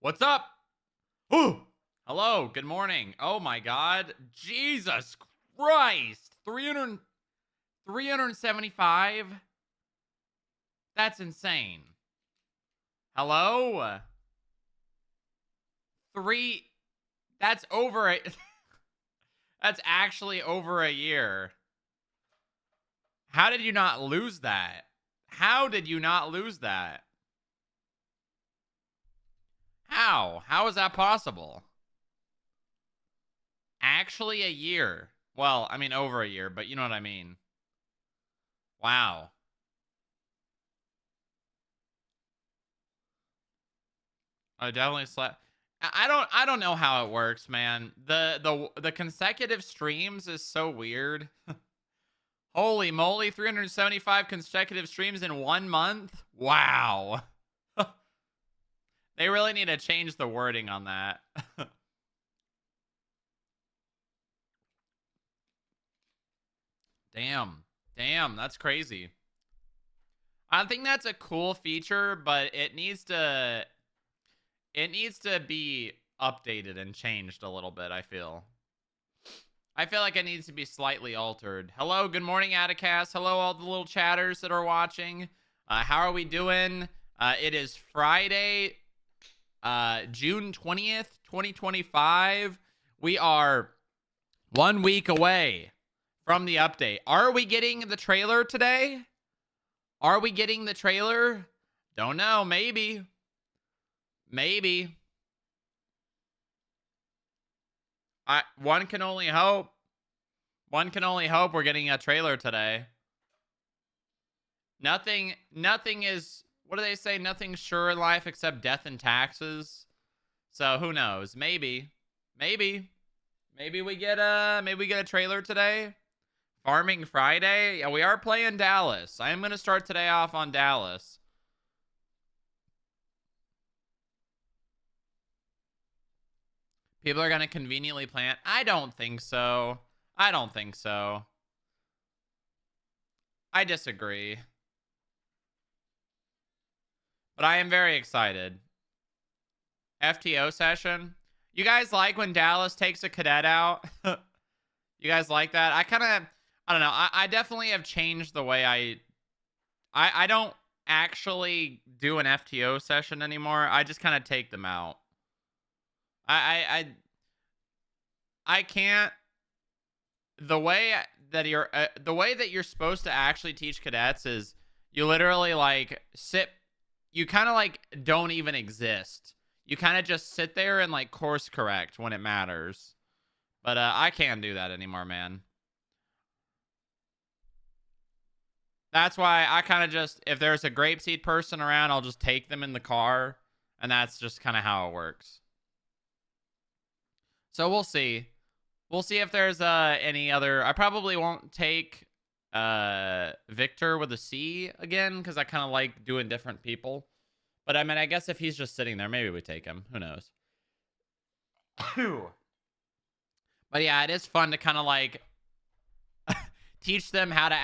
What's up? Ooh. Hello, good morning. Oh my god. Jesus Christ. 375? That's insane. Hello? 3 That's over a That's actually over a year. How did you not lose that? How did you not lose that? How? How is that possible? Actually a year. Well, I mean over a year, but you know what I mean. Wow. I definitely slept. I don't know how it works, man. The consecutive streams is so weird. Holy moly, 375 consecutive streams in 1 month? Wow. They really need to change the wording on that. Damn. Damn, that's crazy. I think that's a cool feature, but it needs to be updated and changed a little bit, I feel like it needs to be slightly altered. Hello, good morning, Atticast. Hello, all the little chatters that are watching. How are we doing? It is Friday, June 20th, 2025. We are 1 week away from the update. Are we getting the trailer today? Are we getting the trailer? Don't know. Maybe. Maybe. One can only hope. One can only hope we're getting a trailer today. Nothing is, what do they say? Nothing's sure in life except death and taxes. So who knows? Maybe. Maybe. Maybe we get a trailer today. Farming Friday. Yeah, we are playing Dallas. I am going to start today off on Dallas. People are going to conveniently plant. I don't think so. I don't think so. I disagree. But I am very excited. FTO session. You guys like when Dallas takes a cadet out? You guys like that? I don't know. I definitely have changed the way I don't actually do an FTO session anymore. I just kind of take them out. I can't. The way that you're supposed to actually teach cadets is you literally like sit. You kind of like don't even exist. You kind of just sit there and like course correct when it matters. But I can't do that anymore, man. That's why I kind of just, if there's a grapeseed person around, I'll just take them in the car. And that's just kind of how it works. So we'll see. We'll see if there's any other. I probably won't take Victor with a C again because I kind of like doing different people. But I mean, I guess if he's just sitting there, maybe we take him. Who knows? But yeah, it is fun to kind of like teach them how to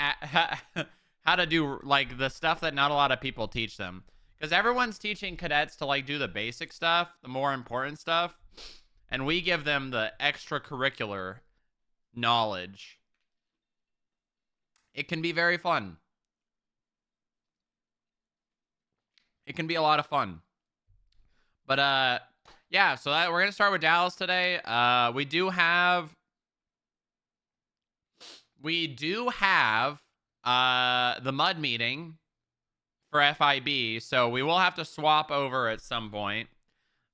how to do like the stuff that not a lot of people teach them, because everyone's teaching cadets to like do the basic stuff, the more important stuff, and we give them the extracurricular knowledge. It can be very fun. It can be a lot of fun. But yeah, so we're going to start with Dallas today. We do have the mud meeting for FIB, so we will have to swap over at some point.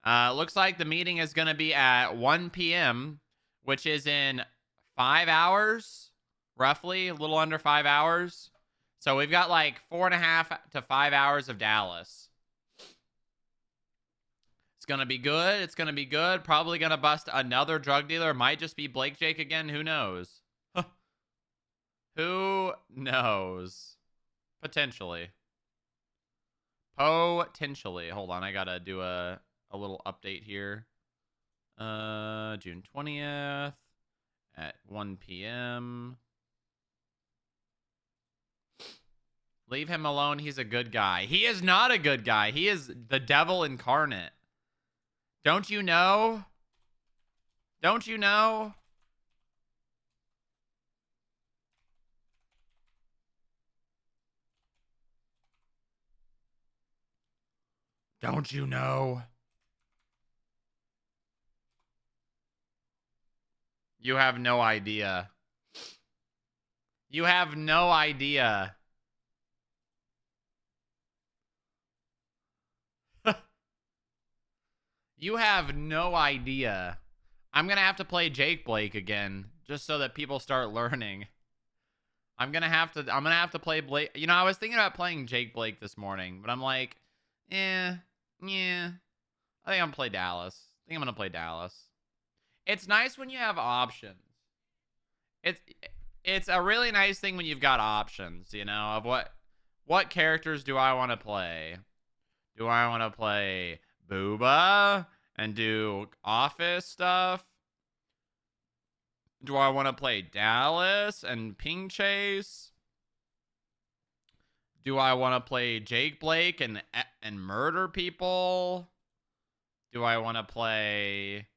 Looks like the meeting is going to be at 1 p.m., which is in 5 hours, roughly, a little under 5 hours. So we've got like 4.5 to 5 hours of Dallas. It's going to be good. It's going to be good. Probably going to bust another drug dealer. Might just be Blake Jake again. Who knows? Who knows? Potentially. Potentially. Hold on. I got to do a little update here. June 20th at 1 p.m. Leave him alone. He's a good guy. He is not a good guy. He is the devil incarnate. Don't you know? Don't you know? Don't you know? You have no idea. You have no idea. You have no idea. I'm gonna have to play Jake Blake again, just so that people start learning. I'm gonna have to play Blake. You know, I was thinking about playing Jake Blake this morning, but I'm like, yeah. I think I'm gonna play Dallas. I think I'm gonna play Dallas. It's nice when you have options. It's it's a really nice thing when you've got options, you know, of what characters do I want to play? Do I want to play Booba and do office stuff? Do I want to play Dallas and Ping Chase? Do I want to play Jake Blake and murder people? Do I want to play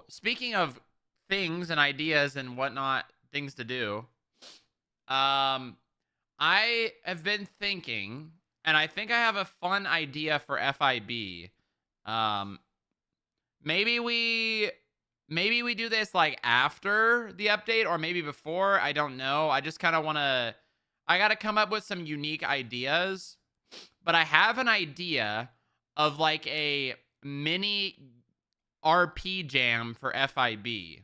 speaking of things and ideas and whatnot, things to do. I have been thinking, and I think I have a fun idea for FIB. Um, maybe we do this like after the update or maybe before. I don't know. I just kind of want to. I got to come up with some unique ideas, but I have an idea of like a mini RP jam for FIB.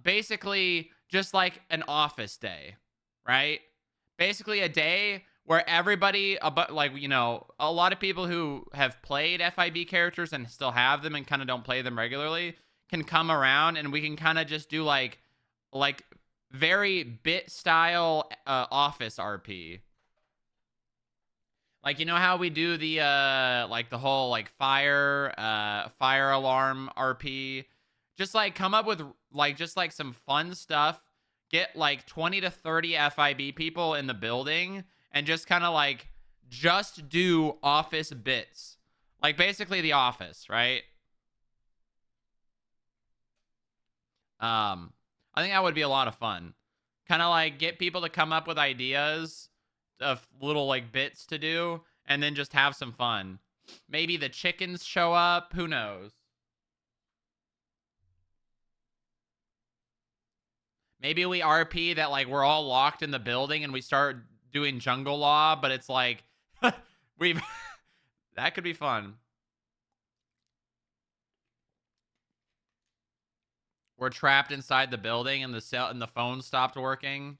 Basically just like an office day, right? Basically a day where everybody, like, you know, a lot of people who have played FIB characters and still have them and kind of don't play them regularly can come around and we can kind of just do like very bit style office RP. Like, you know how we do the like the whole like fire alarm RP? Just like come up with like just like some fun stuff. Get like 20 to 30 FIB people in the building and just kind of like just do office bits. Like basically the office, right? I think that would be a lot of fun. Kind of like get people to come up with ideas of little like bits to do and then just have some fun. Maybe the chickens show up, who knows? Maybe we RP that like we're all locked in the building and we start doing jungle law, but it's like we've that could be fun. We're trapped inside the building and the phone stopped working.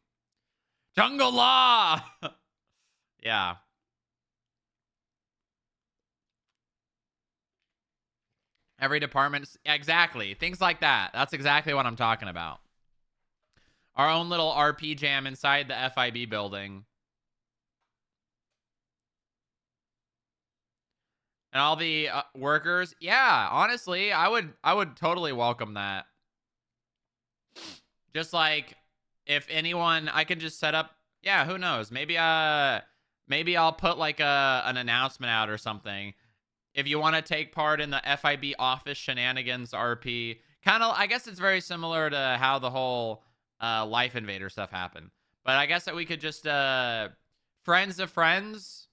Jungle law. Yeah. Every department, exactly. Things like that. That's exactly what I'm talking about. Our own little RP jam inside the FIB building. And all the workers. Yeah, honestly, I would totally welcome that. Just like if anyone, I could just set up, yeah, who knows? Maybe I'll put like an announcement out or something. If you want to take part in the FIB office shenanigans RP, kind of, I guess it's very similar to how the whole Life Invader stuff happened. But I guess that we could just friends of friends,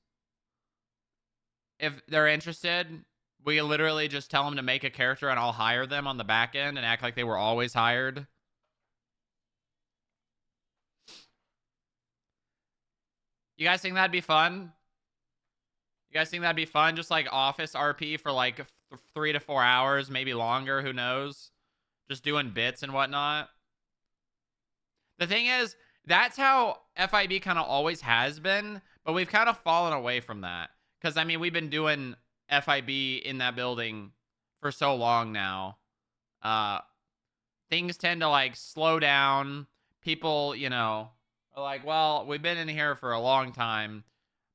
if they're interested, we literally just tell them to make a character and I'll hire them on the back end and act like they were always hired. You guys think that'd be fun? You guys think that'd be fun? Just like office RP for like 3 to 4 hours, maybe longer, who knows? Just doing bits and whatnot. The thing is, that's how FIB kind of always has been, but we've kind of fallen away from that. Because, I mean, we've been doing FIB in that building for so long now. Things tend to, like, slow down. People, you know, are like, well, we've been in here for a long time.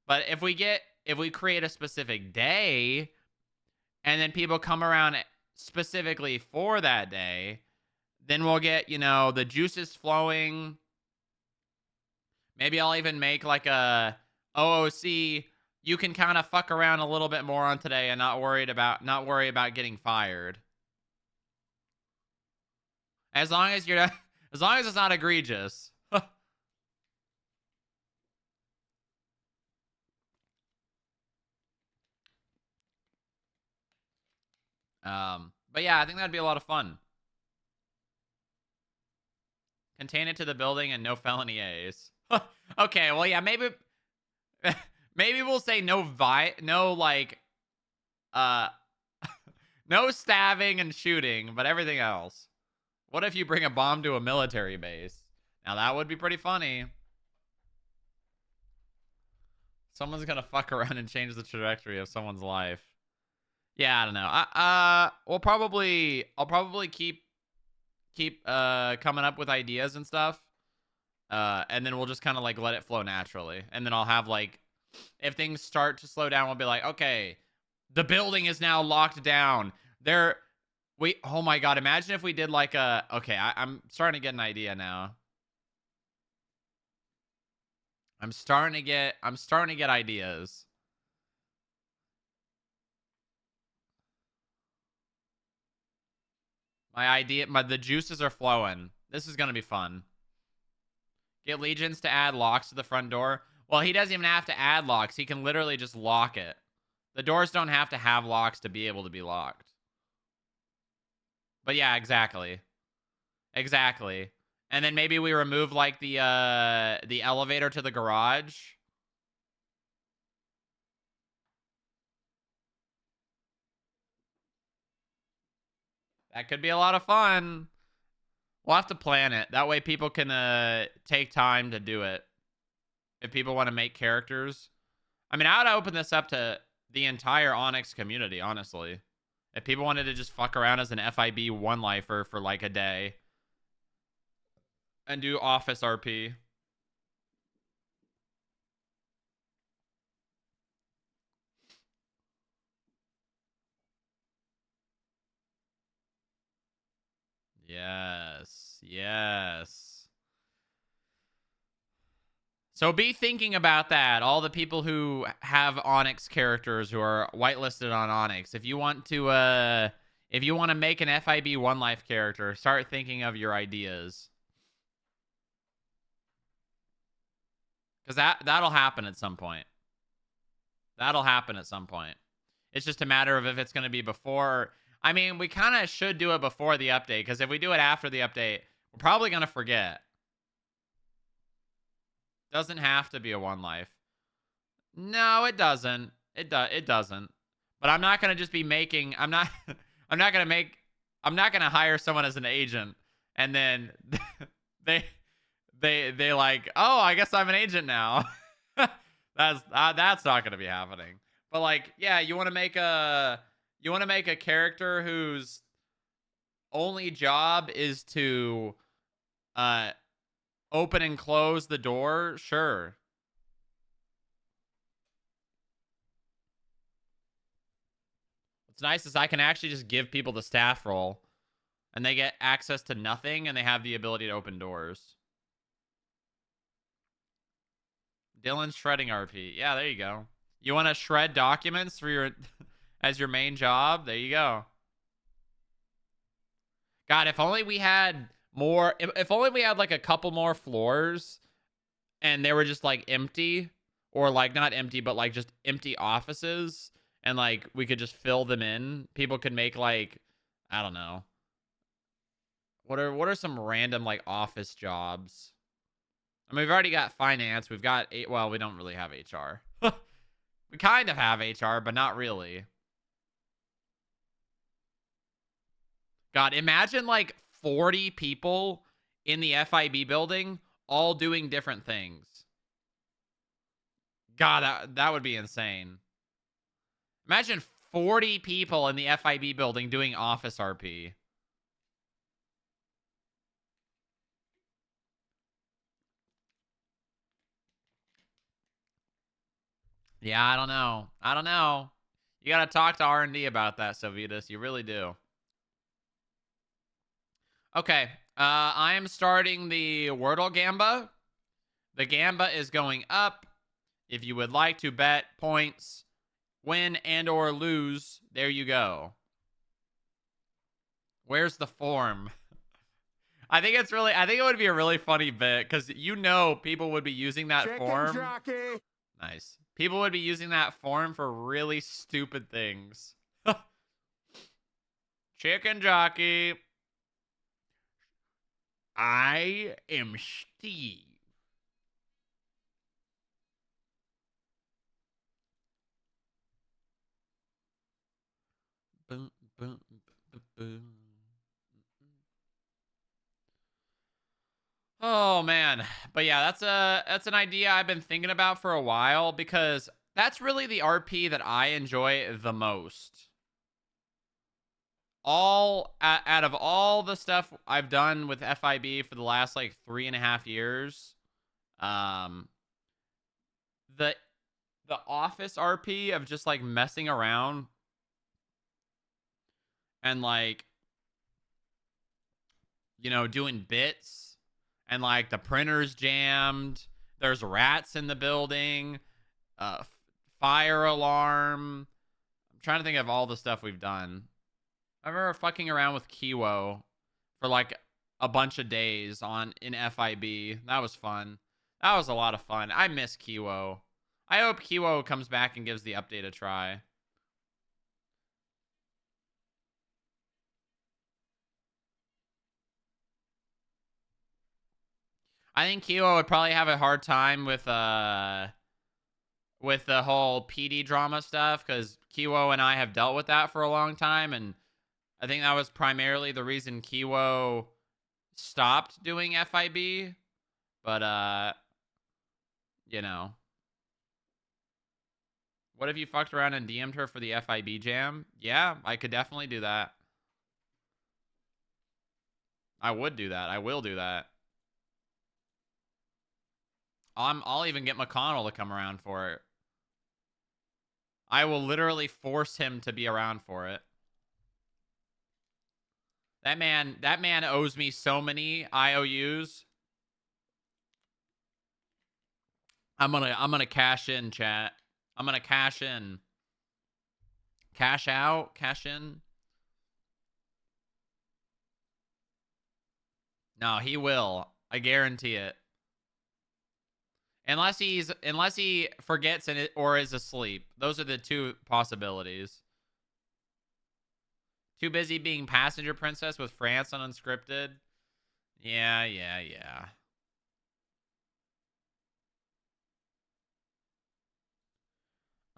But if we create a specific day, and then people come around specifically for that day, then we'll get, you know, the juices flowing. Maybe I'll even make like a OOC you can kind of fuck around a little bit more on today and not worry about getting fired. As long as you're not, as long as it's not egregious. But yeah, I think that'd be a lot of fun. Contain it to the building and no felony A's. Okay, well yeah, maybe maybe we'll say no like uh no stabbing and shooting, but everything else. What if you bring a bomb to a military base? Now that would be pretty funny. Someone's gonna fuck around and change the trajectory of someone's life. Yeah, I don't know. I'll probably keep coming up with ideas and stuff. And then we'll just kind of like let it flow naturally. And then I'll have like, if things start to slow down, we'll be like, okay, the building is now locked down. Oh my God, imagine if we did like okay, I'm starting to get an idea now. I'm starting to get ideas. The juices are flowing. This is gonna be fun. Get legions to add locks to the front door. Well, he doesn't even have to add locks. He can literally just lock it. The doors don't have to have locks to be able to be locked. But yeah, exactly. Exactly. And then maybe we remove like the elevator to the garage. That could be a lot of fun. We'll have to plan it. That way people can take time to do it. If people want to make characters. I mean, I would open this up to the entire Onyx community, honestly. If people wanted to just fuck around as an FIB one-lifer for like a day. And do office RP. Yes. Yes. So be thinking about that. All the people who have Onyx characters who are whitelisted on Onyx. If you want to make an FIB One Life character, start thinking of your ideas. Because that'll happen at some point. That'll happen at some point. It's just a matter of if it's going to be before. I mean, we kind of should do it before the update. Because if we do it after the update, we're probably going to forget. Doesn't have to be a One Life. No, it doesn't. It doesn't. But I'm not gonna just be making. I'm not. I'm not gonna make. I'm not gonna hire someone as an agent and then they they like. Oh, I guess I'm an agent now. That's not gonna be happening. But like, yeah, you want to make a character whose only job is to uh open and close the door. Sure. What's nice is I can actually just give people the staff role and they get access to nothing and they have the ability to open doors. Dylan's shredding RP. Yeah, there you go. You want to shred documents for your as your main job? There you go. God, if only we had more if only we had like a couple more floors and they were just like empty or like not empty but like just empty offices and like we could just fill them in. People could make like I don't know. What are some random like office jobs? I mean, we've already got finance. We've got well, we don't really have HR. We kind of have HR, but not really. God, imagine like 40 people in the FIB building all doing different things. God, that would be insane. Imagine 40 people in the FIB building doing office RP. Yeah, I don't know. I don't know. You got to talk to R&D about that, Sovitas. You really do. Okay. I am starting the Wordle Gamba. The Gamba is going up. If you would like to bet points, win and or lose, there you go. Where's the form? I think it would be a really funny bit because people would be using that Chicken form. jockey. Nice. People would be using that form for really stupid things. Chicken jockey. I am Steve. Boom, boom, boom, boom. Oh man. But yeah, that's an idea I've been thinking about for a while because that's really the RP that I enjoy the most. Out of all the stuff I've done with FIB for the last like 3.5 years, um the office RP of just like messing around and like doing bits and like the printer's jammed, there's rats in the building, fire alarm. I'm trying to think of all the stuff we've done. I remember fucking around with Kiwo for like a bunch of days in FIB. That was fun. That was a lot of fun. I miss Kiwo. I hope Kiwo comes back and gives the update a try. I think Kiwo would probably have a hard time with the whole PD drama stuff because Kiwo and I have dealt with that for a long time, and I think that was primarily the reason Kiwo stopped doing FIB. But what if you fucked around and DM'd her for the FIB jam? Yeah, I could definitely do that. I would do that. I will do that. I'll even get McConnell to come around for it. I will literally force him to be around for it. That man owes me so many IOUs. I'm gonna cash in, chat. I'm gonna cash in. Cash out, cash in. No, he will. I guarantee it. Unless he forgets or is asleep. Those are the two possibilities. Too busy being passenger princess with France on Unscripted. Yeah.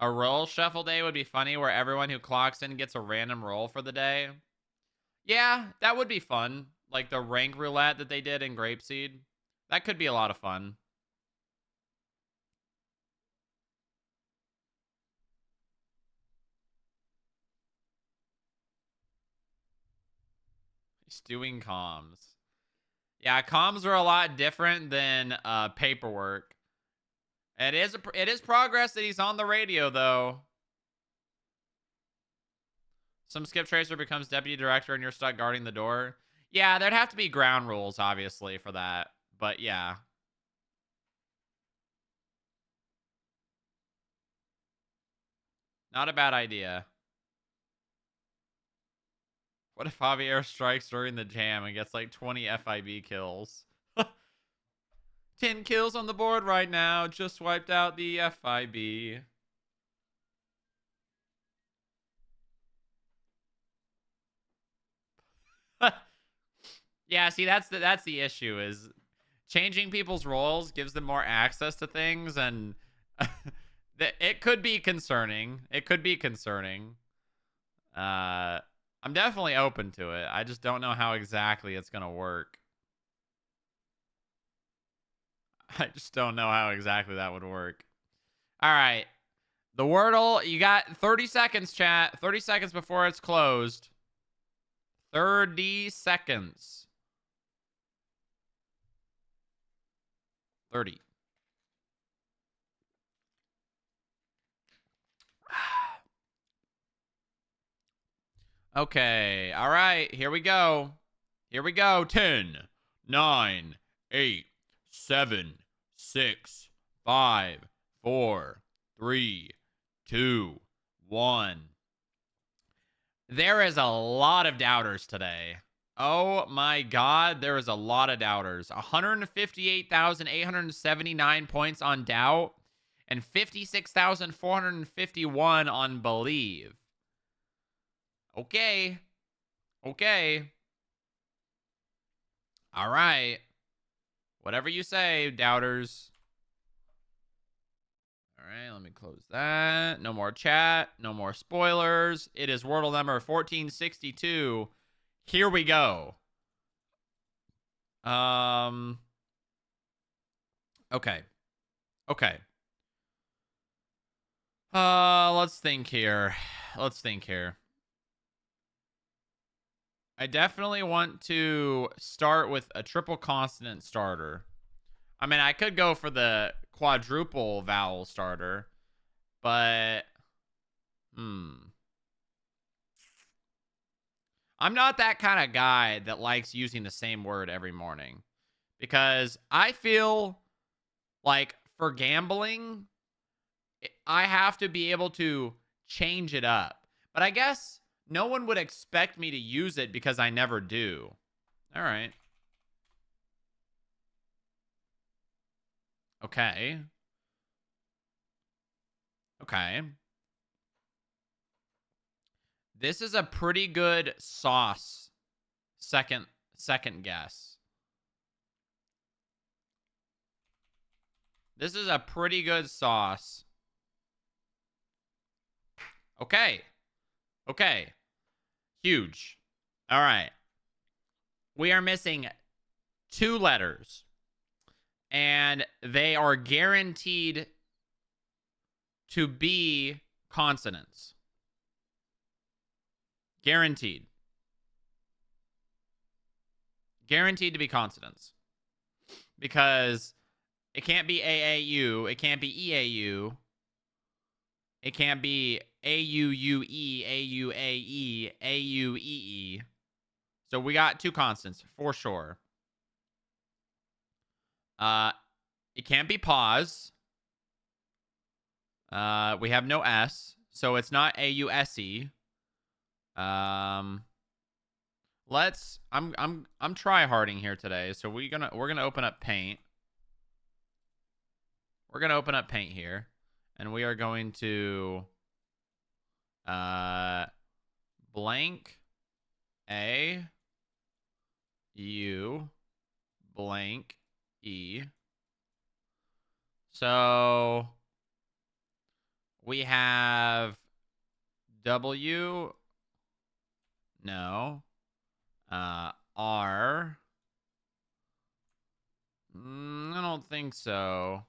A roll shuffle day would be funny where everyone who clocks in gets a random roll for the day. Yeah, that would be fun. Like the rank roulette that they did in Grapeseed. That could be a lot of fun. He's doing comms. Yeah, comms are a lot different than paperwork. It is progress that he's on the radio, though. Some skip tracer becomes deputy director and you're stuck guarding the door. Yeah, there'd have to be ground rules, obviously, for that. But yeah. Not a bad idea. What if Javier strikes during the jam and gets like 20 FIB kills? 10 kills on the board right now. Just wiped out the FIB. Yeah, see, that's the issue is changing people's roles gives them more access to things, and it could be concerning. It could be concerning. I'm definitely open to it. I just don't know how exactly it's gonna work. I just don't know how exactly that would work. All right. The Wordle, you got 30 seconds, chat. 30 seconds before it's closed. 30 seconds. 30. Okay. All right. Here we go. Here we go. 10, 9, 8, 7, 6, 5, 4, 3, 2, 1. There is a lot of doubters today. Oh my God, there is a lot of doubters. 158,879 points on doubt and 56,451 on believe. Okay. Okay. All right. Whatever you say, doubters. All right, let me close that. No more chat. No more spoilers. It is Wordle number 1462. Here we go. Okay. Okay. Let's think here. Let's think here. I definitely want to start with a triple consonant starter. I mean, I could go for the quadruple vowel starter, but I'm not that kind of guy that likes using the same word every morning because I feel like for gambling, I have to be able to change it up. But I guess no one would expect me to use it because I never do. All right. Okay. Okay. This is a pretty good sauce. Second guess. This is a pretty good sauce. Okay. Okay. Huge. All right. We are missing 2 letters. And they are guaranteed to be consonants. Guaranteed. Guaranteed to be consonants. Because it can't be AAU. It can't be EAU. It can't be AUUE, AUAE, AUEE. So we got 2 consonants for sure. It can't be pause. We have no S, so it's not AUSE. I'm try-harding here today, so we're gonna open up Paint. We're gonna open up Paint here, and we are going to blank A U blank E. So we have W. No. R. I don't think so.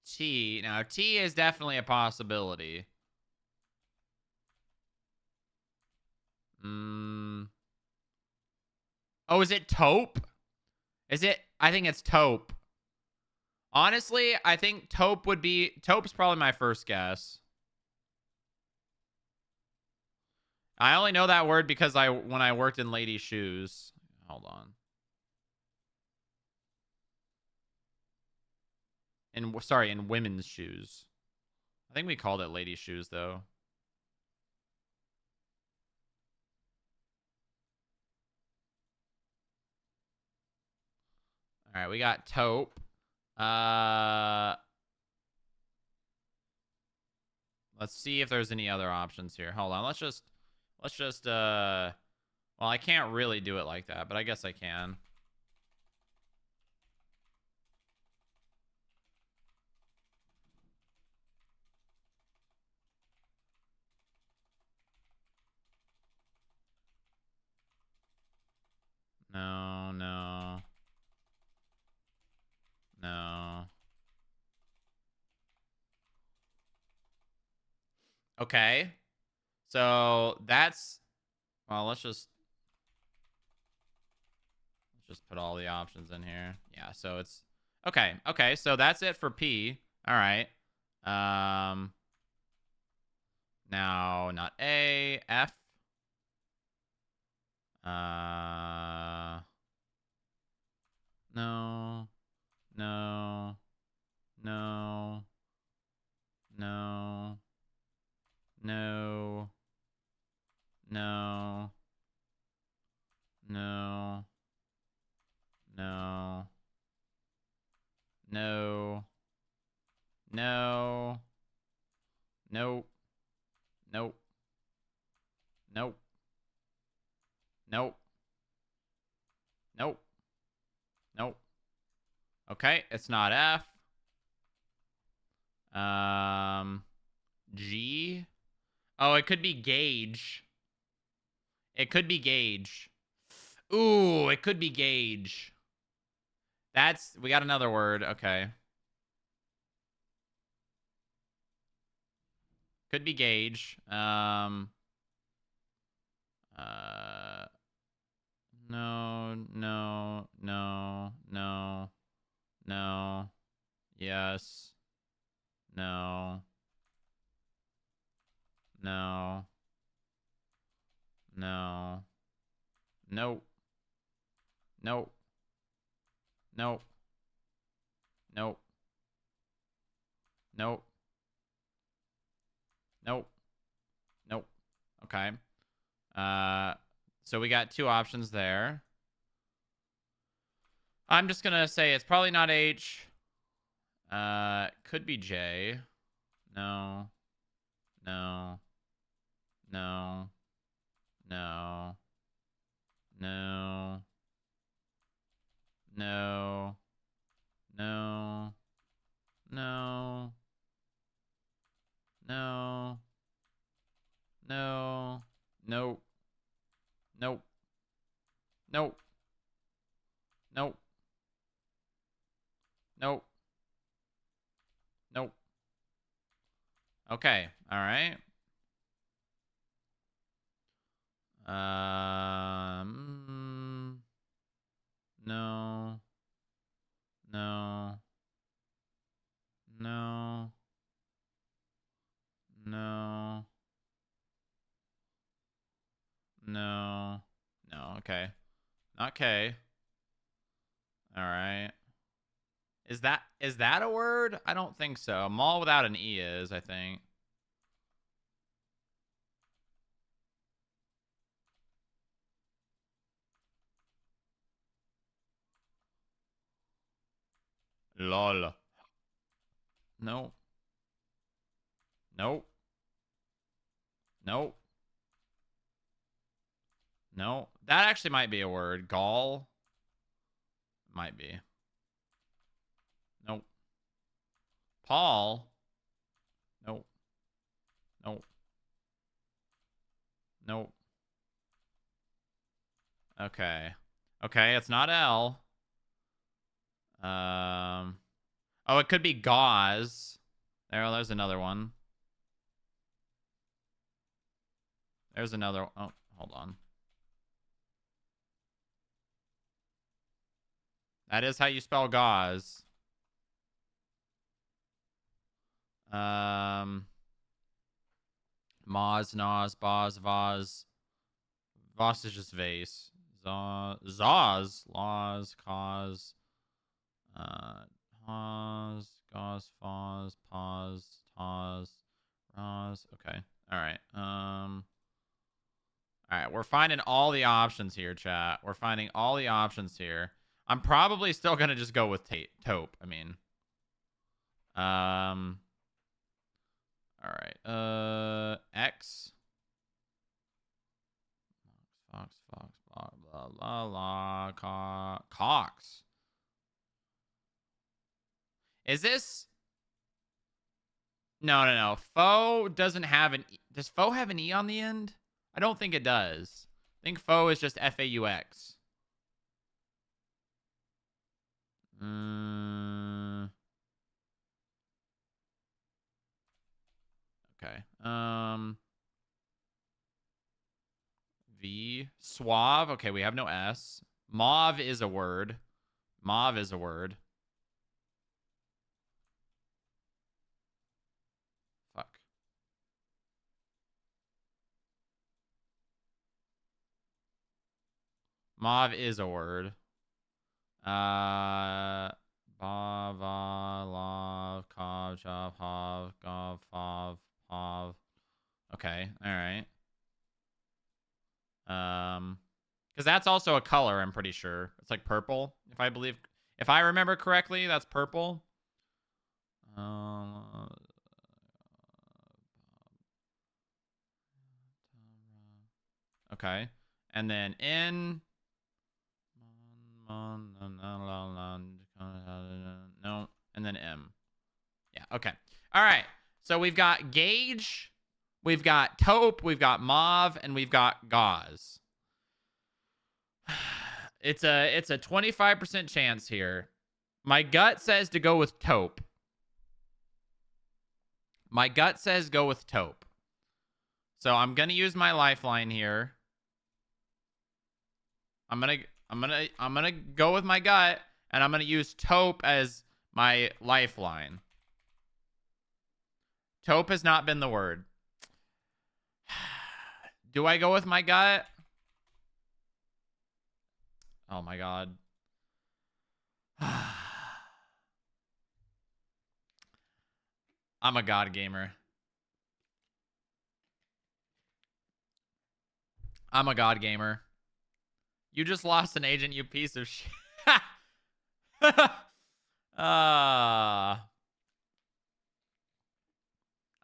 T. Now, T is definitely a possibility. Oh, is it taupe? Is it? I think it's taupe. Honestly, I think taupe would be... Taupe's probably my first guess. I only know that word because when I worked in ladies' shoes. Hold on. In women's shoes. I think we called it ladies' shoes, though. All right, we got taupe. Let's see if there's any other options here. Hold on. Let's just well, I can't really do it like that, but I guess I can. No, no. No. Okay. So that's... Well, let's just put all the options in here. Yeah, so it's... Okay, okay, so that's it for P. All right. Now, not A, F. No. No. No. No. No. No. No. No. No. No. Nope. Nope. Nope. Nope. Nope. Nope. Okay, it's not F. G. Oh, it could be gauge. It could be gauge. Ooh, it could be gauge. We got another word. Okay. Could be gauge. No, no, no, no, no. Yes. No. No. No. Nope. Nope. Nope. Nope. Nope. Nope. Nope. Okay. So we got two options there. I'm just gonna say it's probably not H. Could be J. No. No. No. No. No. No. No. No. No. No. Nope. Nope. Nope. Nope. Nope. Nope. Okay. All right. No. No. No. No. No. No. Okay. Not K. All right. Is that a word? I don't think so. Mall without an E is, I think. Lol. No. Nope. Nope. No. That actually might be a word. Gall. Might be. Nope. Paul. Nope. Nope. Nope. Okay. Okay, it's not L. Oh, it could be gauze. There's another one. There's another. Oh, hold on. That is how you spell gauze. Moz, Noz, Boz, Vaz. Voss is just vase. Zaz, laws, cause. Haz, gauze, faz, pause, taz, raz. Okay. All right. All right. We're finding all the options here, chat. We're finding all the options here. I'm probably still gonna just go with taupe. I mean. All right. X. Fox, blah, blah, blah, blah, Cox. Is this? No, no, no. Faux doesn't have an. Does faux have an E on the end? I don't think it does. I think faux is just FAUX. Okay. V. Suave. Okay, we have no S. Mauve is a word. Mauve is a word. Fuck. Mauve is a word. Bava, love, Kov, Jav, Hav, Gov, Fav, Pav. Okay, all right. Because that's also a color, I'm pretty sure. It's like purple, if I remember correctly, that's purple. Okay. And then in. No. And then M. Yeah, okay. All right. So we've got Gauge, we've got Taupe, we've got Mauve, and we've got Gauze. It's a 25% chance here. My gut says to go with Taupe. My gut says go with Taupe. So I'm gonna use my lifeline here. I'm gonna go with my gut, and I'm gonna use Taupe as my lifeline. Taupe has not been the word. Do I go with my gut? Oh my god. I'm a god gamer. I'm a god gamer. You just lost an agent, you piece of shit.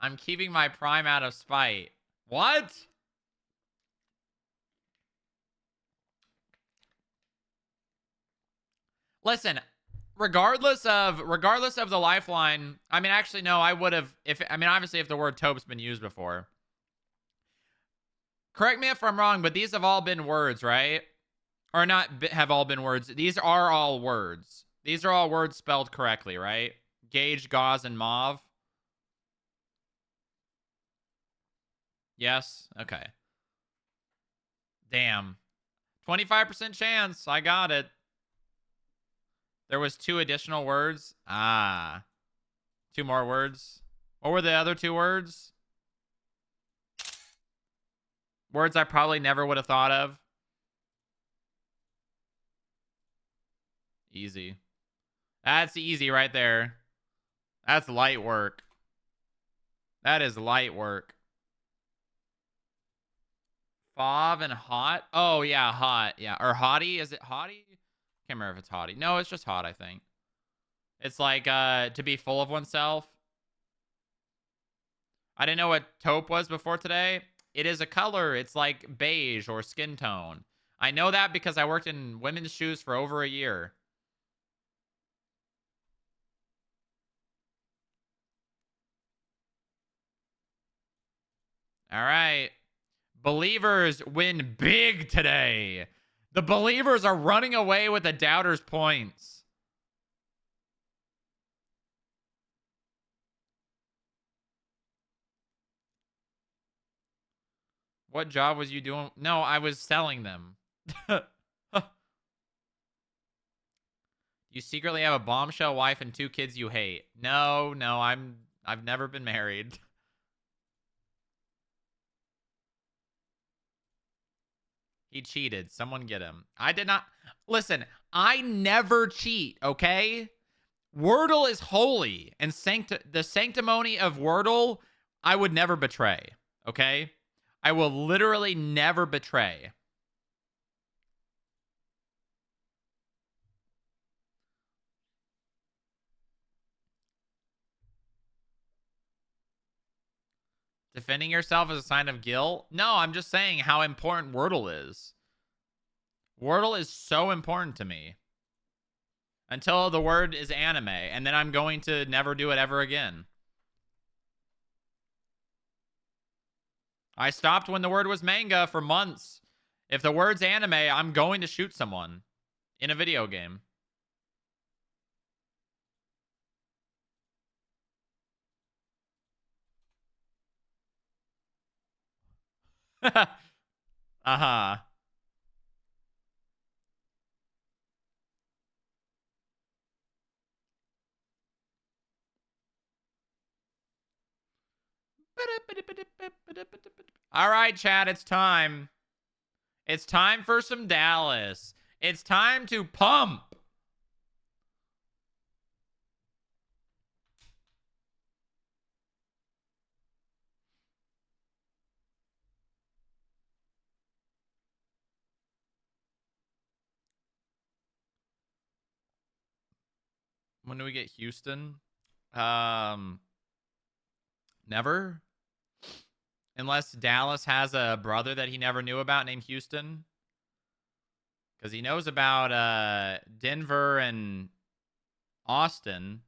I'm keeping my prime out of spite. What? Listen, regardless of the lifeline, I mean, actually, no, I would have, obviously, if the word taupe's been used before. Correct me if I'm wrong, but these have all been words, right? Or not have all been words. These are all words. These are all words spelled correctly, right? Gauge, Gauze, and Mauve. Yes? Okay. Damn. 25% chance. I got it. There was 2 additional words. 2 more words. What were the other 2 words? Words I probably never would have thought of. Easy. That's easy right there. That's light work. That is light work. Fav and hot. Oh, yeah, hot. Yeah. Or hottie. Is it hottie? Can't remember if it's hottie. No, it's just hot, I think. It's like to be full of oneself. I didn't know what taupe was before today. It is a color. It's like beige or skin tone. I know that because I worked in women's shoes for over a year. All right. Believers win big today. The believers are running away with the doubters' points. What job was you doing? No, I was selling them. You secretly have a bombshell wife and 2 kids you hate. No, I've never been married. He cheated. Someone get him. I did not. Listen, I never cheat, okay? Wordle is holy, and the sanctimony of Wordle, I would never betray, okay? I will literally never betray. Defending yourself is a sign of guilt? No, I'm just saying how important Wordle is. Wordle is so important to me. Until the word is anime, and then I'm going to never do it ever again. I stopped when the word was manga for months. If the word's anime, I'm going to shoot someone in a video game. Uh-huh. All right, chat, it's time. It's time for some Dallas. It's time to pump. When do we get Houston? Um, Never. Unless Dallas has a brother that he never knew about named Houston. Because he knows about Denver and Austin.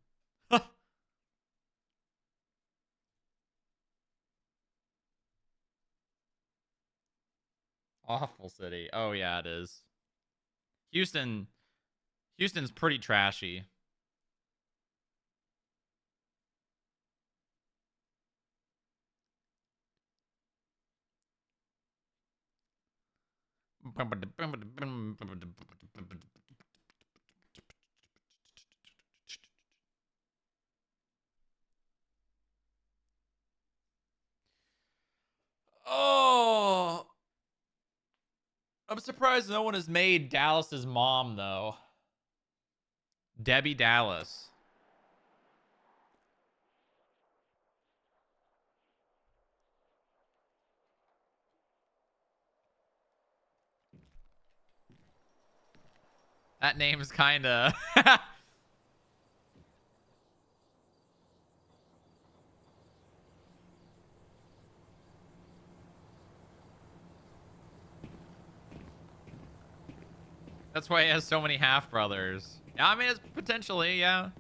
Awful city. Oh yeah, it is. Houston. Houston's pretty trashy. Oh, I'm surprised no one has made Dallas's mom though. Debbie Dallas. That name's kind of. That's why he has so many half brothers. Yeah, I mean, it's potentially, yeah.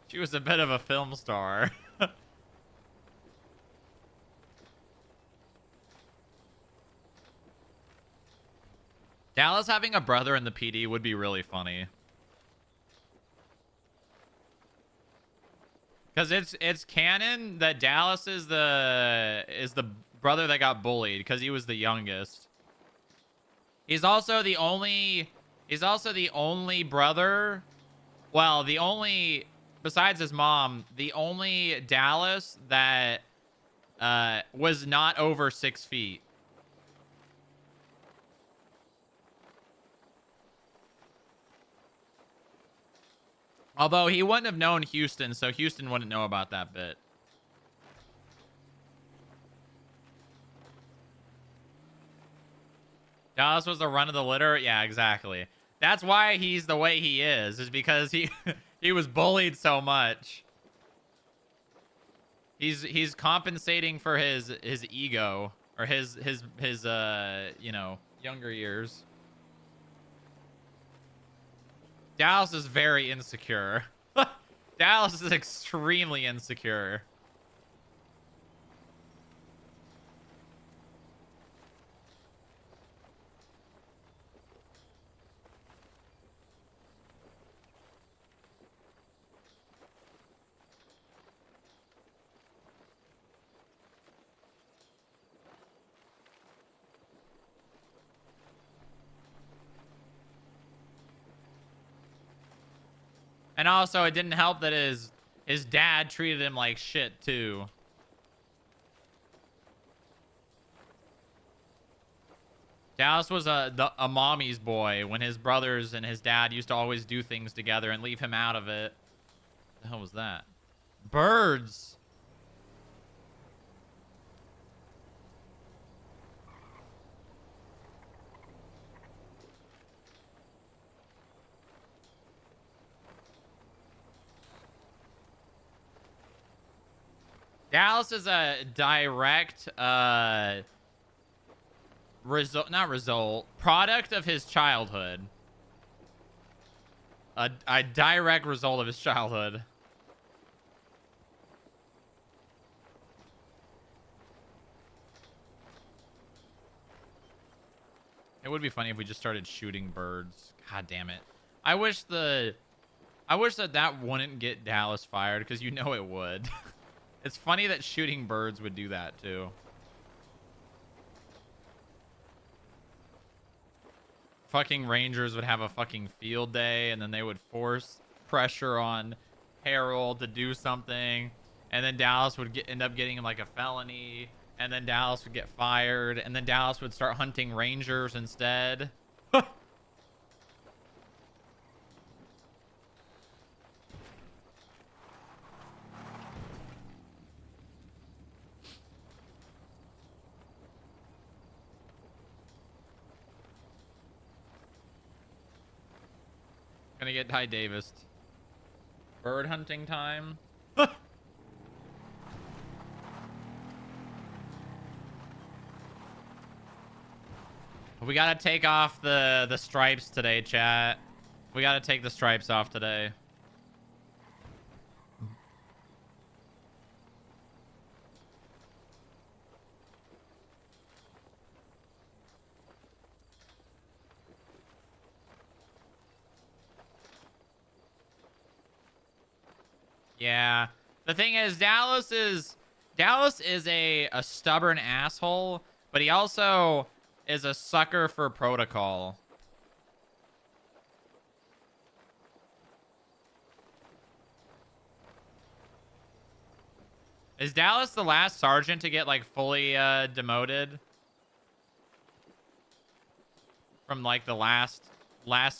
She was a bit of a film star. Dallas having a brother in the PD would be really funny. Because it's canon that Dallas is the brother that got bullied because he was the youngest. He's also the only brother. Well, the only besides his mom, the only Dallas that was not over 6 feet. Although he wouldn't have known Houston, so Houston wouldn't know about that bit. Dallas was the run of the litter. Yeah, exactly. That's why he's the way he is because he he was bullied so much. He's compensating for his ego or his you know, younger years. Dallas is very insecure. Dallas is extremely insecure. And also, it didn't help that his dad treated him like shit too. Dallas was a mommy's boy when his brothers and his dad used to always do things together and leave him out of it. The hell was that? Birds. Dallas is a direct product of his childhood. A direct result of his childhood. would be funny if we just started shooting birds. God damn it. I wish that wouldn't get Dallas fired, because you know it would. It's funny that shooting birds would do that too. Fucking Rangers would have a fucking field day, and then they would force pressure on Harold to do something, and then Dallas would end up getting like a felony, and then Dallas would get fired, and then Dallas would start hunting Rangers instead. Gonna get Ty Davis. Bird hunting time. We gotta take off the stripes today, chat. We gotta take the stripes off today. Yeah. The thing is, Dallas is a stubborn asshole, but he also is a sucker for protocol. Is Dallas the last sergeant to get like fully demoted from like the last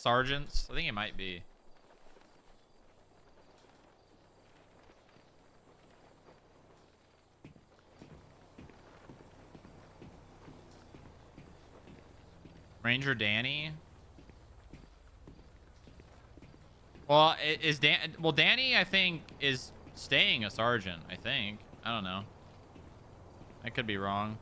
sergeants? I think it might be. Ranger Danny. Well, Danny, I think, is staying a sergeant, I think. I don't know. I could be wrong.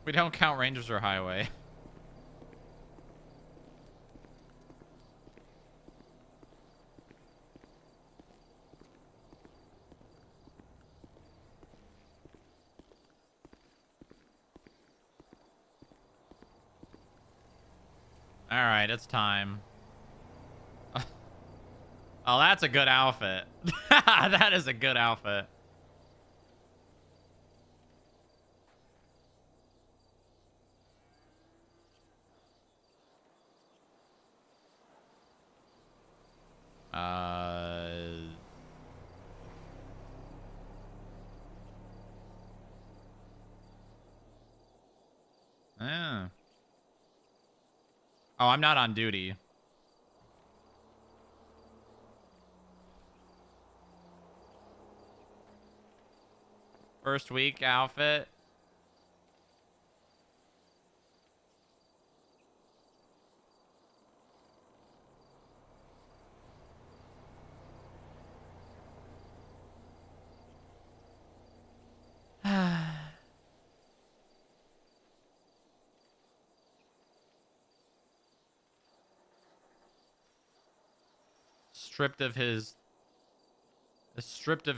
We don't count Rangers or highway. All right, it's time. Oh, that's a good outfit. That is a good outfit. Yeah. Oh, I'm not on duty. First week outfit. Stripped of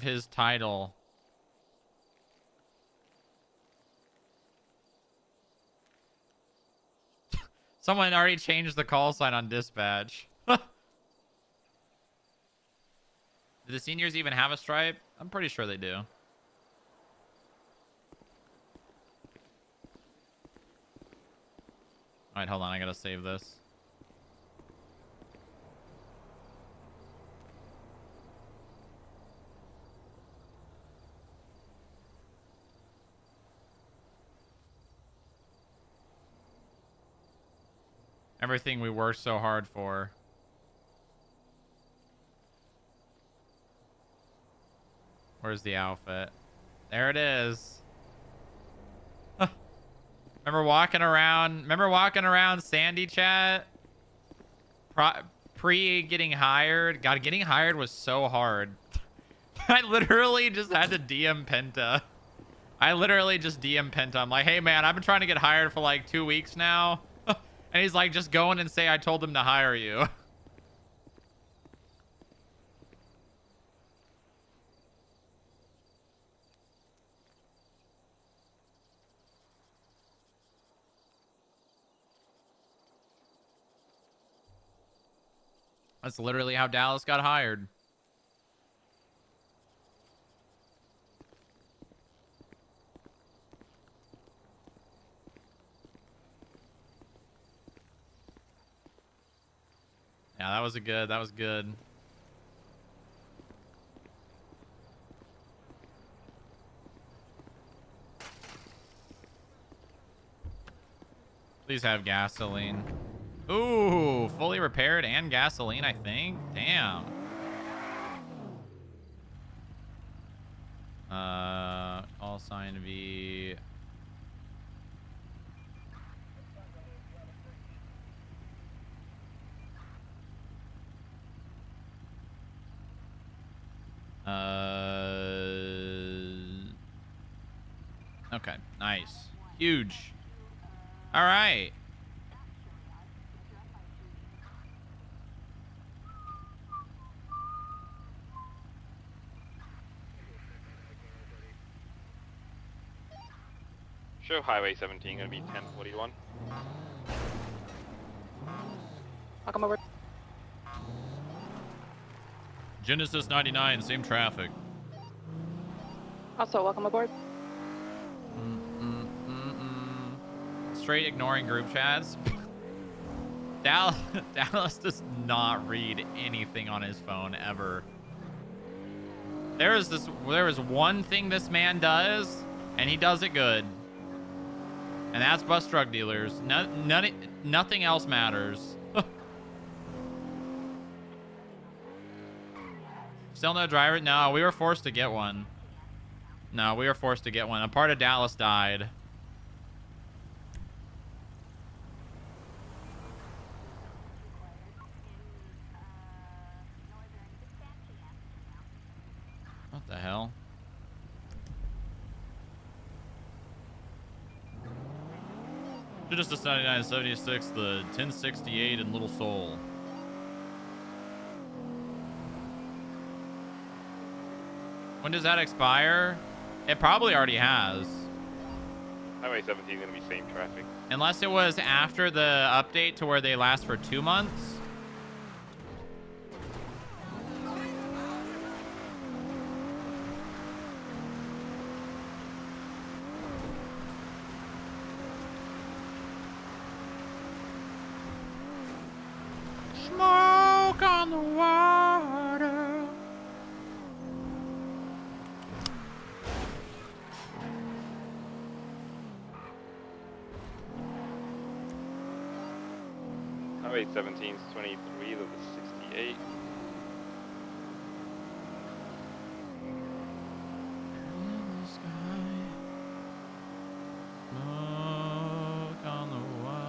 his title. Someone already changed the call sign on dispatch. Do the seniors even have a stripe? I'm pretty sure they do. All right, hold on. I gotta save this. Everything we worked so hard for. Where's the outfit? There it is. Remember walking around Sandy chat? Pre getting hired. God, getting hired was so hard. I literally just had to DM Penta. I literally just DM Penta. I'm like, hey man, I've been trying to get hired for like 2 weeks now. And he's like, just go in and say I told him to hire you. That's literally how Dallas got hired. Yeah, that was good. Please have gasoline. Ooh, fully repaired and gasoline, I think. Damn. Call sign V. Okay, nice. Huge. All right. Show Highway 17 gonna be 1041. Welcome over. Genesis 99, same traffic. Also, welcome aboard. Straight ignoring group chats. Dallas does not read anything on his phone ever. There is one thing this man does, and he does it good. And that's bust drug dealers. Nothing else matters. Still no driver? No, we were forced to get one. No, we were forced to get one. A part of Dallas died. What the hell? Just a 9976, the 1068 and Little Soul. When does that expire? It probably already has. Highway 17 gonna be same traffic. Unless it was after the update to where they last for 2 months. Smoke on the water. Highway 17 is 23 to the 68. Smoke on the water.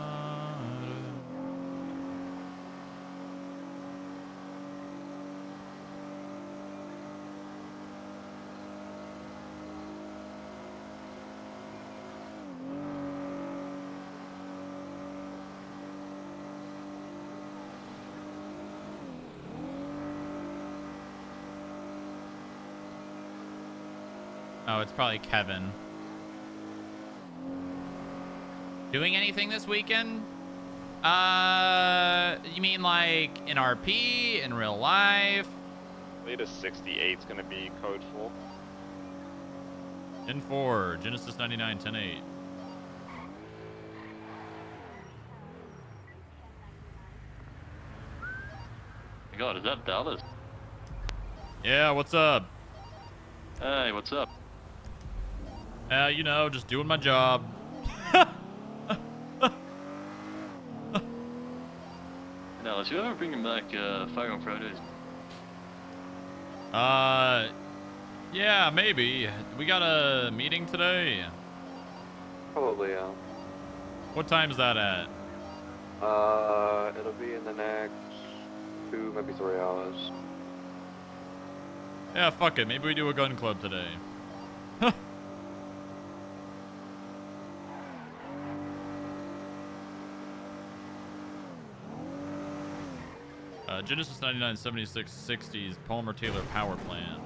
Oh, it's probably Kevin. Doing anything this weekend? You mean like in RP, in real life? Latest 68 is gonna be code 4. 10-4, Genesis 99, 10-8. My God, is that Dallas? Yeah, what's up? Hey, what's up? You know, just doing my job. Dallas, you ever bringing back Fire on Fridays? Yeah, maybe. We got a meeting today. Probably, yeah. What time's that at? It'll be in the next 2, maybe 3 hours. Yeah, fuck it. Maybe we do a gun club today. Genesis 99, 76, 60s, Palmer Taylor power plant.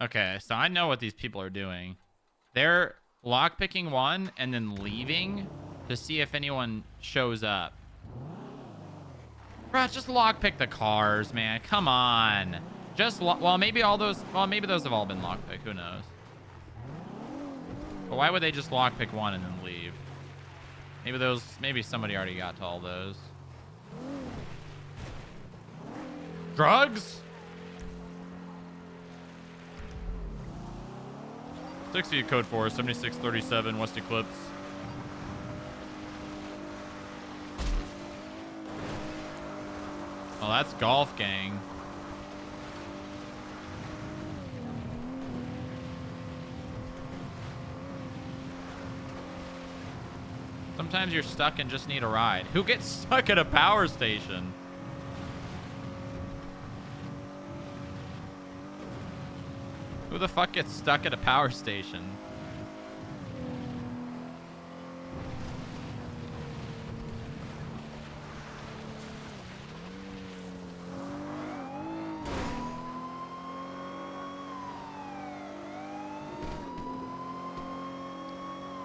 Okay, so I know what these people are doing. They're lockpicking one and then leaving to see if anyone shows up. Bruh, just lockpick the cars, man. Come on. Well, maybe maybe those have all been lockpicked. Who knows? But why would they just lockpick one and then leave? Maybe somebody already got to all those. Drugs? 60 code 4, 7637 West Eclipse. Oh, that's Golf Gang. Sometimes you're stuck and just need a ride. Who gets stuck at a power station? Who the fuck gets stuck at a power station?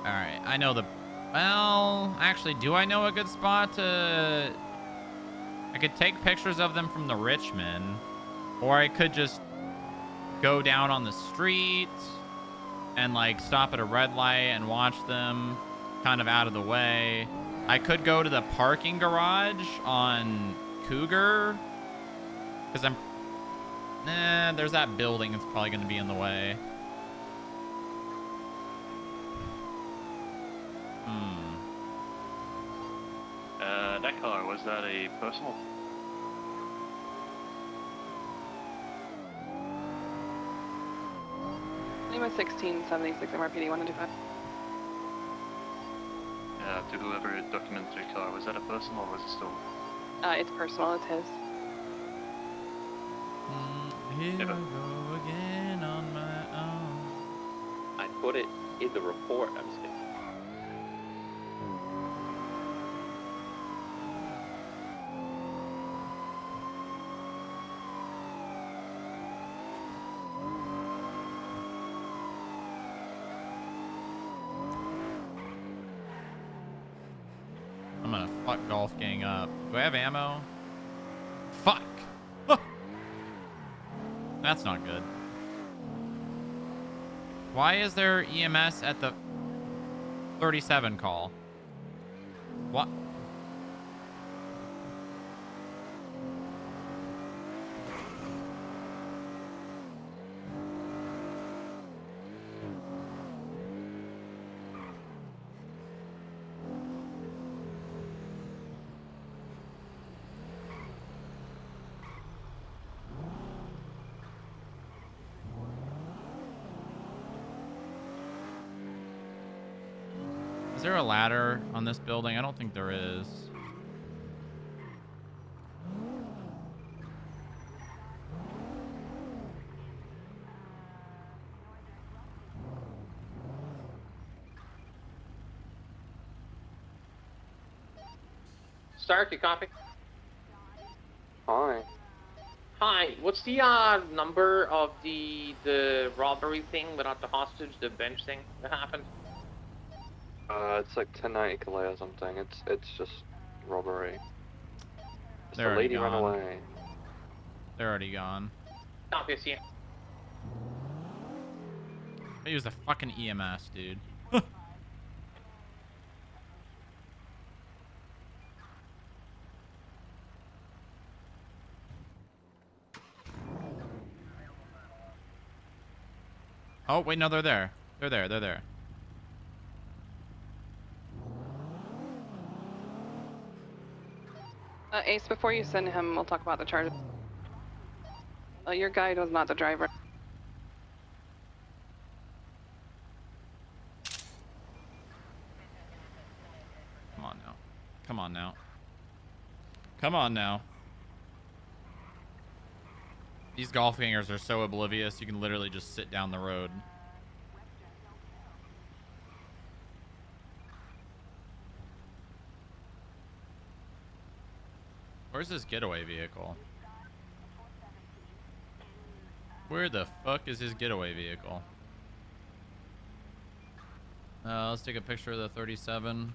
Alright, I know the... Well, actually, do I know a good spot to... I could take pictures of them from the Richmond. Or I could just go down on the street and, like, stop at a red light and watch them kind of out of the way. I could go to the parking garage on Cougar. Because there's that building that's probably going to be in the way. That car, was that a personal? Name is 1676 MRPD 125. To whoever documented the car, was that a personal or was it stolen? It's personal, it's his. Here I go again on my own. I put it in the report. I'm just kidding. I'm gonna fuck Golf Gang up. Do I have ammo? Fuck! Huh. That's not good. Why is there EMS at the 37 call? What? Is there a ladder on this building? I don't think there is. Stark, you copy? Hi. Hi. What's the number of the robbery thing without the hostage, the bench thing that happened? It's like 1090 Calais or something. It's just robbery. Just They're the already lady ran gone. away. They're already gone. Copy, I see you. They use the fucking EMS, dude. Oh, wait, no, they're there. They're there, they're there. Ace, before you send him, we'll talk about the charges. Your guide was not the driver. Come on now. Come on now. Come on now. These golf gangers are so oblivious, you can literally just sit down the road. Where's this getaway vehicle? Where the fuck is his getaway vehicle? Let's take a picture of the 37.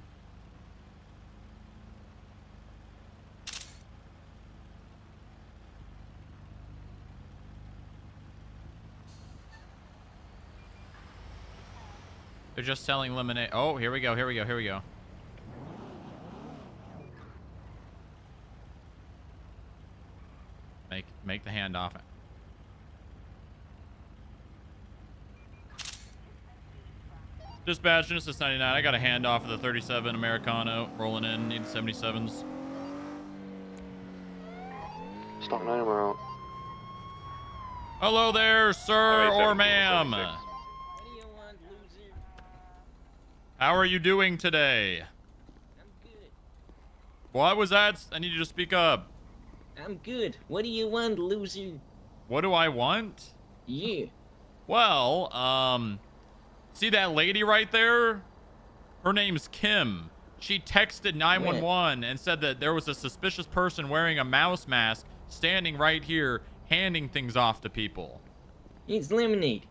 They're just selling lemonade. Oh, here we go. Here we go. Here we go. Make the handoff. Dispatch, Genesis 99. I got a handoff of the 37 Americano rolling in. Need 77s. Stock 9, we're out. Hello there, sir Highway or 17 to ma'am. 76. What do you want, loser? How are you doing today? I'm good. What was that? I need you to speak up. I'm good. What do you want, loser? What do I want? Yeah. Well, see that lady right there? Her name's Kim. She texted 911 and said that there was a suspicious person wearing a mouse mask standing right here handing things off to people. It's lemonade.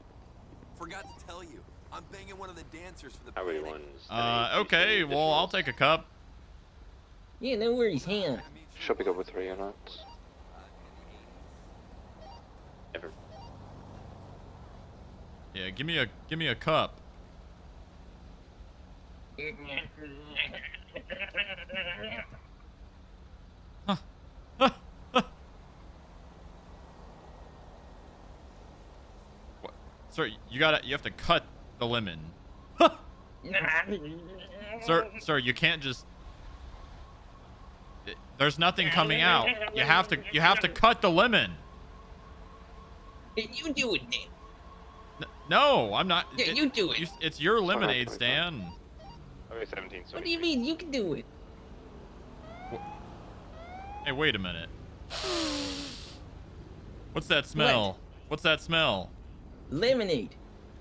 Forgot to tell you, I'm banging one of the dancers for the Highway panic. 1's Okay, well, I'll take a cup. Yeah, no worries. Hang on. Should be good with 3 units. Ever. Yeah, give me a cup. What? Sir, you have to cut the lemon. Sir, you can't just. There's nothing coming out. You have to cut the lemon. You do it, then. No, I'm not. Yeah, you do it. It's your lemonade, Stan. Highway 17, What do you mean? You can do it. Hey, wait a minute. What's that smell? What's that smell? Lemonade.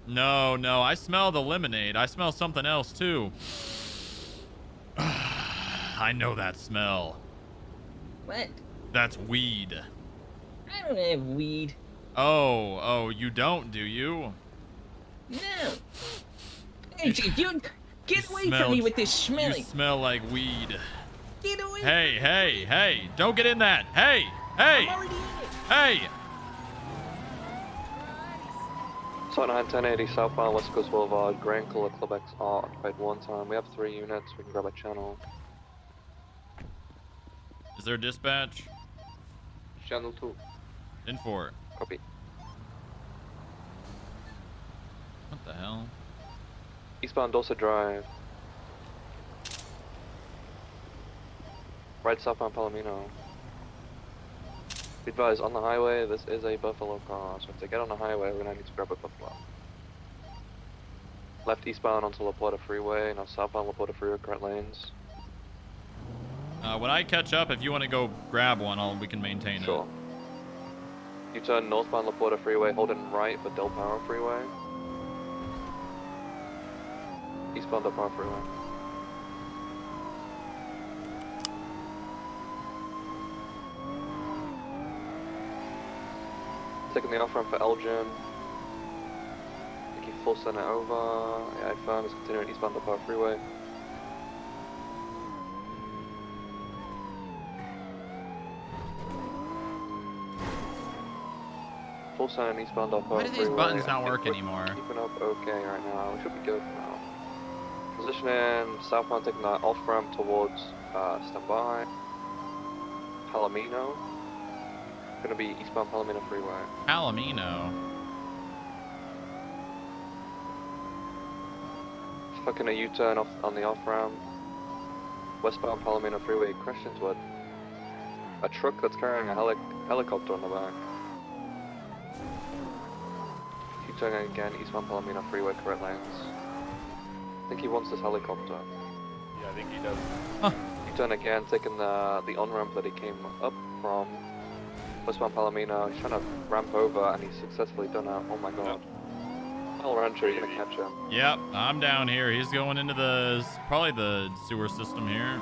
No, I smell the lemonade. I smell something else too. I know that smell. What? That's weed. I don't have weed. Oh, you don't, do you? No. Hey, you get away from me with this You smelling. smell like weed. Get away. Hey, don't get in that. Hey, I'm already in it. hey. Stock 9, 1080 southbound West Coast Boulevard, Grand Color Club X are occupied 1 time. We have 3 units. We can grab a channel. Is there a dispatch? Channel 2. In for. Copy. What the hell? Eastbound Dorset Drive. Right southbound Palomino. Be advised, on the highway, this is a Buffalo car, so to get on the highway, we're gonna need to grab a Buffalo. Left eastbound onto La Plata Freeway, now southbound La Plata Freeway, correct lanes. When I catch up, if you want to go grab one, we can maintain Sure. You turn northbound La Plata Freeway, holding right for Del Perro Freeway. Eastbound Del Perro Freeway. Taking the off-ramp for Elgin. Taking full center over. AI firm is continuing eastbound Del Perro Freeway. Full center eastbound Del Perro Why do Freeway. these buttons I not think work we're anymore? Keeping up okay right now. We should be good now. Positioning southbound, taking the off-ramp towards standby. Palomino. Gonna be eastbound Palomino Freeway. Palomino. Fucking a U-turn off on the off-ramp. Westbound Palomino Freeway crashed into a truck that's carrying a helicopter on the back. U-turning again, eastbound Palomino Freeway, correct lanes. I think he wants this helicopter. Yeah, I think he does. U-turn again, taking the on-ramp that he came up from. Westbound Palomino, he's trying to ramp over and he's successfully done it. Oh my god. El Rancho, you're gonna catch him. Yep, I'm down here. He's going into probably the sewer system here.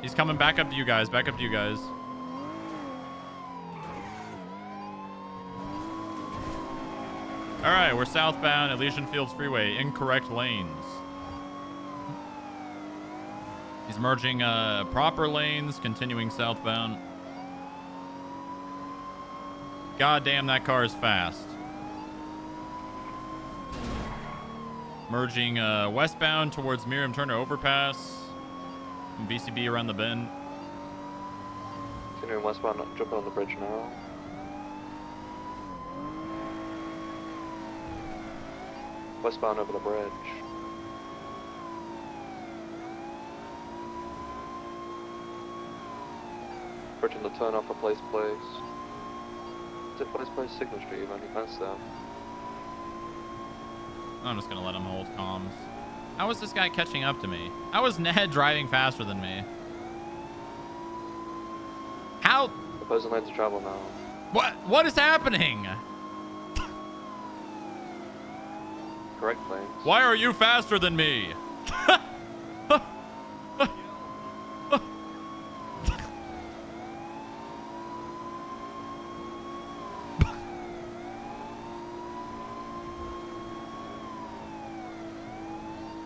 He's coming back up to you guys. All right, we're southbound Elysian Fields Freeway. Incorrect lanes. He's merging proper lanes, continuing southbound. God damn, that car is fast. Merging westbound towards Miriam Turner Overpass. And VCB around the bend. Continuing westbound, jumping on the bridge now. Westbound over the bridge. Approaching the turn off of Place. Is it Place Signal Street? You've only passed that. I'm just gonna let him hold comms. How is this guy catching up to me? How is Ned driving faster than me? How? Opposing lanes of travel now. What is happening? Correct lanes. Why are you faster than me?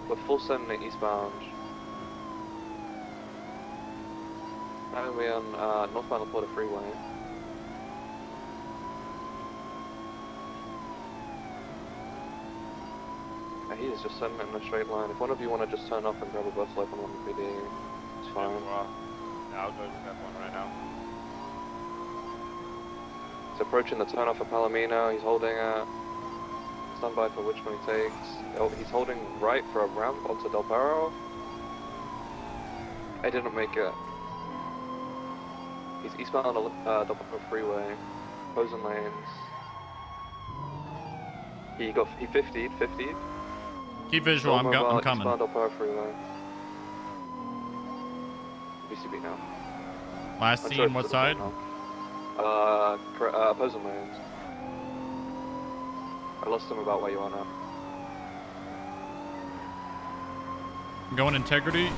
We're full 70 eastbound. And we're on northbound La Porta Freeway. He is just sending it in a straight line. If one of you want to just turn off and grab a bus like on the PD, it's fine. Yeah, I'll go to that one right now. He's approaching the turn off of Palomino. He's holding stand by for which one he takes. Oh, he's holding right for a ramp onto Del Perro. I didn't make it. He's eastbound on Del Perro Freeway. Opposing lanes. He 50'd. Keep visual. I'm coming. Eastbound Del Perro Freeway. BCB now. Last scene, what side? Opposing lanes. I lost him about where you are now. I'm going integrity.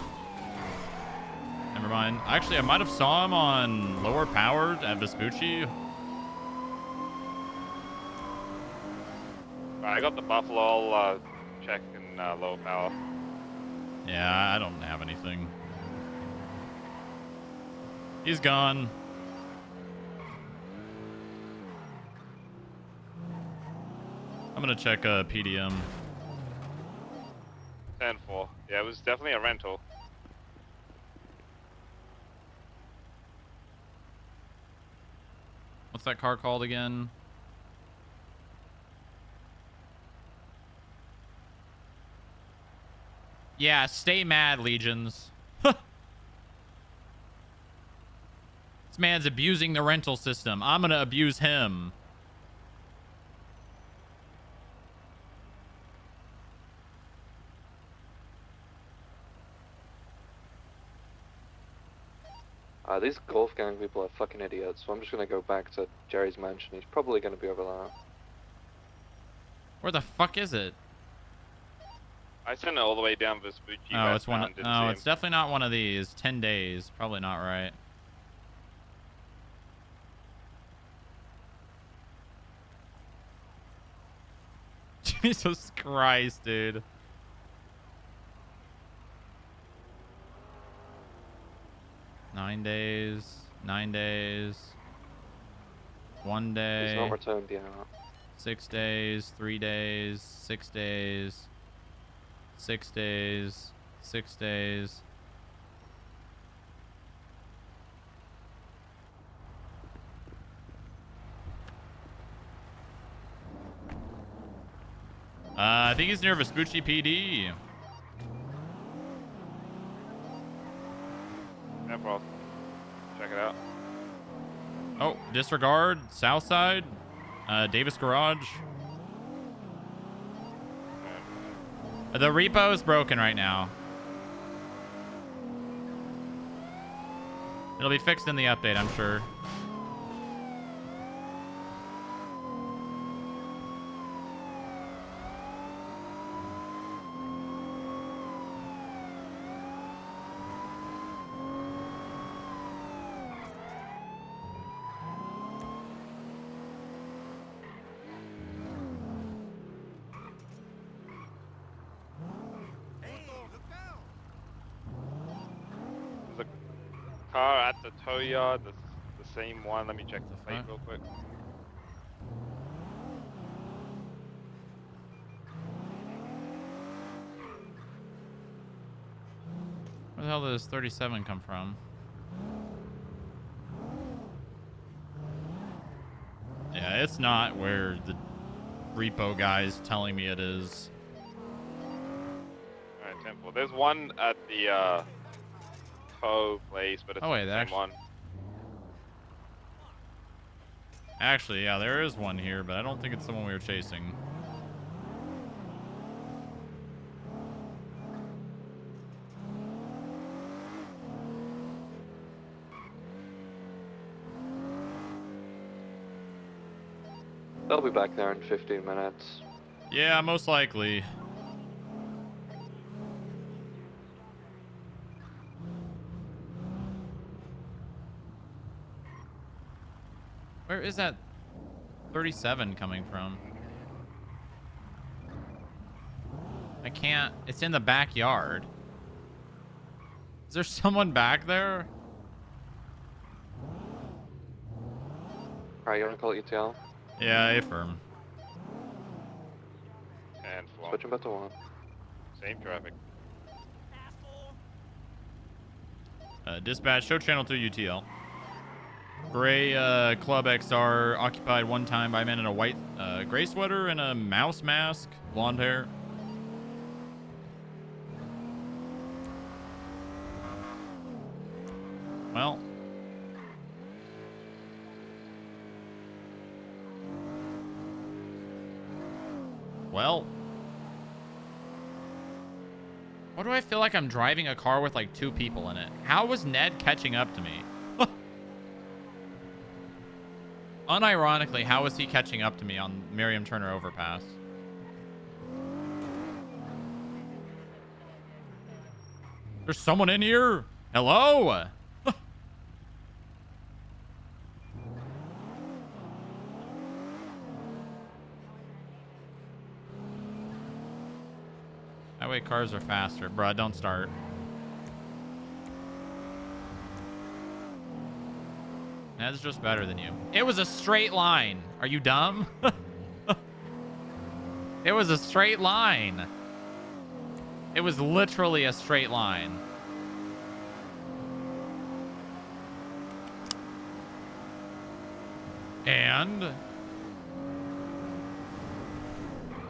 Never mind. Actually, I might have saw him on lower powered at Vespucci. I got the Buffalo. I'll check in low power. Yeah, I don't have anything. He's gone. I'm gonna check PDM. 10-4. Yeah, it was definitely a rental. What's that car called again? Yeah, stay mad, Legions. This man's abusing the rental system. I'm gonna abuse him. These golf gang people are fucking idiots, so I'm just gonna go back to Jerry's mansion. He's probably gonna be over there. Where the fuck is it? I sent it all the way down Vespucci. Oh, it's one. westbound, didn't Oh, see it's him. definitely not one of these. 10 days. Probably not right. Jesus Christ, dude. Nine days. 9 days. 1 day. He's not returned yet. 6 days. 3 days. 6 days. 6 days. 6 days. I think he's near Vespucci PD. No problem. Check it out. Oh, disregard. South side. Davis Garage. The repo is broken right now. It'll be fixed in the update, I'm sure. car at the tow yard. That's the same one. Let me check the plate fuck? real quick. Where the hell does 37 come from? Yeah, it's not where the repo guy's telling me it is. Alright, Temple. There's one at the tow place, but it's Oh, not wait, the that same one. Actually, yeah, there is one here, but I don't think it's the one we were chasing. They'll be back there in 15 minutes. Yeah, most likely. Where is that 37 coming from? I can't. It's in the backyard. Is there someone back there? Alright, you wanna call it ETL? Yeah, affirm. And flow. Switching back to 1. Same traffic. Dispatch, show channel 2 UTL. Gray Club XR occupied one time by a man in a white gray sweater and a mouse mask, blonde hair. Well. Well. Why do I feel like I'm driving a car with like 2 people in it? How was Ned catching up to me? Unironically, how was he catching up to me on Miriam Turner overpass? There's someone in here. Hello? That way cars are faster. Bruh, don't start. That's just better than you. It was a straight line. Are you dumb? It was a straight line. It was literally a straight line. And...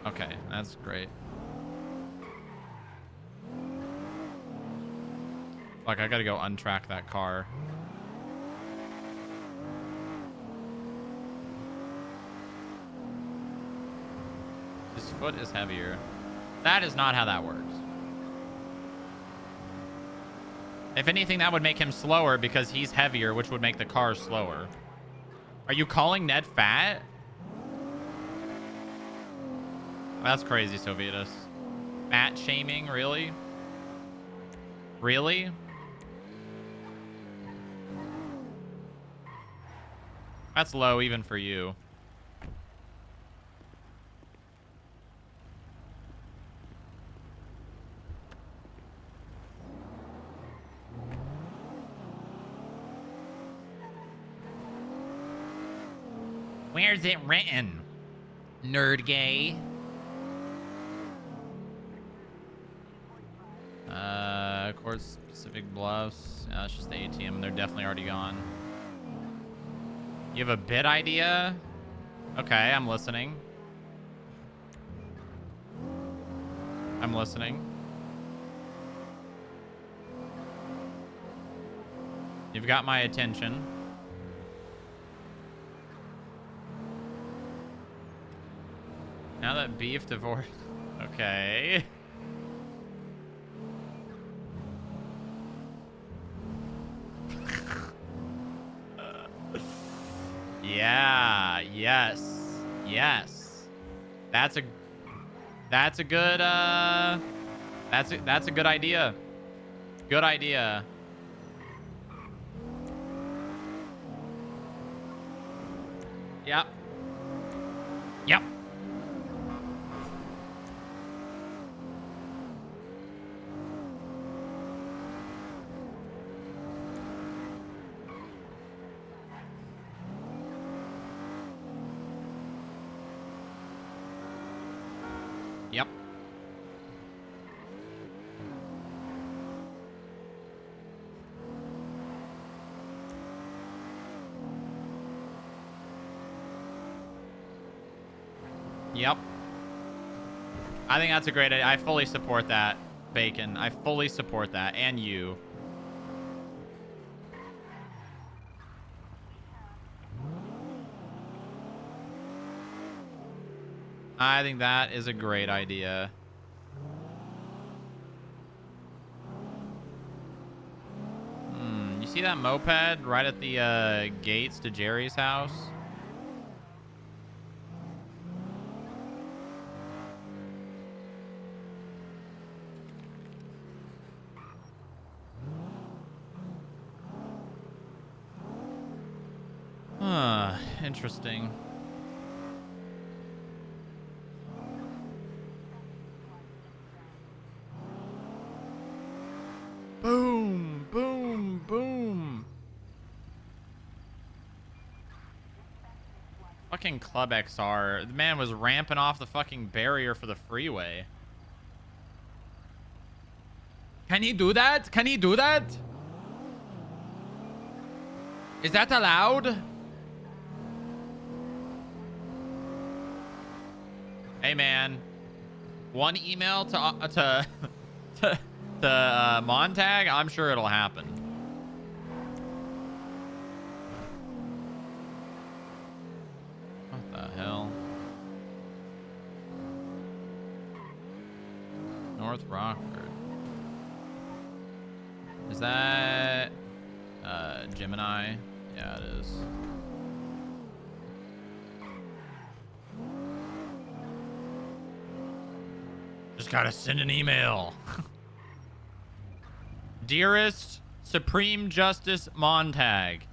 okay, that's great. Fuck, I gotta go untrack that car. His foot is heavier. That is not how that works. If anything, that would make him slower because he's heavier, which would make the car slower. Are you calling Ned fat? That's crazy, Sovietus. Fat shaming, really? Really? That's low even for you. Where's it written? Nerd gay. Course Pacific Bluffs. Yeah, that's just the ATM. They're definitely already gone. You have a bid idea? Okay, I'm listening. I'm listening. You've got my attention. Now that beef divorce... okay. Yeah, yes. Yes. That's a good that's a good idea. Good idea. Yep. Yep. Yep. Yep. I think that's a great idea. I fully support that, Bacon. I fully support that. And you. I think that is a great idea. You see that moped right at the gates to Jerry's house? Interesting. Boom, boom, boom. Fucking Club XR. The man was ramping off the fucking barrier for the freeway. Can he do that? Can he do that? Is that allowed? Hey man, one email to Montag, I'm sure it'll happen. What the hell? North Rockford. Is that Gemini? Yeah, it is. Just gotta send an email. Dearest Supreme Justice Montag,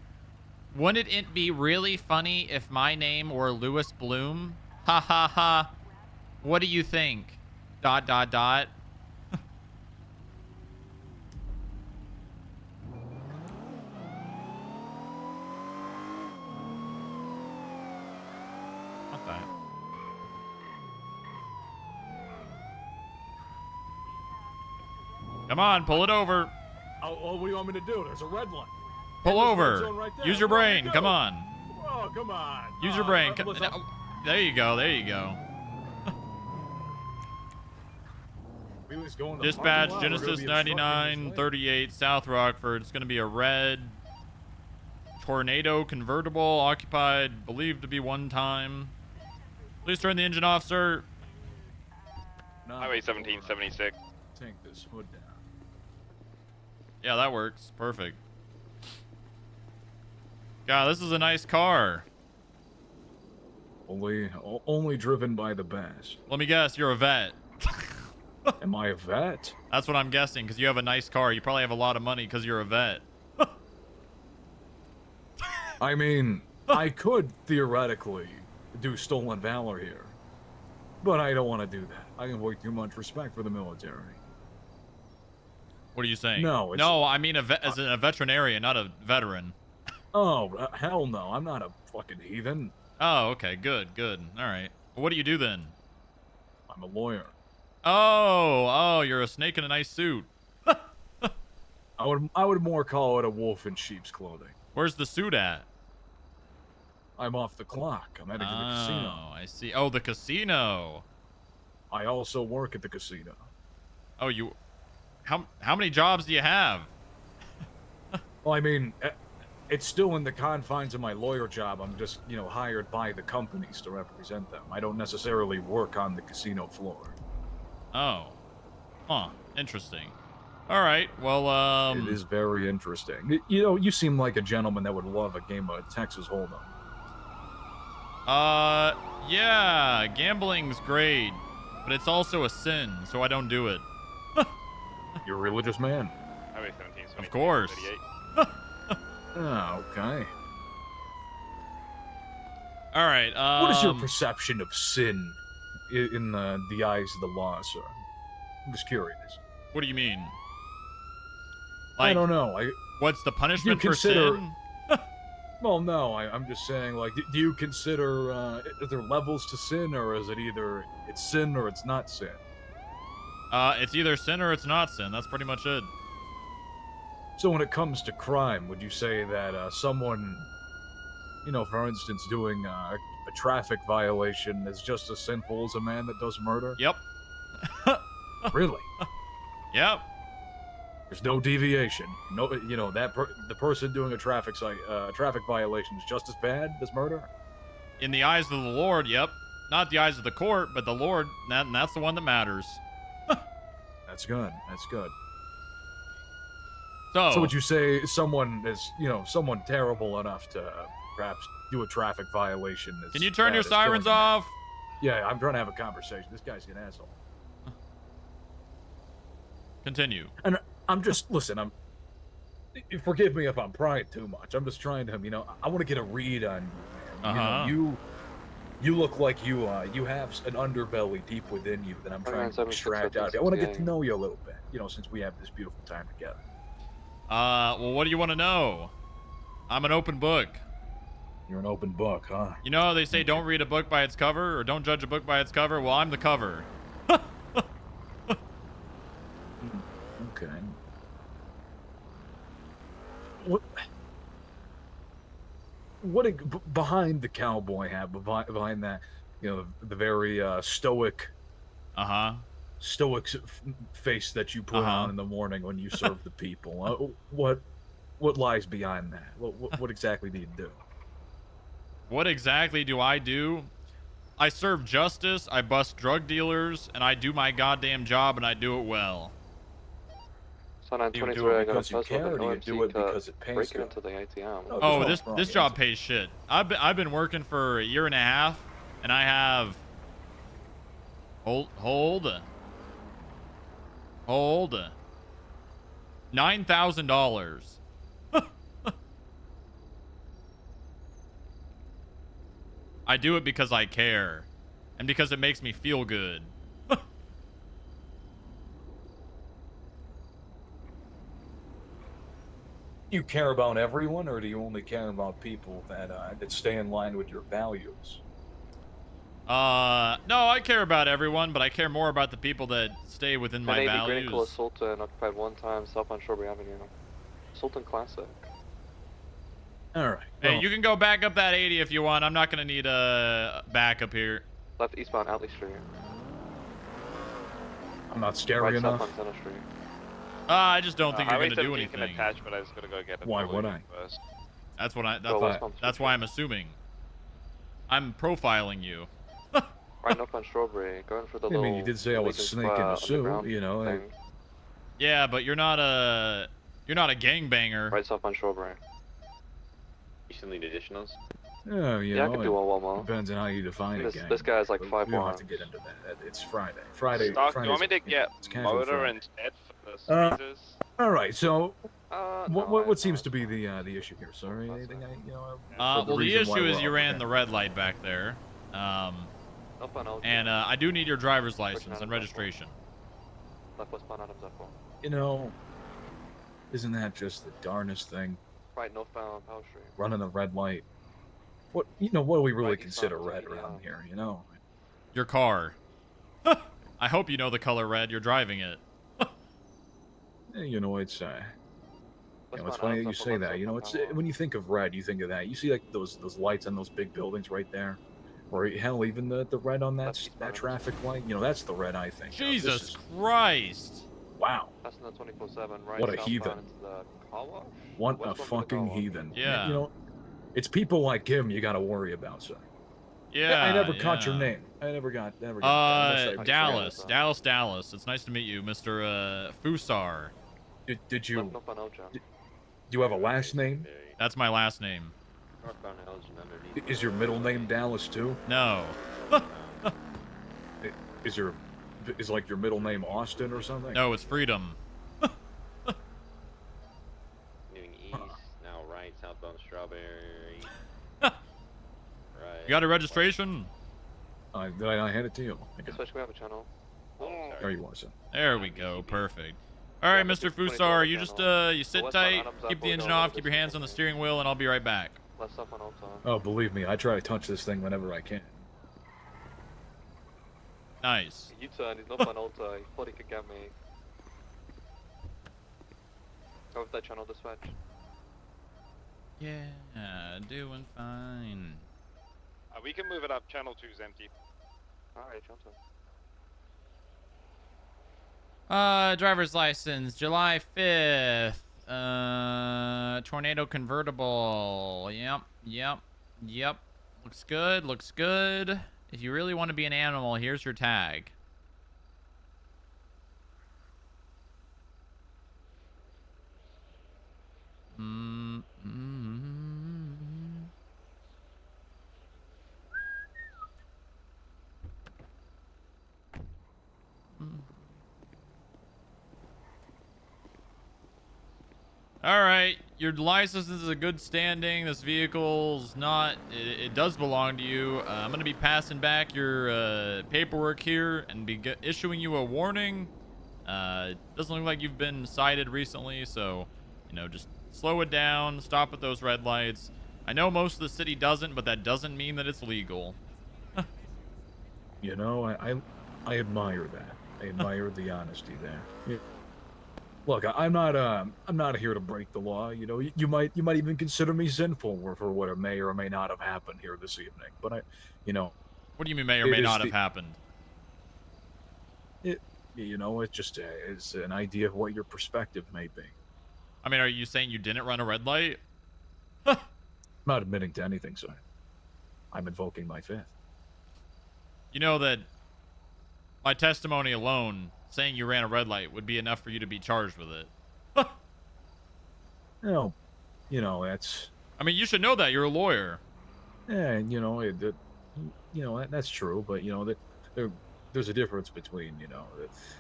wouldn't it be really funny if my name were Louis Bloom? Ha ha ha. What do you think? ... What the? Come on, pull it over. Oh, what do you want me to do? There's a red one. Pull There's a over. red zone right there. Use your What do I brain. do? Come on. Oh, come on. Use your brain. listen, There you go. There you go. we was going to Dispatch parking lot, we're gonna Genesis be obstructing this lane. 9938 South Rockford. It's going to be a red Tornado convertible occupied, believed to be one time. Please turn the engine off, sir. Highway 1776. Take this hood down. Yeah, that works. Perfect. God, this is a nice car. Only driven by the best. Let me guess, you're a vet. Am I a vet? That's what I'm guessing, because you have a nice car. You probably have a lot of money because you're a vet. I mean, I could theoretically do stolen valor here, but I don't want to do that. I have way too much respect for the military. What are you saying? No, it's- No, I mean as a veterinarian, not a veteran. Oh, hell no. I'm not a fucking heathen. Oh, okay. Good, good. All right. What do you do then? I'm a lawyer. Oh, you're a snake in a nice suit. I would more call it a wolf in sheep's clothing. Where's the suit at? I'm off the clock. I'm heading to the casino. Oh, I see. Oh, the casino. I also work at the casino. Oh, you... How many jobs do you have? Well, I mean, it's still in the confines of my lawyer job. I'm just, hired by the companies to represent them. I don't necessarily work on the casino floor. Oh. Huh. Interesting. All right. Well, It is very interesting. You seem like a gentleman that would love a game of Texas Hold'em. Yeah, gambling's great, but it's also a sin, so I don't do it. You're a religious man. Highway 1776. Of course. 38. Oh, okay. All right. What is your perception of sin in the eyes of the law, sir? I'm just curious. What do you mean? I don't know. What's the punishment for consider- sin? Well, no, I'm just saying, like, do you consider, are there levels to sin, or is it either it's sin or it's not sin? It's either sin or it's not sin. That's pretty much it. So when it comes to crime, would you say that someone, for instance, doing a traffic violation is just as sinful as a man that does murder? Yep. Really? Yep. There's no deviation. No, the person doing a traffic violation is just as bad as murder. In the eyes of the Lord, yep. Not the eyes of the court, but the Lord. That's the one that matters. That's good. That's good. So So would you say someone is, someone terrible enough to perhaps do a traffic violation? Can you turn your sirens off? Yeah, I'm trying to have a conversation. This guy's an asshole. Continue. And I'm just, listen, forgive me if I'm prying too much. I'm just trying to, I want to get a read on you, man. You look like you have an underbelly deep within you that I'm trying to extract out of you. I want to get to know you a little bit, since we have this beautiful time together. Well, what do you want to know? I'm an open book. You're an open book, huh? You know how they say don't read a book by its cover, or don't judge a book by its cover? Well, I'm the cover. Okay. What behind the cowboy hat, behind that, the very stoic, stoic face that you put on in the morning when you serve the people? What lies behind that? What exactly do you do? What exactly do I do? I serve justice, I bust drug dealers, and I do my goddamn job, and I do it well. Son, Do you do it because you care, or do you do it because it pays break good? into the ATM. Oh, this job pays shit. I've been working for a year and a half, and I have hold $9,000. I do it because I care, and because it makes me feel good. Do you care about everyone, or do you only care about people that stay in line with your values? No, I care about everyone, but I care more about the people that stay within my values. Green Cola Sultan occupied one time, south on Strawberry Avenue. Sultan Classic. All right. Hey, well, you can go back up that 80 if you want. I'm not gonna need a backup here. Left eastbound Outley Street. I'm not scary Right enough. south on Center Street. I just don't think you're Highway gonna do 17 can anything. attach, but I was gonna go get it. Why would I? First. That's what I. Go west on That's why I'm assuming. I'm profiling you. Right north on Strawberry, going for the I mean, you did say I was Lincoln snake in a underground suit, thing. Yeah, but you're not a gangbanger. Right south on Strawberry. You still need additionals? Yeah, Yeah, I can do one more. depends on how you define it. This guy's like But 5 we don't have more. to get into that. It's Friday. Friday. Stock, do you want me to Friday's- get it's casual motor Friday. instead for the squeezes? All right. So, No, what seems to be the issue here? Sorry, anything Well, the issue is you ran the red light back there. Up on LG. And I do need your driver's license and registration. Left westbound Adams F4. Isn't that just the darnest thing? Right northbound Powell Street. Running a red light. What do we really Right, consider eastbound red 30, around here? Your car. I hope you know the color red. You're driving it. It's Westbound funny that you Adams say F4, that. left It's southbound when you think of red, you think of that. You see like those lights on those big buildings right there, or hell, even the red on that traffic light. That's the red I think. of. This Jesus is- Christ. Wow. That's the 24/7 right. What a southbound heathen. into the car wash? What a Westbound to the fucking car wash. heathen. Yeah. It's people like him you got to worry about, sir. Yeah. I never caught your name. I never got. Unless I Dallas. forgot Dallas. It's nice to meet you, Mr. Fusar. Did you? Left northbound Elgin. Do you have a last name? That's my last name. Northbound Elgin underneath. Is your middle name Dallas too? No. Is like your middle name Austin or something? No, it's Freedom. Moving east, now right, southbound Strawberry. Right. You got a registration? I hand it to you. Switch, we have a channel. There you are, son. There we go. Perfect. All right, Mr. Fusar, you just you sit tight, keep the engine off, keep your hands on the steering wheel, and I'll be right back. Last stop on Alta. Oh, believe me, I try to touch this thing whenever I can. Nice. U-turn, he's not on Alta. He thought he could get me. Go with that channel dispatch. Yeah, doing fine. We can move it up. Channel 2's empty. Alright, Johnson. Driver's license, July 5th. Tornado convertible. Yep. Looks good. If you really want to be an animal, here's your tag. All right, your license is a good standing. This vehicle's not. It does belong to you. I'm gonna be passing back your paperwork here and be issuing you a warning. Doesn't look like you've been cited recently, so just slow it down. Stop at those red lights. I know most of the city doesn't, but that doesn't mean that it's legal. You know, I admire that. I admire the honesty there. Yeah. Look, I'm not here to break the law. You know, you might even consider me sinful for what may or may not have happened here this evening. But What do you mean may or may not have happened? It's just it's an idea of what your perspective may be. I mean, are you saying you didn't run a red light? I'm not admitting to anything, sir. I'm invoking my faith. You know that my testimony alone, saying you ran a red light, would be enough for you to be charged with it. That's. I mean, you should know that. You're a lawyer. Yeah, that's true. But there's a difference between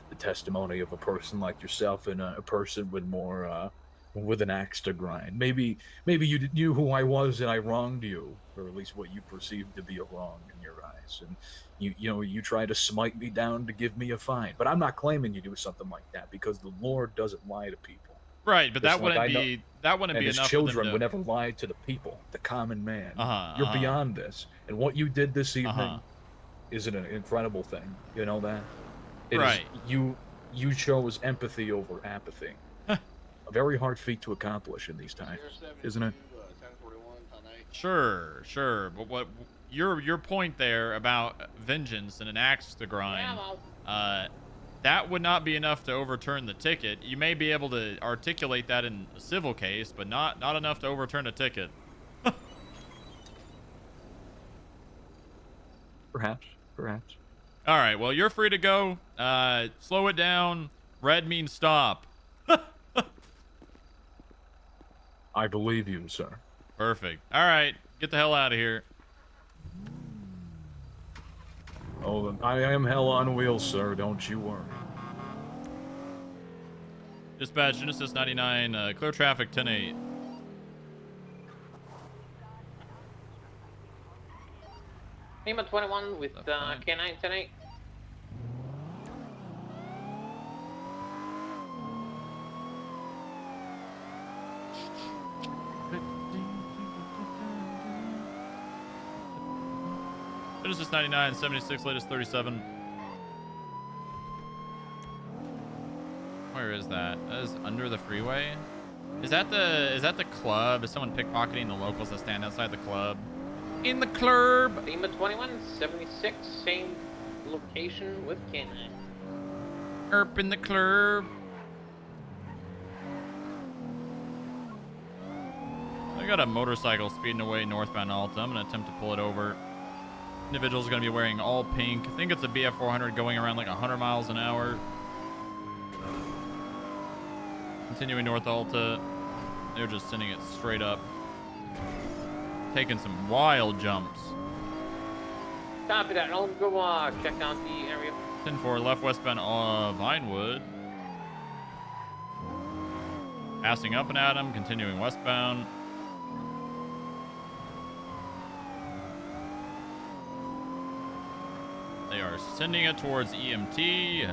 the testimony of a person like yourself and a person with more with an axe to grind. Maybe you knew who I was and I wronged you, or at least what you perceived to be a wrong in your eyes, and you try to smite me down to give me a fine. But I'm not claiming you do something like that, because the Lord doesn't lie to people. Right, but Just that wouldn't be and his enough. children would never lie to the people, the common man. You're beyond this, and what you did this evening is an incredible thing. You know that? Right. You chose empathy over apathy. A very hard feat to accomplish in these times, isn't it? Sure. But what your point there about vengeance and an axe to grind, that would not be enough to overturn the ticket. You may be able to articulate that in a civil case, but not enough to overturn a ticket. Perhaps. All right, well, you're free to go. Slow it down. Red means stop. I believe you, sir. Perfect. All right, get the hell out of here. Oh, I am hell on wheels, sir. Don't you worry. Dispatch, Genesis 99, clear traffic 10-8. Lima 21 with K9 10-8. Genesis 99, 76, latest 37. Where is that? That is under the freeway. Is that the club? Is someone pickpocketing the locals that stand outside the club? In the club. Lima 21, 76, same location with K9. Erp in the club. I got a motorcycle speeding away northbound Alta. I'm gonna attempt to pull it over. Individual's gonna be wearing all pink. I think it's a BF 400 going around like 100 miles an hour. Continuing north Alta. They're just sending it straight up. Taking some wild jumps. Copy that. I'll go check out the area. 10-4 left westbound Vinewood. Passing up and at him. Continuing westbound. They are sending it towards EMT.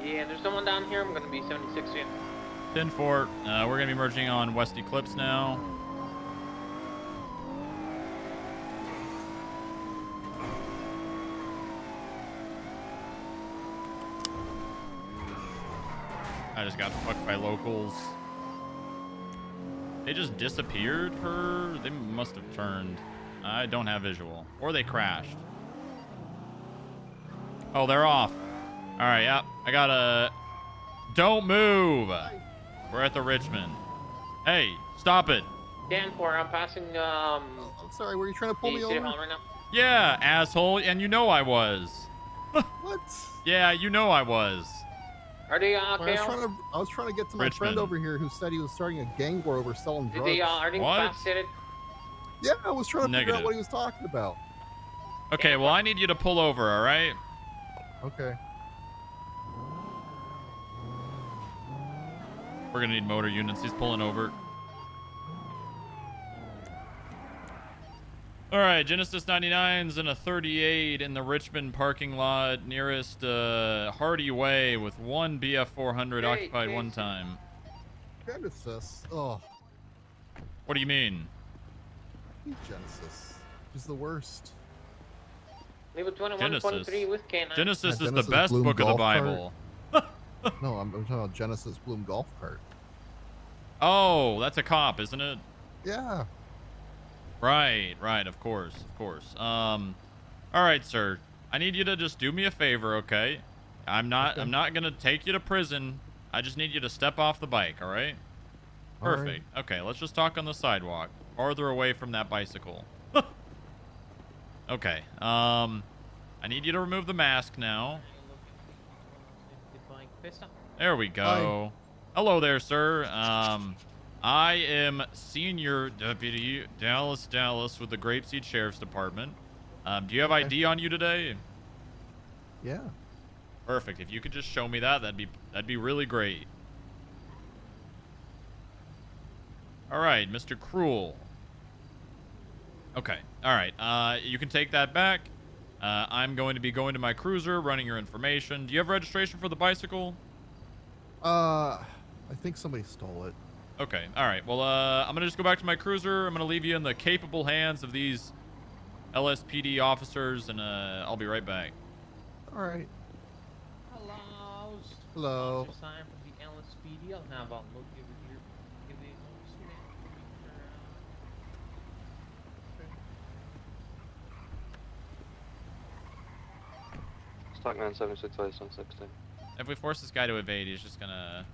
Yeah, there's someone down here. I'm gonna be 76 in. 10-4. We're going to be merging on West Eclipse now. I just got fucked by locals. They just disappeared for... They must have turned. I don't have visual. Or they crashed. Oh, they're off. All right, yep. I got a... Don't move. We're at the Richmond. Hey, stop it. 10-4, I'm passing, I'm sorry, were you trying to pull me City over? Hall right now. Yeah, asshole. And you know I was. What? Yeah, you know I was. Are they, I was trying to get to my friend Richmond. over here who said he was starting a gang war over selling drugs. Are they What? fast-hitted? Yeah, I was trying to figure Negative. out what he was talking about. Okay, well, I need you to pull over, all right? Okay. We're going to need motor units. He's pulling over. All right, Genesis 99's in a 38 in the Richmond parking lot nearest Hardy Way with one BF400 occupied one time. Genesis. Oh, What do you mean? I hate Genesis. He's the worst. Leave a Genesis. 21.3 with K9. Genesis is the Genesis best Bloom book of the golf cart. Bible. No, I'm talking about Genesis Bloom Golf Cart. Oh, that's a cop, isn't it? Yeah. Right, of course. All right, sir. I need you to just do me a favor, okay? I'm not gonna take you to prison. I just need you to step off the bike, all right? All right. Perfect. Okay, let's just talk on the sidewalk, farther away from that bicycle. Okay. I need you to remove the mask now. There we go. Hello there, sir. I am Senior Deputy Dallas with the Grapeseed Sheriff's Department. Do you have ID on you today? Yeah. Perfect. If you could just show me that, that'd be really great. All right, Mr. Cruel. Okay. All right. You can take that back. I'm going to be going to my cruiser, running your information. Do you have registration for the bicycle? I think somebody stole it. Okay. All right. Well, I'm going to just go back to my cruiser. I'm going to leave you in the capable hands of these LSPD officers, and I'll be right back. All right. Hello. Hello. Officer sign from the LSPD. I'll have a look over here. Give me a moment. Stock 976 license 16. If we force this guy to evade, he's just going to...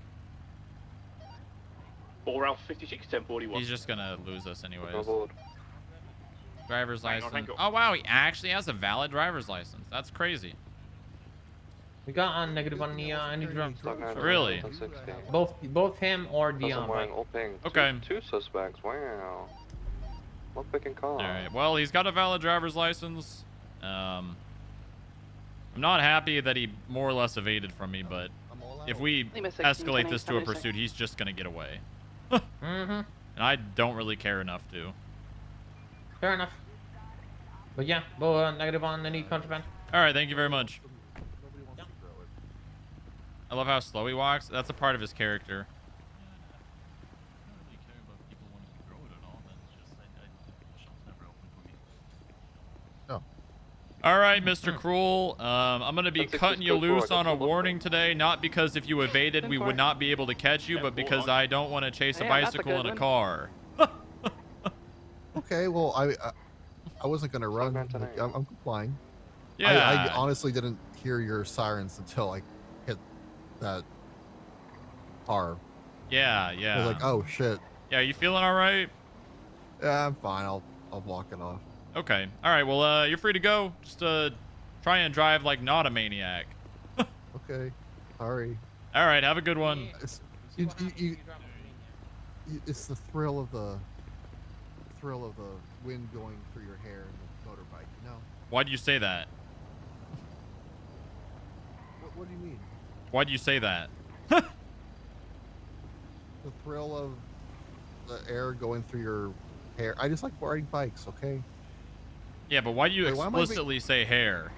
Or Alpha 56, 1041. He's just going to lose us anyways. Aboard. Driver's Hang on, license. hang on. Oh, wow. He actually has a valid driver's license. That's crazy. We got on negative on the any drums. Stock 976 Really? 16. Both him or Person Dion. wearing all pink. Okay. Two suspects. Wow. Not picking car. All right. Well, he's got a valid driver's license. I'm not happy that he more or less evaded from me, but if we Lima 16, escalate this to a 76. pursuit, he's just going to get away. Mm-hmm. And I don't really care enough to. Fair enough. But yeah, go negative on any contraband. All right. Thank you very much. I love how slow he walks. That's a part of his character. All right, Mr. Cruel. I'm going to be cutting you loose on a warning today, not because if you evaded, we would not be able to catch you, but because I don't want to chase a Yeah, that's a bicycle good in a one. car. Okay. Well, I wasn't gonna run. Stock Like, 929. I'm complying. Yeah. I honestly didn't hear your sirens until I hit that car. Yeah, I yeah. was like, oh shit. Yeah, you feeling all right? Yeah, I'm fine. I'll walk it off. Okay. All right, well, you're free to go. Just try and drive like not a maniac. Okay. Sorry. All right, have a good one. It's it's the thrill of the wind going through your hair and the motorbike. You know. Why'd you say that? What do you mean? Why'd you say that? The thrill of the air going through your hair. I just like riding bikes. Okay. Yeah, but why do you Wait, why am I being- explicitly say hair?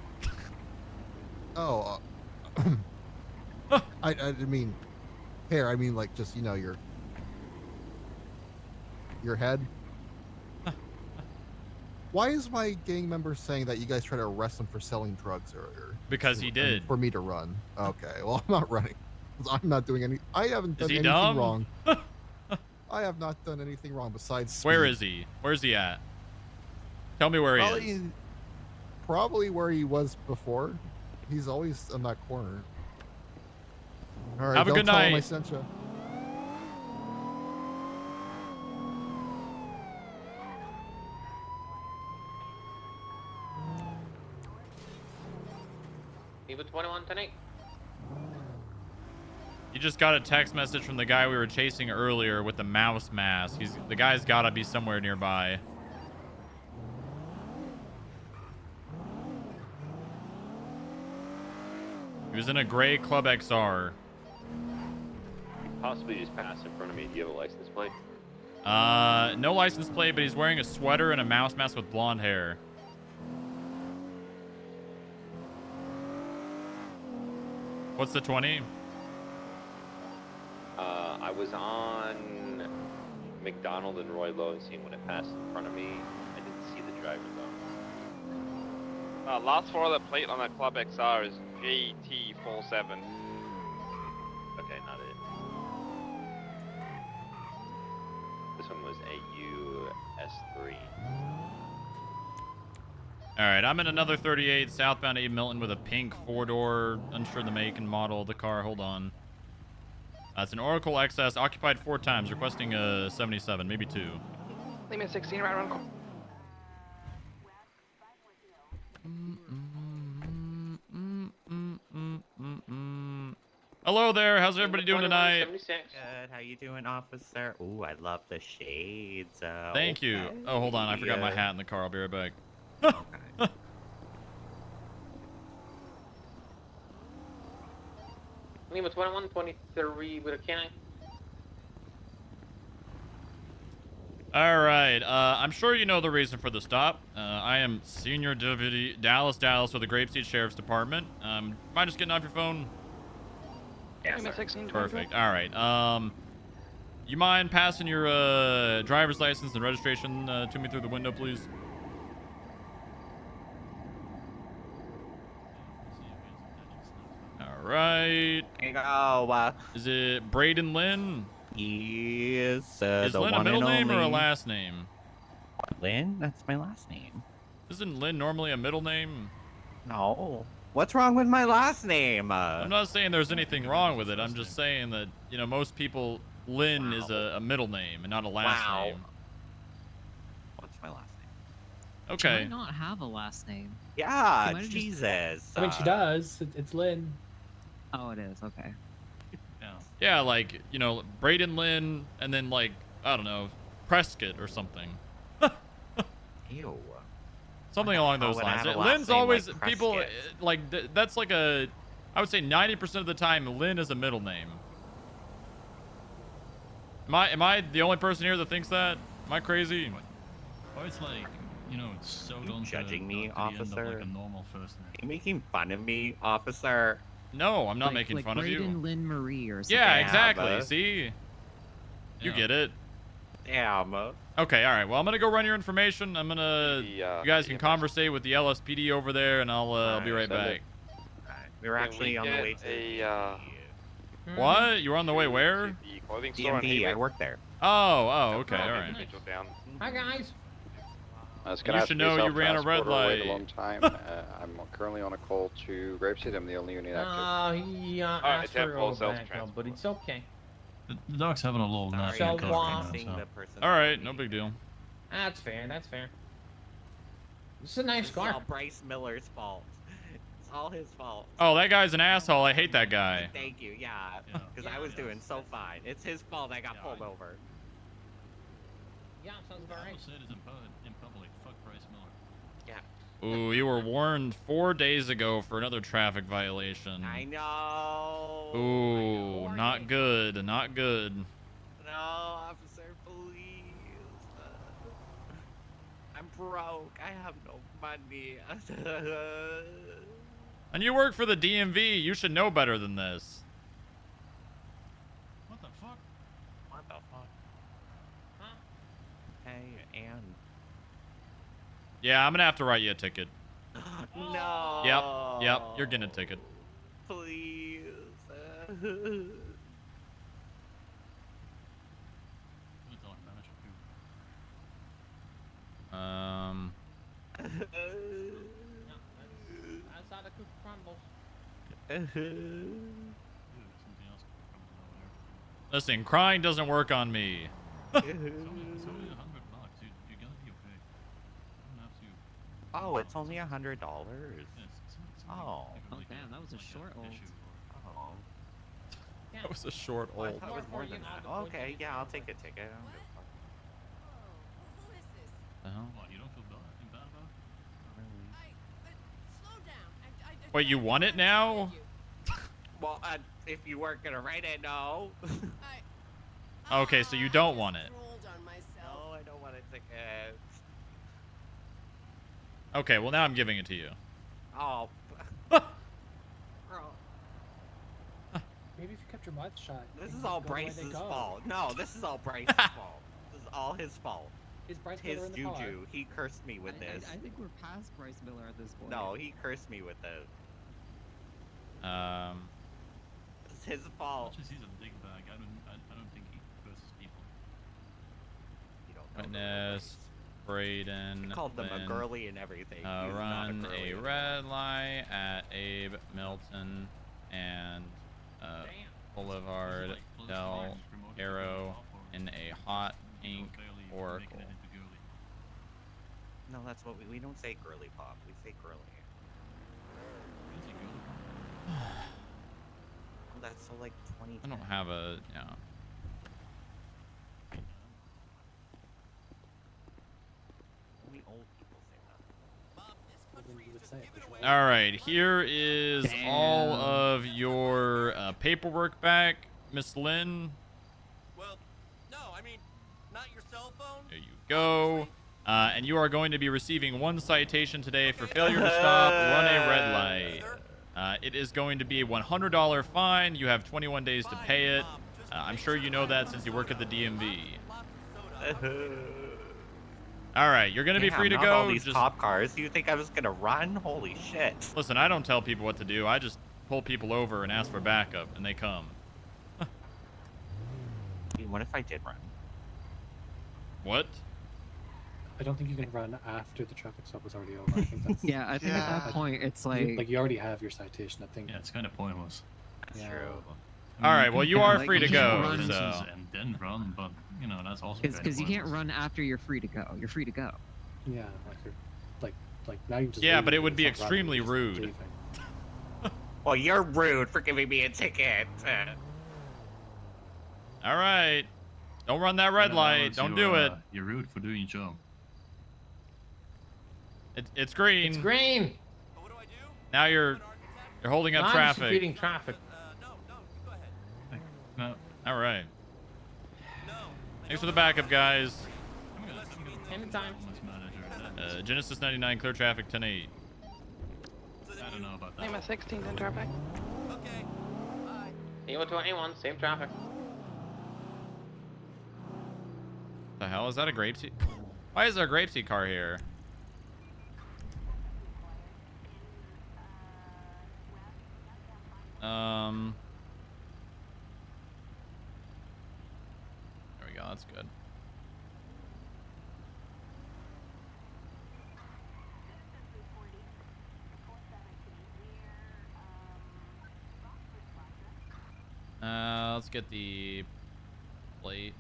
Oh. I didn't mean hair. I mean, like, just, you know, your head. Why is my gang member saying that you guys tried to arrest him for selling drugs earlier? Because he did. For me to run. Okay, well, I'm not running. I'm not doing any. I haven't Is done he anything dumb? wrong. I have not done anything wrong besides speed. Where is he? Where's he at? Tell me where he is. Probably where he was before. He's always in that corner. All right, Have a don't good tell him night. I sent you. Leave it 21 tonight. You just got a text message from the guy we were chasing earlier with the mouse mask. The guy's got to be somewhere nearby. He was in a gray Club XR. Possibly just pass in front of me. Do you have a license plate? No license plate, but he's wearing a sweater and a mouse mask with blonde hair. What's the 20? I was on McDonald and Roy Lowe and seen when it passed in front of me. I didn't see the driver though. Last four of the plate on that Club XR is JT47. Okay, not it. This one was AU-S3. All right, I'm in another 38 southbound Abe Milton with a pink four-door, unsure the make and model of the car. Hold on. It's an Oracle XS, occupied 4 times, requesting a 77, maybe 2. Leave me a 16 right around the corner. Hello there, how's everybody doing tonight? Good, how you doing, officer? Ooh, I love the shades. Thank you. Okay. Oh, hold on, I forgot my hat in the car. I'll be right back. Okay. Lima 21, 23 with a canine. All right, I'm sure you know the reason for the stop. I am Senior Deputy Dallas with the Grapeseed Sheriff's Department. Mind just getting off your phone? Leave me a 16. Perfect. All right. You mind passing your driver's license and registration to me through the window, please? All right. Here you go. Is it Braden Lynn? Yes. Is the Lynn a one middle and name or a only. last name? Lynn? That's my last name. Isn't Lynn normally a middle name? No. What's wrong with my last name? I'm not saying there's anything wrong with it. I'm just saying that, you know, most people, Lynn is a middle name and not a last name. What's my last name? Okay. She might not have a last name. Yeah, She might have Jesus. I mean, she does. It's Lynn. Oh, it is. Okay. Yeah, like, you know, Braden Lynn and then, like, I don't know, Prescott or something. Ew. Something along those would I lines. have a last Lynn's name always, like people, Prescott? like, that's like a, I would say 90% of the time, Lynn is a middle name. Am I the only person here that thinks that? Am I crazy? Or it's like, you know, it's so You on judging me, to the end of, officer? like a normal first name. Are you making fun of me, officer? No, I'm not making fun of you. Braden Lynn Marie or something. Yeah, Yeah, exactly. but- See? You Yeah. get it. Damn. Okay, all right. Well, I'm gonna go run your information. I'm gonna. You guys can EMS. conversate with the LSPD over there, and I'll be right send back. it. Alright, we were Can actually we on the get way to a, What? You were on the way where? the clothing store on DMV. I Hayway? work there. Oh, okay, all Get right. individual down. Hi, guys. You should know you ran a red light. A long time. I'm currently on a call to Grapeseed. I'm the only unit active. He Alright, asked have for full a backup, self-transport. but it's okay. The dog's having a little nap. So, in the car right now, Seeing so. the person All right, no big deal. That's fair. That's fair. It's a nice It's all car. Bryce Miller's fault. It's all his fault. Oh, that guy's an asshole. I hate that guy. Thank you, yeah. Yeah. Because I was doing so fine. It's his fault I got Yeah, pulled over. Yeah, sounds about All right. I'll say is in public, fuck Bryce Miller. Ooh, you were warned 4 days ago for another traffic violation. I know. Ooh, not good. Not good. No, officer, please. I'm broke. I have no money. And you work for the DMV. You should know better than this. and. Yeah, I'm gonna have to write you a ticket. No. Yep, you're getting a ticket. Please. That's how the cookie crumbles. Listen, crying doesn't work on me. It's only $100. You're gonna be okay. You don't have to. Oh, it's only $100. Oh. Oh damn, that was a short old. Oh. That was a short Oh, I old. thought it was more than that. Okay, yeah, I'll take a ticket. I don't give a fuck. The hell? What, you don't feel bad about it? Wait, you want it now? Well, if you weren't gonna write it, no. Okay, so you don't want it. No, I don't want a ticket. Okay, well now I'm giving it to you. Oh. Maybe if you kept your mouth shut. This things is all would go the way they Bryce's go. fault. No, this is all Bryce's fault. This is all his fault. Is Bryce His Miller in the juju. car? He cursed me with this. I think we're past Bryce Miller at this point. No, he cursed me with this. It's his fault. Much as he's a big bag, I don't think he curses people. You don't know. Witness Braden. He called them a when, girly and everything. He's not run girly a at all. red light at Abe Milton and Boulevard Del Arrow in a hot pink oracle. No, that's what we don't say girly pop. We say girly. Well, that's so like 20. I don't have a Only old people say that. Then you would say it, but you All right, here is all of your paperwork back, Miss Lynn. Well, no, I mean, not your cell phone. There you go. And you are going to be receiving one citation today for failure to stop, run a red light. It is going to be a $100 fine. You have 21 days to pay it. I'm sure you know that since you work at the DMV. All right, you're going to be free to Not go. all these cop cars. Do you think I was gonna run? Holy shit! Listen, I don't tell people what to do. I just pull people over and ask for backup, and they come. What if I did run? What? I don't think you can run after the traffic stop was already over. I think that's, Yeah, I think at that point it's like you already have your citation. I think. Yeah, it's kind of pointless. That's Yeah. true. All right, well, you are free to You go. can run So. and then run, but you know that's also because you can't run after you're free to go. You're free to go. Yeah, like you're, like now you just. Yeah, but leaving, it would be it's not running, extremely you're just rude. leaving. Well, you're rude for giving me a ticket. All right. Don't run that red light. Don't do it. You're rude for doing your job. It's green. It's green. Now you're holding up traffic. Non-speeding traffic. No. All right. Thanks for the backup, guys. Anytime. Genesis 99, clear traffic 10-8. I don't know about that. I'm a 16th in traffic. Emo 21, same traffic. The hell is that a grapeseed? Why is there a grapeseed car here? There we go. That's good. Let's get the plate.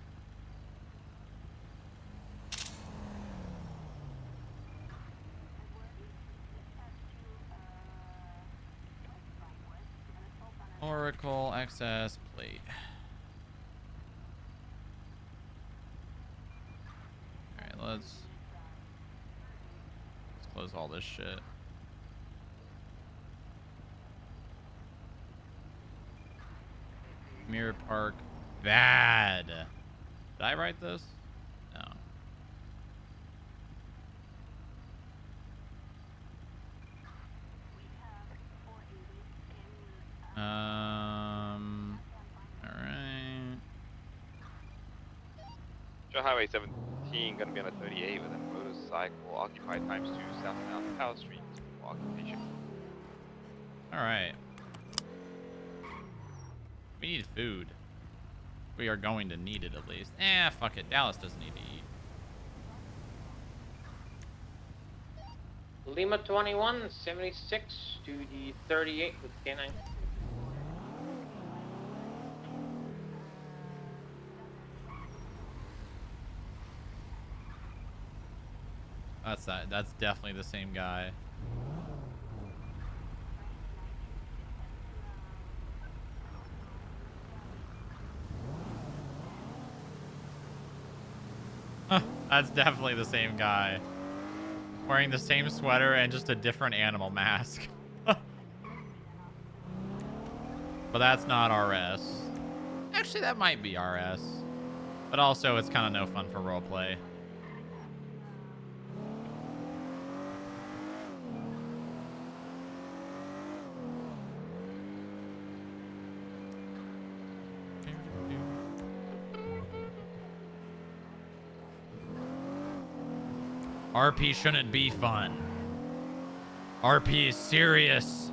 Oracle access plate. Alright, let's close all this shit. Mirror Park. Bad. Did I write this? No. Alright. Show Highway 17 teen gonna be on a 38 with a motorcycle, occupied times 2, southbound Powell Street, occupation. All right. We need food. We are going to need it at least. Fuck it. Dallas doesn't need to eat. Lima 21, 76 to the 38 with K9. That's definitely the same guy. That's definitely the same guy. Wearing the same sweater and just a different animal mask. But that's not RS. Actually, that might be RS. But also, it's kind of no fun for roleplay. RP shouldn't be fun. RP is serious.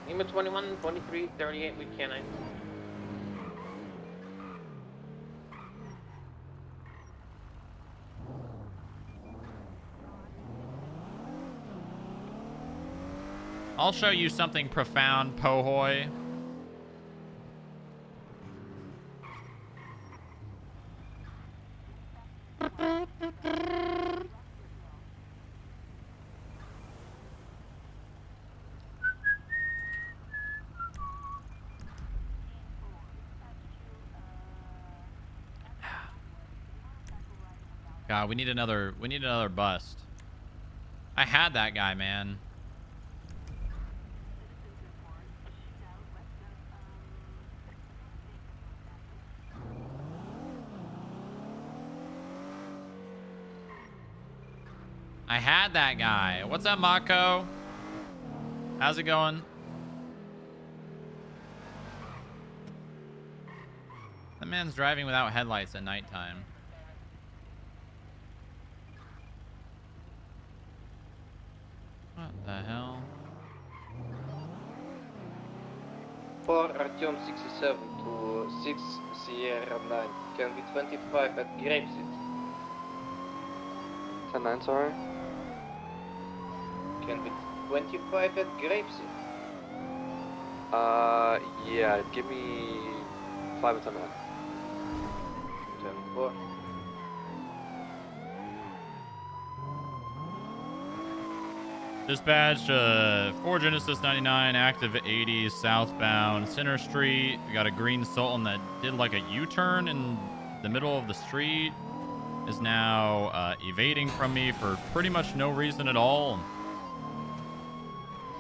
Lima 21, 23, 38 with K9. I'll show you something profound, Pohoy. God, we need another bust. I had that guy, man. I had that guy. What's up, Mako? How's it going? That man's driving without headlights at nighttime. What the hell? For Artyom 67 to 6 Sierra 9, can be 25 at Grapeseed. 10-9, sorry. Can be 25 at Grapeseed. Yeah, give me 5 or 10 minutes. 10-4. Dispatch, 4 Genesis 99, active 80 southbound Center Street. We got a green Sultan that did like a U-turn in the middle of the street. Is now evading from me for pretty much no reason at all.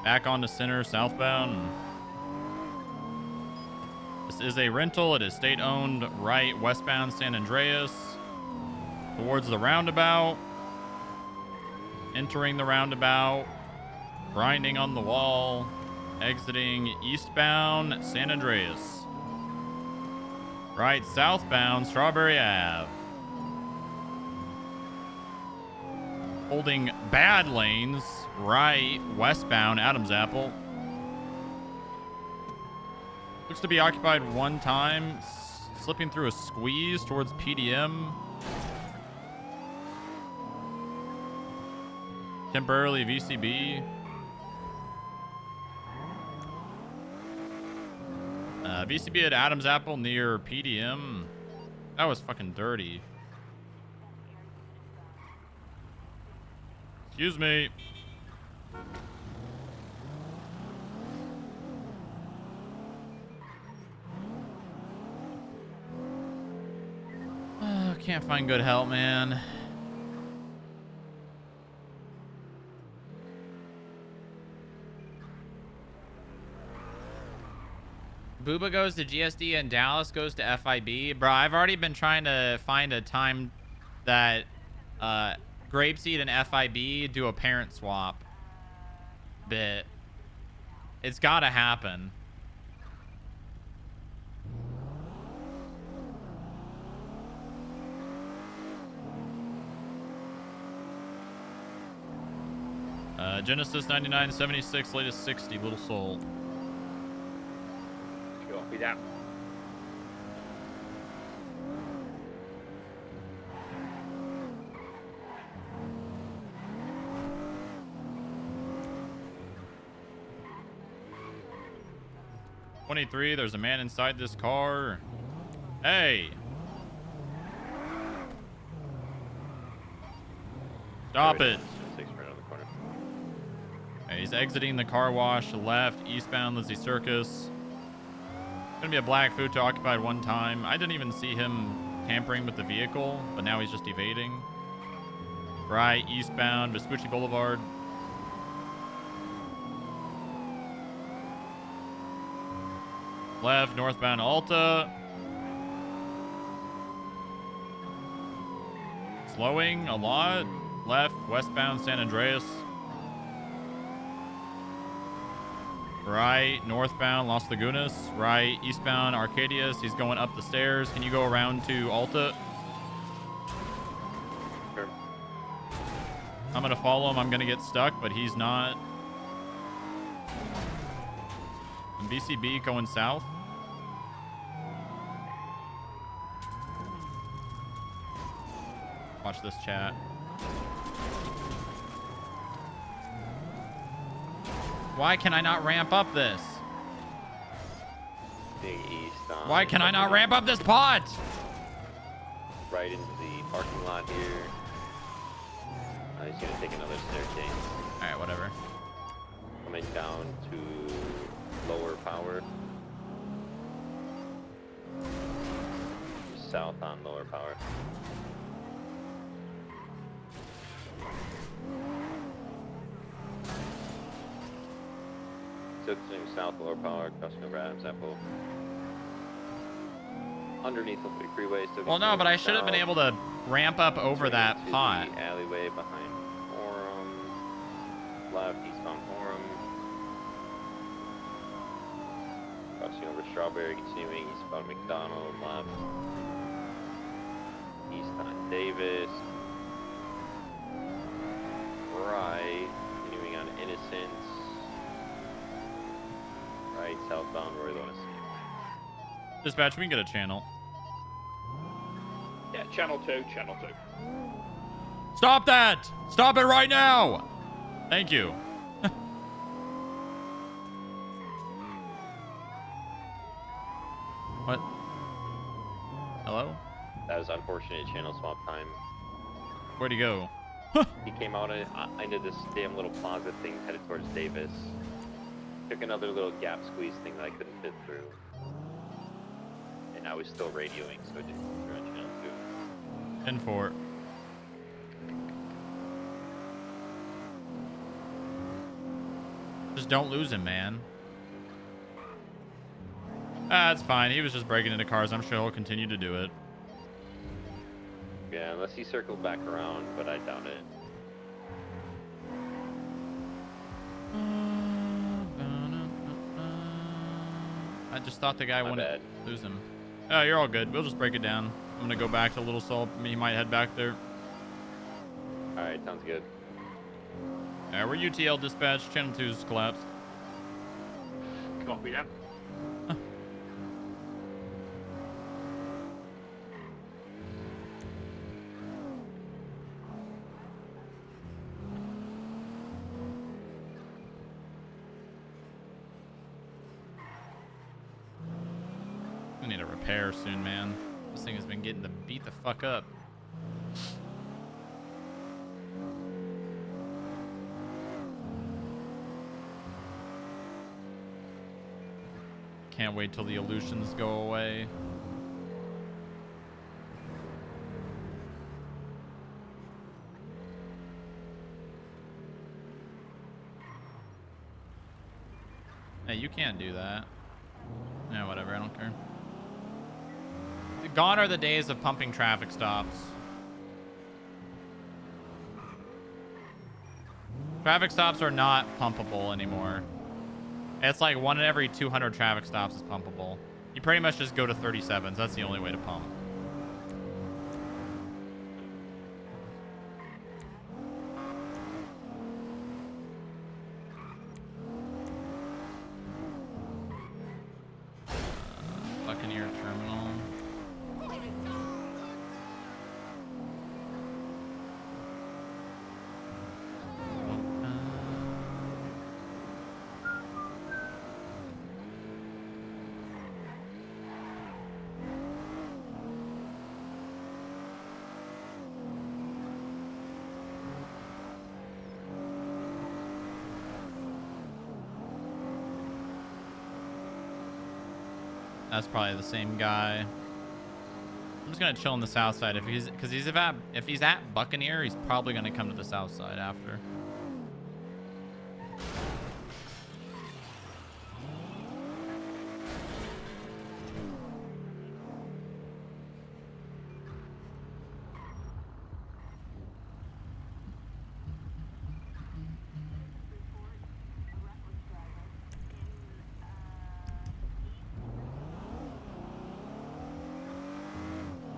Back onto Center southbound. This is a rental. It is state-owned, right westbound San Andreas. Towards the roundabout. Entering the roundabout. Grinding on the wall. Exiting eastbound San Andreas. Right southbound Strawberry Ave. Holding bad lanes. Right westbound Adams Apple. Looks to be occupied one time. Slipping through a squeeze towards PDM. Temporarily VCB. VCB at Adams Apple near PDM. That was fucking dirty. Excuse me. Can't find good help, man. Booba goes to GSD and Dallas goes to FIB. Bro, I've already been trying to find a time that Grapeseed and FIB do a parent swap bit. It's gotta happen. Genesis 9976, latest 60, Little Soul. Copy that. "23, there's a man inside this car. Hey! Stop it!" 6 right on the corner. Okay, he's exiting the car wash left, eastbound Lizzie Circus. Gonna be a black food to occupied one time. I didn't even see him tampering with the vehicle, but now he's just evading. Right, eastbound Vespucci Boulevard. Left, northbound Alta. Slowing a lot. Left, westbound San Andreas. Right, northbound Las Lagunas. Right, eastbound Arcadius. He's going up the stairs. Can you go around to Alta? Sure. I'm gonna follow him. I'm gonna get stuck, but he's not. And BCB going south. Watch this chat. Why can I not ramp up this? Big east on. Why can I not ramp up this pot? Right into the parking lot here. He's gonna take another staircase. Alright, whatever. Coming down to lower power. South on lower power. Tilting south lower power, crossing over Adams Apple. Underneath the freeway. Well, no, but I should have been able to ramp up over that pot. The alleyway behind Forum. Left, eastbound Forum. Crossing over Strawberry, continuing eastbound McDonald. Left. East on Davis. Right. Continuing on Innocence. Right, southbound Roy Lewis. Dispatch, we can get a channel. Yeah, channel 2, channel 2. Stop that! Stop it right now! Thank you. What? Hello? That was unfortunate channel swap time. Where'd he go? He came out into this damn little plaza thing headed towards Davis. Took another little gap squeeze thing that I couldn't fit through. And I was still radioing, so it didn't come through on channel 10-4. Just don't lose him, man. That's fine. He was just breaking into cars. I'm sure he'll continue to do it. 2. Yeah, unless he circled back around, but I doubt it. I just thought the guy My wouldn't bad. lose him. Oh, you're all good. We'll just break it down. I'm gonna go back to Little Soul. He might head back there. Alright, sounds good. Alright, we're UTL dispatch. Channel 2's collapsed. Copy that. I need a repair soon, man. This thing has been getting beat the fuck up. Can't wait till the illusions go away. Hey, you can't do that. Yeah, whatever, I don't care. Gone are the days of pumping traffic stops. Traffic stops are not pumpable anymore. It's like 1 in every 200 traffic stops is pumpable. You pretty much just go to 37s. That's the only way to pump. that's probably the same guy. I'm just gonna chill on the south side if he's at Buccaneer, he's probably gonna come to the south side after.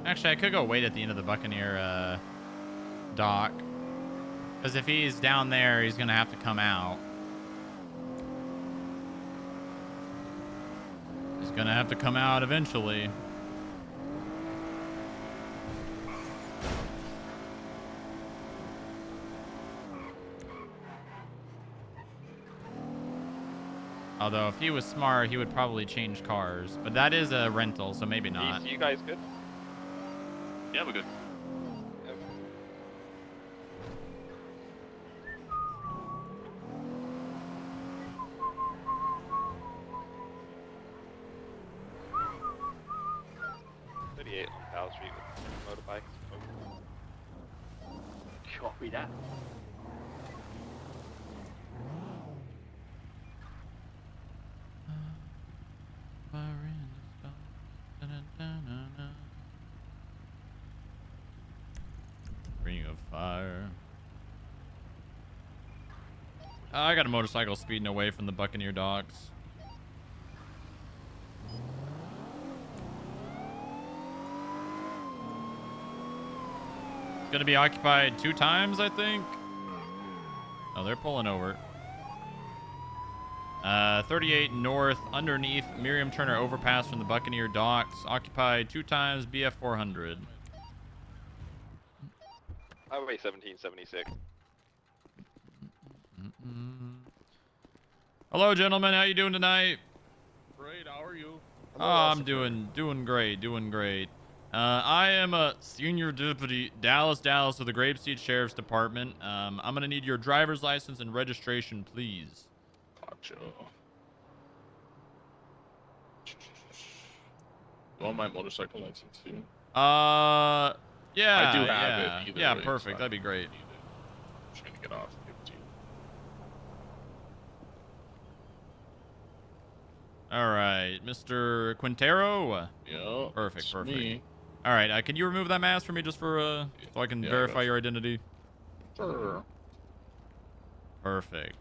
Actually, I could go wait at the end of the Buccaneer dock. Because if he's down there, he's going to have to come out. He's going to have to come out eventually. Although, if he was smart, he would probably change cars. But that is a rental, so maybe not. You guys good? Yeah, we're good. On Powell Street with motorbikes. Copy that. Ring of fire. I got a motorcycle speeding away from the Buccaneer docks. It's gonna be occupied 2 times, I think. Oh, they're pulling over. 38 north, underneath Miriam Turner overpass from the Buccaneer docks. Occupied 2 times, BF 400. Highway 1776. Hello, gentlemen. How you doing tonight? Great, how are you? Oh, I'm doing great. I am a senior deputy, Dallas of the Grapeseed Sheriff's Department. I'm gonna need your driver's license and registration, please. Gotcha. You want my motorcycle license too? Yeah. I do have yeah. it either Yeah, way, perfect. so That'd be great. I'm trying to get off and give it to you. All right, Mr. Quintero. Yeah. Perfect. Me. All right, can you remove that mask for me just for so I can verify your identity? Sure. Perfect.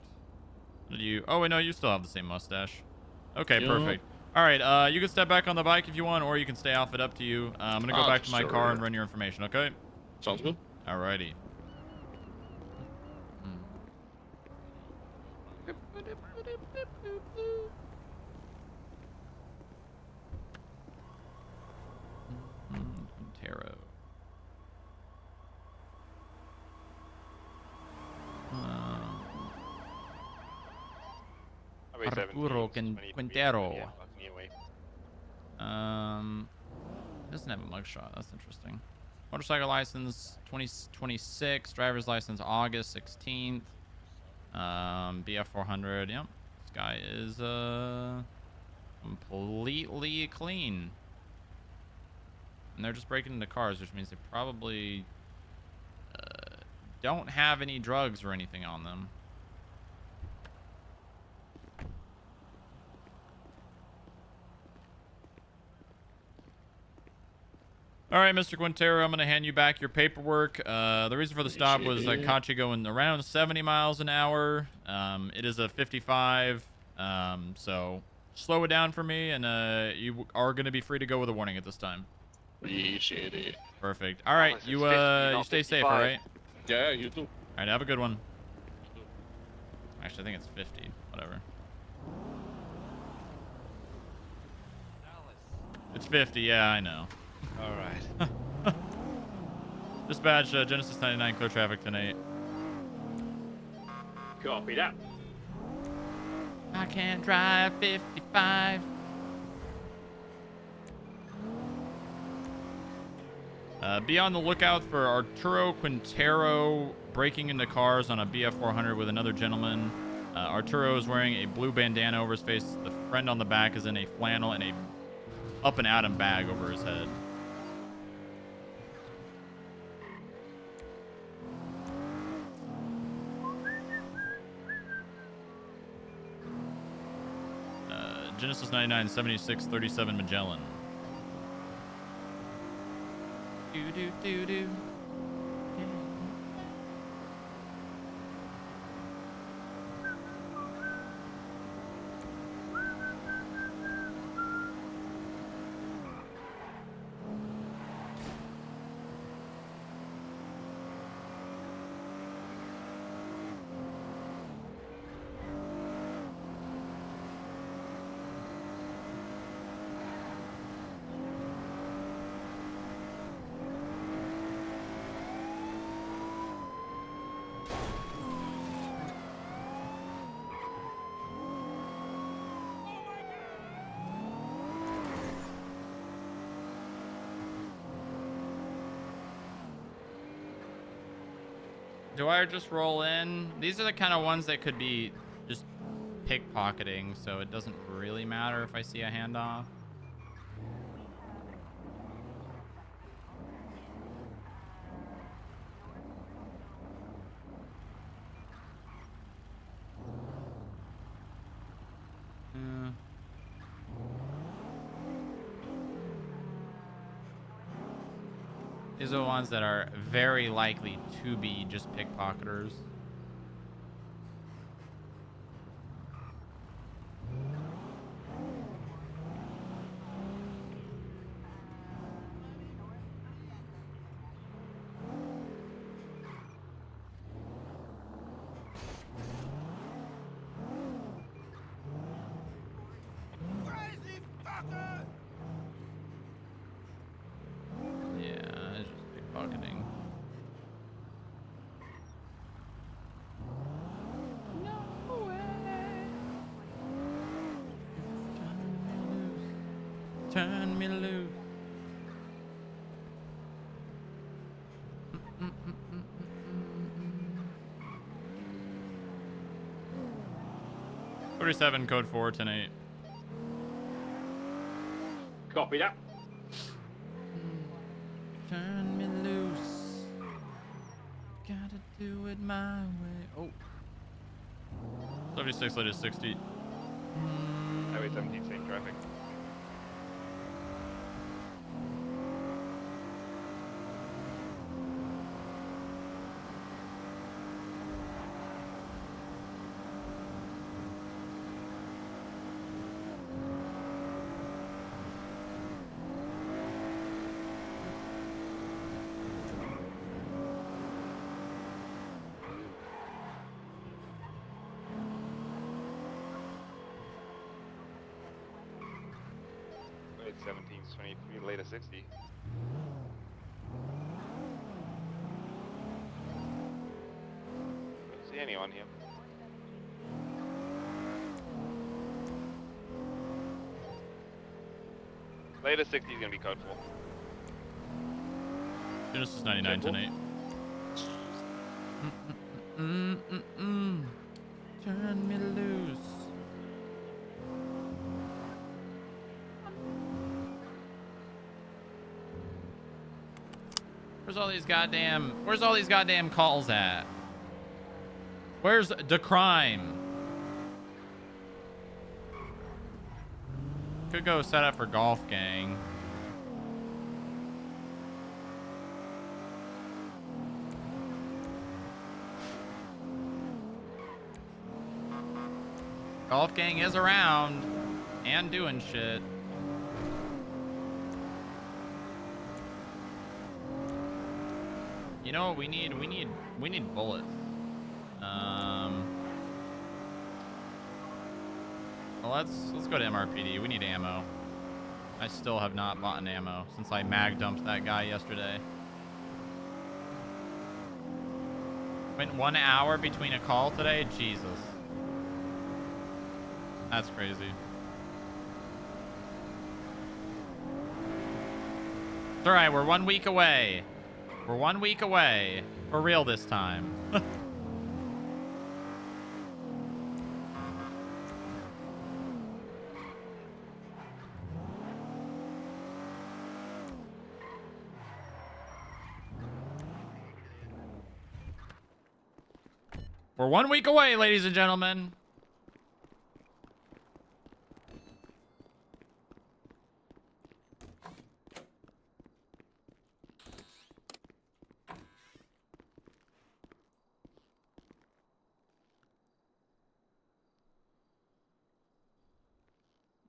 Oh wait, no, you still have the same mustache. Okay, Yeah. perfect. All right, you can step back on the bike if you want, or you can stay off it. Up to you. I'm gonna go back to my car and run your information. Okay. Sounds good. All righty. Quintero. Arturo Quintero. Doesn't have a mugshot. That's interesting. Motorcycle license 2026. Driver's license August 16th. BF 400. Yep. This guy is completely clean. And they're just breaking into cars, which means they probably don't have any drugs or anything on them. All right, Mr. Quintero, I'm going to hand you back your paperwork. The reason for the stop was I caught you going around 70 miles an hour. It is a 55, so slow it down for me, and you are going to be free to go with a warning at this time. Appreciate it. Perfect. All right, you stay safe, all right? Yeah, you too. All right, have a good one. Actually, I think it's 50. Whatever. It's 50, yeah, I know. All right. Dispatch, Genesis 99, clear traffic tonight. Copy that. I can't drive 55. Be on the lookout for Arturo Quintero breaking into cars on a BF 400 with another gentleman. Arturo is wearing a blue bandana over his face. The friend on the back is in a flannel and a up and at him bag over his head. Genesis 99, 76, 37 Magellan. Do do do do. Do I just roll in? These are the kind of ones that could be just pickpocketing, so it doesn't really matter if I see a handoff. These are the ones that are very likely to be just pickpocketers. Yeah, it's just pickpocketing. No way. Turn me loose. 47 code 4 10-8. Copy that. Turn me loose. Gotta do it my way. Oh. 76 latest 60. Highway 17, same traffic. Wait, 17's 23, latest 60. Don't see anyone here. Latest 60 is gonna be code 4. Genesis 99 10-8. Turn me loose. Where's all these goddamn calls at? Where's the crime? Could go set up for golf gang. Golf gang is around and doing shit. You know what we need? We need bullets. Well, let's go to MRPD. We need ammo. I still have not bought an ammo since I mag dumped that guy yesterday. Went 1 hour between a call today? Jesus. That's crazy. It's all right, we're 1 week away. We're 1 week away. For real this time. We're 1 week away, ladies and gentlemen.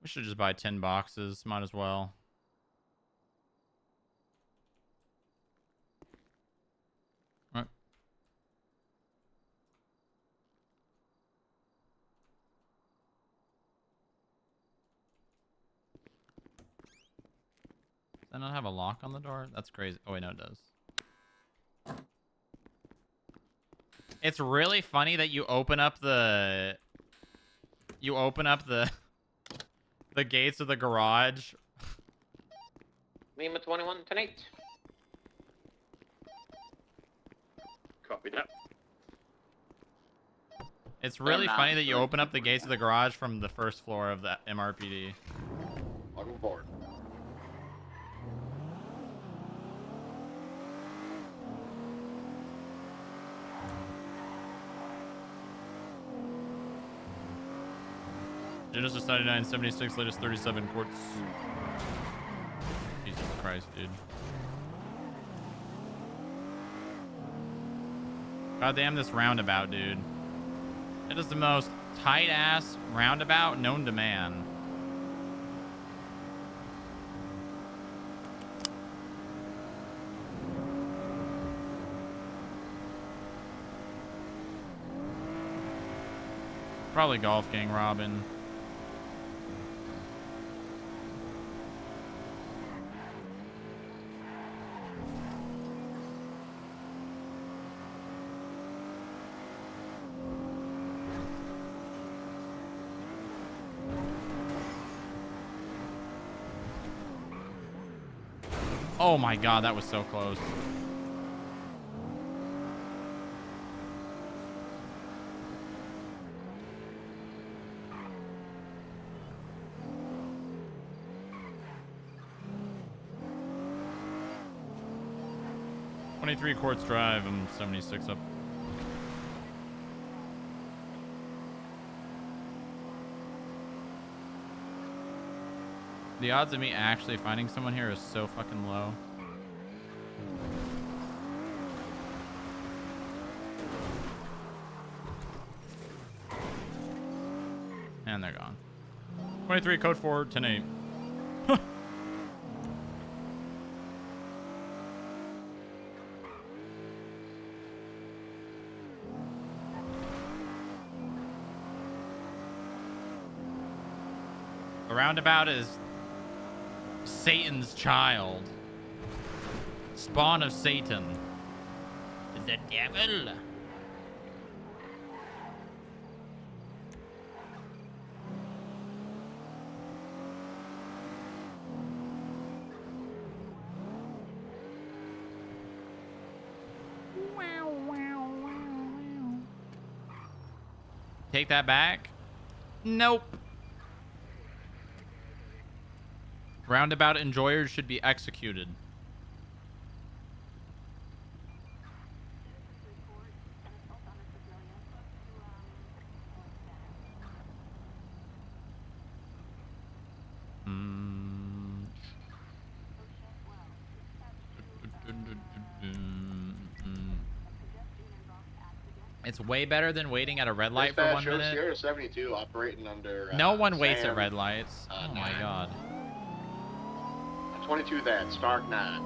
We should just buy 10 boxes. Might as well. Right. Does that not have a lock on the door? That's crazy. Oh, wait, no, it does. It's really funny that you open up the... You open up the... the gates of the garage. Lima 21, 10-8. Copy that. It's really funny that you open up the gates of the garage from the first floor of the MRPD. Welcome aboard. Genesis 9976, latest 37 quarts. Jesus Christ, dude. God damn this roundabout, dude. It is the most tight-ass roundabout known to man. Probably Golf Gang Robin. Oh my god, that was so close. $23 Quartz Drive, I'm 76 up. The odds of me actually finding someone here is so fucking low. And they're gone. 23 code 4 10-8. The roundabout is Satan's child. Spawn of Satan. The devil. Take that back? Nope. Roundabout enjoyers should be executed. It's way better than waiting at a red light for 1 minute. Sierra 72 operating under. No one waits at Sam, red lights. Oh my god. 22 that, Stark 9.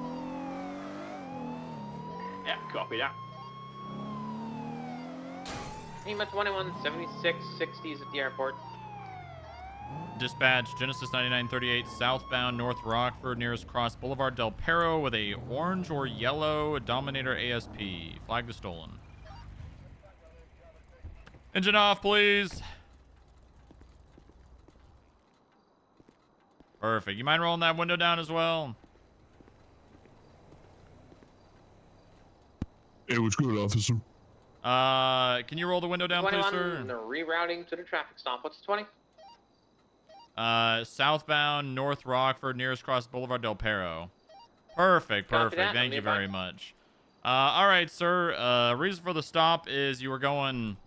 Yeah, copy that. Lima 21, 76, 60s at the airport. Dispatch, Genesis 9938, southbound North Rockford, nearest Cross Boulevard Del Perro with a orange or yellow Dominator ASP. Flag is stolen. Engine off, please. Perfect. You mind rolling that window down as well? Hey, what's good, officer? Can you roll the window down, please, 21, sir? they're rerouting to the traffic stop. What's the 20? Southbound North Rockford, nearest Cross Boulevard Del Perro. Perfect, Copy perfect. that. Thank you Nearby. very much. All right, sir. Reason for the stop is you were going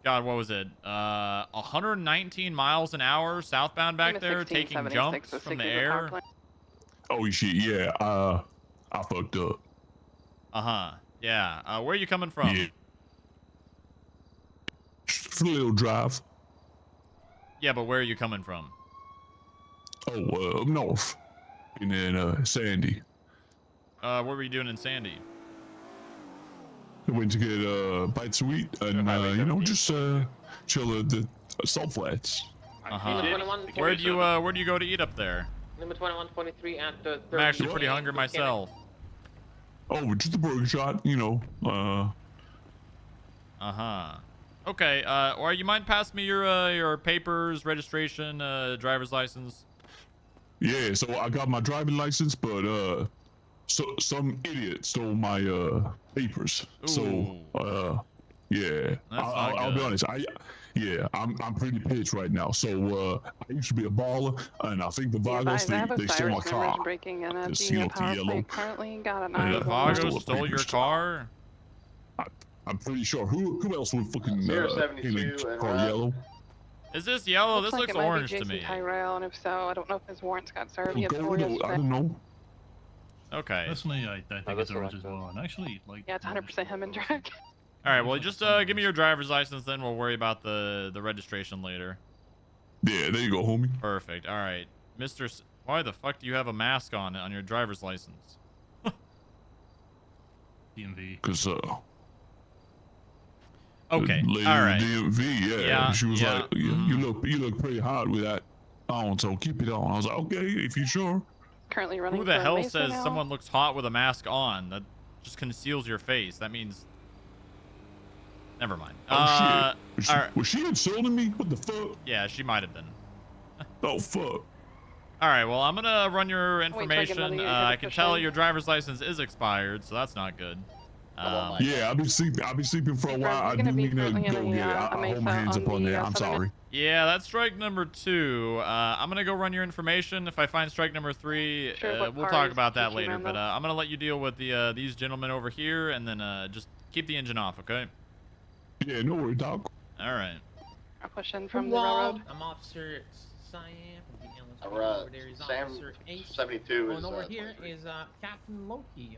God, what was it? 119 miles an hour southbound back there, taking jumps from the air. Oh shit, yeah. I fucked up. Uh-huh. Yeah. Where are you coming from? Yeah. Just a little drive. Yeah, but where are you coming from? Oh, up north. And then Sandy. What were you doing in Sandy? I went to get bites to eat and you know, just chill at the salt flats. Uh-huh. Where do you go to eat up there? Number 2123 at the. I'm actually pretty hungry myself. Oh, just a burger shot, you know. Uh-huh. Okay, or you mind pass me your papers, registration, driver's license? Yeah, so I got my driving license, but so some idiot stole my papers. Ooh. So yeah, I'll be honest. I'm pretty pissed right now. So I used to be a baller, and I think the Vagos they stole my car. Breaking in at It's, the you know, power yellow. plant currently. Got an And eye. The on it. Vagos stole your car? I'm pretty sure. Who else would fucking paint a car yellow? Is this yellow? Looks this like looks it might orange be to Jason me. Tyrell, and if so, I don't know if his warrants got served yet. Gold, I don't know. Okay. Personally, I think it's orange as well. And actually, like. Yeah, it's 100% him in drag. All right, well, just give me your driver's license, then we'll worry about the registration later. Yeah, there you go, homie. Perfect. All right, Mr. Why the fuck do you have a mask on your driver's license? DMV. Cause okay. the lady All in right. the DMV, yeah, she was like, mm-hmm. you look pretty hot with that on, so keep it on. I was like, okay, if you sure. Currently running. Who the for hell Mesa says now. someone looks hot with a mask on? That just conceals your face. That means. Never mind. Oh shit! All right. Was she insulting me? What the fuck? Yeah, she might have been. Oh fuck! All right, well, I'm gonna run your Wait till I get information. another I can tell push in. your driver's license is expired, so that's not good. Yeah, I've been sleeping for a while. I You're do gonna be need to currently go in get it. a I hold Mesa my hands on up on the, there. I'm Southern- sorry. Yeah, that's strike number 2. I'm gonna go run your information. If I find strike number 3, Sure, what we'll car talk is about that teaching later. them, But though? I'm gonna let you deal with the these gentlemen over here, and then just keep the engine off, okay? Yeah, no worry, dog. All right. I'll push in from the railroad. I'm Officer Cyan. Sam Over there is Officer Ace. 72 Oh, is. and over here is Captain Loki.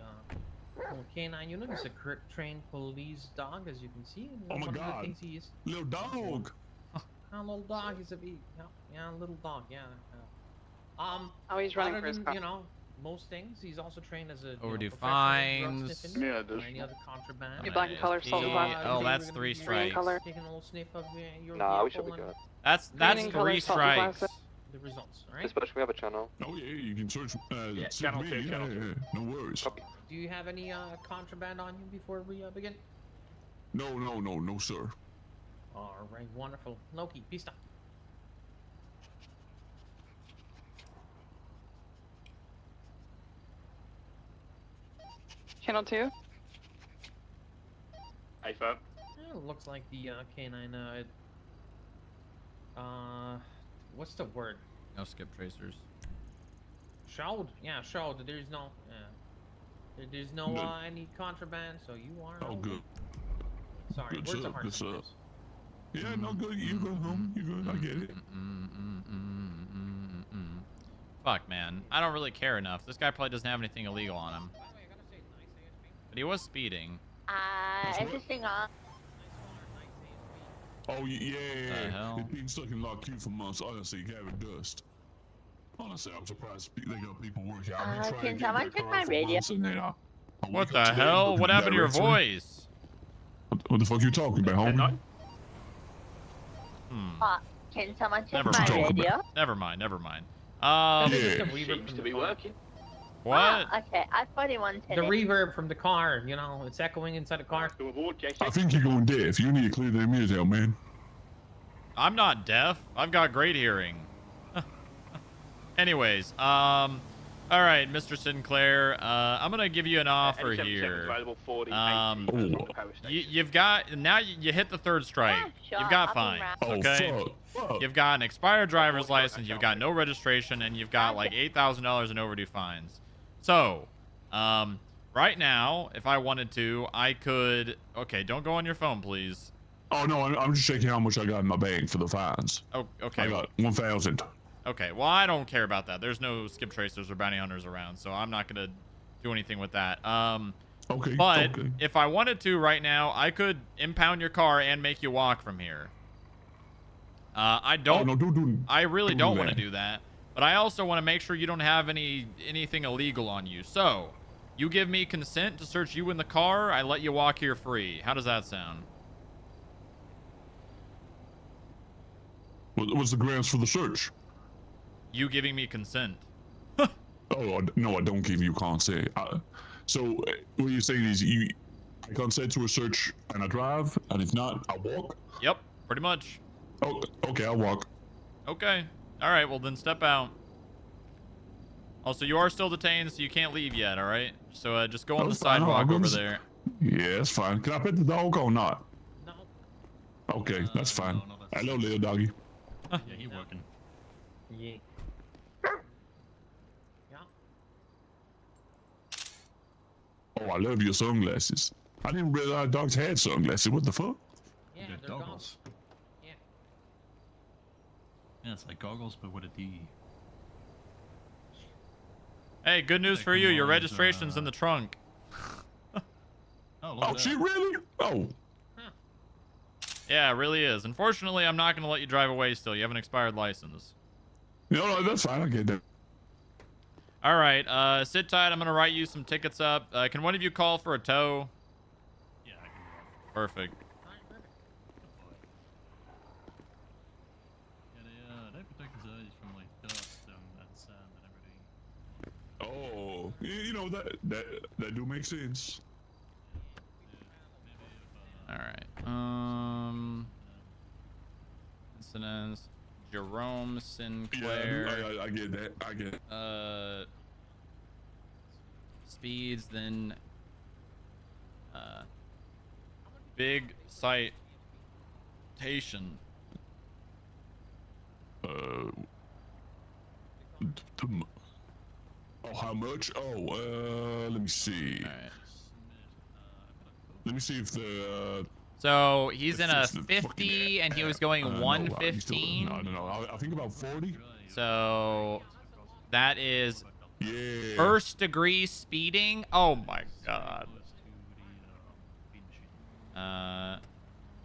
K9 unit is a trained police dog, as you can see. And Oh my one of the God. things he is. Little dog. Little dog is a bee. Yeah, little dog. Yeah. Oh, he's running other for his than, car. you know, most things, he's also trained as a Overdue professional drug fines. sniffing Yeah, or any other contraband. Be black in color, salt and glass. Oh, that's 3 strikes. color. Taking a little sniff of your Nah, we should vehicle be and good. That's Green in color, 3 salt and glass. strikes. the results. All right. Dispatch, we have a channel. Oh yeah, you can search. channel me. two, Yeah, channel yeah, two. no worries. Do you have any contraband on you before we begin? No, sir. All right, wonderful. Loki, peace out. Channel 2. Hey, fuck. Yeah, it looks like the K9. What's the word? No skip tracers. Showed. Yeah, showed. There's no. There's no Good. any contraband, so you are. Oh, good. Sorry, Good words sir, are hard good sir. sometimes. Yeah, no good. You good, home? You good? I get it. Fuck, man. I don't really care enough. This guy probably doesn't have anything illegal on him. But he was speeding. Everything on. Oh yeah. hell? It's been stuck in lock queue for months. Honestly, gathered dust. Honestly, I'm surprised they got people working. I've been trying Can to someone get check that my car for radio? months, and then I What wake the up today and hell? look What at happened to your directory. voice? What the fuck you talking about, homie? Can someone check Never my mind. radio? Never mind. Yeah. Seems to be working. What? Ah, okay, I thought he wanted The reverb from the car, you know, it's echoing inside the car. I think you're going deaf. You need to clear that music out, man. I'm not deaf. I've got great hearing. Anyways, all right, Mr. Sinclair, I'm gonna give you an offer here. You've got now. You hit the 3rd strike. sure, You've got I'll be fines. around. Okay. Fuck. You've got an expired driver's license. You've got no registration, and you've got like $8,000 in overdue fines. So, right now, if I wanted to, I could. Okay, don't go on your phone, please. Oh no, I'm just checking how much I got in my bank for the fines. Oh, okay. I got 1,000. Okay, well, I don't care about that. There's no skip tracers or bounty hunters around, so I'm not gonna do anything with that. Okay. But okay. if I wanted to right now, I could impound your car and make you walk from here. I don't. Oh, no, I really don't want to that. do that. But I also want to make sure you don't have anything illegal on you. So, you give me consent to search you in the car. I let you walk here free. How does that sound? What's the grounds for the search? You giving me consent. Oh no, I don't give you consent. So what you're saying is I consent to a search and I drive, and if not, I walk. Yep, pretty much. Oh, okay, I'll walk. Okay. All right. Well, then step out. Also, you are still detained, so you can't leave yet. All right. So just go on the sidewalk over there. Yeah, that's fine. Can I pet the dog or not? No. Okay, that's fine. Hello, little doggy. Yeah, he's working. Yeah. Oh, I love your sunglasses. I didn't realize dogs had sunglasses. What the fuck? Yeah, they're goggles. Yeah. Yeah, it's like goggles, but with a D. Hey, good news for you. Your registration's in the trunk. Oh, she really? Oh. Yeah, it really is. Unfortunately, I'm not going to let you drive away still. You have an expired license. No, that's fine. I get that. All right, sit tight. I'm going to write you some tickets up. Can one of you call for a tow? Yeah, I can do that. Perfect. Yeah, they protect his eyes from like dust and sand and everything. Oh, you know that do make sense. All right. Incidents. Jerome Sinclair. Yeah, I get that. I get it. Speeds, then big citation. Oh, how much? Oh, let me see. All right. Let me see if the. So he's in a the 50 and he was going no, 115. No. I think about 40. So that is Yeah. first degree speeding. Oh my god.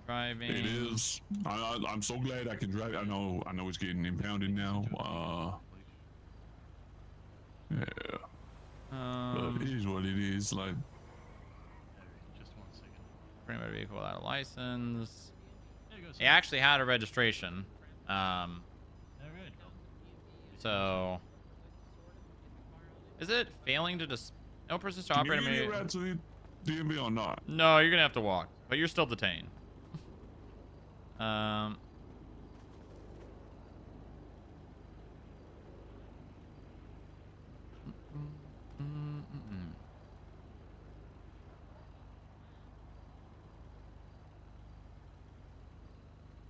Driving. It is. I'm so glad I can drive. I know it's getting impounded now. Yeah. But it is what it is. Like. Bring my vehicle without a license. He actually had a registration. So is it failing to no persist to operate? Can you get to the DMV or not? No, you're gonna have to walk, but you're still detained.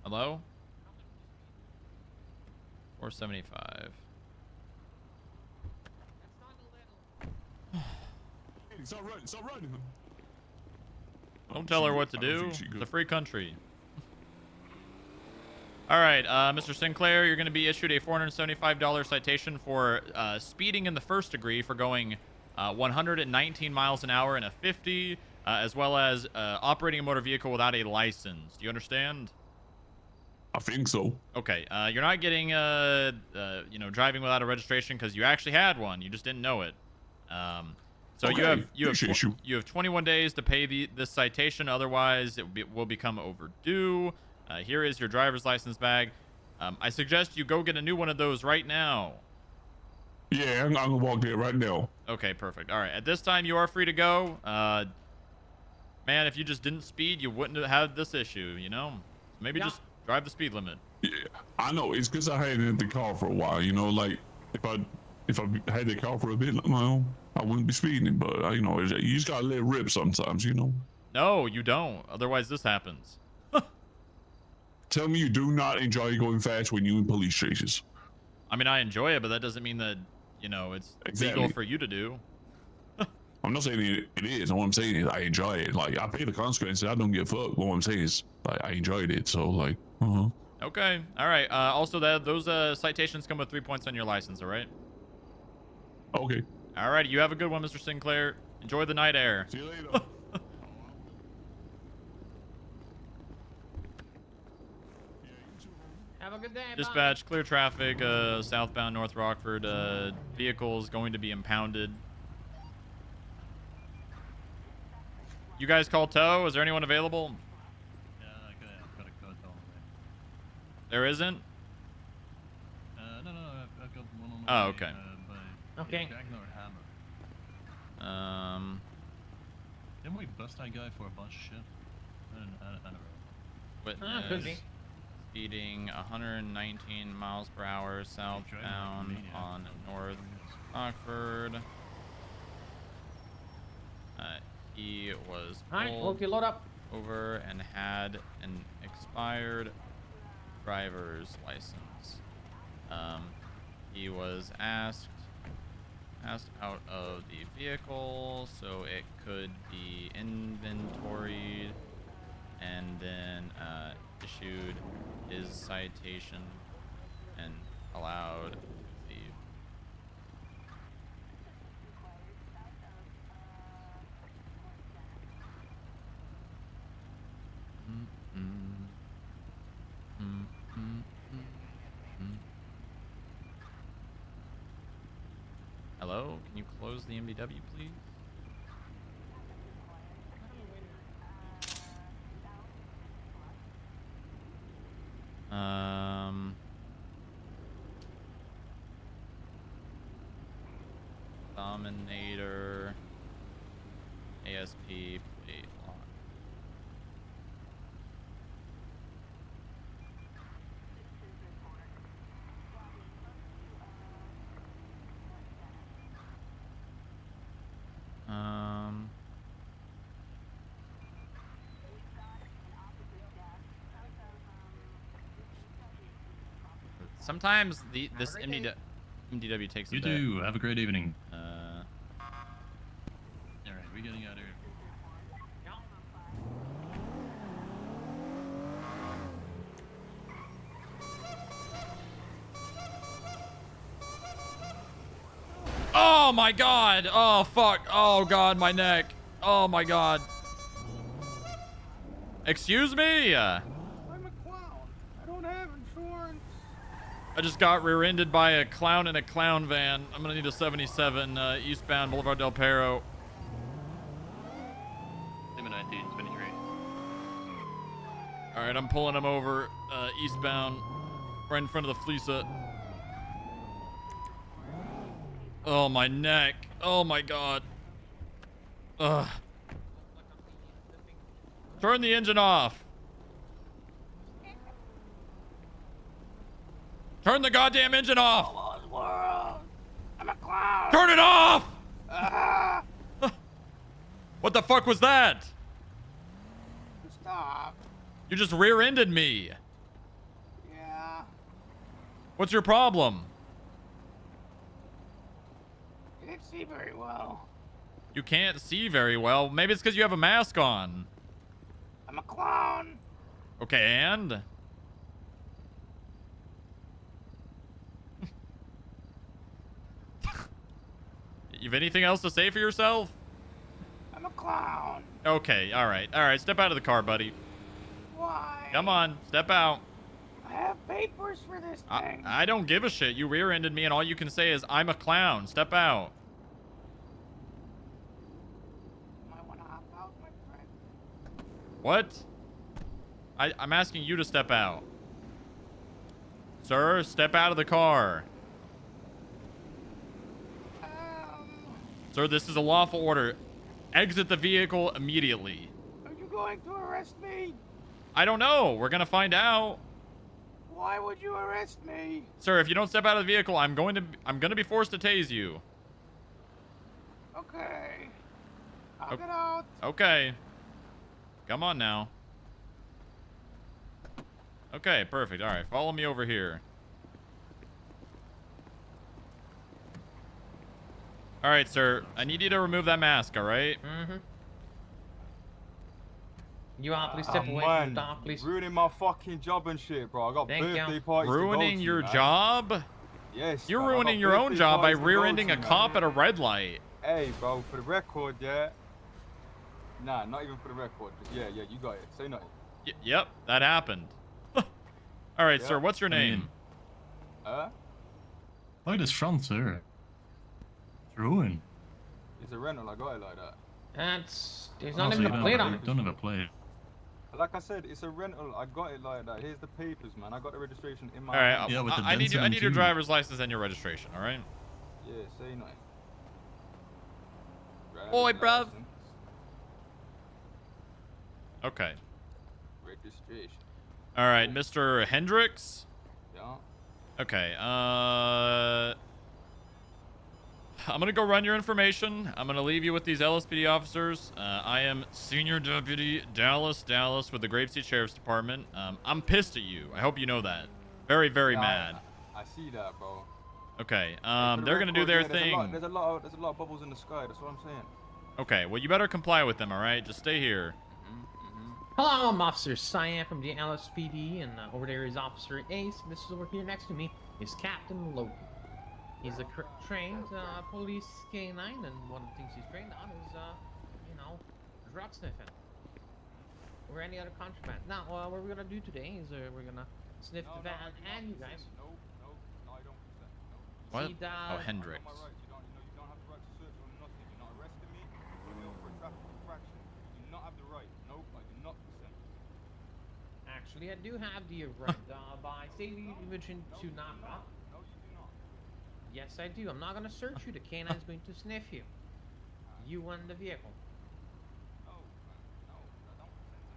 Hello? 475. Stop running. Don't tell her what to do. It's a free country. All right, Mr. Sinclair, you're going to be issued a $475 citation for speeding in the first degree for going 119 miles an hour in a 50, as well as operating a motor vehicle without a license. Do you understand? I think so. Okay, you're not getting, driving without a registration because you actually had one. You just didn't know it. So okay. you have 21 days to pay this citation. Otherwise, it will become overdue. Here is your driver's license bag. I suggest you go get a new one of those right now. Yeah, I'm gonna walk there right now. Okay, perfect. All right, at this time, you are free to go. Man, if you just didn't speed, you wouldn't have had this issue, you know? Maybe just drive the speed limit. Yeah, I know. It's because I hadn't the car for a while, you know? Like, if I had the car for a bit, well, I wouldn't be speeding, but, you know, you just gotta let it rip sometimes, you know? No, you don't. Otherwise, this happens. Tell me you do not enjoy going fast when you're in police chases. I mean, I enjoy it, but that doesn't mean that, you know, it's legal for you to do. I'm not saying it is. All I'm saying is I enjoy it. Like, I pay the consequences. I don't give a fuck. All I'm saying is, like, I enjoyed it. So, like, Okay. All right. Also, those citations come with 3 points on your license. All right. Okay. All right. You have a good one, Mr. Sinclair. Enjoy the night air. See you later. Have a good day. Dispatch, clear traffic, southbound North Rockford. Vehicles going to be impounded. You guys call tow? Is there anyone available? Yeah, I've got a code on the way. There isn't? No, I've got one on the Oh, way. okay. By Okay. Ragnar Hammer. Didn't we bust that guy for a bunch of shit? I don't know. Witness could be. speeding 119 miles per hour southbound on North Rockford. He was Alright, pulled hope you load up. over and had an expired driver's license. He was asked out of the vehicle so it could be inventoried, and then issued his citation and allowed to leave. Hello? Can you close the MBW, please? Dominator. ASP plate lock. Sometimes this MDW takes a You bit. too. Have a great evening. All right, we're getting out of here. Oh my god! Oh fuck! Oh god, my neck! Oh my god! Excuse me? I'm a clown. I don't have insurance. I just got rear-ended by a clown in a clown van. I'm gonna need a 77 eastbound Boulevard Del Perro. Sim 1923. All right, I'm pulling him over eastbound, right in front of the Fleesa. Oh my neck! Oh my god! Ugh! Turn the engine off. Turn the goddamn engine off. I'm a clown. Turn it off. Ah, What the fuck was that? stop. You just rear-ended me. Yeah. What's your problem? I didn't see very well. You can't see very well. Maybe it's because you have a mask on. I'm a clown. Okay, and? You have anything else to say for yourself? I'm a clown. Okay, all right. All right, step out of the car, buddy. Why? Come on, step out. I have papers for this thing. I don't give a shit. You rear-ended me, and all you can say is, I'm a clown. Step out. You might want to hop out, my friend. What? I'm asking you to step out. Sir, step out of the car. Sir, this is a lawful order. Exit the vehicle immediately. Are you going to arrest me? I don't know. We're gonna find out. Why would you arrest me? Sir, if you don't step out of the vehicle, I'm gonna be forced to tase you. Okay. I'll get out. Okay. Come on now. Okay, perfect. All right, follow me over here. All right, sir. I need you to remove that mask, all right? Mm-hmm. You all, please step away from the dock, please. Ruining my fucking job and shit, bro. I got Thank you. birthday parties Ruining to go your to, man. job? Yes, You're man, I got ruining your own birthday job by parties to go rear-ending to, a man. cop at a red light. Hey, bro, for the record, yeah. Nah, not even for the record. Just, yeah, you got it. Say nothing. Yep, that happened. All right, Yeah. sir. What's your name? Huh? Look at this front, sir. It's ruined. It's a rental. I got it like that. There's not even a plate on it. Don't have a plate. Like I said, it's a rental. I got it like that. Here's the papers, man. I got the registration in my All right. hand. Yeah, with the I need dents in I them need your too. driver's license and your registration. All right. Yeah, say nothing. Oi, Driver's bruv. license, Okay. registration. All right, Mr. Hendricks. Yeah. Okay. I'm gonna go run your information. I'm gonna leave you with these LSPD officers. I am Senior Deputy Dallas with the Grapeseed Sheriff's Department. I'm pissed at you. I hope you know that. Very, very Yeah, mad. I see that, bro. Okay. For the They're gonna do record, their yeah, thing. There's a lot of bubbles in the sky. That's what I'm saying. Okay. Well, you better comply with them. All right. Just stay here. Hello, I'm Officer Cyan from the LSPD, and over there is Officer Ace. This is over here next to me is Captain Loki. He's a trained police K9, and one of the things he's trained on is, drug sniffing. Or any other contraband. Now, what we're gonna do today is we're gonna sniff the van and you guys. No, I don't consent. No. What? See that? Oh, Hendricks. You don't have the right to search or nothing. You're not arresting me. You're here for a traffic infraction. You do not have the right. Nope, I do not consent. Actually, I do have the right by safety imaging to knock off. No, you do not. Yes, I do. I'm not gonna search you. The K9 is going to sniff you. You and the vehicle.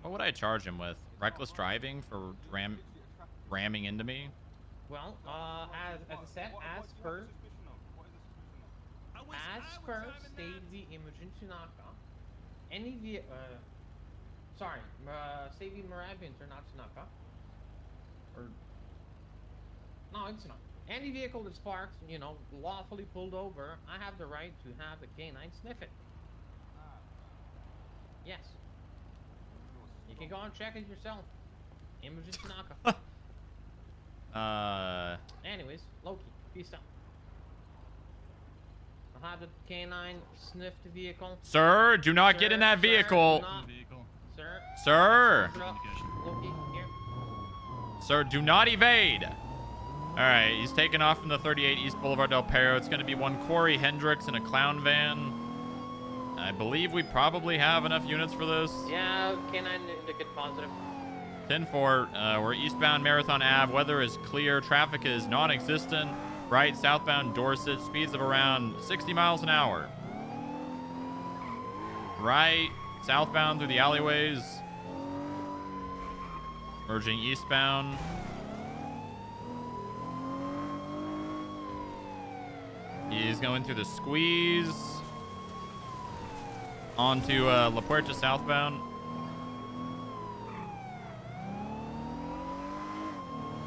What would I charge him with? Reckless driving for ramming into me? Well, as I said, as per safety imaging to knock off, any vehicle, safety Moravians are not to knock off. Or, no, it's not. Any vehicle that's parked, lawfully pulled over, I have the right to have the K9 sniff it. Yes. You can go and check it yourself. Emergency knockoff. Anyways, Loki, peace out. I'll have the K9 sniff the vehicle. Sir, do not get in that vehicle. Sir. Loki, here. Sir, do not evade. All right, he's taking off from the 38 East Boulevard Del Perro. It's going to be one Corey Hendricks in a clown van. I believe we probably have enough units for this. Yeah, K9 indicate positive. 10-4, we're eastbound Marathon Ave. Weather is clear. Traffic is non-existent. Right, southbound Dorset. Speeds of around 60 miles an hour. Right, southbound through the alleyways. Merging eastbound. He's going through the squeeze. Onto La Puerta southbound.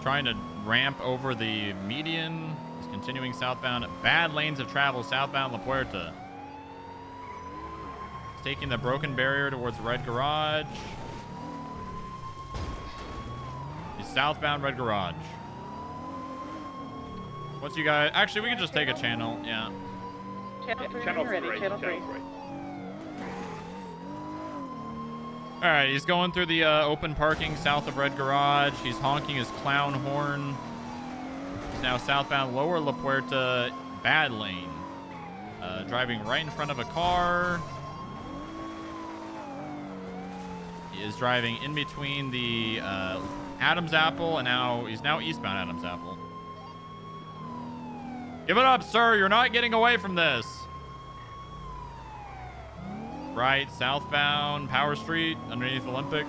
Trying to ramp over the median. He's continuing southbound. Bad lanes of travel southbound La Puerta. He's taking the broken barrier towards Red Garage. He's southbound Red Garage. What's you guys? Actually, we can just take a channel. Yeah. Channel 3 ready. Channel 3. All right, he's going through the open parking south of Red Garage. He's honking his clown horn. He's now southbound Lower La Puerta, bad lane. Driving right in front of a car. He is driving in between the Adam's Apple, and he's now eastbound Adam's Apple. Give it up, sir. You're not getting away from this. Right, southbound Power Street, underneath Olympic.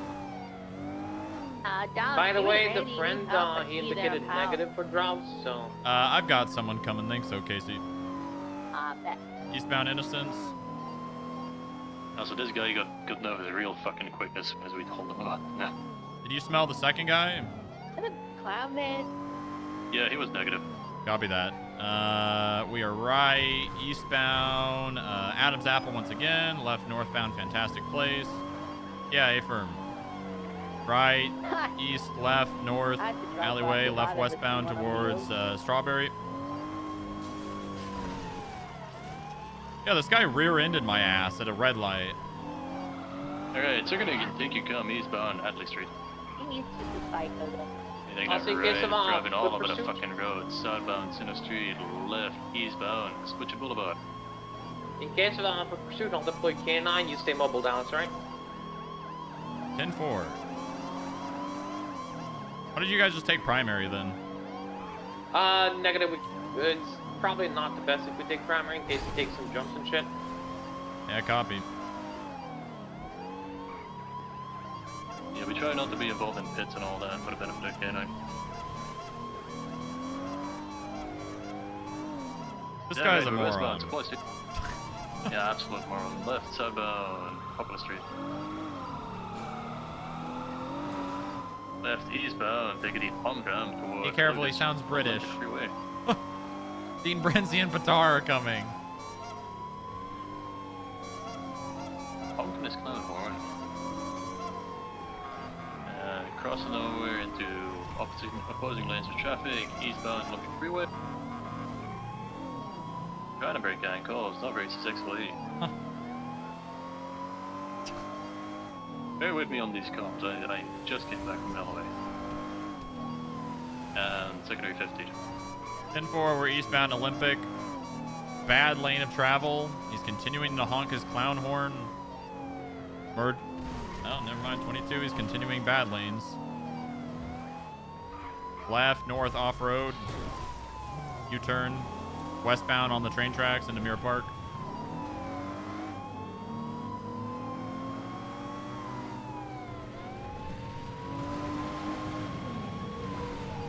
By the way, the friend, he indicated negative for drops, so... I've got someone coming. Thanks, so Casey. Bet. Eastbound Innocence. So this guy got over the real fucking quick as we told him about. Nah. Did you smell the second guy? Is that a clown man? Yeah, he was negative. Copy that. We are right. Eastbound. Adam's Apple once again. Left northbound. Fantastic place. Yeah, A-firm. Right. East, left, north. I had to drop Alleyway. off the Left bottom of westbound one of towards these. Strawberry. Yeah, this guy rear-ended my ass at a red light. Alright, so we're gonna take you come eastbound Atlee Street. He's just a psycho. You think Also, that in case right, of driving all over the pursuit. fucking road. Southbound Center Street, left, eastbound, Switch Boulevard. In case of armed pursuit, I'll deploy K9. You stay mobile, Dallas, right? 10-4. Why did you guys just take primary then? Negative. It's probably not the best if we take primary in case he takes some jumps and shit. Yeah, copy. Yeah, we try not to be involved in pits and all that for the benefit of K9. This Yeah, guy's right, a we're westbound, moron. Supply Street. Yeah, absolute moron. Left, southbound, Poplar Street. Left, eastbound, take a deep palm tram towards... Be careful, he Lucas, sounds British. Freeway. Dean Brenzy and Patar are coming. Honking this clown horn. Crossing over into opposing lanes of traffic, eastbound Lucas Freeway. Trying to break ankles, not very successfully. Bear with me on these comms, I just came back from LA. And secondary 50. 10-4, we're eastbound Olympic. Bad lane of travel. He's continuing to honk his clown horn. Oh, never mind. 22, he's continuing bad lanes. Left, north, off-road. U-turn. Westbound on the train tracks into Mirror Park.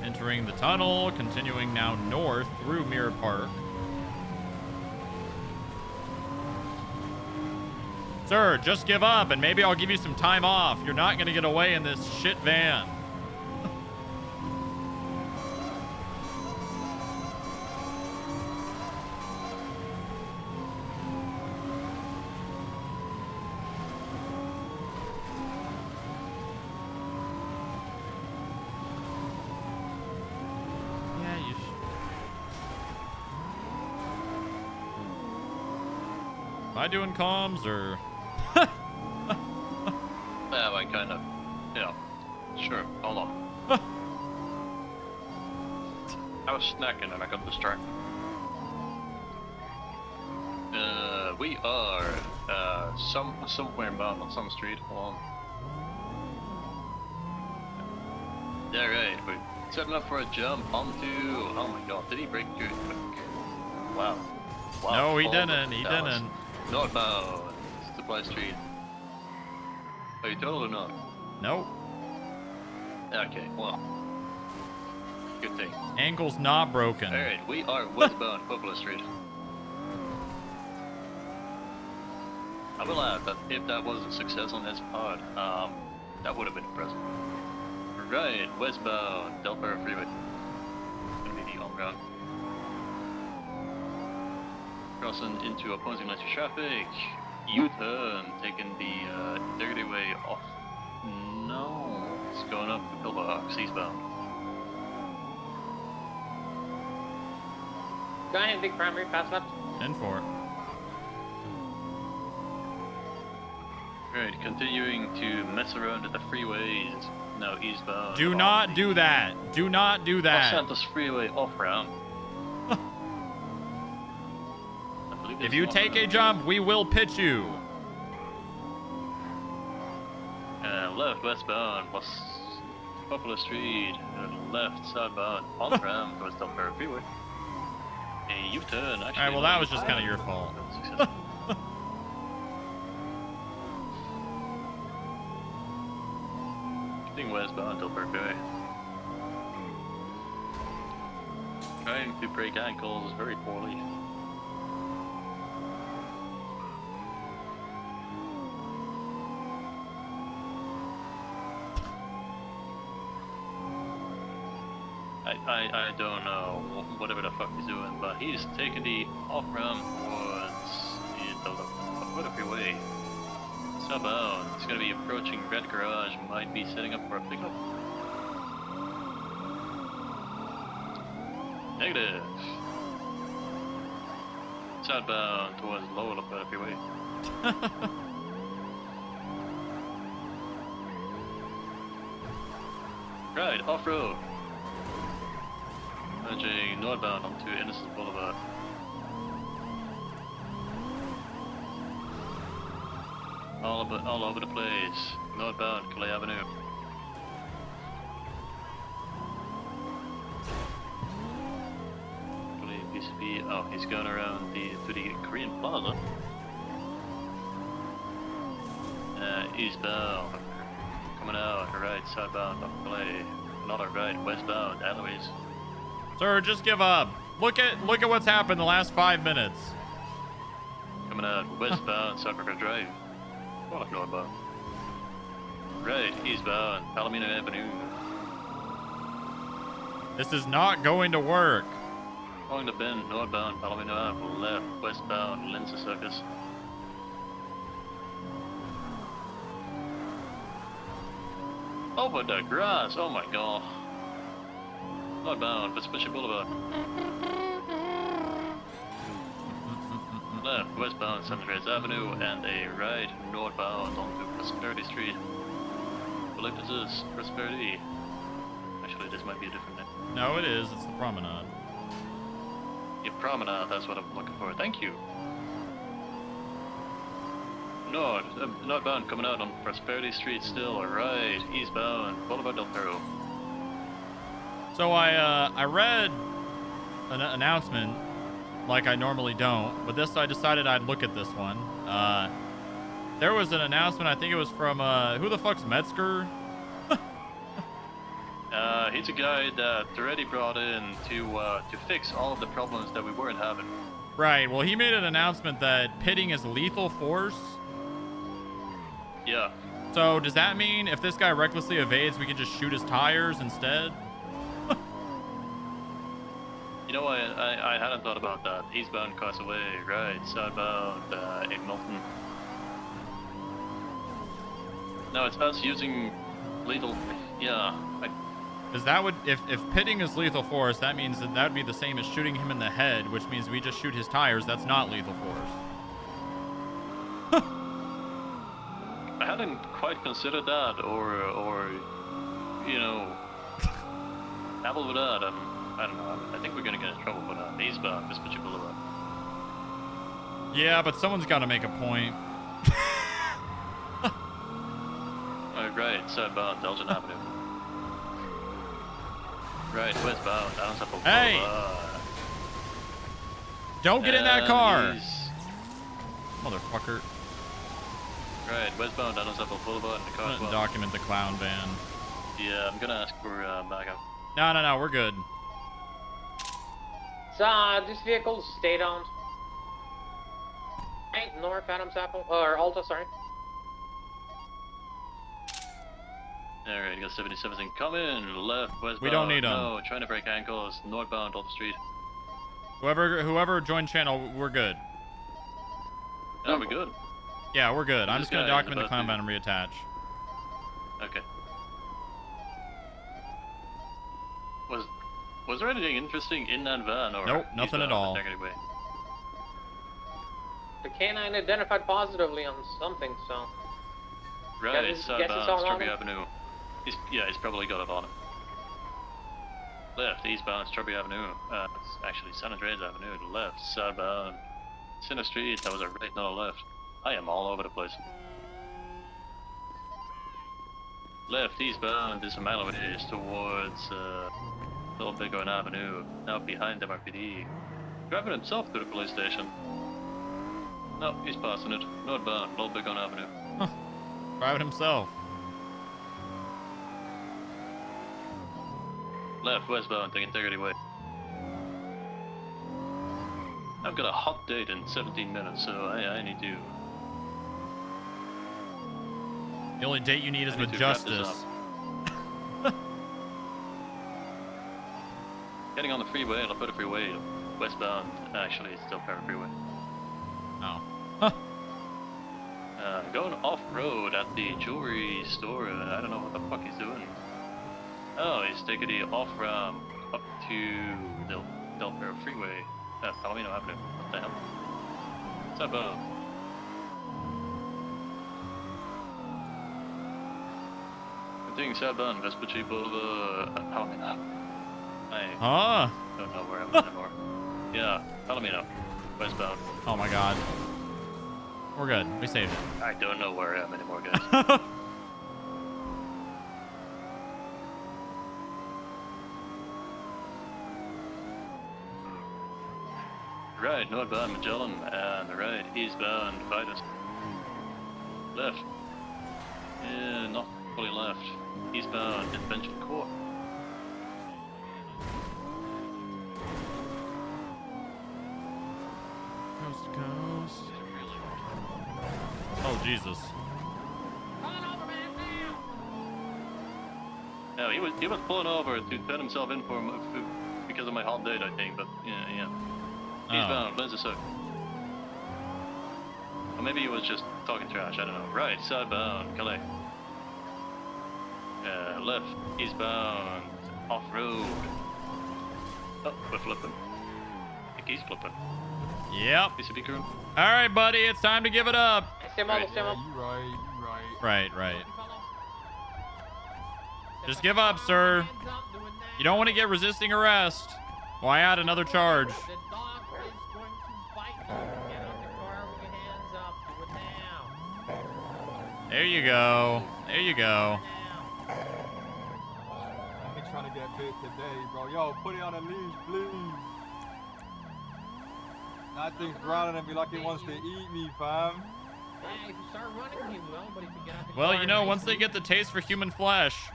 Entering the tunnel, continuing now north through Mirror Park. Sir, just give up and maybe I'll give you some time off. You're not going to get away in this shit van. Am I doing comms or? Yeah, I kind of. Yeah. Sure, hold on. I was snacking and I got distracted. We are somewhere bound on some street. Hold on. Yeah, right. We're setting up for a jump onto. Oh my god, did he break through it quick? Wow. Wow. No, he All didn't. He Dallas. didn't. Northbound, Supply Street. Are you told or not? Nope. Okay, well. Good thing. Ankle's not broken. Alright, we are westbound, Poplar Street. I will add that if that was a success on his part, that would have been impressive. Right, westbound, Delaware Freeway. Gonna be the home ground. Crossing into opposing lanes of traffic. U-turn, taking the integrity way off. No, it's going up the pillbox eastbound. Guy in big primary, pass left. 10-4. Right, continuing to mess around at the freeways. Now eastbound. Do not do that. Do not do that. Los Santos Freeway off ramp. If you take a jump, we will pitch you. Left westbound, Poplar Street, left southbound, on ramp towards Delaware Freeway. A U-turn, actually. Alright, well that was just kind of your fault. Continuing westbound, Delaware Freeway. Trying to break ankles very poorly. I don't know whatever the fuck he's doing, but he's taking the off ramp towards the foot of your way. Southbound. He's gonna be approaching red garage. Might be setting up for a pickup. Negative. Southbound towards lower the foot of your way. Right, off-road. Merging northbound onto Innocence Boulevard. All over the place. Northbound, Clay Avenue. PCP. Oh, he's going around to the Korean Plaza. Eastbound. Coming out, right, southbound, off Clay. Another right, westbound, Eloise. Sir, just give up. Look at what's happened the last 5 minutes. Coming out, westbound, Sucker Drive. What a northbound. Right, eastbound, Palomino Avenue. This is not going to work. Going to Bend, northbound, Palomino Ave, left, westbound, Lindsay Circus. Over the grass, oh my god. Northbound, Vespucci Boulevard. Left, westbound, San Andreas Avenue, and a right, northbound onto Prosperity Street. I believe this is Prosperity. Actually, this might be a different name. No, it is. It's the promenade. Yeah, promenade, that's what I'm looking for. Thank you. Northbound coming out on Prosperity Street still, right, eastbound, Boulevard del Perro. So I read an announcement like I normally don't, but this I decided I'd look at this one. There was an announcement, I think it was from, who the fuck's Metzger? He's a guy that already brought in to fix all of the problems that we weren't having. Right, well he made an announcement that pitting is lethal force. Yeah. So does that mean if this guy recklessly evades, we can just shoot his tires instead? You know, I hadn't thought about that. Eastbound Causeway, right, southbound in Milton. No, it's us using lethal, yeah. Because that would, if pitting is lethal force, that means that would be the same as shooting him in the head, which means we just shoot his tires. That's not lethal force. I hadn't quite considered that, or you know, dabble with that. I don't know. I think we're gonna get in trouble for that. Eastbound, Vespucci Boulevard. Yeah, but someone's got to make a point. Right, southbound, Elgin Avenue. Right, westbound, down Central Hey! Boulevard. Don't get in that car! He's... Motherfucker. Right, westbound, down Central Boulevard, and the car. I'm gonna document the clown van. Yeah, I'm gonna ask for backup. No, we're good. So, this vehicle stayed on. Right, north Adams Apple, or Alta, sorry. Alright, you got 77 coming, left, westbound. We don't need 'em. No, trying to break ankles, northbound, Alta Street. Whoever joined channel, we're good. Yeah, we're good. Yeah, we're good. I'm This just gonna guy is document the about clown van and reattach. Okay. Was there anything interesting in that van, or Nope, nothing at all. Anyway? The canine identified positively on something, so. Right, Guess it's southbound, all on Strawberry him? Avenue. He's probably got it on him. Left, eastbound, Strawberry Avenue. It's actually San Andreas Avenue. Left, southbound, Center Street. That was a right, not a left. I am all over the place. Left, eastbound, is a mile away towards Little Bighorn Avenue. Now behind MRPD. Driving himself to the police station. No, he's passing it. Northbound, Little Bighorn Avenue. Driving himself. Left, westbound, take Integrity Way. I've got a hot date in 17 minutes, so I need to... The only date you need is with to wrap this justice. Getting on the freeway, I'll put a freeway westbound. Actually, it's still Parrot Freeway. Oh. Going off-road at the jewelry store. I don't know what the fuck he's doing. Oh, he's taking the off-ramp up to the Del Perro Freeway. Palomino Avenue. What the hell? What's up, Continuing southbound, Vespucci Boulevard, Palomino. I don't know where I'm anymore. Yeah, Palomino, westbound. Oh my god. We're good. We saved it. I don't know where I am anymore, guys. Right, northbound Magellan, and the right, eastbound Vitus. Left. Yeah, not fully left. Eastbound Invention Court. Coast to coast. Oh, Jesus. No, he was pulling over to turn himself in for because of my hot date, I think, but yeah. Eastbound, Windsor Circle. Or maybe he was just talking trash, I don't know. Right, southbound, Calais. Left, eastbound, off-road. Oh, we're flipping. I think he's flipping. Yep. PCB crew. All right, buddy, it's time to give it up. You right. Right. Just give up, sir. You don't want to get resisting arrest. Why add another charge? The dog is going to bite you. Get out the car with your hands up. Do it now. There you go. There you go. I ain't trying to get bit today, bro. Yo, put it on a leash, please. That thing's growling at me like it wants to eat me, fam. Yeah, if you start running, he will, but if you get out the Well, car you know, and once they get the taste for human flesh.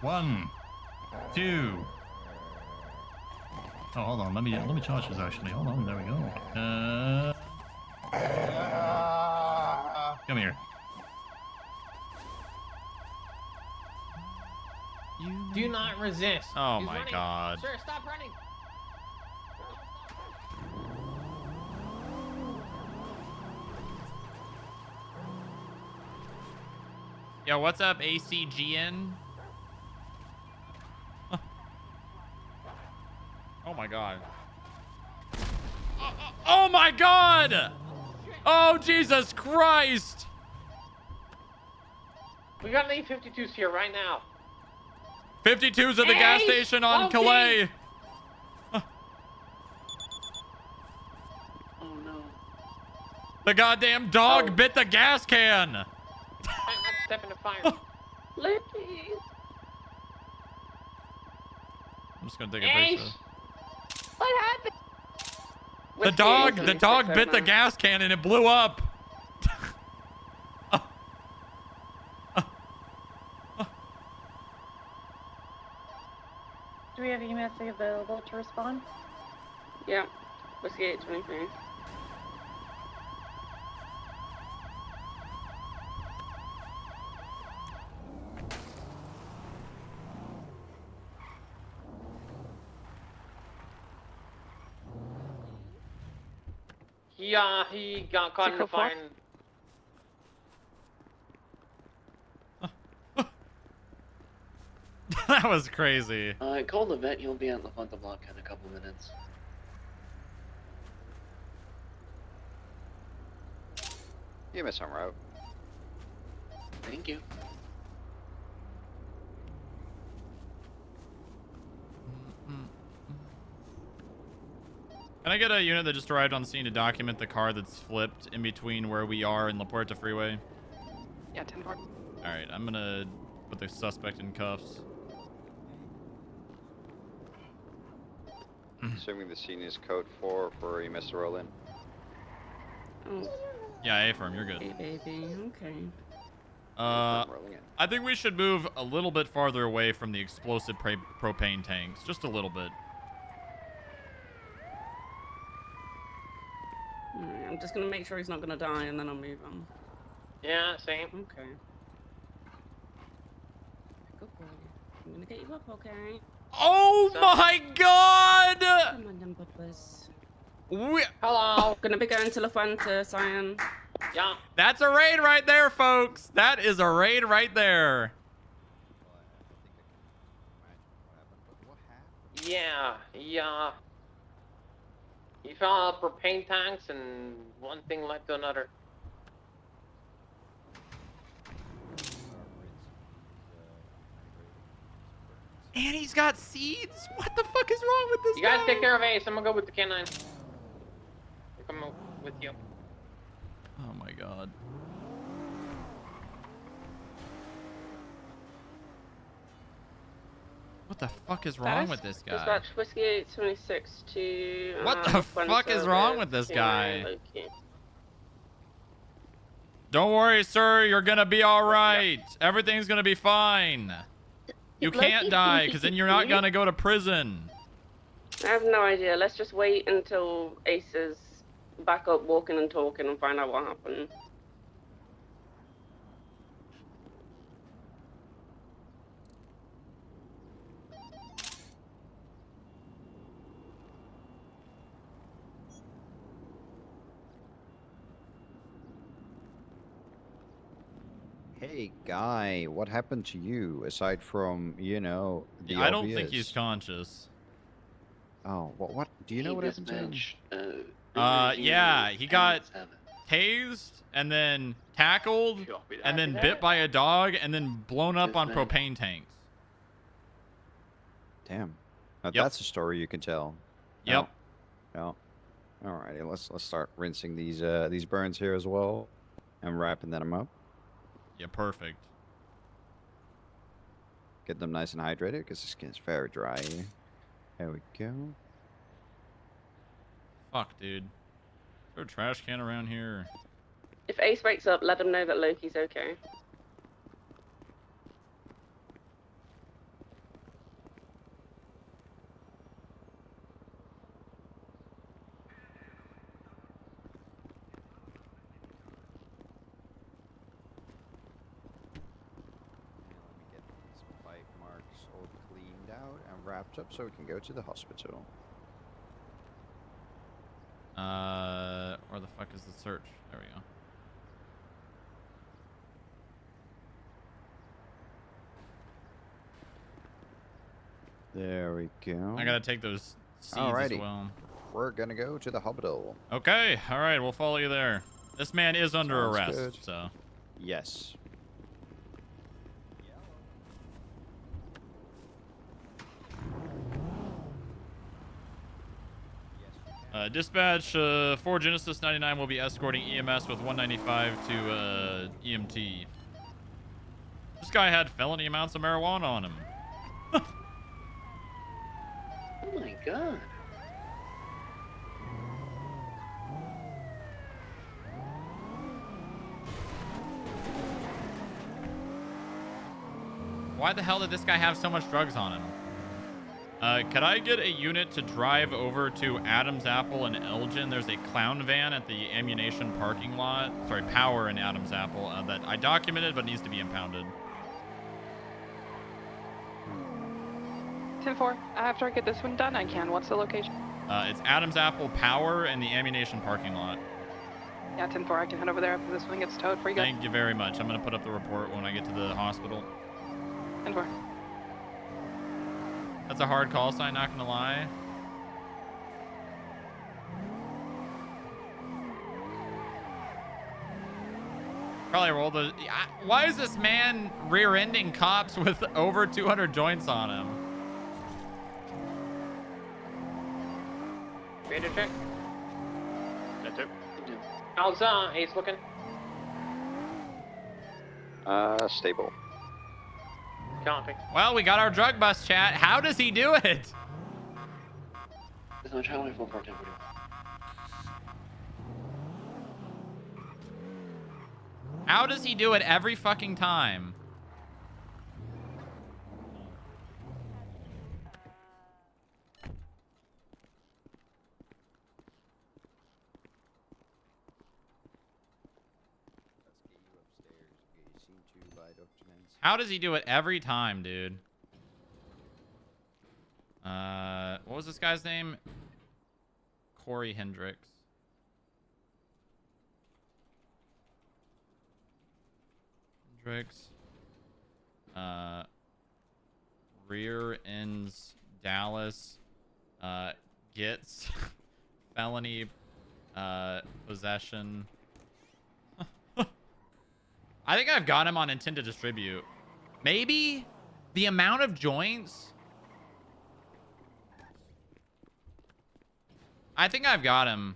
1, 2. Oh, hold on. Let me charge this actually. Hold on. There we go. Come here. do not resist. Oh He's my running. god. Sir, stop running. Yo, what's up, ACGN? Oh my god. Oh my god! Oh, Jesus Christ! We got an A52s here right now. 52's at the gas station on Calais. Oh no. The goddamn dog bit the gas can. I'm stepping to fire. Lippy. I'm just gonna take a picture. What happened? The dog bit the gas can and it blew up. Do we have EMS available to respond? Yeah. Whiskey 823. He got caught in the fire. That was crazy. Call the vet. He'll be at La Fuente Block in a couple minutes. EMS en route. Thank you. Can I get a unit that just arrived on scene to document the car that's flipped in between where we are and La Puerta Freeway? Yeah, 10-4. Alright, I'm gonna put the suspect in cuffs. Assuming the scene is code 4 for EMS to roll in. Oh. Yeah, A-firm, you're good. Hey, baby. Okay. I think we should move a little bit farther away from the explosive propane tanks. Just a little bit. Alright, I'm just gonna make sure he's not gonna die and then I'll move him. Yeah, same. Okay. Good boy. I'm gonna get you up, okay? Oh my god! Come on, then, Bubbles. We Hello. Gonna be going to La Fuente, Cyan. Yeah. That's a raid right there, folks. That is a raid right there. Yeah, yeah. You fill out propane tanks and one thing led to another. And he's got seeds? What the fuck is wrong with this You guys guy? take care of Ace. I'm gonna go with the canine. I'm coming with you. Oh my god. What the fuck is wrong with this guy? Dispatch Whiskey 826 to... What the fuck is wrong with this guy? Don't worry, sir. You're gonna be all right. Everything's gonna be fine. You can't die, because then you're not gonna go to prison. I have no idea. Let's just wait until Ace is back up walking and talking and find out what happened. Hey, guy, what happened to you aside from, you know, the I don't think obvious? he's conscious. Oh, what? Do you know what happened to him? Yeah, he got tased and then tackled and then bit by a dog and then blown up on propane tanks. Damn. Now Yep. that's a story you can tell. Yep. No. Alrighty, let's start rinsing these burns here as well, and wrapping them up. Yeah, perfect. Get them nice and hydrated because the skin's very dry here. There we go. Fuck, dude. Is there a trash can around here? If Ace wakes up, let him know that Loki's okay. These bite marks all cleaned out and wrapped up so we can go to the hospital. Where the fuck is the search? There we go. There we go. I gotta take those seeds Alrighty. as well. We're gonna go to the hospital. Okay, alright, we'll follow you there. This man is under Sounds arrest, good. so. Yes. Dispatch, 4 Genesis 99 will be escorting EMS with 195 to EMT. This guy had felony amounts of marijuana on him. Oh my god. Why the hell did this guy have so much drugs on him? Could I get a unit to drive over to Adams Apple and Elgin? There's a clown van at the ammunition parking lot. Sorry, Power in Adams Apple that I documented but needs to be impounded. 10-4. After I get this one done, I can. What's the location? It's Adams Apple, Power, and the ammunition parking lot. Yeah, 10-4. I can head over there after this one gets towed for you guys. Thank you very much. I'm going to put up the report when I get to the hospital. 10-4. That's a hard call sign, not going to lie. Probably rolled the... Why is this man rear-ending cops with over 200 joints on him? Radar check. That's it. How's Ace looking? Stable. Copy. Well, we got our drug bust, chat. How does he do it? There's no channel full part-time video. How does he do it every fucking time? How does he do it every time, dude? What was this guy's name? Corey Hendricks. Rear ends Dallas. Gets felony possession. I think I've got him on intent to distribute. Maybe the amount of joints. I think I've got him.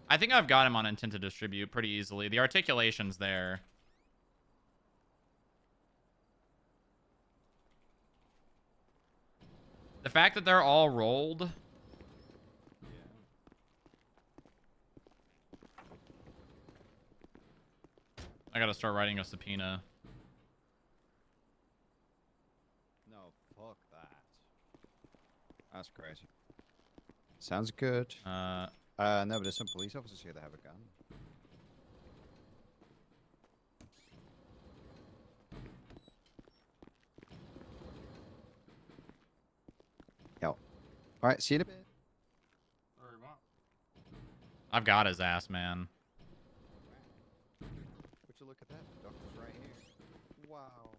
I think I've got him on intent to distribute pretty easily. The articulation's there. The fact that they're all rolled. I gotta start writing a subpoena. No, fuck that. That's crazy. Sounds good. No, but there's some police officers here that have a gun. Yo. All right, see you in a bit. I've got his ass, man. Would you look at that? The doctor's right here. Wow.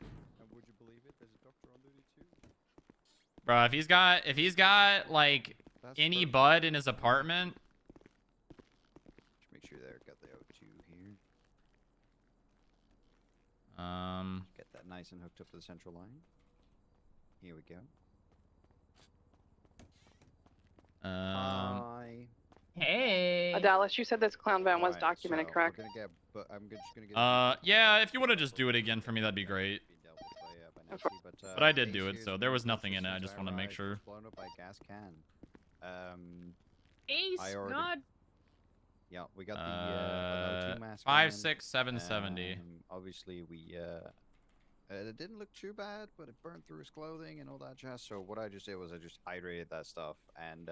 And would you believe it? There's a doctor on duty too. Bro, if he's got like That's any perfect. bud in his apartment. Just make sure they've got the O2 here. Get that nice and hooked up to the central line. Here we go. Hi. Hey. Dallas, you said this clown van was Alright, documented, so correct? We're gonna get, but I'm just gonna get. Yeah, if you want to just do it again for me, that'd be great. But I did do it, Ace so here's there one was of the nothing in it. I officers just want to make arrived, sure. was blown up by a gas can. Ace, I already- God. Yeah, we got the O2 mask. 5, on. 6, 770. Obviously, we it didn't look too bad, but it burned through his clothing and all that jazz. So what I just did was I just hydrated that stuff and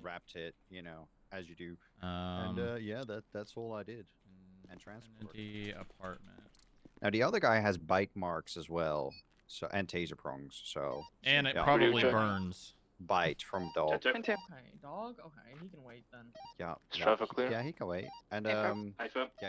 wrapped it, you know, as you do. And yeah, that's all I did. And transport. The apartment. Now the other guy has bite marks as well, so and taser prongs. So And it yeah. probably burns. Bite from dog. Okay, dog. Okay, he can wait then. Yeah. Is yeah, traffic clear? Yeah, he can wait. And yeah,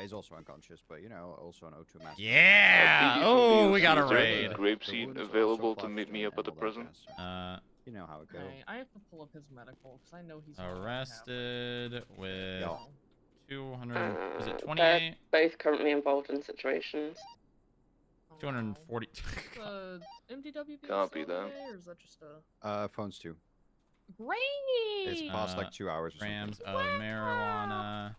he's also unconscious, but you know, also an O2 mask. Yeah! Oh, we got a raid. Grapeseed available to meet me up at the prison? You know how it goes. Okay, I have to pull up his medical because I know he's Arrested with 200. Is it They're 28? both currently involved in situations. 240. MDW Copy that. or is that just a Phones too. great? It's past like 2 hours or grams something. of marijuana.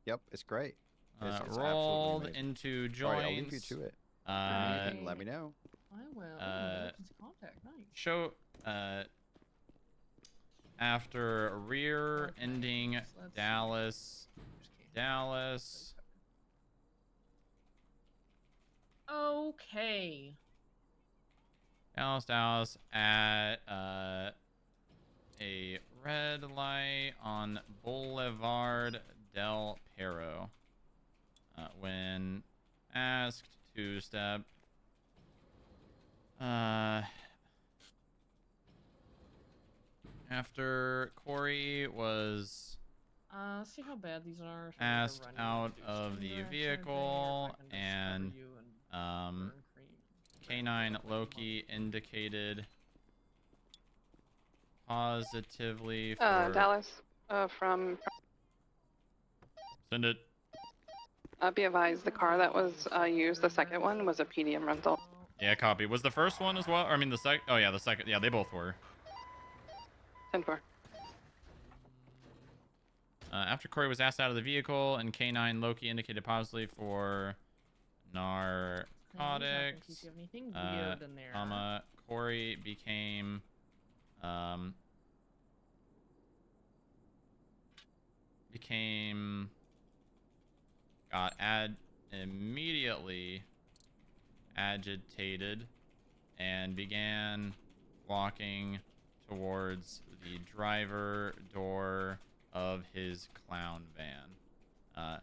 Yep, it's great. It's absolutely Rolled amazing. into joints. Alright, I'll leave you to it. Anything, let me know. I will. Contact. Nice. Show after rear ending Dallas. Okay. Dallas at a red light on Boulevard del Perro. When asked to step after Corey was See how bad these are. So asked they're running out to do of some the interaction vehicle thing, or if I can and just cover you burn cream. K9 Loki indicated positively for Dallas, from. send it. Be advised, the car that was used, the second one, was a PDM rental. Yeah, copy. Was the first one as well? Or, I mean, the second. Oh yeah, the second. Yeah, they both were. 10-4. After Corey was asked out of the vehicle and K9 Loki indicated positively for narcotics, In case you have anything weird in there. Corey became got immediately agitated and began walking towards the driver door of his clown van.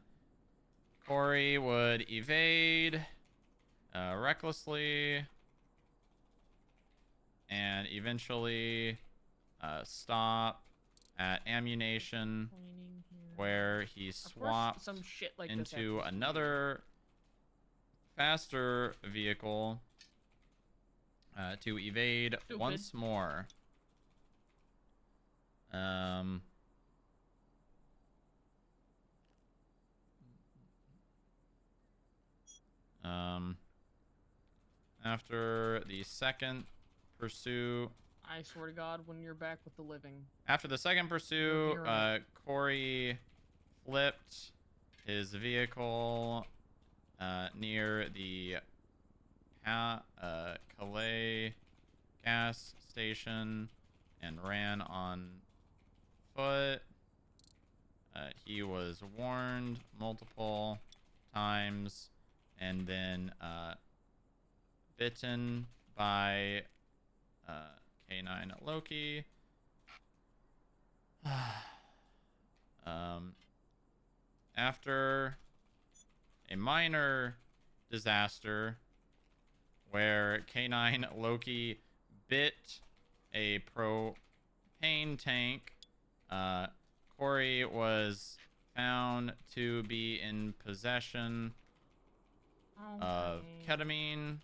Corey would evade recklessly and eventually stop at ammunition, where he Of course, swapped some shit like this into happens to me. another faster vehicle to evade Stupid. once more. After the second pursuit, I swear to God, when you're back with the living. after the second pursuit, Corey flipped his vehicle near the Calais gas station and ran on foot. He was warned multiple times and then bitten by K9 Loki. After a minor disaster where K9 Loki bit a propane tank, Corey was found to be in possession of ketamine,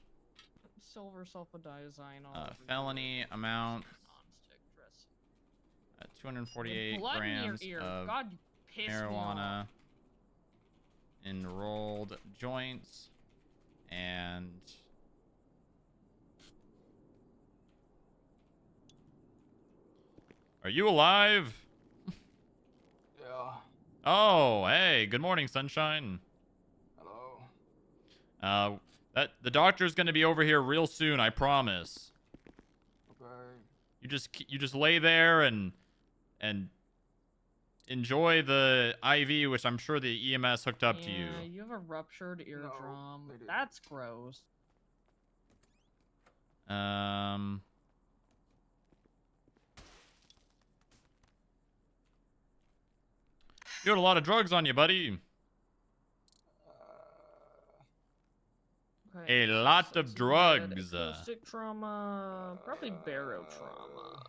Silver sulfadiazine. felony amount, 248 Blood in your grams ear. of God, you pissed me marijuana off. in rolled joints, and are you alive? Yeah. Oh, hey, good morning, sunshine. Hello. That the doctor's gonna be over here real soon, I promise. Okay. You just lay there and enjoy the IV, which I'm sure the EMS hooked up to you. Yeah, you have a ruptured eardrum. That's gross. You had a lot of drugs on you, buddy. Okay, A lot of so drugs. acoustic trauma, probably barotrauma.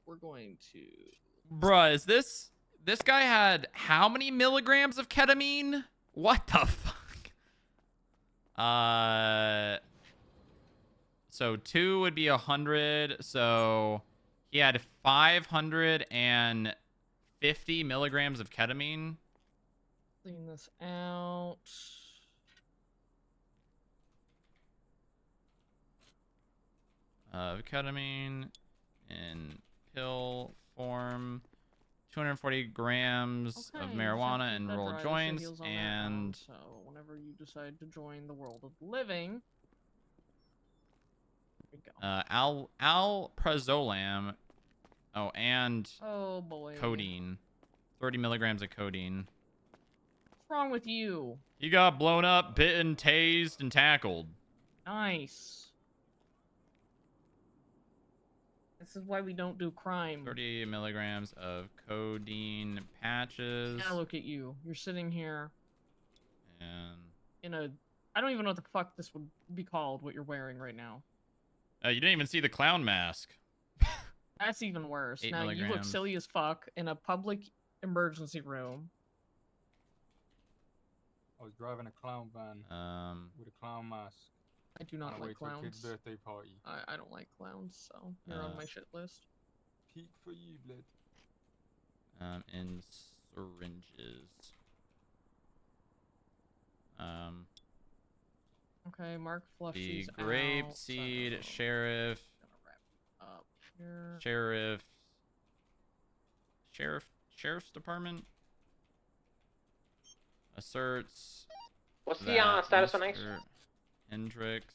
We're going to. Bruh, is this guy had how many milligrams of ketamine? What the fuck? So 2 would be 100. So he had 550 milligrams of ketamine. Clean this out. Of ketamine in pill form. 240 grams of marijuana and rolled joints, and so whenever you decide to join the world of living, there we go. alprazolam. Oh, and Oh boy, codeine. 30 milligrams of codeine. What's wrong with you? He got blown up, bitten, tased, and tackled. Nice. This is why we don't do crime. 30 milligrams of codeine patches. Now look at you. You're sitting here And in a... I don't even know what the fuck this would be called, what you're wearing right now. you didn't even see the clown mask. That's even worse. 8 Now you look milligrams. silly as fuck in a public emergency room. I was driving a clown van with a clown mask. I do not on the way like to a kid's clowns. birthday party. I don't like clowns, so you're on my shit list. Peak for you, blood. In syringes. Okay, Mark flush The these grape out, seed so sheriff. up here. Sheriff's department asserts. What's the that status on Ace? Mr. Hendricks.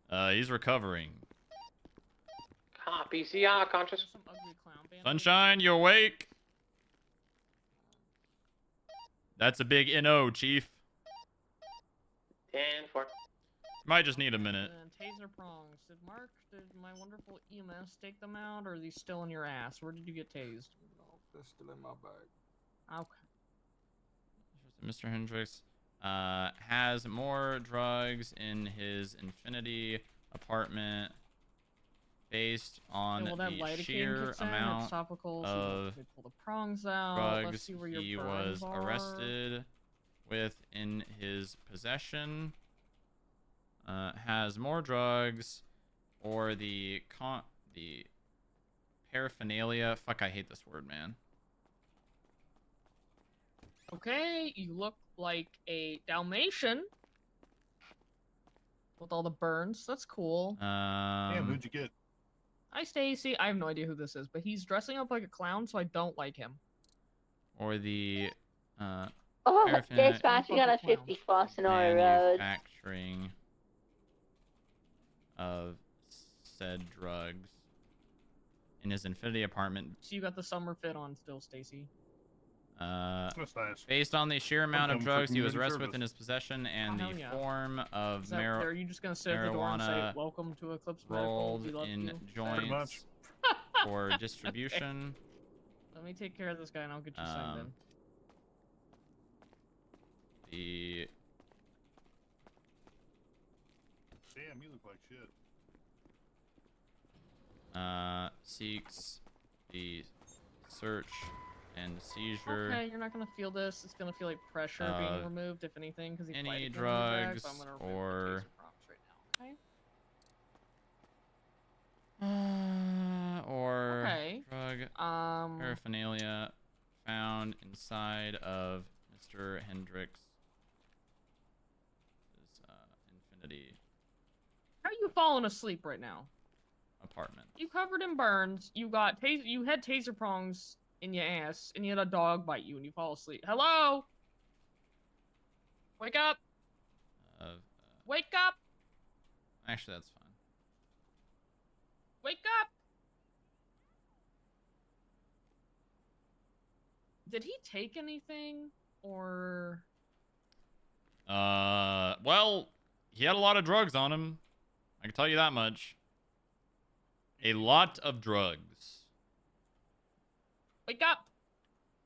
He's recovering. Copy. CR conscious. Sunshine, you awake? That's a big NO, Chief. 10-4. Might just need a minute. And taser prongs. Did my wonderful EMS take them out, or are these still in your ass? Where did you get tased? No, they're still in my bag. Okay. Mr. Hendricks has more drugs in his Infinity apartment based on well, that the lidocaine sheer kicks in, amount it's topical, so of they pull the prongs out. Let's drugs see where your he burns was are. arrested with in his possession. Has more drugs or the paraphernalia. Fuck, I hate this word, man. Okay, you look like a Dalmatian with all the burns. That's cool. Damn, who'd you get? Hi, Stacy. I have no idea who this is, but he's dressing up like a clown, so I don't like him. Or the Oh, there's flashing on a clown. 50 crossing our road. manufacturing of said drugs in his Infinity apartment. So you got the summer fit on still, Stacy. That's nice. Based on the sheer amount of coming for drugs he was community arrested with service. in his possession and Hell the yeah. form of Is that, are you just gonna sit at the door and say, marijuana "Welcome to Eclipse Medical. rolled We love in you"? Pretty much. joints for distribution. Let me take care of this guy and I'll get you signed in. The Damn, you look like shit. seeks the search and seizure. Okay, you're not gonna feel this. It's gonna feel like pressure being removed, if anything, because he's any lidocaine drugs in his bag, but I'm gonna remove or the taser prompts right now. or Okay. drug paraphernalia found inside of Mr. Hendricks' Infinity How are you falling asleep right now? apartment. You covered in burns. You got you had taser prongs in your ass, and you had a dog bite you, and you fall asleep. Hello? Wake up! Wake up! Actually, that's fine. Wake up! Did he take anything, or? Well, he had a lot of drugs on him. I can tell you that much. A lot of drugs. Wake up!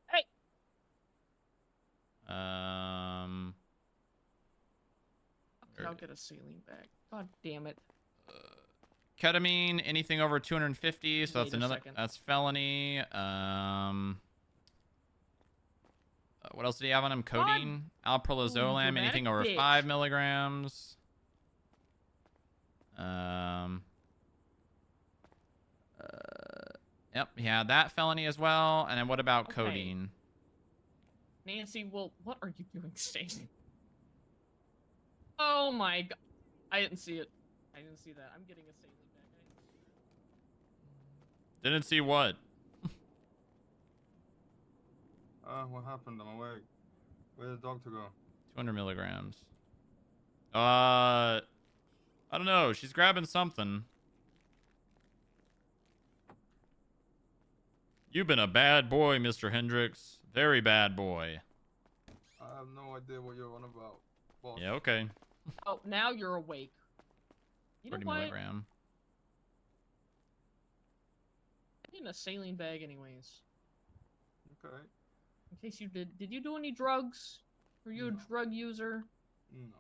Hey! Okay, I'll get a saline bag. God damn it. Ketamine, anything over 250, so that's Wait a another. second. That's felony. What else did he have on him? Codeine, alprazolam, anything over bitch. 5 milligrams. Yep, he had that felony as well. And then what about Okay. codeine? Nancy, well, what are you doing, Stacey? Oh my god. I didn't see it. I didn't see that. I'm getting a saline bag. Didn't see what? What happened? I'm awake. Where's the doctor go? 200 milligrams. I don't know. She's grabbing something. You've been a bad boy, Mr. Hendricks. Very bad boy. I have no idea what you're on about, boss. Yeah, okay. Oh, now you're awake. You know 30 what? milligram. I need a saline bag anyways. Okay. In case you did you do any drugs? Were you a drug user? No.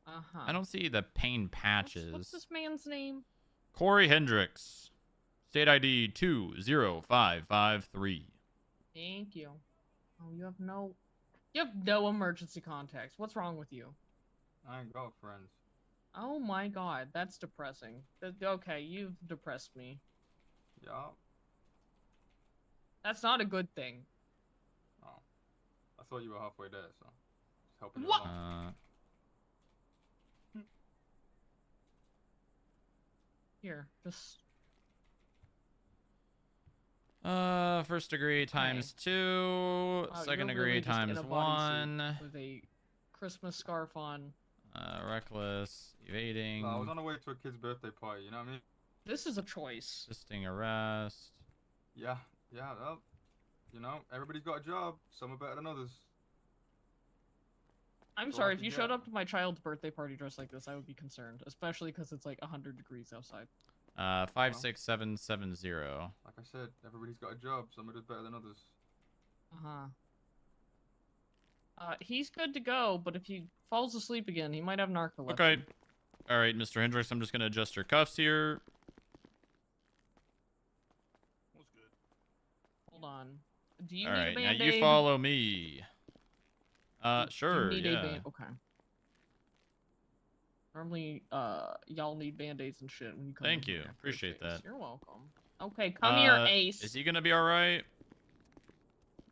Uh-huh. I don't see the pain patches. What's this man's name? Corey Hendricks. State ID 20553. Thank you. Oh, you have no emergency contacts. What's wrong with you? I ain't got friends. Oh my god, that's depressing. Okay, you've depressed me. Yeah. That's not a good thing. Oh. I thought you were halfway there, so just helping you What? along. Here, just First degree times 2. wow, Second you're degree really just in times a bodysuit 1. with a Christmas scarf on. Reckless. Evading. No, I was on the way to a kid's birthday party, you know what I mean? This is a choice. Resisting arrest. Yeah, well, you know, everybody's got a job. Some are better than others. I'm So sorry, I if can you get showed it. up to my child's birthday party dressed like this, I would be concerned, especially because it's like 100 degrees outside. 56770. Like I said, everybody's got a job. Some are just better than others. Uh-huh. He's good to go, but if he falls asleep again, he might have narcolepsy. Okay. All right, Mr. Hendricks, I'm just going to adjust your cuffs here. Hold on. Do you All need right, a now band-aid? you follow me. Sure, Do you need yeah. a okay. Normally, y'all need band-aids and shit when you come in Thank you. here after a Appreciate chase. that. You're welcome. Okay, come here, Ace. Is he going to be all right?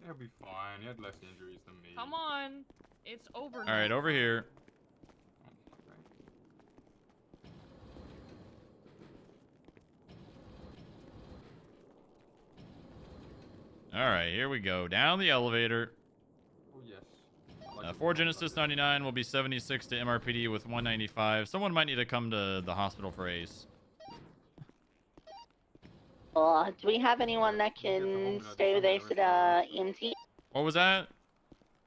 He'll be fine. He had less injuries than me. Come on. It's over now. All right, over here. All right, here we go. Down the elevator. Oh, yes. For Genesis 99 will be 76 to MRPD with 195. Someone might need to come to the hospital for Ace. Do we have anyone that can stay with Ace at EMT? What was that?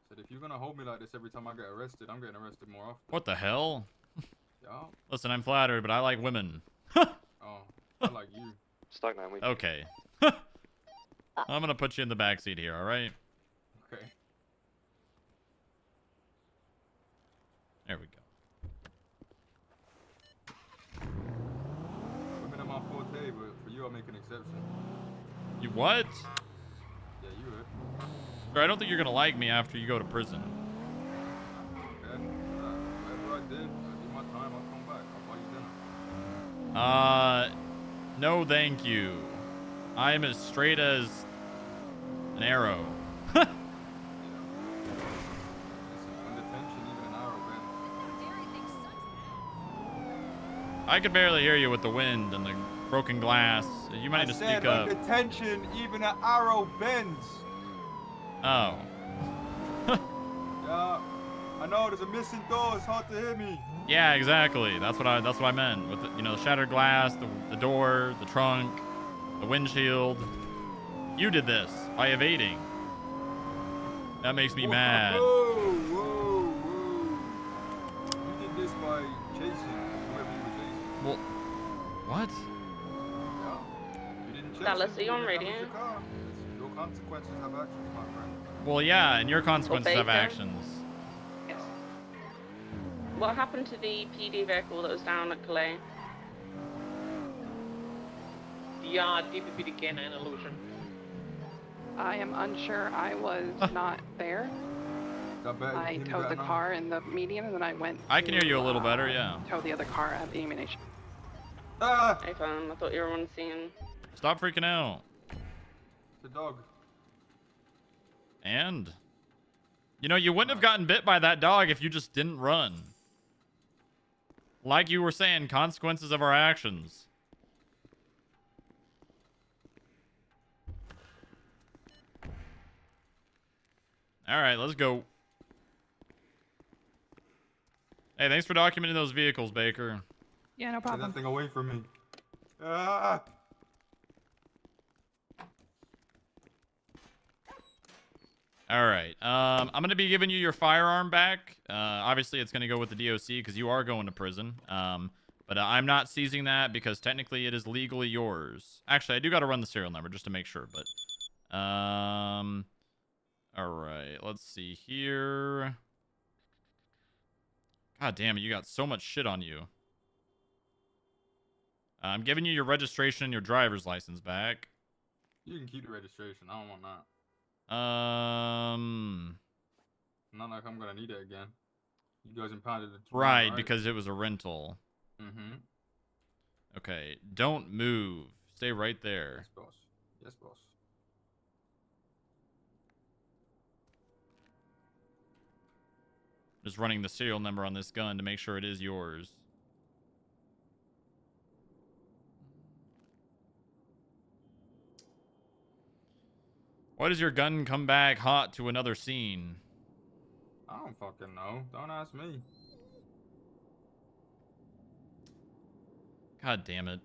Said if you're gonna hold me like this every time I get arrested, I'm getting arrested more often. What the hell? Yeah. Listen, I'm flattered, but I like women. Oh, I like you. Stuck 9 weeks. Okay. I'm gonna put you in the backseat here, all right? Okay. There we go. Women are my forte, but for you, I'll make an exception. You what? Yeah, you would. Sir, I don't think you're gonna like me after you go to prison. Okay. Whatever I did my time, I'll come back. I'll buy you dinner. No thank you. I am as straight as an arrow. Listen, when detention, even an arrow bends. I could barely hear you with the wind and the broken glass. You might need to speak up. When detention, even an arrow bends. Oh. Yeah. I know there's a missing door. It's hard to hear me. Yeah, exactly. That's what I meant with the, the shattered glass, the door, the trunk, the windshield. You did this by evading. That makes me mad. Whoa, whoa, whoa. You did this by chasing whoever you were chasing. Well, what? Yeah. You didn't chase Dallas, him, are you on damage radio? your car. Your consequences have actions, my friend. Well, yeah, and your consequences have Baker? actions. Yes. What happened to the PD vehicle that was down at Calais? Yeah, DPPD K9 illusion. I am unsure. I was not there. I towed the car in the median, and then I went. I can hear you a little better, yeah. Tow the other car at the ammunition. Ah! I found. I thought you were on scene. Stop freaking out. The dog. And? You wouldn't have gotten bit by that dog if you just didn't run. Like you were saying, consequences of our actions. All right, let's go. Hey, thanks for documenting those vehicles, Baker. Yeah, no Get problem. that thing away from me. Ah! All right. I'm going to be giving you your firearm back. Obviously, it's going to go with the DOC because you are going to prison. But I'm not seizing that because technically it is legally yours. Actually, I do got to run the serial number just to make sure. But all right. Let's see here. God damn it. You got so much shit on you. I'm giving you your registration and your driver's license back. You can keep the registration. I don't want that. Not like I'm gonna need it again. You guys impounded it. Right, because it was a rental. Mm-hmm. Okay, don't move. Stay right there. Yes, boss. Yes, boss. Just running the serial number on this gun to make sure it is yours. Why does your gun come back hot to another scene? I don't fucking know. Don't ask me. God damn it.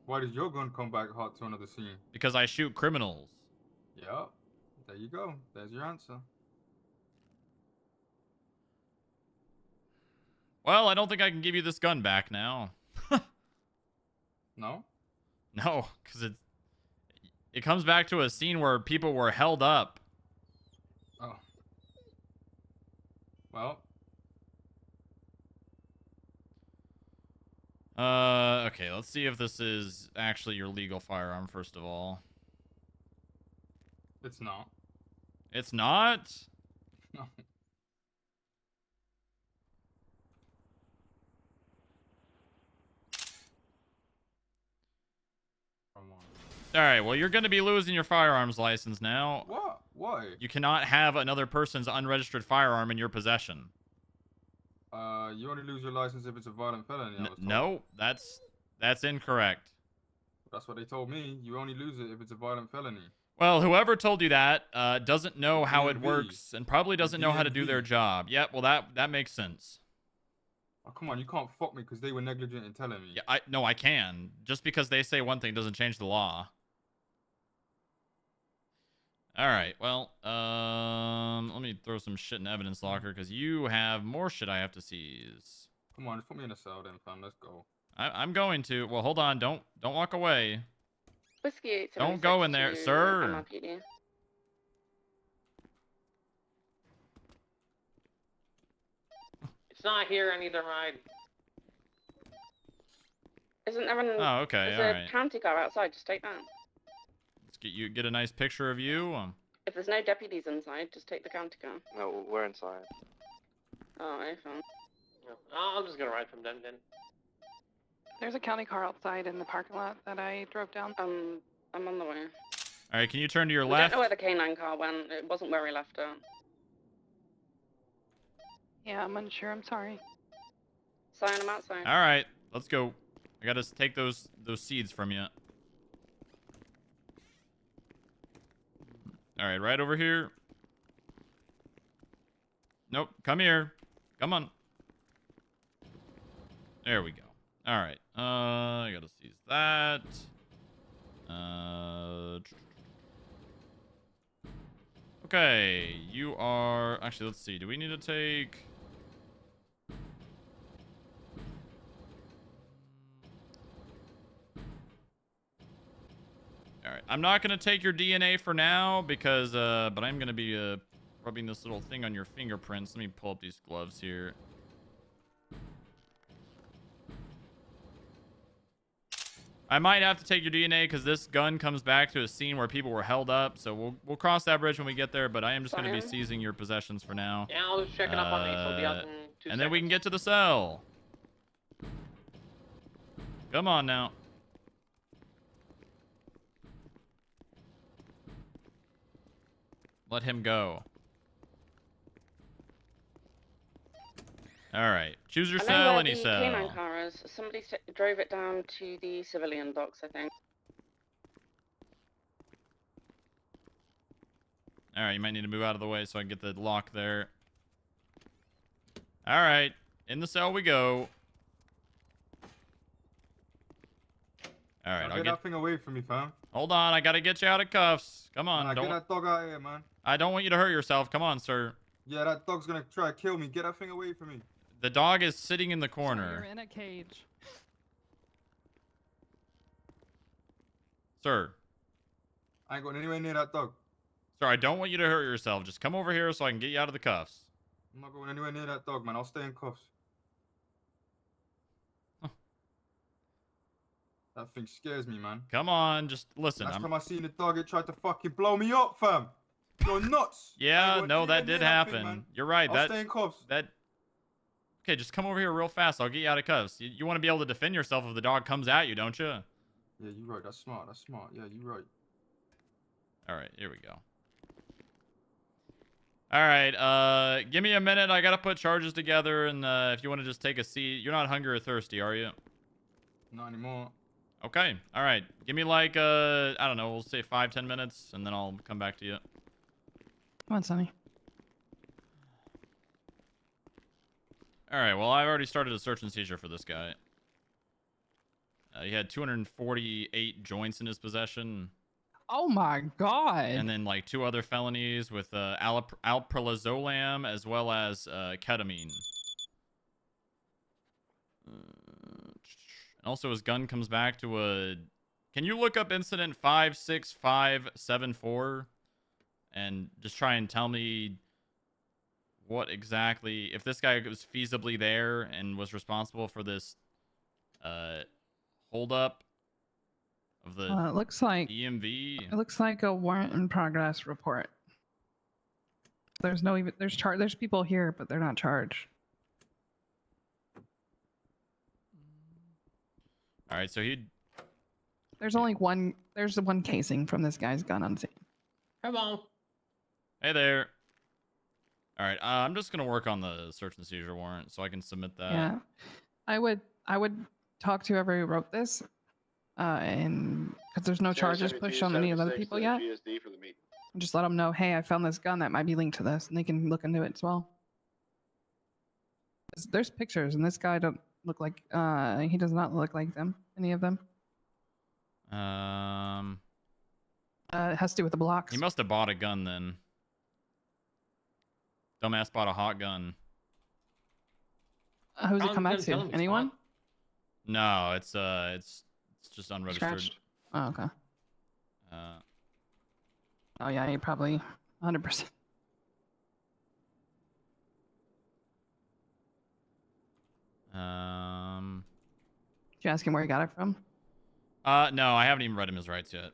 Why does your gun come back hot to another scene? Because I shoot criminals. Yep. There you go. There's your answer. Well, I don't think I can give you this gun back now. No? No, because it comes back to a scene where people were held up. Oh. Well. Okay, let's see if this is actually your legal firearm, first of all. It's not. It's not? No. All right, well, you're going to be losing your firearms license now. What? Why? You cannot have another person's unregistered firearm in your possession. You only lose your license if it's a violent felony. I was told. No, that's incorrect. That's what they told me. You only lose it if it's a violent felony. Well, whoever told you that doesn't know The how it DMV. works and probably doesn't know how to do their DMV. job. Yep, well, that makes sense. Oh, come on, you can't fuck me because they were negligent in telling me. Yeah, no, I can. Just because they say one thing doesn't change the law. All right, well, let me throw some shit in evidence locker because you have more shit I have to seize. Come on, just put me in a cell then, fam. Let's go. I'm going to. Well, hold on. Don't walk away. Whiskey 876 Don't go in there, to sir. NYPD. It's not here. I need to ride. Isn't there an Oh, okay, there's all a right. county car outside? Just take that. Let's get a nice picture of you. If there's no deputies inside, just take the county car. No, we're inside. Oh, I found. I'm just gonna ride from them then. There's a county car outside in the parking lot that I drove down. I'm on the way. All right, can you turn to your We left? don't know where the canine car went. It wasn't where we left it. Yeah, I'm unsure. I'm sorry. Sign them outside. All right, let's go. I gotta take those seeds from you. All right, right over here. Nope, come here. Come on. There we go. All right. I gotta seize that. Okay, you are... Actually, let's see. Do we need to take... All right. I'm not going to take your DNA for now because... but I'm going to be rubbing this little thing on your fingerprints. Let me pull up these gloves here. I might have to take your DNA because this gun comes back to a scene where people were held up. So we'll cross that bridge when we get there. But I am just going to be seizing your possessions for now. Yeah, I was checking up on me, so I'll be out in 2 seconds. And then we can get to the cell. Come on now. Let him go. All right. Choose your I know cell, where any the cell. canine car is. Somebody drove it down to the civilian docks, I think. All right, you might need to move out of the way so I can get the lock there. All right, in the cell we go. All right, Get that thing away from me, fam. Hold on, I gotta get you out of cuffs. Come on, Nah, get that dog out of here, man. I don't want you to hurt yourself. Come on, sir. Yeah, that dog's gonna try to kill me. Get that thing away from me. The dog is sitting in the You're corner. in a cage. Sir. I ain't going anywhere near that dog. Sir, I don't want you to hurt yourself. Just come over here so I can get you out of the cuffs. I'm not going anywhere near that dog, man. I'll stay in cuffs. That thing scares me, man. Come on, just listen. Last time I seen the dog, it tried to fucking blow me up, fam. You're nuts. Yeah, no, that did happen. Man. You're right. I'll stay in cuffs. Okay, just come over here real fast. I'll get you out of cuffs. You want to be able to defend yourself if the dog comes at you, don't you? Yeah, you're right. That's smart. That's smart. Yeah, you're right. All right, here we go. All right, give me a minute. I got to put charges together, and if you want to just take a seat. You're not hungry or thirsty, are you? Not anymore. Okay, all right. Give me like, I don't know, we'll say 5-10 minutes, and then I'll come back to you. Come on, Sonny. All right, well, I've already started a search and seizure for this guy. He had 248 joints in his possession. Oh my god. And then like 2 other felonies with alprazolam as well as ketamine. And also his gun comes back to a... Can you look up incident 56574 and just try and tell me what exactly, if this guy was feasibly there and was responsible for this holdup of the It looks like EMV. it looks like a warrant in progress report. There's no even there's people here, but they're not charged. All right, so There's only one. There's the one casing from this guy's gun on scene. Come on. Hey there. All right, I'm just gonna work on the search and seizure warrant so I can submit that. Yeah, I would talk to whoever who wrote this, and because there's no charges pushed on any of the other people yet. And just let them know, hey, I found this gun that might be linked to this, and they can look into it as well. There's pictures, and this guy don't look like he does not look like them. Any of them. It has to do with the blocks. He must have bought a gun then. Dumbass bought a hot gun. Who's it come back to? Anyone? No, it's just unregistered. Scratched? Oh, okay. Oh yeah, he probably 100%. Did you ask him where he got it from? No, I haven't even read him his rights yet.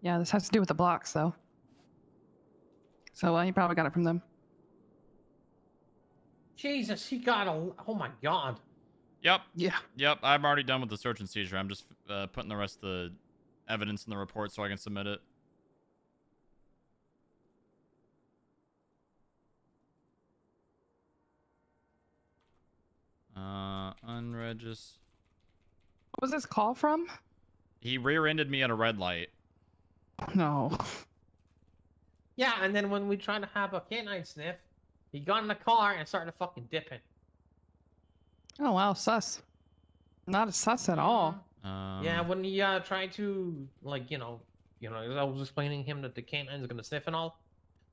Yeah, this has to do with the blocks, though. So he probably got it from them. Jesus, he got a. Oh my god. Yep. Yeah. Yep. I'm already done with the search and seizure. I'm just putting the rest of the evidence in the report so I can submit it. Unregistered. What was this call from? He rear-ended me at a red light. No. Yeah, and then when we tried to have a canine sniff, he got in the car and started fucking dipping. Oh wow, sus. Not as sus at all. Yeah, when he tried to, like, you know, as I was explaining to him that the canine's gonna sniff and all,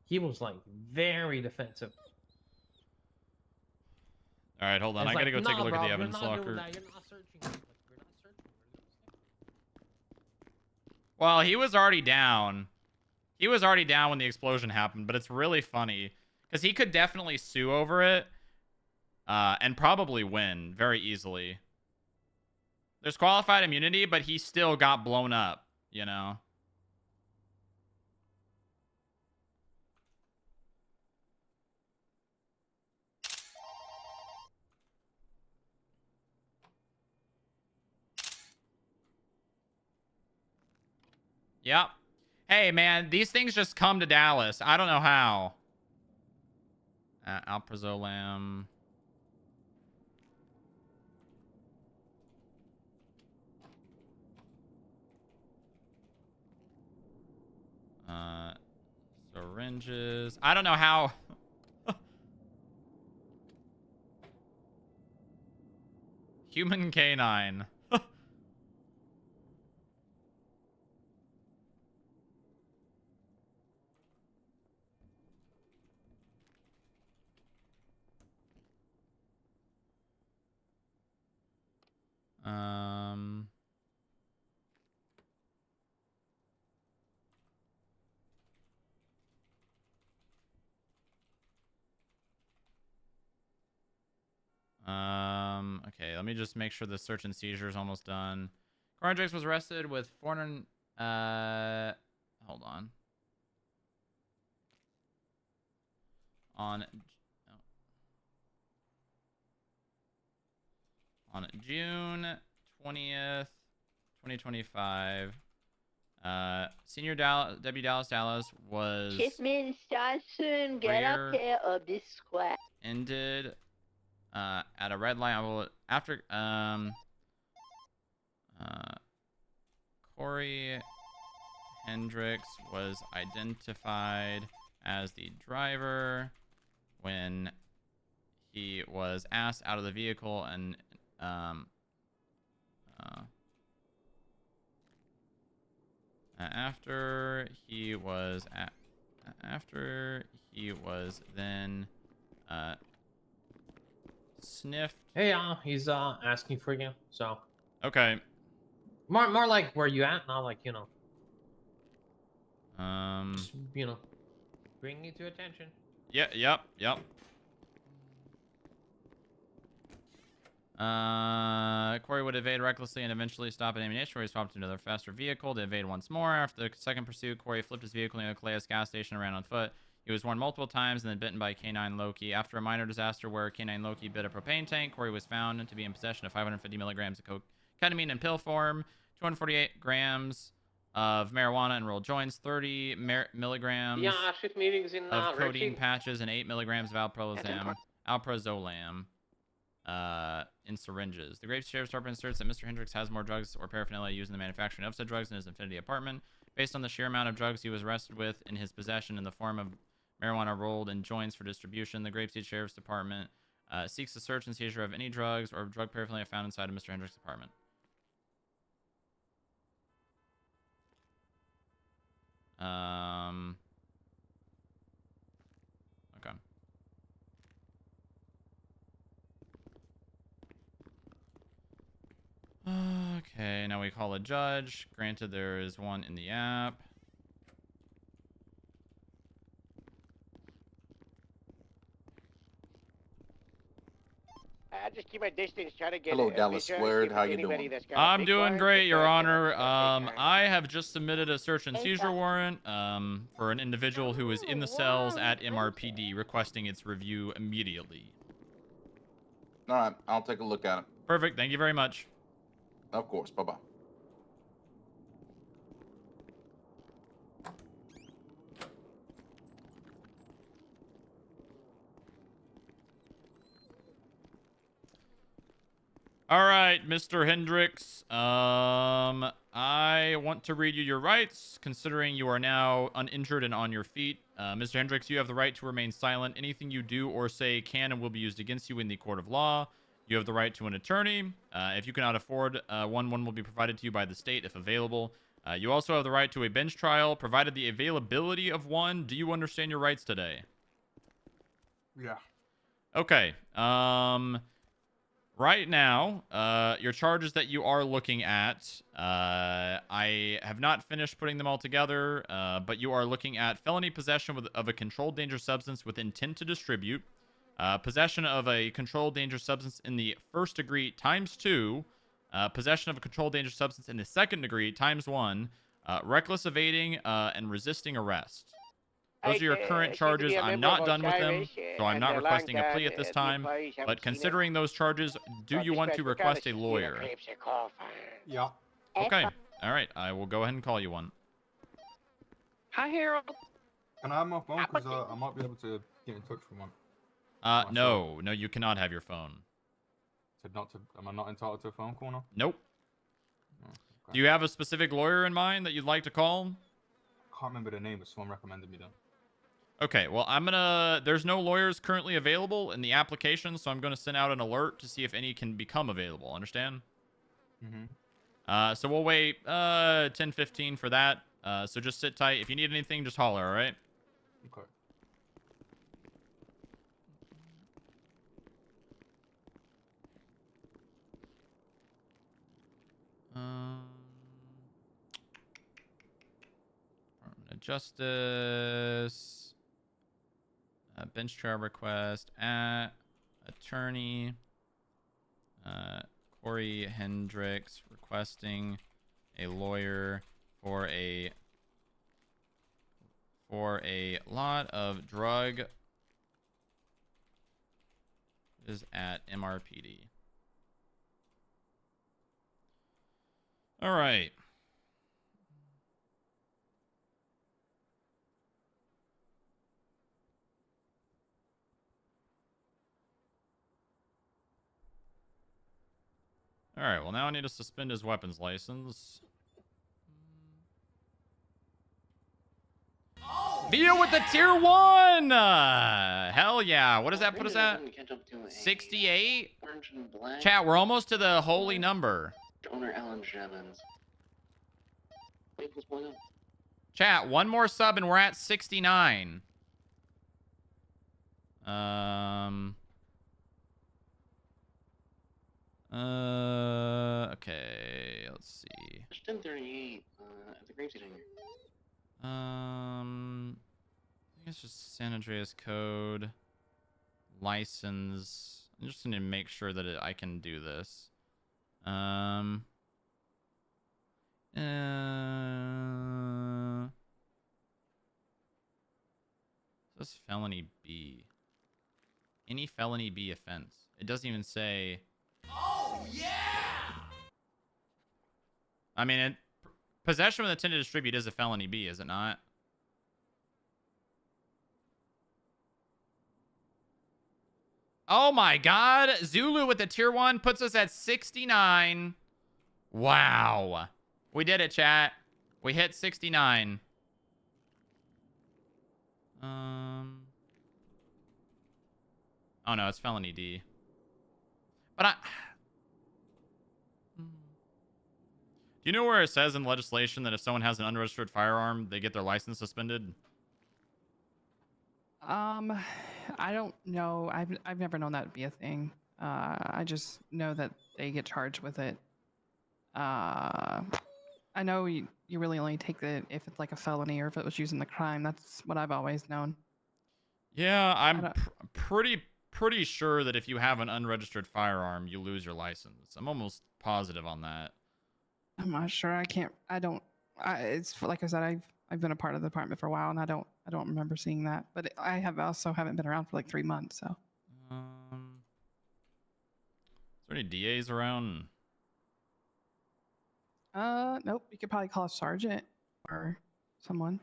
he was like very defensive. All right, hold on. I gotta go take a look at the evidence locker. You're not searching. Well, he was already down. He was already down when the explosion happened, but it's really funny because he could definitely sue over it and probably win very easily. There's qualified immunity, but he still got blown up, you know? Yep. Hey, man, these things just come to Dallas. I don't know how. Alprazolam. Syringes. I don't know how. Human canine. Okay, let me just make sure the search and seizure is almost done. Corndrax was arrested with 400, hold on. On June 20th, 2025, Senior Deputy Dallas was Shipment starts soon. Get up here of this squad. ended at a red light. I will after Corey Hendricks was identified as the driver when he was asked out of the vehicle and after he was then sniffed. Hey, he's asking for you. So. Okay. More like where you at, not like, you know. Just, bringing it to attention. Yep. Corey would evade recklessly and eventually stop at ammunition where he swapped to another faster vehicle to evade once more. After the second pursuit, Corey flipped his vehicle near the Clayus gas station and ran on foot. He was warned multiple times and then bitten by K9 Loki. After a minor disaster where K9 Loki bit a propane tank, Corey was found to be in possession of 550 milligrams of ketamine in pill form, 248 grams of marijuana in rolled joints, 30 milligrams Yeah, shift meetings in of codeine Redfield. patches, and 8 milligrams of alprazolam in syringes. The Grape Sheriff's Department asserts that Mr. Hendricks has more drugs or paraphernalia used in the manufacturing of said drugs in his Infinity apartment. Based on the sheer amount of drugs he was arrested with in his possession in the form of marijuana rolled in joints for distribution, the Grapeseed Sheriff's Department seeks the search and seizure of any drugs or drug paraphernalia found inside of Mr. Hendricks' apartment. Okay. Okay, now we call a judge. Granted, there is one in the app. I just keep my distance, trying to get Hello, a Dallas visual, Squared. see if How there's you anybody doing? that's got a I'm big doing gun, great, Your because Honor. it's got a big gun. I have just submitted a search and seizure warrant for an individual who is in the cells at MRPD requesting its review immediately. All right, I'll take a look at it. Perfect. Thank you very much. Of course. Bye-bye. All right, Mr. Hendricks. I want to read you your rights, considering you are now uninjured and on your feet. Mr. Hendricks, you have the right to remain silent. Anything you do or say can and will be used against you in the court of law. You have the right to an attorney. If you cannot afford one will be provided to you by the state if available. You also have the right to a bench trial, provided the availability of one. Do you understand your rights today? Yeah. Okay. Right now, your charges that you are looking at, I have not finished putting them all together, but you are looking at felony possession of a controlled dangerous substance with intent to distribute, possession of a controlled dangerous substance in the first degree ×2, possession of a controlled dangerous substance in the second degree ×1, reckless evading, and resisting arrest. Those are your current charges. I'm not done with them, so I'm not requesting a plea at this time. But considering those charges, do you want to request a lawyer? Yeah. Okay. All right. I will go ahead and call you one. Hi, Harold. Can I have my phone? Because I might be able to get in touch with one. No, you cannot have your phone. Am I not entitled to a phone call now? Nope. Oh, okay. Do you have a specific lawyer in mind that you'd like to call? I can't remember the name, but someone recommended me then. Okay, well, there's no lawyers currently available in the application, so I'm gonna send out an alert to see if any can become available. Understand? Mm-hmm. So we'll wait 10-15 for that. So just sit tight. If you need anything, just holler, all right? Okay. Department of Justice. Bench trial request at attorney. Corey Hendricks requesting a lawyer for a lot of drug is at MRPD. All right. All right, well, now I need to suspend his weapons license. Via with the tier 1! Hell yeah. What does that put us at? 68? Chat, we're almost to the holy number. Owner Alan Jevons. Chat, one more sub and we're at 69. Okay, let's see. It's 10:38 at the Grapeseed Hangar. it's just San Andreas code. License. I'm just going to make sure that I can do this. This felony B. Any felony B offense. It doesn't even say. Oh yeah. I mean, possession with intent to distribute is a felony B, is it not? Oh my God. Zulu with the tier 1 puts us at 69. Wow. We did it, chat. We hit 69. Oh no, it's felony D. But do you know where it says in legislation that if someone has an unregistered firearm, they get their license suspended? I don't know. I've never known that to be a thing. I just know that they get charged with it. I know you really only take it if it's like a felony or if it was used in the crime. That's what I've always known. Yeah, I'm pretty sure that if you have an unregistered firearm, you lose your license. I'm almost positive on that. I'm not sure. It's like I said, I've been a part of the department for a while, and I don't remember seeing that. But I haven't been around for like 3 months, so. Is there any DAs around? Nope. You could probably call a sergeant or someone.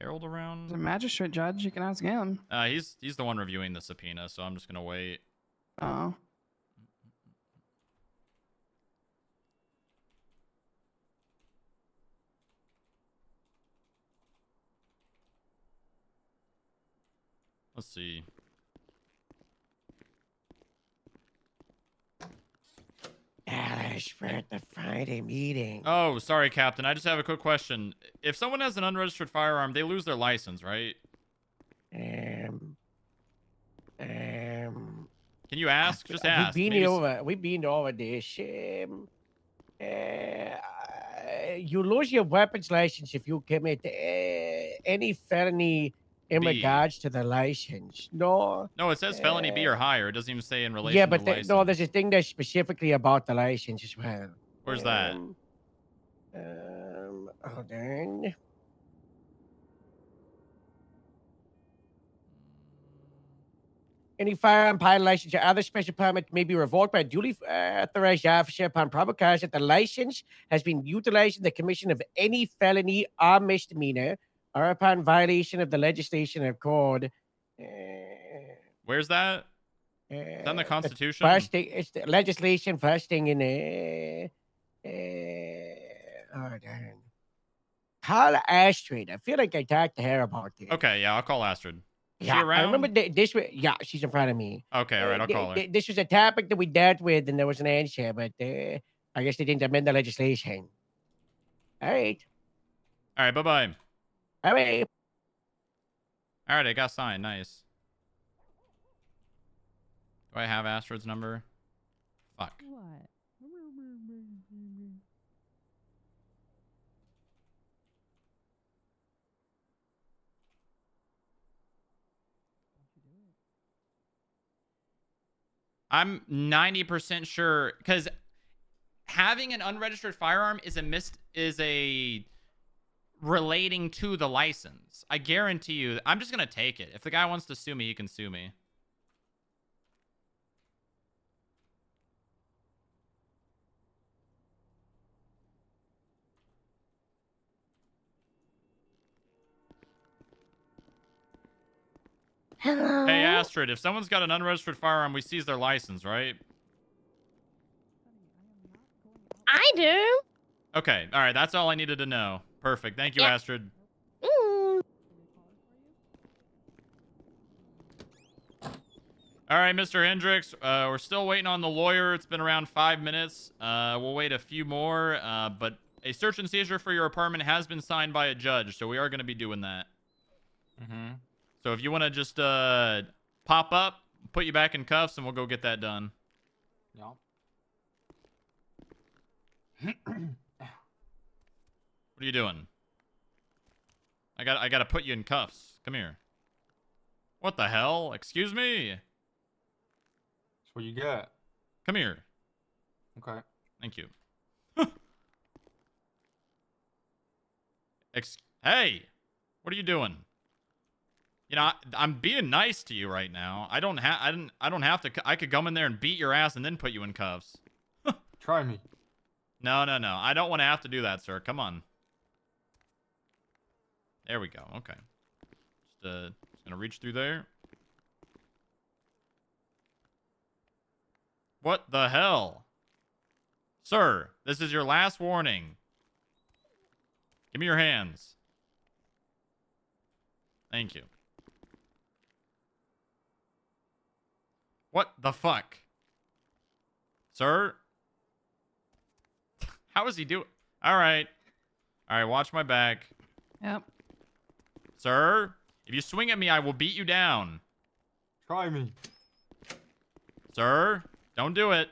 Harold around? The magistrate judge, you can ask him. He's the one reviewing the subpoena, so I'm just gonna wait. Oh. Let's see. Alice, we're at the Friday meeting. Oh, sorry, Captain. I just have a quick question. If someone has an unregistered firearm, they lose their license, right? Can you ask? Just ask. We've been over this. You lose your weapons license if you commit any felony in regards to the license. No, it says felony B or higher. It doesn't even say in relation yeah, to but license. no, there's a thing that's specifically about the license as well. Where's that? Hold on. Any firearm, pilot license, or other special permit may be revoked by a duly authorized officer upon probable cause that the license has been utilized in the commission of any felony or misdemeanor, or upon violation of the legislation or code. Where's that? Is that in the Constitution? First thing, it's the legislation. First thing in hold on. Call Astrid. I feel like I talked to her about this. Okay, yeah, I'll call Astrid. Is she Yeah, around? I remember this. Yeah, she's in front of me. Okay, all right, I'll call her. This was a topic that we dealt with, and there was an answer, but I guess they didn't amend the legislation. All right. All right, bye-bye. All right. All right, I got signed. Nice. Do I have Astrid's number? Fuck. What? I'm 90% sure, because having an unregistered firearm is a relating to the license. I guarantee you. I'm just gonna take it. If the guy wants to sue me, he can sue me. Hello? Hey, Astrid, if someone's got an unregistered firearm, we seize their license, right? I do. Okay, all right, that's all I needed to know. Perfect. Thank you, Yep. Astrid. All right, Mr. Hendricks, we're still waiting on the lawyer. It's been around 5 minutes. We'll wait a few more, but a search and seizure for your apartment has been signed by a judge, so we are going to be doing that. Mm-hmm. So if you want to just pop up, put you back in cuffs, and we'll go get that done. Yeah. What are you doing? I gotta put you in cuffs. Come here. What the hell? Excuse me? That's what you get. Come here. Okay. Thank you. Hey! What are you doing? You know, I'm being nice to you right now. I don't have to. I could come in there and beat your ass and then put you in cuffs. Try me. No. I don't want to have to do that, sir. Come on. There we go. Okay. Just gonna reach through there. What the hell? Sir, this is your last warning. Give me your hands. Thank you. What the fuck? Sir? How is he doing? All right, watch my back. Yep. Sir, if you swing at me, I will beat you down. Try me. Sir, don't do it.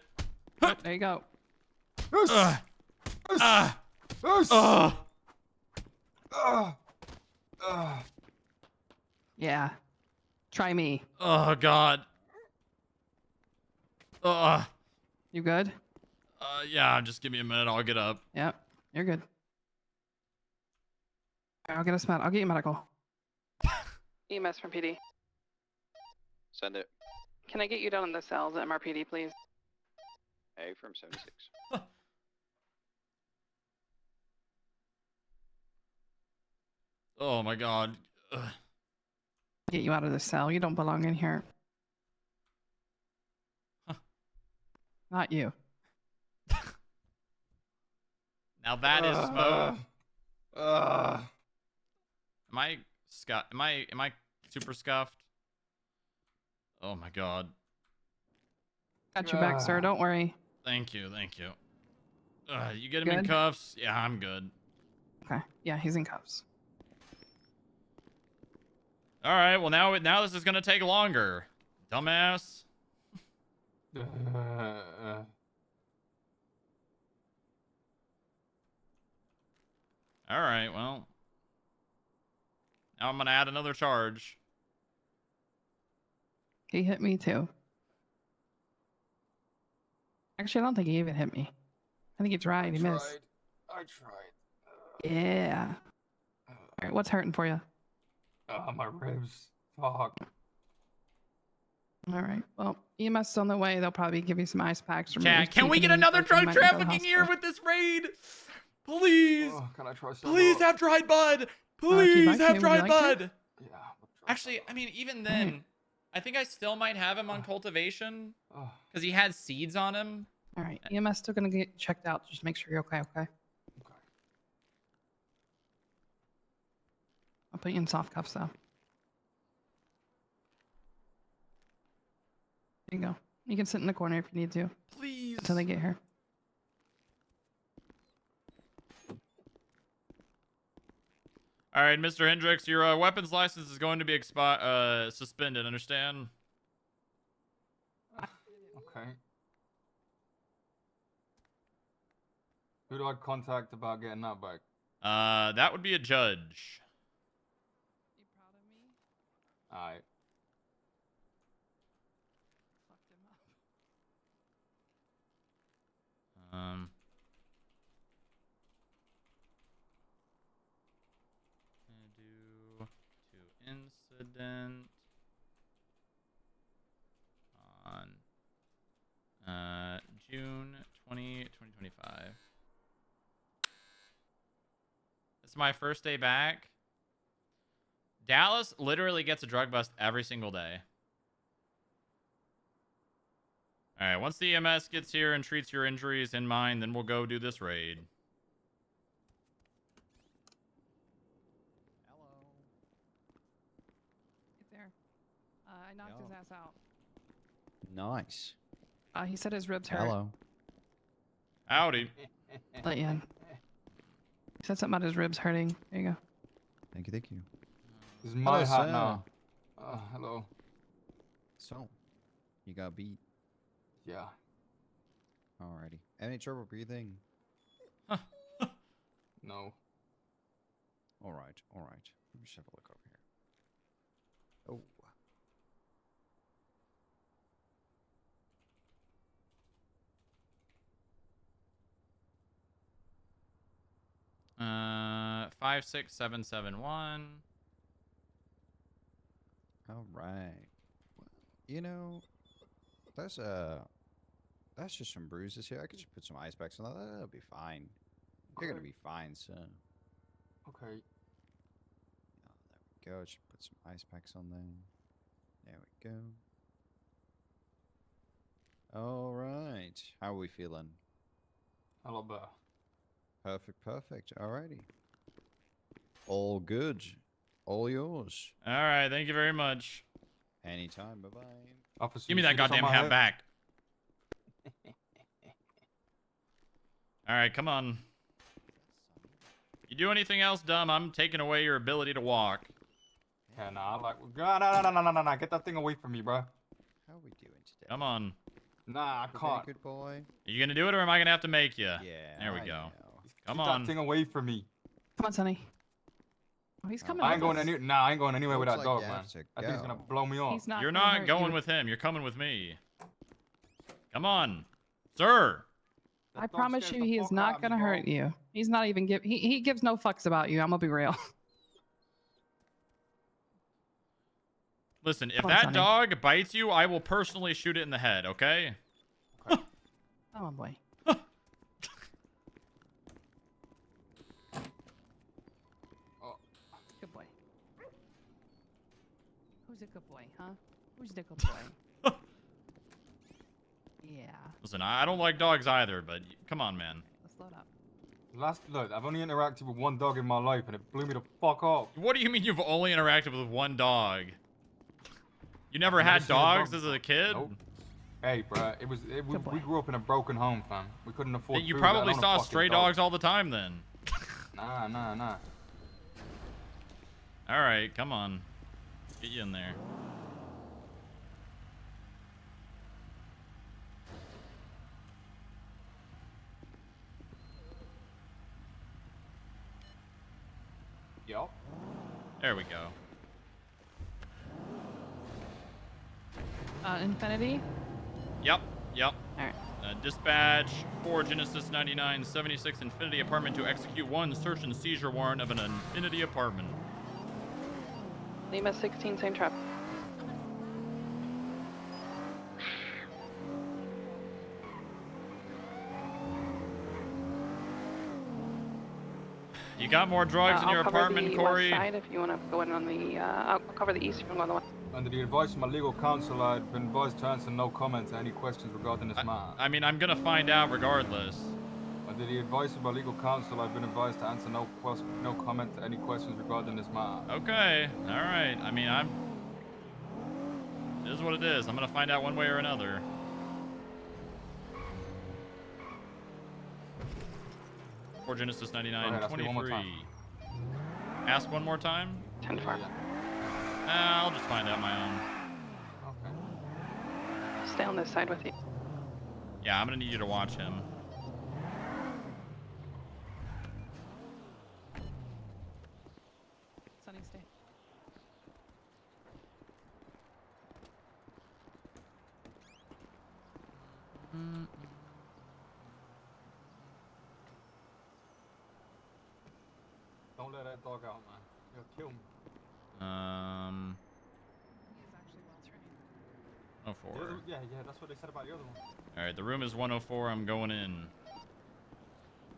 Oh, there you go. Yeah. Try me. Oh, God. You good? Yeah, just give me a minute. I'll get up. Yep. You're good. I'll get I'll get you medical. EMS from PD. Send it. Can I get you down in the cells at MRPD, please? A from 76. Oh, my God. Ugh. Get you out of the cell. You don't belong in here. Not you. Now that is smoke. Am I super scuffed? Oh my god. Got your back, sir. Don't worry. Thank you. You get him in Good? cuffs? Yeah, I'm good. Okay. Yeah, he's in cuffs. All right. Well, now this is gonna take longer, dumbass. All right. Well, now I'm gonna add another charge. He hit me too. Actually, I don't think he even hit me. I think he tried. He missed. I tried. Yeah. All right. What's hurting for you? My ribs. Fuck. All right. Well, EMS is on the way. They'll probably give you some ice packs. Or Chat, can we get another drug trafficking here with this raid? Please. Can I try some? Please have dried bud. if you'd Please like have to, dried would you like to? bud. Actually, I mean, even then, I think I still might have him on cultivation because he had seeds on him. All right. EMS still gonna get checked out. Just make sure you're okay. Okay. I'll put you in soft cuffs though. There you go. You can sit in the corner if you need to. Please. Until they get here. All right, Mr. Hendricks, your weapons license is going to be suspended. Understand? Okay. Who do I contact about getting that back? That would be a judge. You proud of me? Alright. Fucked him up. Due to incident on June 2025. It's my first day back. Dallas literally gets a drug bust every single day. All right, once the EMS gets here and treats your injuries in mind, then we'll go do this raid. Get there. I knocked his ass out. Nice. He said his ribs hurt. Hello. Howdy. Let you in. He said something about his ribs hurting. There you go. Thank you. Thank you. This is my Hello, hat sir. now. Hello. So, you got beat. Yeah. Alrighty. Any trouble breathing? No. All right. All right. Let me just have a look over here. Oh. Uh, 56771. All right. Well, that's just some bruises here. I could just put some ice packs on that. That'll be fine. You're gonna be fine, son. Okay. There we go. Just put some ice packs on there. There we go. All right. How are we feeling? A lot better. Perfect. Perfect. Alrighty. All good. All yours. All right, thank you very much. Anytime. Bye bye. Officer, Give me you that see this on goddamn my hat head? back. All right, come on. You do anything else dumb, I'm taking away your ability to walk. Yeah, nah, no. Get that thing away from me, bro. How are we doing today? Come on. Nah, I We're can't. good boy. Are you gonna do it, or am I gonna have to make you? Yeah. There we I go. know. Come Keep on. that thing away from me. Come on, Sonny. Oh, he's coming. I ain't with going us. I ain't going anywhere with Looks that like dog, you man. have to That thing's gonna go. blow me off. He's not. You're gonna not hurt going you. with him. You're coming with me. Come on, sir. I promise you, he is not gonna hurt you. He's not even give. He gives no fucks about you. I'm gonna be real. Listen, if Come on, that Sonny. dog bites you, I will personally shoot it in the head. Okay? Come on, boy. Good boy. Who's a good boy, huh? Who's the good boy? Yeah. Listen, I don't like dogs either, but come on, man. Let's load up. Look, I've only interacted with one dog in my life, and it blew me the fuck off. What do you mean you've only interacted with one dog? You never I've had never seen a dogs dog as a kid? Nope. Hey, bro, we grew up in a broken home, fam. We couldn't afford. You food, probably let alone a saw fucking stray dog. dogs all the time then. Nah. All right, come on. Get you in there. Yup. There we go. Infinity. Yep. All right. Dispatch 4 Genesis 99 76 Infinity apartment to execute one search and seizure warrant of an Infinity apartment. Lima 16, same trap. You got more drugs in your apartment, I'll cover the Corey? west side if you want to go in on the. I'll cover the east if you want to go on the west. Under the advice of my legal counsel, I've been advised to answer no comment to any questions regarding this matter. I mean, I'm gonna find out regardless. Under the advice of my legal counsel, I've been advised to answer no comment to any questions regarding this matter. Okay, all right. I mean, it is what it is. I'm gonna find out one way or another. For Genesis 99 ahead, ask me one more 23. Ask one more time? 10-4. I'll just find out my own. Okay. Stay on this side with you. Yeah, I'm gonna need you to watch him. Sunny, stay. Don't let that dog out, man. He'll kill me. He's actually well trained. 104. Yeah, that's what they said about the other one. All right, the room is 104. I'm going in.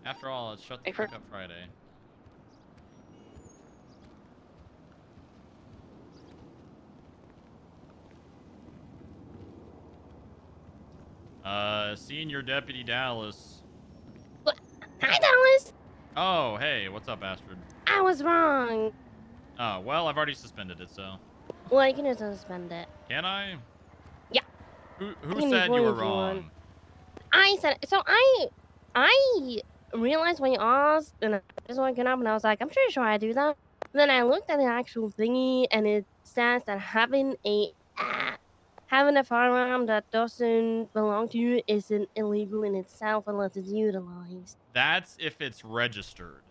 After all, it's shut the fuck up Friday. Senior Deputy Dallas. Hi, Dallas. Oh, hey, what's up, Astrid? I was wrong. Oh, well, I've already suspended it, so. Well, you can just suspend it. Can I? Yeah. Who You can said use you one were if you want. wrong? I said so. I realized when you asked, and this one came up, and I was like, I'm pretty sure I do that. Then I looked at the actual thingy, and it says that having a firearm that doesn't belong to you isn't illegal in itself unless it's utilized. That's if it's registered.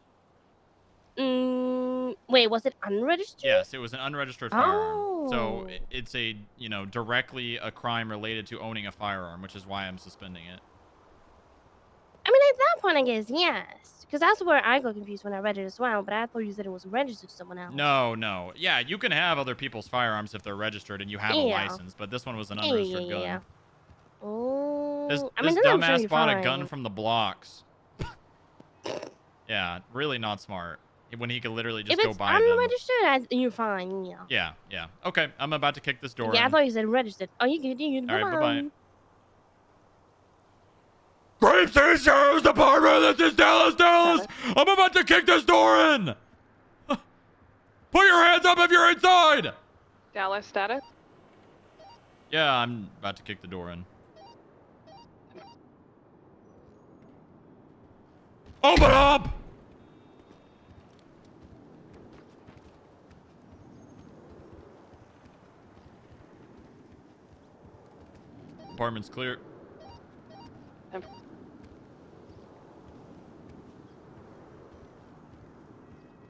Wait, was it unregistered? Yes, it was an unregistered firearm. So Oh. it's a, directly a crime related to owning a firearm, which is why I'm suspending it. I mean, at that point, I guess yes, because that's where I got confused when I read it as well. But I thought you said it was registered to someone else. No. Yeah, you can have other people's firearms if they're registered and you have a license, but this one was an unregistered gun. Oh, This I mean, then I'm sure dumbass you're bought fine. a gun from the blocks. Yeah, really not smart. When he could literally just If go it's buy them. unregistered, you're fine. Yeah. Yeah. Okay, I'm about to kick this door Yeah, I in. thought you said registered. Oh, you good? You good? All right, Bye-bye. bye-bye. Grape City Sheriff's Department, this is Dallas. I'm about to kick this door in. Put your hands up if you're inside. Dallas status? Yeah, I'm about to kick the door in. Open up! Apartment's clear.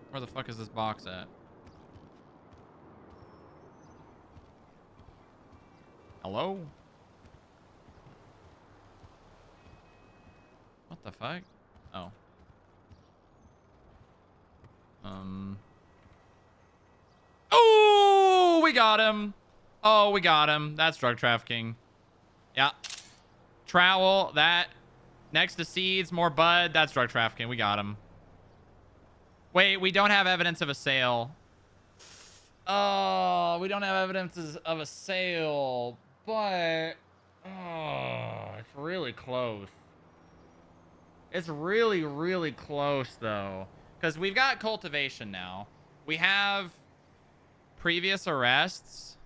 Where the fuck is this box at? Hello? What the fuck? Oh. Oh, we got him. Oh, we got him. That's drug trafficking. Yeah. Trowel, that. Next to seeds, more bud. That's drug trafficking. We got him. Wait, we don't have evidence of a sale. Oh, we don't have evidence of a sale. But, it's really close. It's really, really close, though. Because we've got cultivation now. We have previous arrests.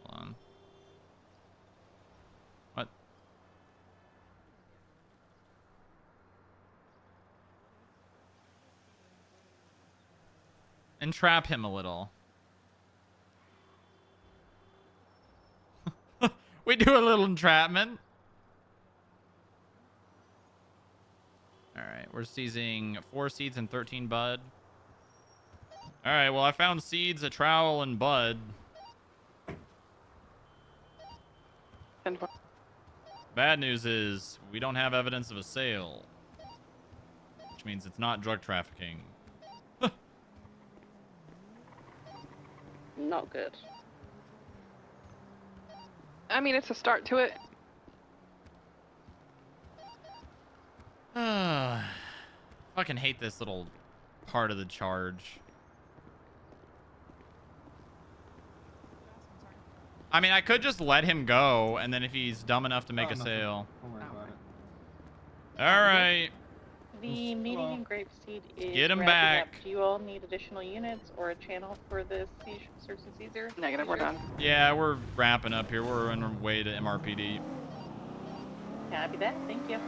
Hold on. What? Entrap him a little. We do a little entrapment. All right, we're seizing 4 seeds and 13 bud. All right, well, I found seeds, a trowel, and bud. Bad news is we don't have evidence of a sale, which means it's not drug trafficking. Not good. I mean, it's a start to it. Fucking hate this little part of the charge. I mean, I could just let him go, and then if he's dumb enough to make a sale. Don't worry about it. All right. The meeting in Grapeseed is Get 'em wrapping back. up. Do you all need additional units or a channel for the search and seizure? Negative, we're done. Yeah, we're wrapping up here. We're on our way to MRPD. Copy that, thank you.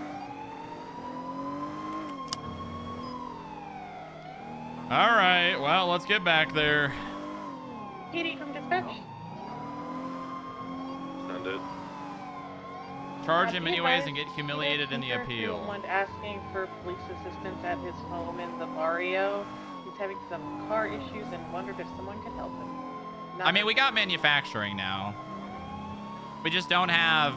All right, well, let's get back there. PD from dispatch. Send it. Charge him anyways and get humiliated in the Someone appeal. asking for police assistance at his home in the barrio. He's having some car issues and wondered if someone could help him. I mean, we got manufacturing now. We just don't have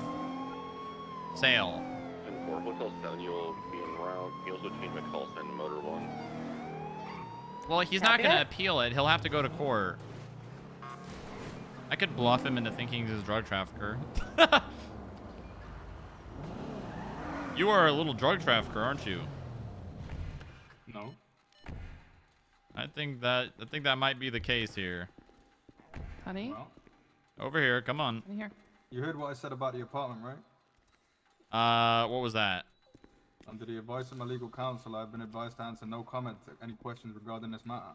sale. And for Hotel 7, you'll be en route. Meals between McCulson and Motor 1. Well, he's not going to appeal it. He'll have to go to court. I could bluff him into thinking he's a drug trafficker. You are a little drug trafficker, aren't you? No. I think that might be the case here. Honey? Well, Over here, come on. In here. you heard what I said about the apartment, right? What was that? Under the advice of my legal counsel, I've been advised to answer no comment to any questions regarding this matter.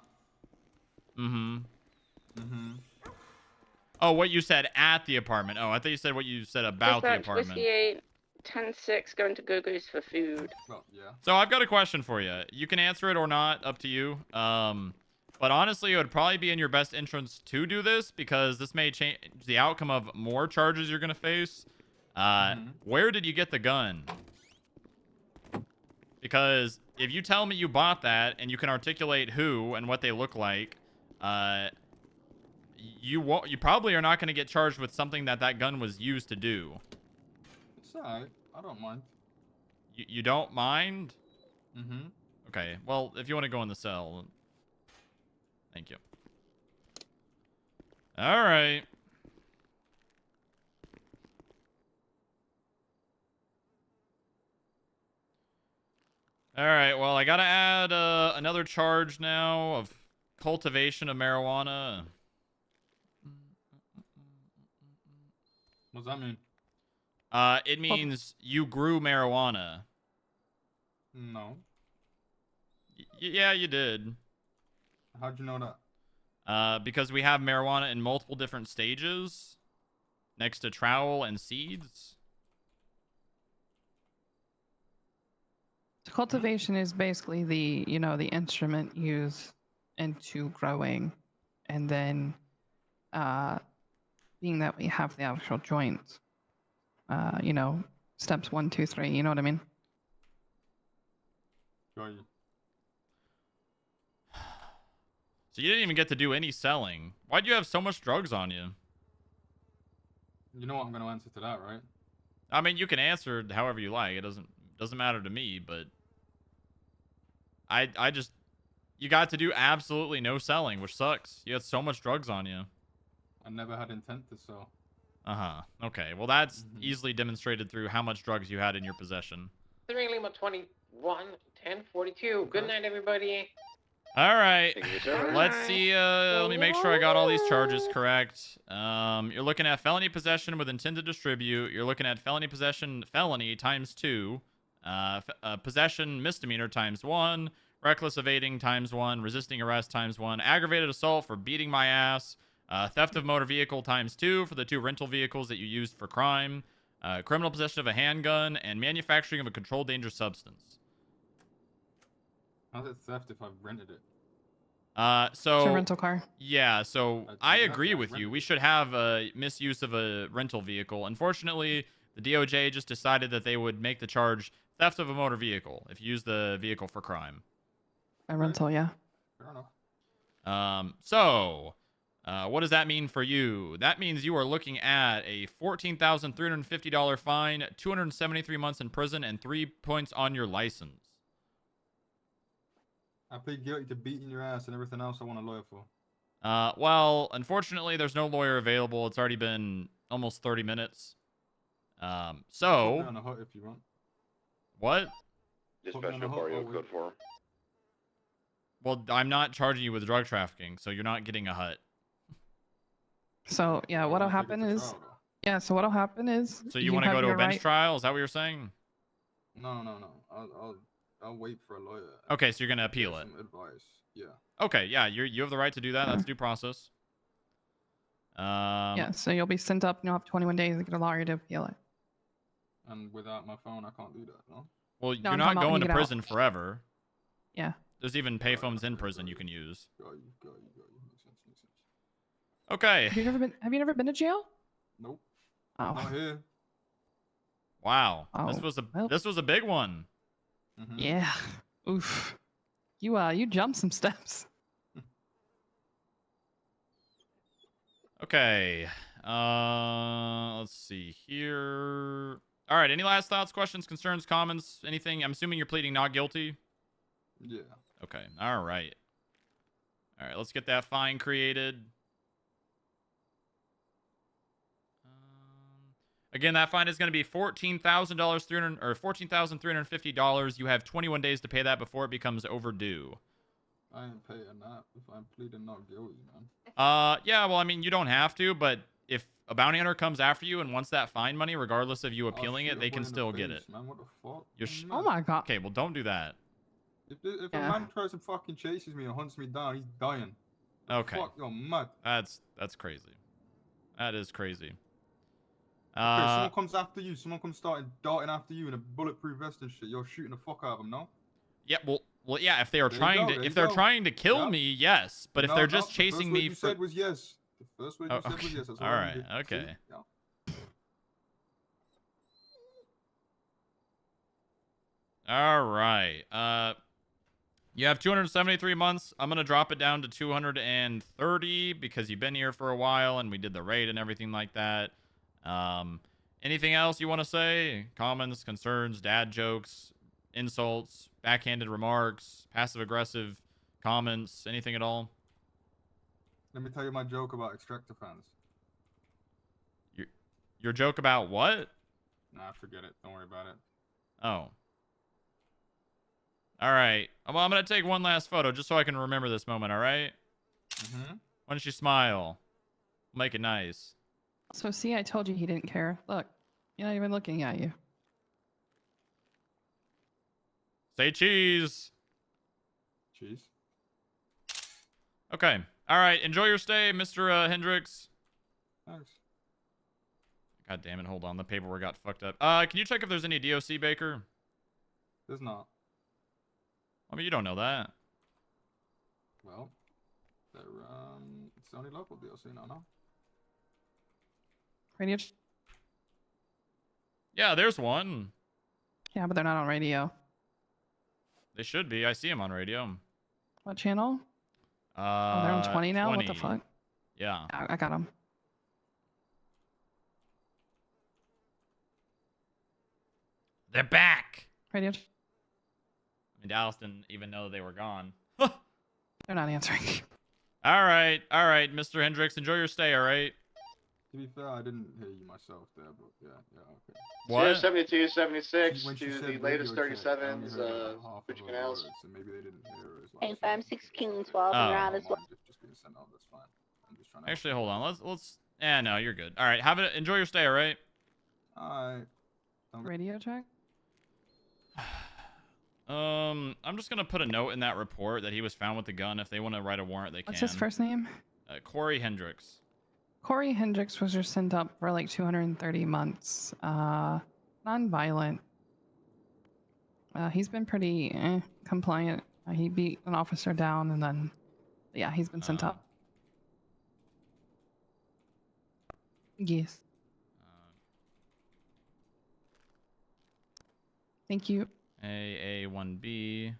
Oh, what you said at the apartment. Oh, I thought you said what you said about the Dispatch, apartment. Whiskey 8, 10-6, going to Go-Go's for food. Well, yeah. So I've got a question for you. You can answer it or not, up to you. But honestly, it would probably be in your best interest to do this because this may change the outcome of more charges you're going to face. Where did you get the gun? Because if you tell me you bought that and you can articulate who and what they look like, you probably are not going to get charged with something that gun was used to do. It's alright. I don't mind. You don't mind? Mm-hmm. Okay. Well, if you want to go in the cell, thank you. All right. All right. Well, I got to add another charge now of cultivation of marijuana. What does that mean? It means you grew marijuana. No. Yeah, you did. How'd you know that? Because we have marijuana in multiple different stages next to trowel and seeds. Cultivation is basically the the instrument used into growing, and then being that we have the actual joints, steps 1, 2, 3. You know what I mean? Got you. So you didn't even get to do any selling. Why'd you have so much drugs on you? You know what I'm gonna answer to that, right? I mean, you can answer however you like. It doesn't matter to me, but I just you got to do absolutely no selling, which sucks. You had so much drugs on you. I never had intent to sell. Okay. Well, that's easily demonstrated through how much drugs you had in your possession. 3 Lima 21 1042. Good night, everybody. All right. Let's see. Let me make sure I got all these charges correct. You're looking at felony possession with intent to distribute. You're looking at felony possession felony times 2. Possession misdemeanor times 1. Reckless evading times 1. Resisting arrest times 1. Aggravated assault for beating my ass. Theft of motor vehicle times 2 for the 2 rental vehicles that you used for crime. Criminal possession of a handgun. And manufacturing of a controlled dangerous substance. How's it theft if I've rented it? So it's a rental car. Yeah, so I agree with you. We should have a misuse of a rental vehicle. Unfortunately, the DOJ just decided that they would make the charge theft of a motor vehicle if you use the vehicle for crime. A rental, yeah. Fair enough. What does that mean for you? That means you are looking at a $14,350 fine, 273 months in prison, and 3 points on your license. I plead guilty to beating your ass and everything else I want a lawyer for. Well, unfortunately, there's no lawyer available. It's already been almost 30 minutes. Put me on the hut if you want. What? Dispatch no Barrio code for him. Well, I'm not charging you with drug trafficking, so you're not getting a hut. So yeah, what'll happen is So you want to go to a bench trial? Is that what you're saying? No. I'll wait for a lawyer. Okay, so you're gonna appeal it. Some advice. Yeah. Okay, yeah, you have the right to do that. That's due process. Yeah, so you'll be sent up and you'll have 21 days to get a lawyer to appeal it. And without my phone, I can't do that, no? Well, No, you're I'm not talking about when going you to get prison out. forever. Yeah. There's even payphones in prison you can use. Got you. Makes sense. Okay. Have you never been to jail? Nope. Oh. Not here. Wow. Oh, This was a big one. Yeah. Oof. You jumped some steps. Okay. Let's see here. All right. Any last thoughts, questions, concerns, comments, anything? I'm assuming you're pleading not guilty. Yeah. Okay. All right. Let's get that fine created. Again, that fine is going to be $14,350. You have 21 days to pay that before it becomes overdue. I ain't paying that if I'm pleading not guilty, man. Yeah, well, I mean, you don't have to, but if a bounty hunter comes after you and wants that fine money, regardless of you appealing it, they can still get it. Man, what the fuck? Oh my god. Okay, well, don't do that. If a man tries and fucking chases me and hunts me down, he's dying. Okay. Fuck, you're mad. That's crazy. That is crazy. Okay, someone comes after you. Someone comes darting after you in a bulletproof vest and shit. You're shooting the fuck out of them, no? Yeah, well, yeah. If they are There you trying go, to, there if you they're go. trying to kill Yep. me, yes. But if No, they're no, just the first chasing word me you for, said was yes. The first word you said was yes. That's all, all I right, needed. okay. See? Yeah. All right. You have 273 months. I'm gonna drop it down to 230 because you've been here for a while and we did the raid and everything like that. Anything else you want to say? Comments, concerns, dad jokes, insults, backhanded remarks, passive aggressive comments, anything at all? Let me tell you my joke about extractor fans. Your joke about what? Nah, forget it. Don't worry about it. Oh. All right. Well, I'm going to take one last photo just so I can remember this moment, all right? Mm-hmm. Why don't you smile? Make it nice. So see, I told you he didn't care. Look, you're not even looking at you. Say cheese. Cheese. Okay. All right. Enjoy your stay, Mr. Hendricks. Thanks. God damn it. Hold on. The paperwork got fucked up. Can you check if there's any DOC, Baker? There's not. I mean, you don't know that. Well, they're it's only local DLC now, no? Radio. Yeah, there's one. Yeah, but they're not on radio. They should be. I see them on radio. What channel? Oh, they're on 20 now? 20. What the fuck? Yeah. I got them. They're back. Radio. I mean, Dallas didn't even know they were gone. They're not answering. All right, Mr. Hendricks, enjoy your stay. All right. To be fair, I didn't hear you myself there, but yeah, okay. What? 72, 76 When she to said the latest radio check, I only 37s, heard like half switch of her canals. words, so maybe they didn't hear her as well. Hey, 5, 6, King 12, and you're Oh. out as well. Just being sent out, that's fine. I'm just trying to Actually, hold on. Let's. Yeah, no, you're good. All right, enjoy your stay. All right. Alright. Radio check? I'm just gonna put a note in that report that he was found with the gun. If they want to write a warrant, they can. What's his first name? Corey Hendricks. Corey Hendricks was just sent up for like 230 months. Non-violent. He's been pretty compliant. He beat an officer down and then, yeah, he's been sent up. Yes. Thank you. AA1B.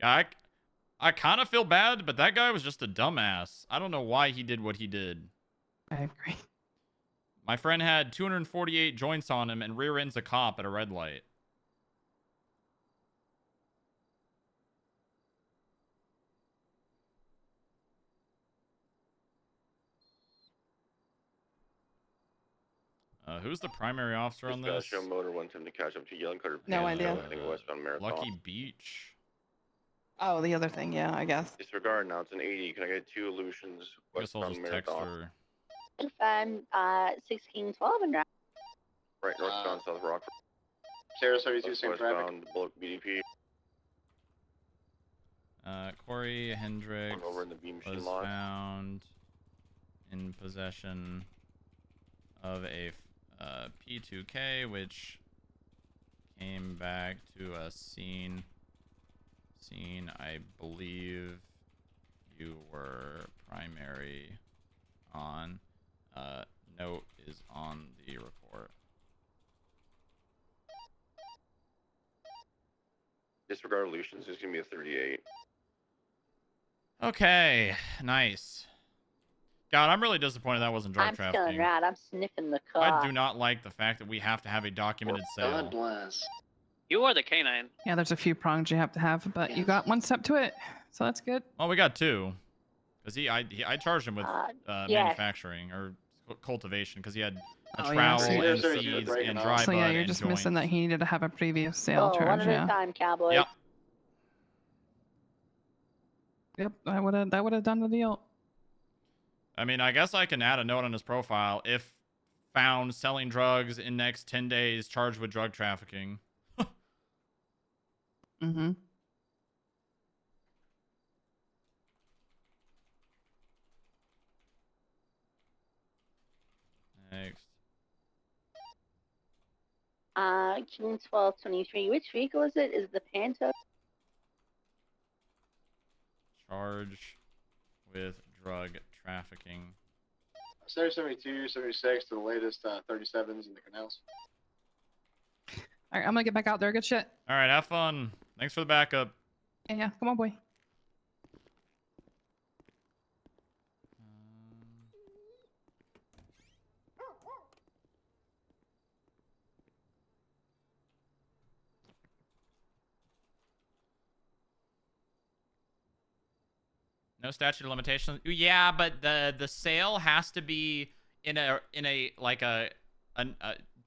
Yeah, I kind of feel bad, but that guy was just a dumbass. I don't know why he did what he did. I agree. My friend had 248 joints on him and rear ends a cop at a red light. Who's the primary officer on this? Show motor wants him to catch up to Yellow Cutter. No idea. Westbound Marathon. Lucky Beach. Oh, the other thing, yeah, I guess. Disregard now, it's an 80. Can I get 2 illusions? I guess I'll Westbound just text Marathon. her. 5, 6, King 12, and you're out. Right, northbound South Rock. Sarah 72, same traffic. Westbound Bullock BDP. Corey Hendricks Over in the beam machine was lot. found in possession of a P2K, which came back to a scene I believe you were primary on. Note is on the report. Disregard illusions, there's gonna be a 38. Okay, nice. God, I'm really disappointed that wasn't drug I'm trafficking. feeling right. I'm sniffing the car. I do not like the fact that we have to have a documented sale. You are the canine. Yeah, there's a few prongs you have to have, but you got one step to it, so that's good. Well, we got 2, because I charged him with yes. manufacturing or cultivation because he had a Oh, yeah, trowel so and you're- seeds and dry So bud yeah, you're and just joints. missing that he needed to have a previous sale Oh, charge. one at Yeah. a time, cowboy. Yep. Yep, that would have done the deal. I mean, I guess I can add a note on his profile. If found selling drugs in next 10 days, charged with drug trafficking. Mm-hmm. Next. June 1223. Which vehicle is it? Is it the Panto? Charge with drug trafficking. 72, 76 to the latest 37s in the canals. All right, I'm gonna get back out there. Good shit. All right, have fun. Thanks for the backup. Yeah, come on, boy. No statute of limitations. Yeah, but the sale has to be in a like a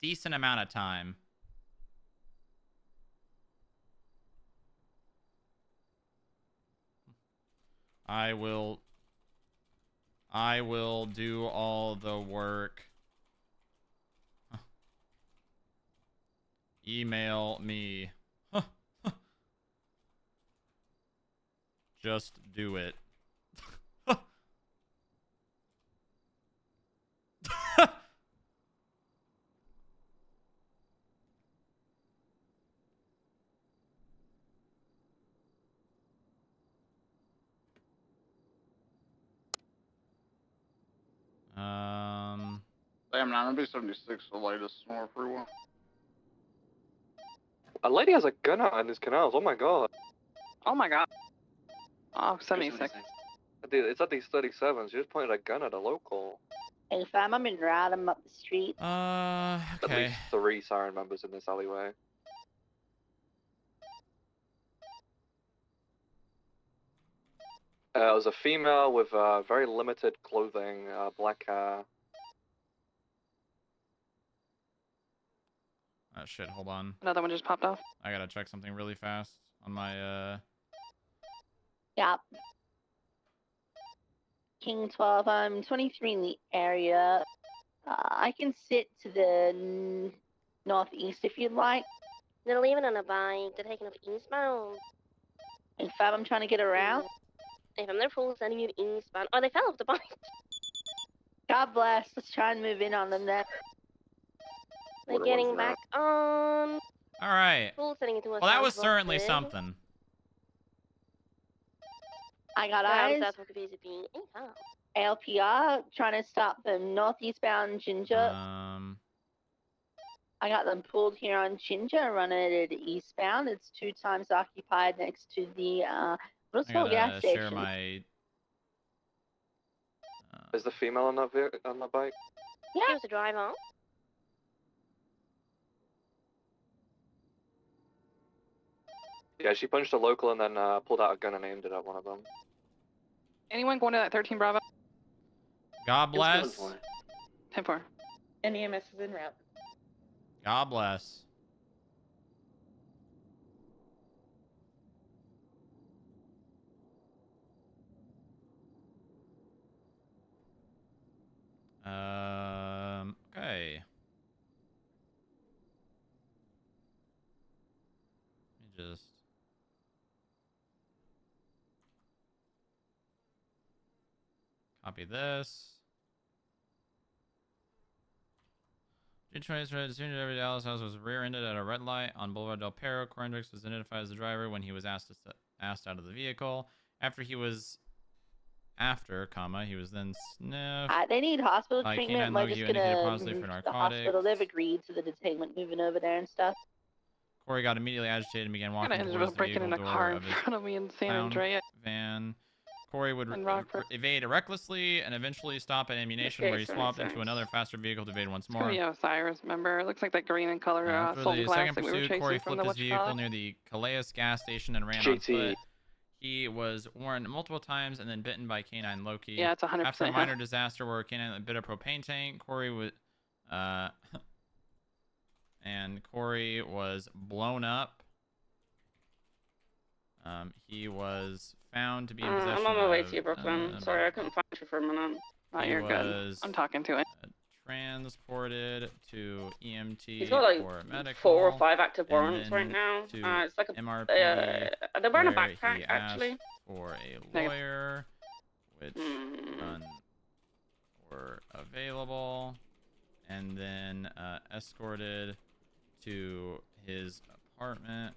decent amount of time. I will do all the work. Email me. Just do it. Damn, 976 the latest more free one. A lady has a gun out in these canals. Oh my god. Oh my god. Oh, 76. Dude, it's at these 37s. You just pointed a gun at a local. Hey, fam, I'm in route. I'm up the street. Okay. At least 3 siren members in this alleyway. It was a female with very limited clothing, black hair. Oh shit, hold on. Another one just popped off. I gotta check something really fast on my Yep. King 12, I'm 23 in the area. I can sit to the northeast if you'd like. They're leaving on a bike. They're taking us eastbound. In fact, I'm trying to get around. If I'm there full sending you eastbound. Oh, they fell off the bike. God bless. Let's try and move in on them then. They're getting back on. All right. Full sending it to us. Well, that was certainly something. I got eyes. LPR trying to stop the northeastbound Ginger. I got them pulled here on Ginger, running it eastbound. It's 2 times occupied next to the Roosevelt gas station. Share my. Is the female on that on the bike? Yeah. She was the driver. Yeah, she punched a local and then pulled out a gun and aimed it at one of them. Anyone going to that 13 Bravo? God bless. 10-4. And EMS is en route. God bless. Okay. Let me just. Copy this. June 20th, as soon as every Dallas house was rear-ended at a red light on Boulevard Del Perro. Corendrix was identified as the driver when he was asked out of the vehicle. He was then sniffed. They need hospital by treatment. K9 We're Logie, just indicated gonna positively move for to the narcotics. hospital. They've agreed to the detainment, moving over there and stuff. Corey got immediately agitated and began I walking ended towards up the breaking vehicle in a door car in of his front of me in San clown Andreas. van. Corey would In Rockford. evade recklessly and eventually stop at ammunition, Okay, where he swapped 76. into another faster vehicle to evade once It's gonna more. be Osiris, remember? It looks like that green and color After sold the glass second that we were pursuit, chasing Corey from flipped the his vehicle whatchamacallit. near the Calais gas station and ran on foot. He was warned multiple times and then bitten by K9 Loki. Yeah, it's 100%. After a minor disaster where K9 bit a propane tank, Corey was blown up. He was found to be in possession I'm on my way of, to you, Brooklyn. Sorry, I couldn't find you for a minute. Oh, you're good. I'm talking to it. transported to EMT He's got like for medical. 4 or 5 active and warrants right then now. to It's like a MRPD, they're wearing a where backpack he actually. asked for a Okay. lawyer, which none were available, and then escorted to his apartment,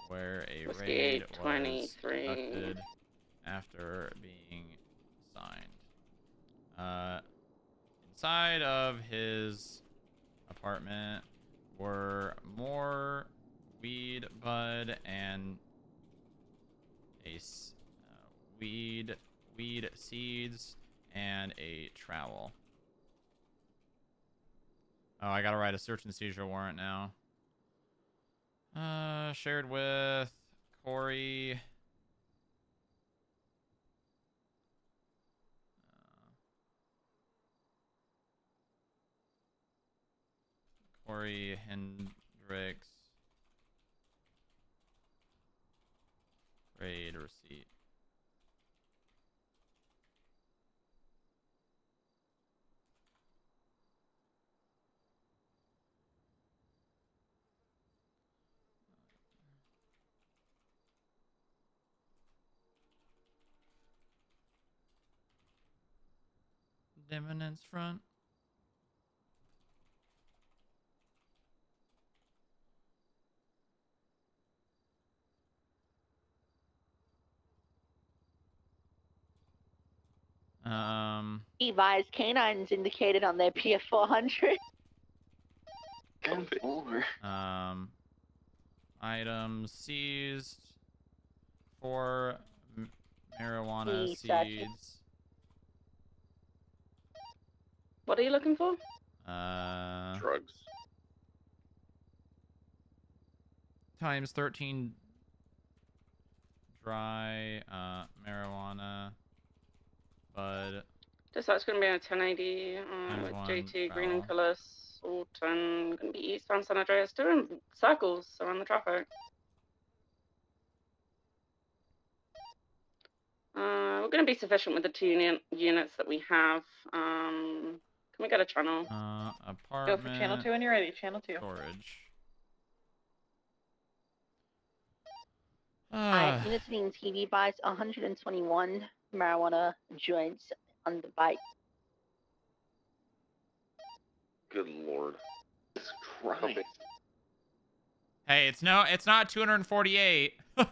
where a Whiskey raid was 823. conducted after being signed. Inside of his apartment were more weed bud and weed seeds and a trowel. Oh, I gotta write a search and seizure warrant now. Shared with Corey. Corey Hendricks. Raid receipt. Eminence front. Levi's canines indicated on their PF400. Items seized. 4 marijuana seeds. What are you looking for? Drugs. Times 13 dry marijuana bud. Just that's going to be a 1080 Times with 1 JT green and trowel. colours. Alton going to be eastbound San Andreas, doing circles around the traffic. We're going to be sufficient with the 2 units that we have. Can we get a channel? Apartment. Go for channel 2 when you're ready. Channel 2. Storage. Units being TV buys 121 marijuana joints on the bike. Good lord. Jesus Christ. Hey, it's not 248. Do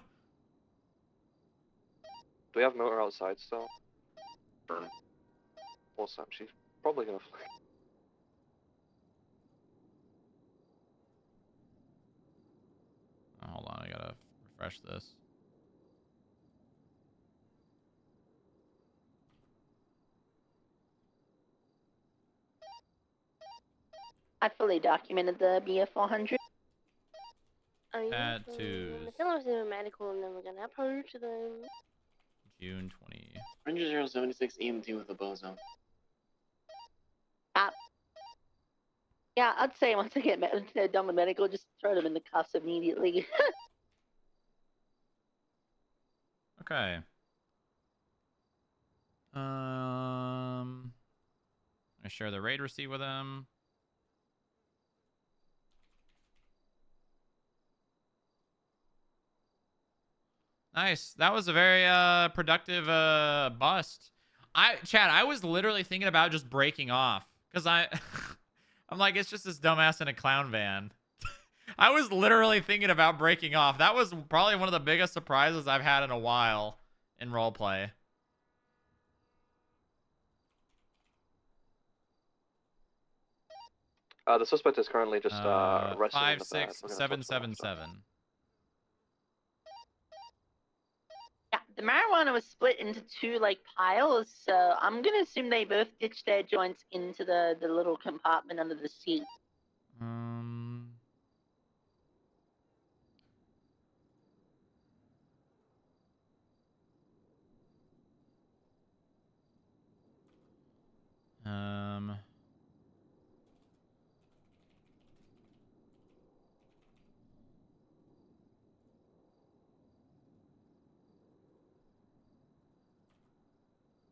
we have motor outside still? Awesome. She's probably gonna fly. Hold on, I gotta refresh this. I fully documented the BF400. Tattoos. I was doing medical and then we're gonna approach them. June 20. Ranger 076 EMT with a bozo. Yeah, I'd say once I get done with medical, just throw them in the cuffs immediately. Okay. I share the raid receipt with him. Nice. That was a very productive bust. Chad, I was literally thinking about just breaking off because I'm like, it's just this dumbass in a clown van. I was literally thinking about breaking off. That was probably one of the biggest surprises I've had in a while in roleplay. The suspect is currently just resting in the bed. 56777. Yeah, the marijuana was split into 2 like piles, so I'm gonna assume they both ditched their joints into the little compartment under the seat.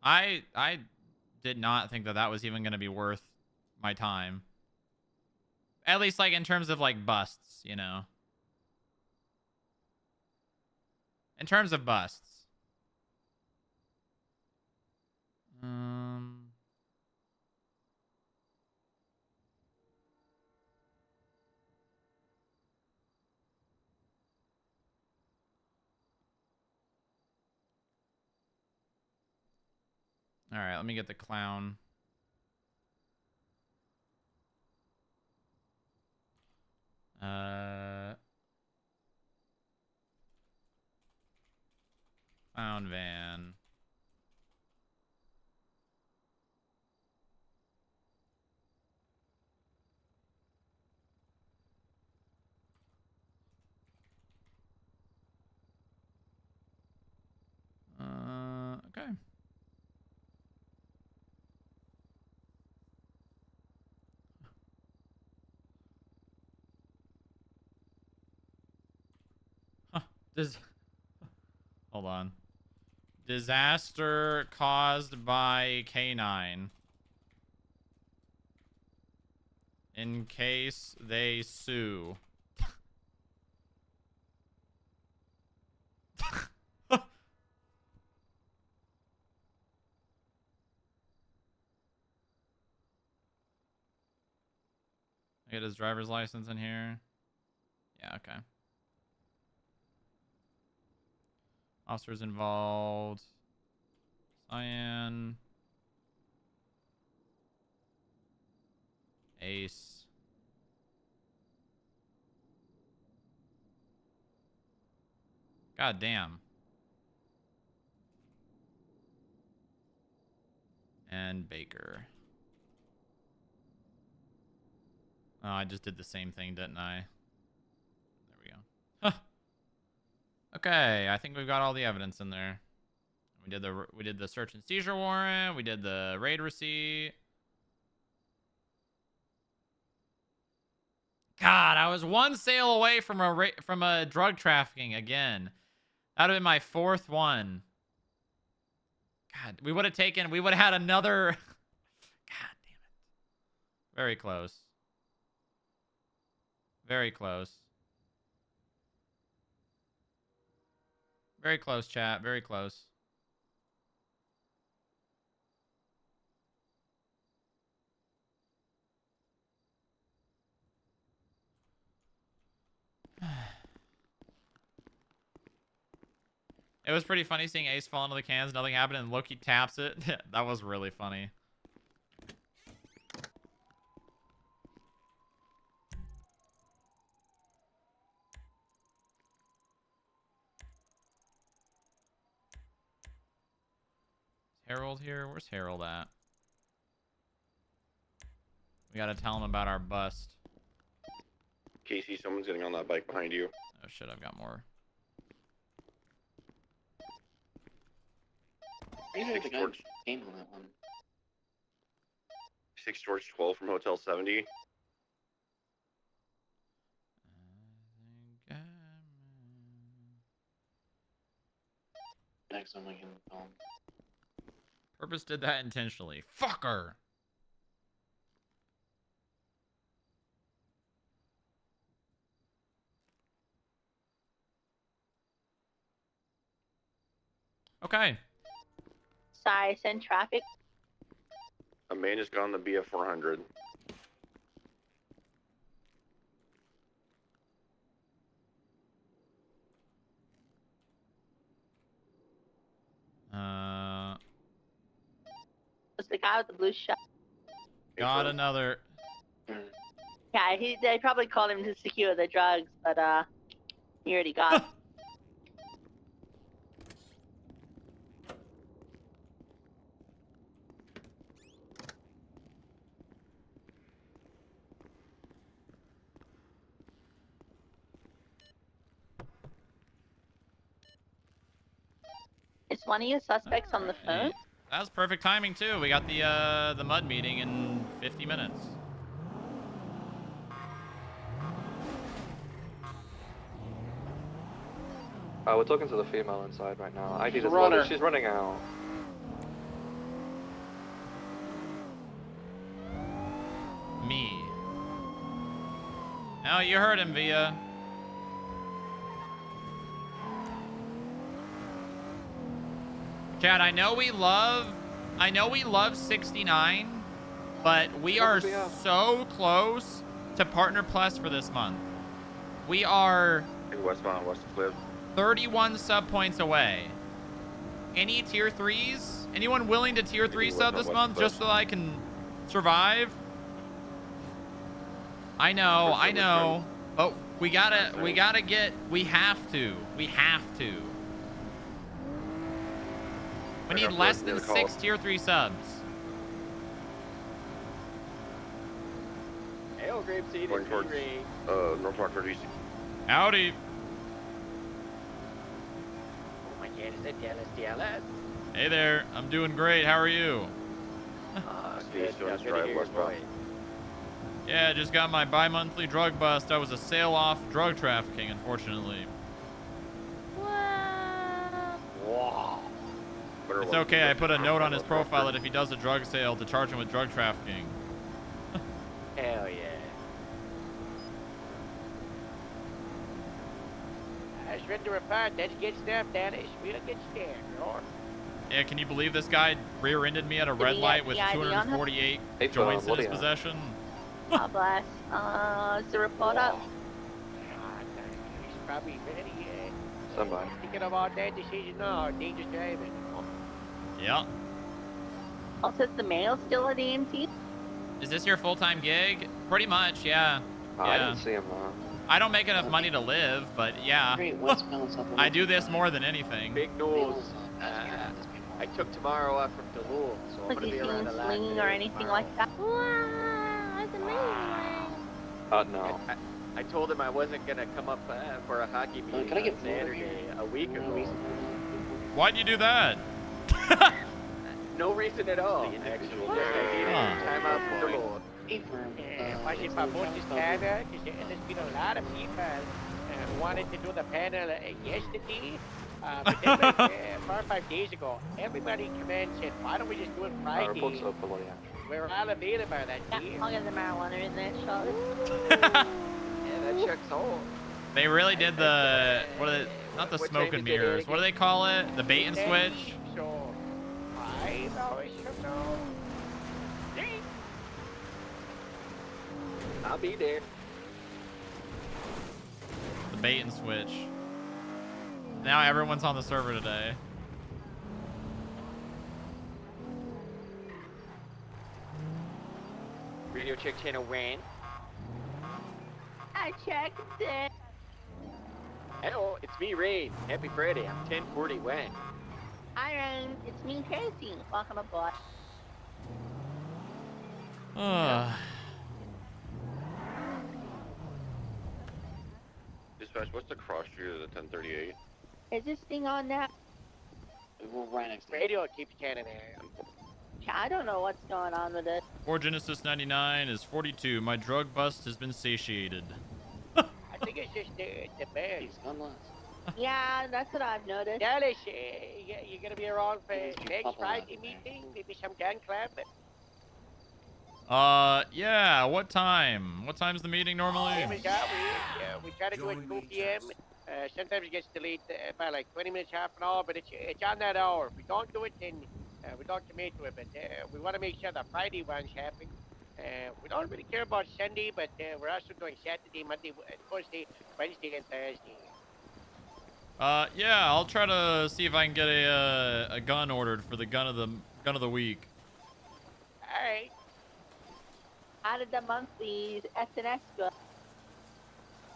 I did not think that was even going to be worth my time. At least like in terms of like busts, you know. In terms of busts. All right, let me get the clown. Clown van. Okay. Huh. Hold on. Disaster caused by K9. In case they sue. Get his driver's license in here. Yeah, okay. Officers involved. Cyan. Ace. God damn. And Baker. Oh, I just did the same thing, didn't I? There we go. Huh. Okay, I think we've got all the evidence in there. We did the search and seizure warrant. We did the raid receipt. God, I was one sale away from a drug trafficking again. That would have been my 4th one. God, we would have had another. God damn it. Very close. Very close. Very close, chat. Very close. It was pretty funny seeing Ace fall into the cans. Nothing happened, and Loki taps it. That was really funny. Is Harold here? Where's Harold at? We gotta tell him about our bust. Casey, someone's getting on that bike behind you. Oh shit, I've got more. The guy came on that one. 6 George 12 from Hotel 70. Next time we can call him. Purpose did that intentionally. Fucker! Okay. Sorry, send traffic. A man has gone the BF 400. Was the guy with the blue shirt? Got another. Yeah, they probably called him to secure the drugs, but he already got. Is one of your suspects on the phone? That was perfect timing too. We got the mud meeting in 50 minutes. We're talking to the female inside right now. ID does Runner. loaded. She's running out. Oh, you heard him, Via. Chad, I know we love 69, but we are so close to Partner Plus for this month. We are Westbound, West Cliff. 31 sub points away. Any tier 3s? Anyone willing to tier 3 sub this month just so I can survive? I know. But we have to. We need less than 6 tier 3 subs. Hail, Grapeseed, Going towards, North Park Road East. Howdy. Oh my god, is that Dallas? Hey there. I'm doing great. How are you? Yeah, just got my bi-monthly drug bust. I was a sale off drug trafficking, unfortunately. Wow. It's okay. I put a note on his profile that if he does a drug sale, to charge him with drug trafficking. Hell yeah. I was ready to report. Let's get snapped, Dallas. We'll get scared, Lord. Yeah, can you believe this guy rear-ended me at a red light with 248 joints in his possession? Oh, bless. Is the report up? He's probably ready. Somebody. Thinking about that decision now. Dangerous driving. Yeah. Also, is the mail still at AMT? Is this your full-time gig? Pretty much, yeah. I didn't see him. I don't make enough money to live, but yeah. I do this more than anything. Big news. I took tomorrow off from Duluth, so I'm Was gonna he be around a lot. swinging or anything like that? Wow, that's amazing. No. I told him I wasn't gonna come up for a hockey meeting can I get on Saturday a week ago. Why'd you do that? No reason at all. Actually, I needed time out from Duluth. Watching my boss's panel, because there's been a lot of people who wanted to do the panel yesterday. But then, 4 or 5 days ago, everybody came in and said, why don't we just do it Friday? We're all available that day. I'll get the marijuana in there, shot. Yeah, that checks all. They really did the, not the smoke and mirrors. What do they call it? The bait and switch? So, 5 hours from now. I'll be there. The bait and switch. Now everyone's on the server today. Radio check channel Wayne. I checked it. Hello, it's me, Rain. Happy Friday. I'm 1040 Wayne. Hi, Rain. It's me, Casey. Welcome aboard. Dispatch, what's the cross street of the 1038? Is this thing on now? We're right next to Radio keeps cannon air. I don't know what's going on with it. For Genesis 99 is 42. My drug bust has been satiated. I think it's just the bear. He's gone last. Yeah, that's what I've noticed. Dallas, you're gonna be around for next Friday meeting? Maybe some gun club? Yeah, what time? What time's the meeting normally? We try to do it 2 p.m. Sometimes it gets delayed by like 20 minutes, half an hour, but it's on that hour. If we don't do it, then we don't commit to it. But we want to make sure the Friday ones happen. We don't really care about Sunday, but we're also doing Saturday, Monday, Tuesday, Wednesday, and Thursday. Yeah, I'll try to see if I can get a gun ordered for the gun of the week. All right. How did the monthly SNS go?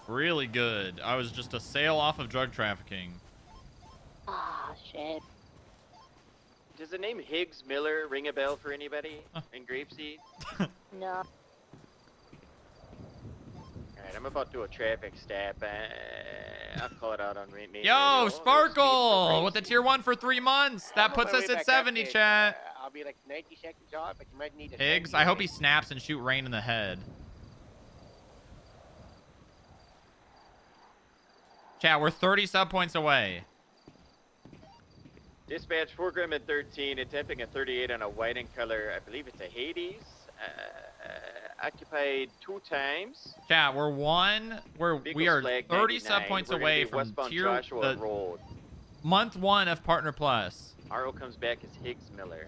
Really good. I was just a sale off of drug trafficking. Ah, shit. Does the name Higgs Miller ring a bell for anybody in Grapeseed? No. Alright, I'm about to do a traffic stop. I'll call it out on me. Yo, Sparkle with the tier 1 for 3 months. That puts us at 70, chat. I'll be like 90 seconds off, but you might need a Higgs, I hope he snaps and shoot Rain in the head. Chat, we're 30 sub points away. Dispatch 4 gram and 13, attempting a 38 on a white in color. I believe it's a Hades. occupied 2 times. Chat, we Vehicles are flag 30 sub 99. points We're gonna away be from westbound tier Joshua the Road. month 1 of Partner Plus. RO comes back as Higgs Miller.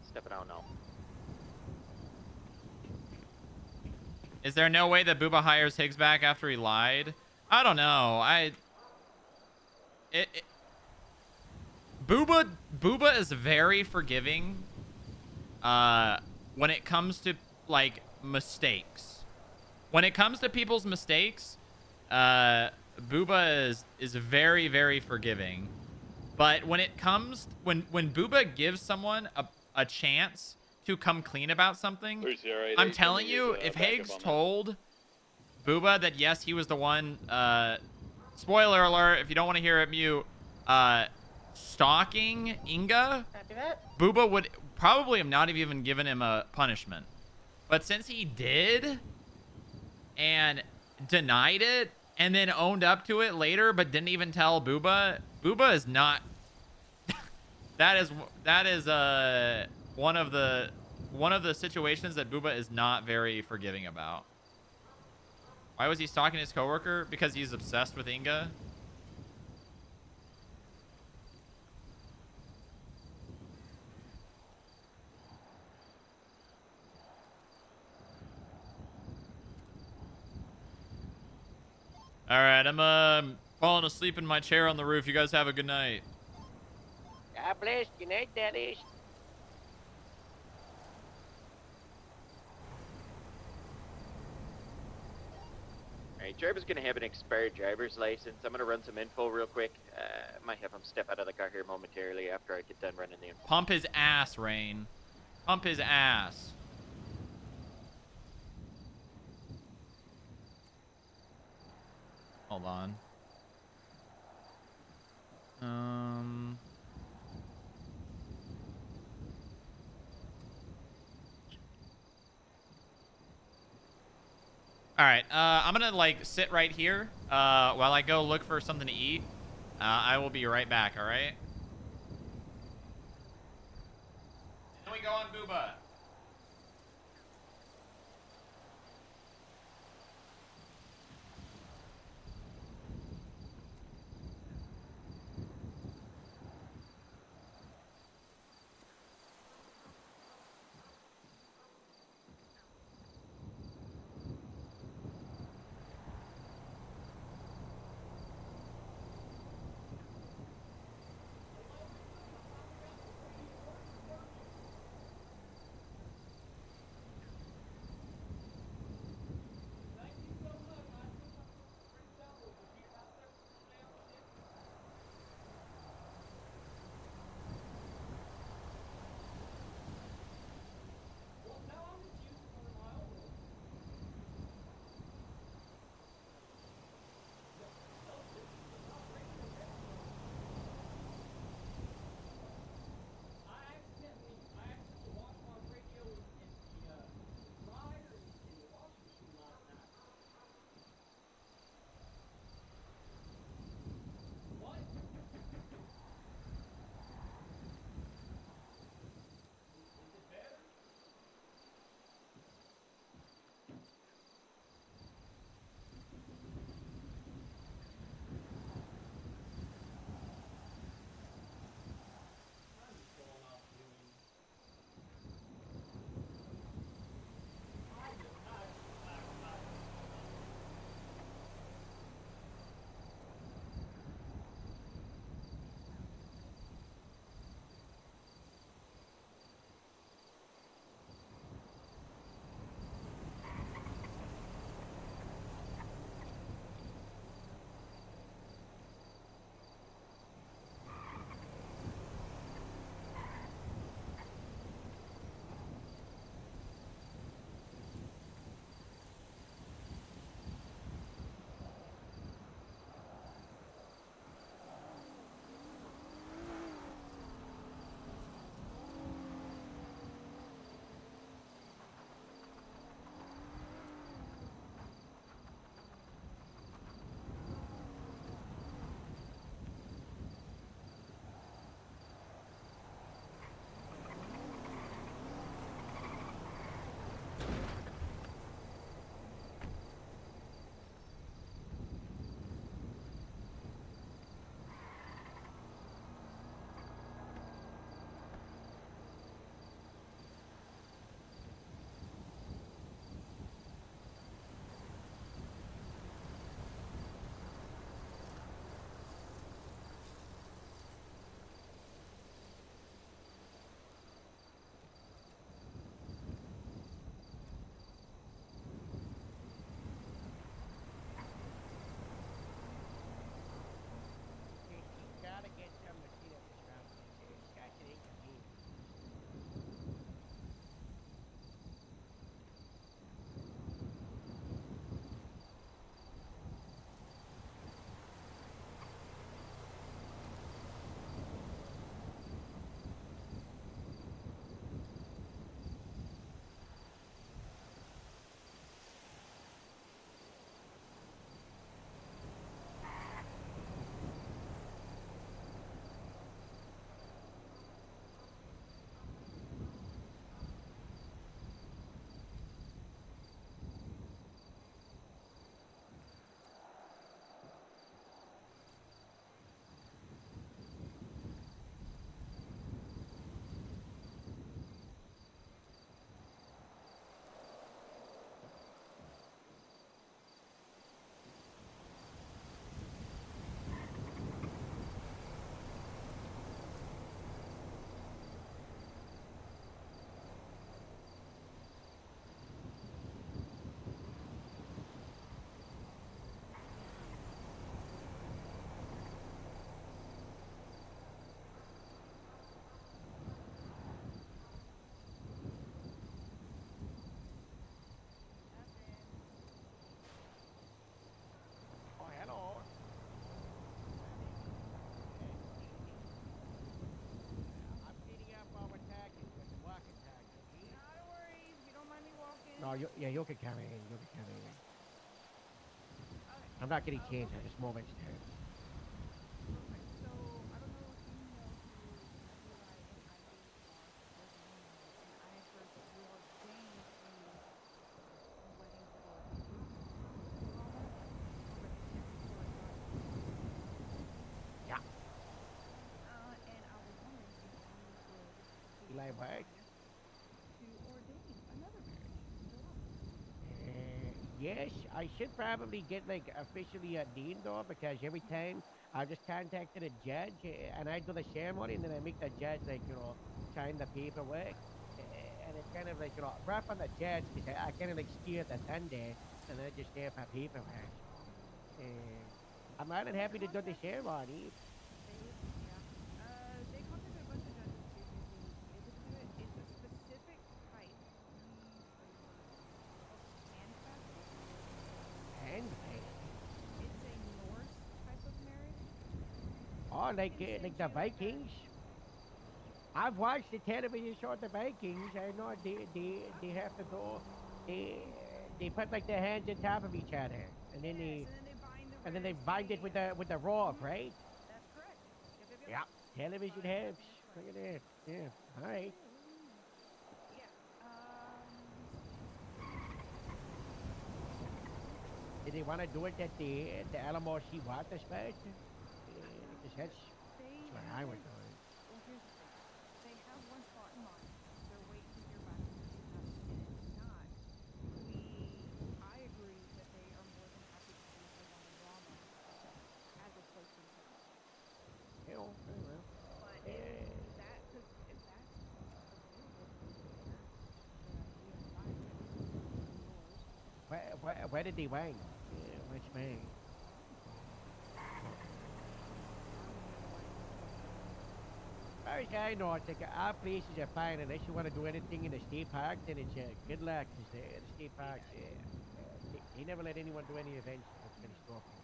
Stepping out now. Is there no way that Booba hires Higgs back after he lied? I don't know. Booba is very forgiving when it comes to like mistakes. When it comes to people's mistakes, Booba is very, very forgiving. But when it comes when Booba gives someone a chance to come clean about something, I'm telling you, if Higgs told Booba that yes, he was the one, spoiler alert, if you don't want to hear it, mute, stalking Inga, Copy that. Booba would probably have not even given him a punishment. But since he did and denied it and then owned up to it later but didn't even tell Booba, Booba is not that is one of the situations that Booba is not very forgiving about. Why was he stalking his coworker? Because he's obsessed with Inga. All right, I'm falling asleep in my chair on the roof. You guys have a good night. God bless. Good night, Daddy. Alright, driver's gonna have an expired driver's license. I'm gonna run some info real quick. Might have him step out of the car here momentarily after I get done running the info. Pump his ass, Rain. Pump his ass. Hold on. All right, I'm gonna like sit right here while I go look for something to eat. I will be right back, all right? And then we go on Booba. Oh, yeah, you can come in. You can come in. I'm not getting changed at this moment. Yeah. Eli what? Yes, I should probably get like officially ordained though, because every time I just contacted a judge and I do the ceremony and then I make the judge like sign the paperwork, and it's kind of like rough on the judge because I kind of like steer the thunder and I just stamp my paperwork. So I'm more than happy to do the ceremony. And oh, like the Vikings. I've watched the television show The Vikings. I know they have to do they put like their hands on top of each other and then they bind it with the rope, right? Yeah, television helps. Look at that. Yeah, all right. Did they want to do it at the Alamo Sea Water Spout? Because that's what I would do. You know, well, where did they win? Which man? As far as I know, it's like our places are fine unless you want to do anything in the state park. Then it's good luck because the state parks they never let anyone do any events that's going to stop you.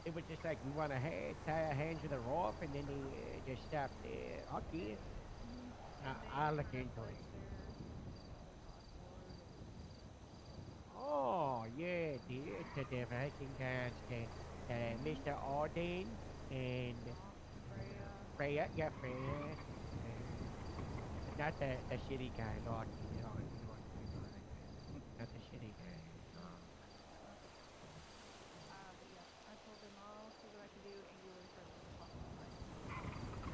It was just like we want to tie our hands with a rope, and then they just stopped. Okay, I'll look into it. Oh yeah, the Viking guys, Mr. Auden and Freya, yeah Freya, not the shitty guy, Lord, not the shitty guy.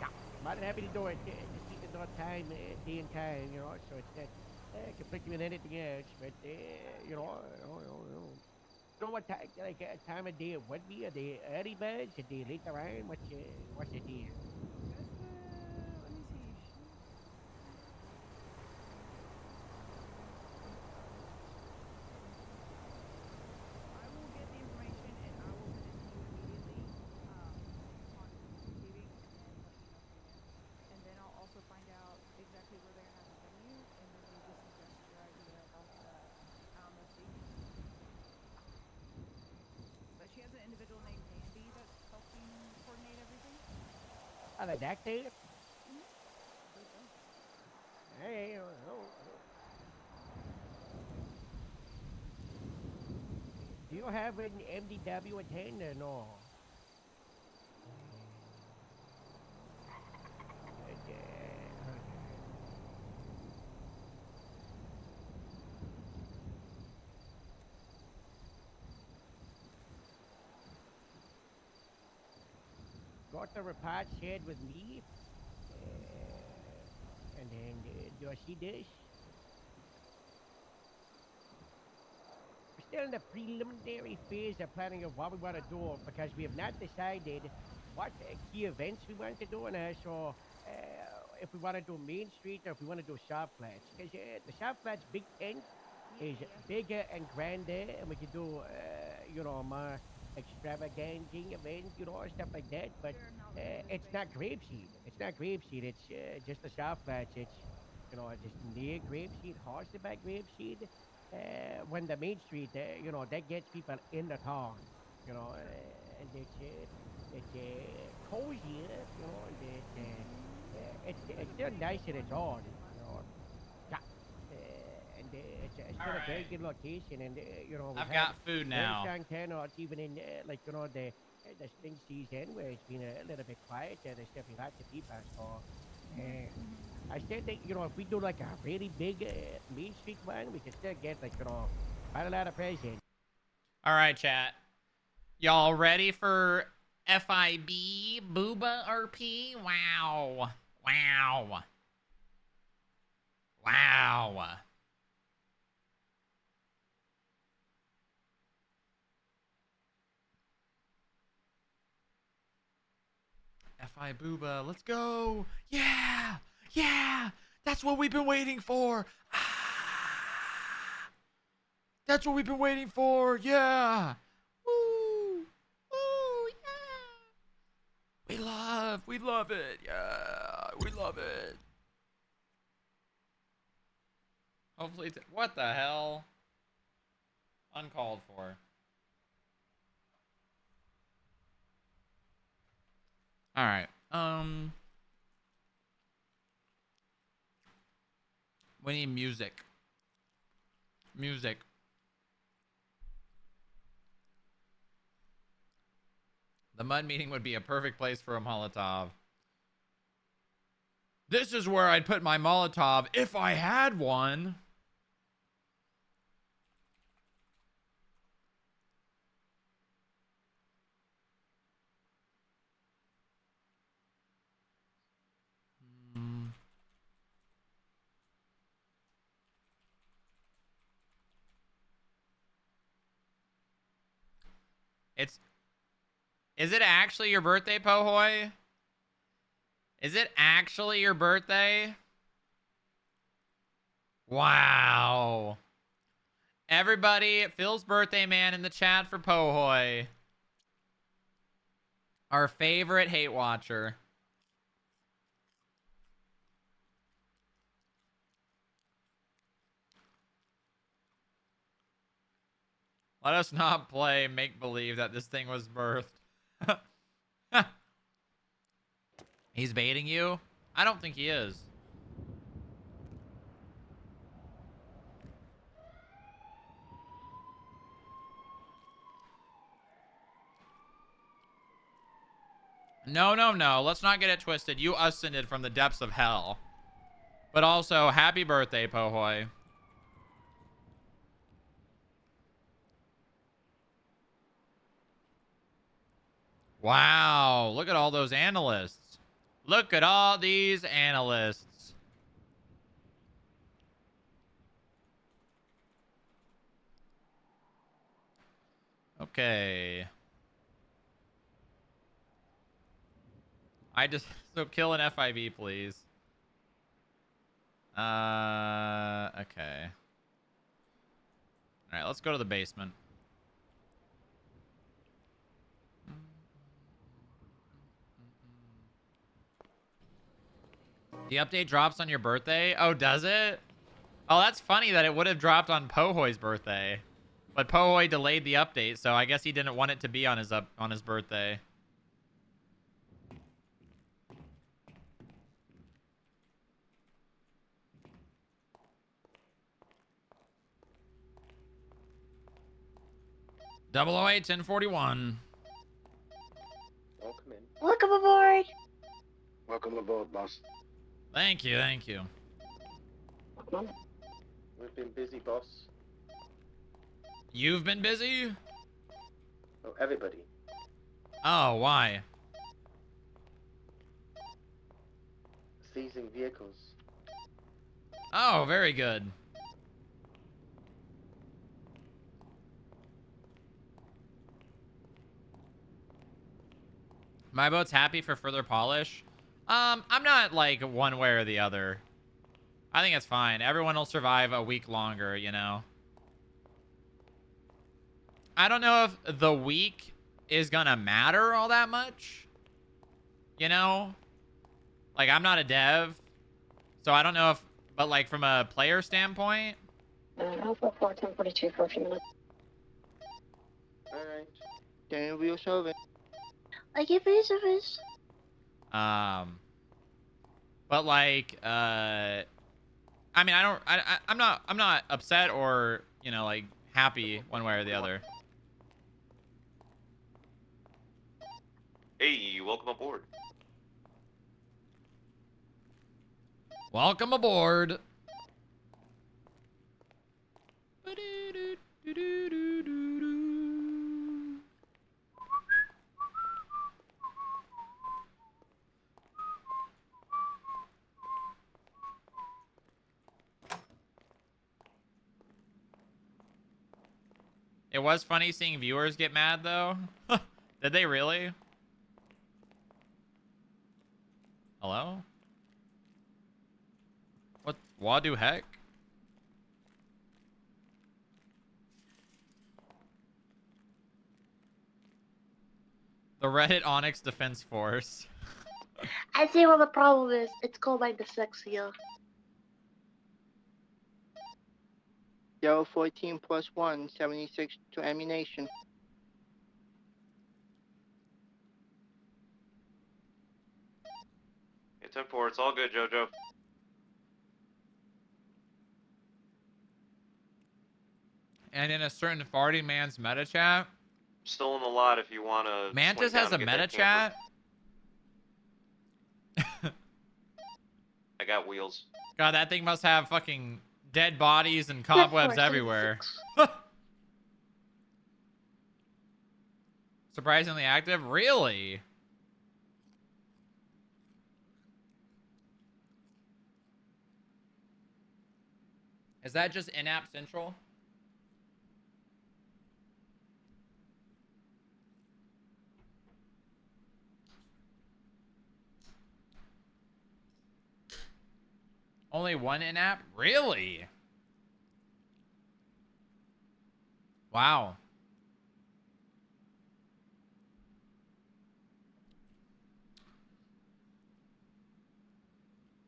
Yeah, more than happy to do it. Just need to know time, day and time, so it's not conflicting with anything else. But you know what time, like time of day it would be? Are they early birds? Are they later on? What's the deal? Oh, the deck there? Hey, do you have an MDW attender? No. Got the report shared with me. And then, do I see this? We're still in the preliminary phase of planning of what we want to do because we have not decided what key events we want to do and also if we want to do Main Street or if we want to do South Flats. Because the South Flats big tent is bigger and grander and we can do, more extravagant events, stuff like that. But it's not grapeseed. It's not grapeseed. It's just the South Flats. It's, just near grapeseed, hosted by grapeseed. when the main street, that gets people in the town, and it's cozy, and it's still nice in its own, yeah, and it's still a very good location, and we've I've had got food very now. strong turnouts even in the spring season where it's been a little bit quieter. There's definitely lots of people, so. I still think, if we do like a really big Main Street one, we could still get like, quite a lot of presents. All right, chat. Y'all ready for FIB Booba RP? Wow. Wow. Wow. FI Booba, let's go. Yeah. Yeah. That's what we've been waiting for. That's what we've been waiting for. Yeah. Woo. Woo. Yeah. We love it. Yeah. We love it. Hopefully, what the hell? Uncalled for. All right. We need music. Music. The mud meeting would be a perfect place for a Molotov. This is where I'd put my Molotov if I had one. Is it actually your birthday, Pohoy? Is it actually your birthday? Wow. Everybody, Phil's birthday man in the chat for Pohoy. Our favorite hate watcher. Let us not play make-believe that this thing was birthed. He's baiting you? I don't think he is. No, no, no. Let's not get it twisted. You ascended from the depths of hell. But also, happy birthday, Pohoy. Wow. Look at all those analysts. Look at all these analysts. Okay. So kill an FIV, please. Okay. All right, let's go to the basement. The update drops on your birthday? Oh, does it? Oh, that's funny that it would have dropped on Pohoy's birthday. But Pohoy delayed the update, so I guess he didn't want it to be on his birthday. Double 008 1041. Welcome in. Welcome aboard. Welcome aboard, boss. Thank you, thank you. We've been busy, boss. You've been busy? Oh, everybody. Oh, why? Seizing vehicles. Oh, very good. My boat's happy for further polish. I'm not like one way or the other. I think it's fine. Everyone will survive a week longer, you know. I don't know if the week is gonna matter all that much. You know? Like, I'm not a dev. So I don't know if... But, like, from a player standpoint... Alpha 4, 1042 for a few minutes. Alright. Then we'll solve it. I give you service. But like, I mean, I'm not upset or, you know, like happy one way or the other. Hey, welcome aboard. Welcome aboard. It was funny seeing viewers get mad, though. Did they really? Hello? What? Wadu heck? The Reddit Onyx Defense Force. I see what the problem is. It's called my dyslexia. 014 plus 1, 76 to ammunition. It's 10-4. It's all good, JoJo. And in a certain farting man's meta chat. Still in the lot if you want to. Mantis has a meta chat. I got wheels. God, that thing must have fucking dead bodies and cobwebs everywhere. Surprisingly active? Really? Is that just in-app central? Only one in-app? Really? Wow.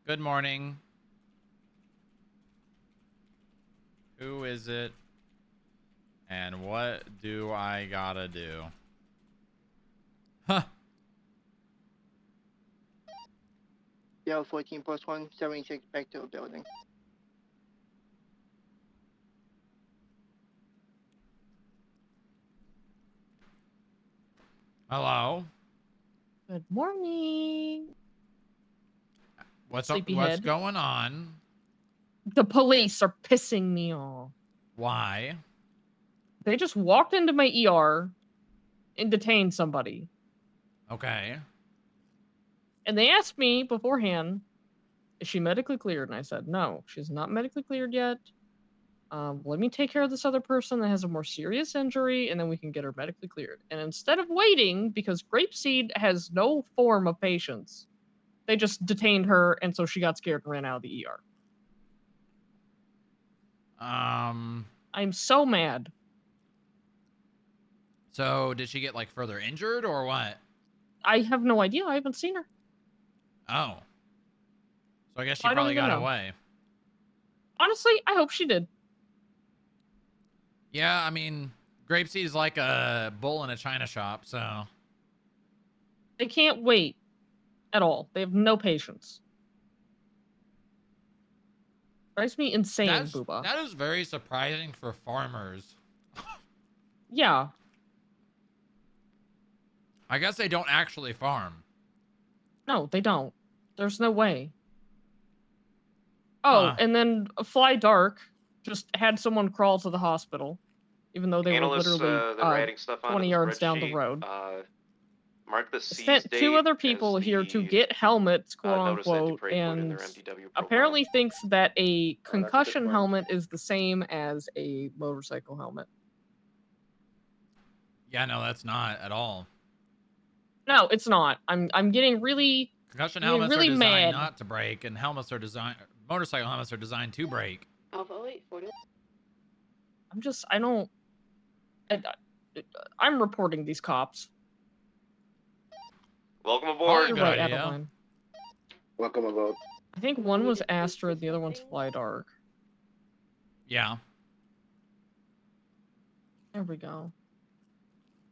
Good morning. Who is it? And what do I gotta do? Huh. 014 plus 1, 76 back to the building. Hello. Good morning. What's up? What's Sleepyhead. going on? The police are pissing me off. Why? They just walked into my ER and detained somebody. Okay. And they asked me beforehand, is she medically cleared? And I said, no, she's not medically cleared yet. Let me take care of this other person that has a more serious injury, and then we can get her medically cleared. And instead of waiting, because Grapeseed has no form of patience, they just detained her, and so she got scared and ran out of the ER. I'm so mad. So did she get like further injured or what? I have no idea. I haven't seen her. Oh. So I guess she I don't probably even got know. away. Honestly, I hope she did. Yeah, I mean, Grapeseed is like a bull in a china shop, so. They can't wait at all. They have no patience. Drives me insane, Booba. That is very surprising for farmers. Yeah. I guess they don't actually farm. No, they don't. There's no way. Oh, and then Fly Dark just had someone crawl to the hospital, even though they Handle were this, literally the writing stuff onto 20 the yards down the spreadsheet. road. Mark the seize Sent date 2 other people as here to the, get helmets, quote notice that unquote, Dupree put in and their MDW profile. apparently thinks that a good concussion point. helmet is the same as a motorcycle helmet. Yeah, no, that's not at all. No, it's not. I'm getting really Concussion I'm getting helmets really are designed mad. not to break, and helmets are designed. Motorcycle helmets are designed to break. Alpha 840. I'm reporting these cops. Welcome Probably aboard. a good You're right, idea. Adeline. Welcome aboard. I think one was Astra, the other one's Fly Dark. Yeah. There we go.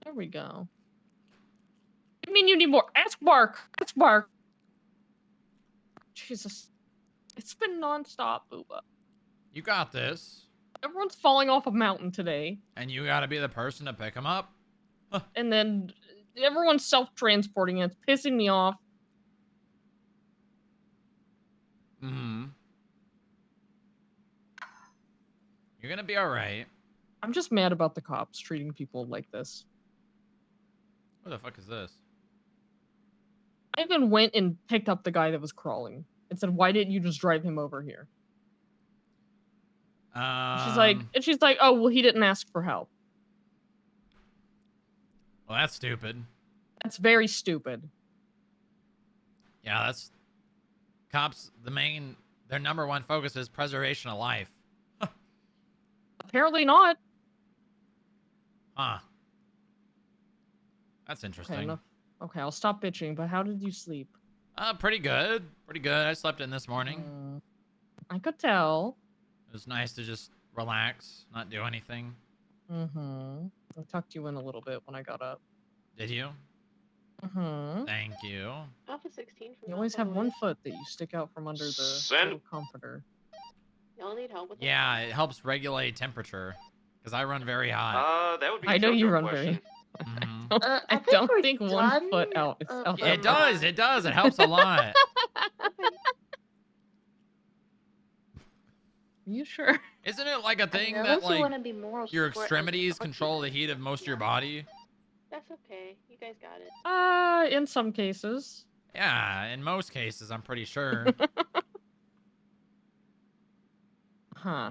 There we go. I mean, you need more. Ask Mark. Ask Mark. Jesus. It's been nonstop, Booba. You got this. Everyone's falling off a mountain today. And you gotta be the person to pick them up. And then everyone's self-transporting and it's pissing me off. Mm-hmm. You're gonna be alright. I'm just mad about the cops treating people like this. What the fuck is this? I even went and picked up the guy that was crawling and said, why didn't you just drive him over here? She's like, oh, well, he didn't ask for help. Well, that's stupid. That's very stupid. Yeah, that's... Cops, their number one focus is preservation of life. Apparently not. Huh. That's interesting. Okay, I'll stop bitching, but how did you sleep? Pretty good. Pretty good. I slept in this morning. I could tell. It was nice to just relax, not do anything. Mm-hmm. I tucked you in a little bit when I got up. Did you? Mm-hmm. Thank you. Alpha 16 from You always have one foot that you stick out from under the little comforter. Y'all need help with that? Yeah, it helps regulate temperature. Because I run very hot. That would be I know you run question. very... I don't think one foot out is out. It does. It does. It helps a lot. You sure? Isn't it like a thing that like your extremities control the heat of most of your body? That's okay. You guys got it. In some cases. Yeah, in most cases, I'm pretty sure. Huh.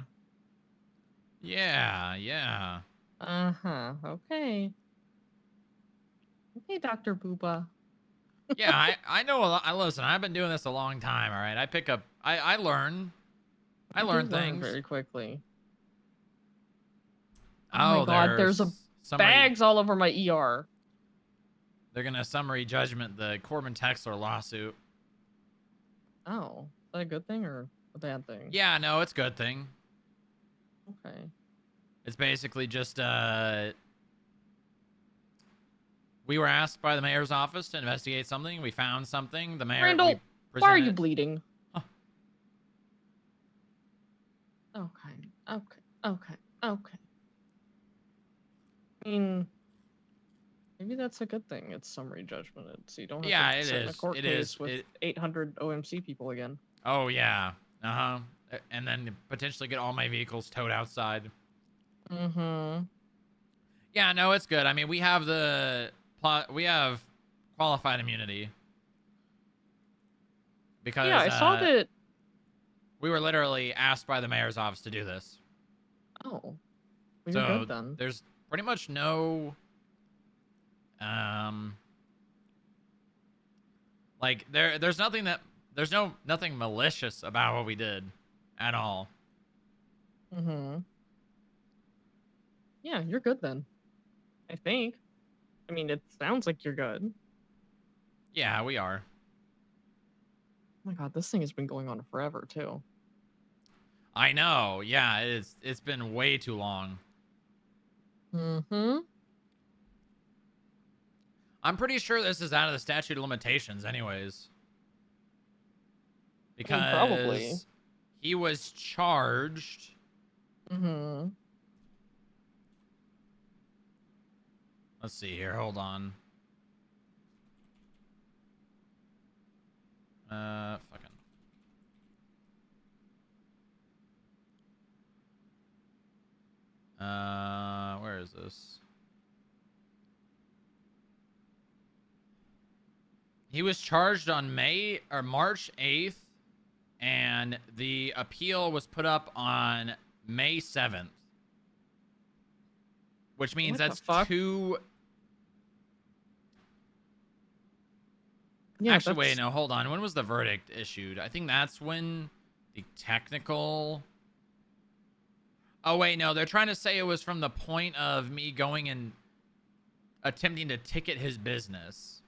Yeah. Uh-huh. Okay. Okay, Dr. Booba. Yeah, I know a lot. Listen, I've been doing this a long time, all right? I pick up... I learn. I learn things. Very quickly. Oh, my God, there's bags all over my ER. They're gonna summary judgment the Corbin Texler lawsuit. Oh, is that a good thing or a bad thing? Yeah, no, it's a good thing. Okay. It's basically just, we were asked by the mayor's office to investigate something. We found something. The mayor... Randall, why are you bleeding? Huh. Okay. I mean, maybe that's a good thing. It's summary judgment. So you don't have to sit in a court case with 800 OMC people again. Oh, yeah. Uh-huh. And then potentially get all my vehicles towed outside. Mm-hmm. Yeah, no, it's good. I mean, we have we have qualified immunity. Because yeah, I saw that. We were literally asked by the mayor's office to do this. Oh. Well, you're so good then. There's pretty much no like there's nothing nothing malicious about what we did at all. Mm-hmm. Yeah, you're good then. I think. I mean, it sounds like you're good. Yeah, we are. Oh my God, this thing has been going on forever too. I know. Yeah, it's been way too long. Mm-hmm. I'm pretty sure this is out of the statute of limitations anyways. Because probably. He was charged. Mm-hmm. Let's see here. Hold on. Fucking. Where is this? He was charged on March 8th, and the appeal was put up on May 7th. Which means that's two... Yeah, actually, wait, no, hold on. When was the verdict issued? I think that's when the technical... Oh, wait, no. They're trying to say it was from the point of me going and attempting to ticket his business.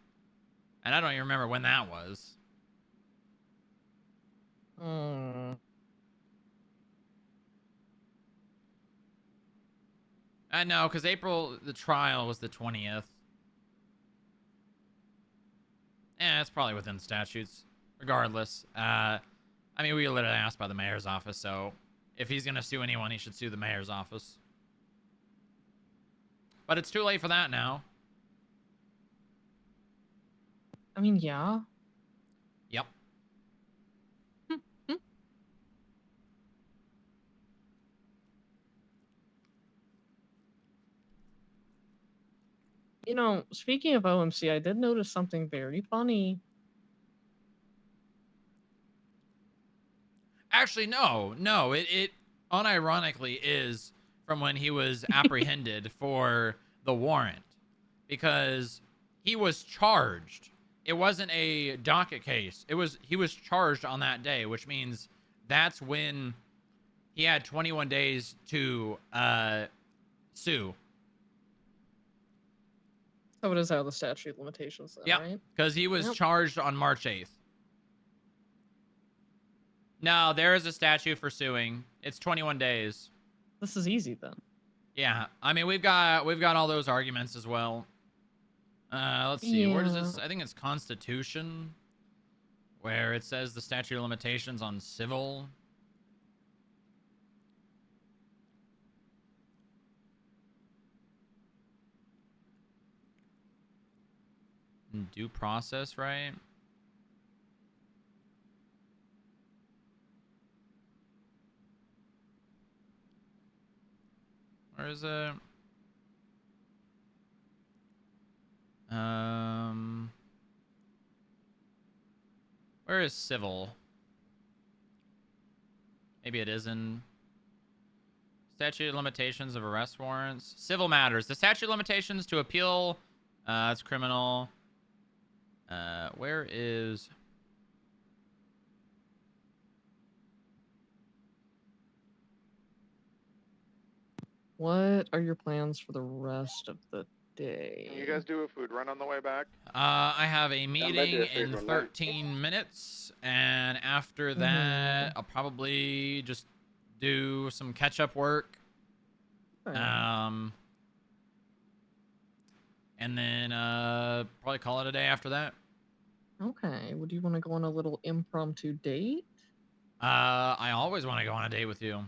And I don't even remember when that was. No, because April, the trial was the 20th. It's probably within statutes. Regardless. I mean, we were literally asked by the mayor's office, so if he's going to sue anyone, he should sue the mayor's office. But it's too late for that now. I mean, yeah. Yep. You know, speaking of OMC, I did notice something very funny. Actually, no. It unironically is from when he was apprehended for the warrant. Because he was charged. It wasn't a docket case. He was charged on that day, which means that's when he had 21 days to sue. So it is out of the statute of limitations, then, right? Because he was charged on March 8th. No, there is a statute for suing. It's 21 days. This is easy then. Yeah, I mean we've got all those arguments as well. Let's see. Where does this? I think it's Constitution, where it says the statute of limitations on civil. Due process, right? Where is it? Where is civil? Maybe it is in statute of limitations of arrest warrants. Civil matters. The statute of limitations to appeal. It's criminal. Where is? What are your plans for the rest of the day? Can you guys do a food run on the way back? I have a meeting in 13 minutes, and after that, I'll probably just do some catch-up work. And then probably call it a day after that. Okay. Would you want to go on a little impromptu date? I always want to go on a date with you.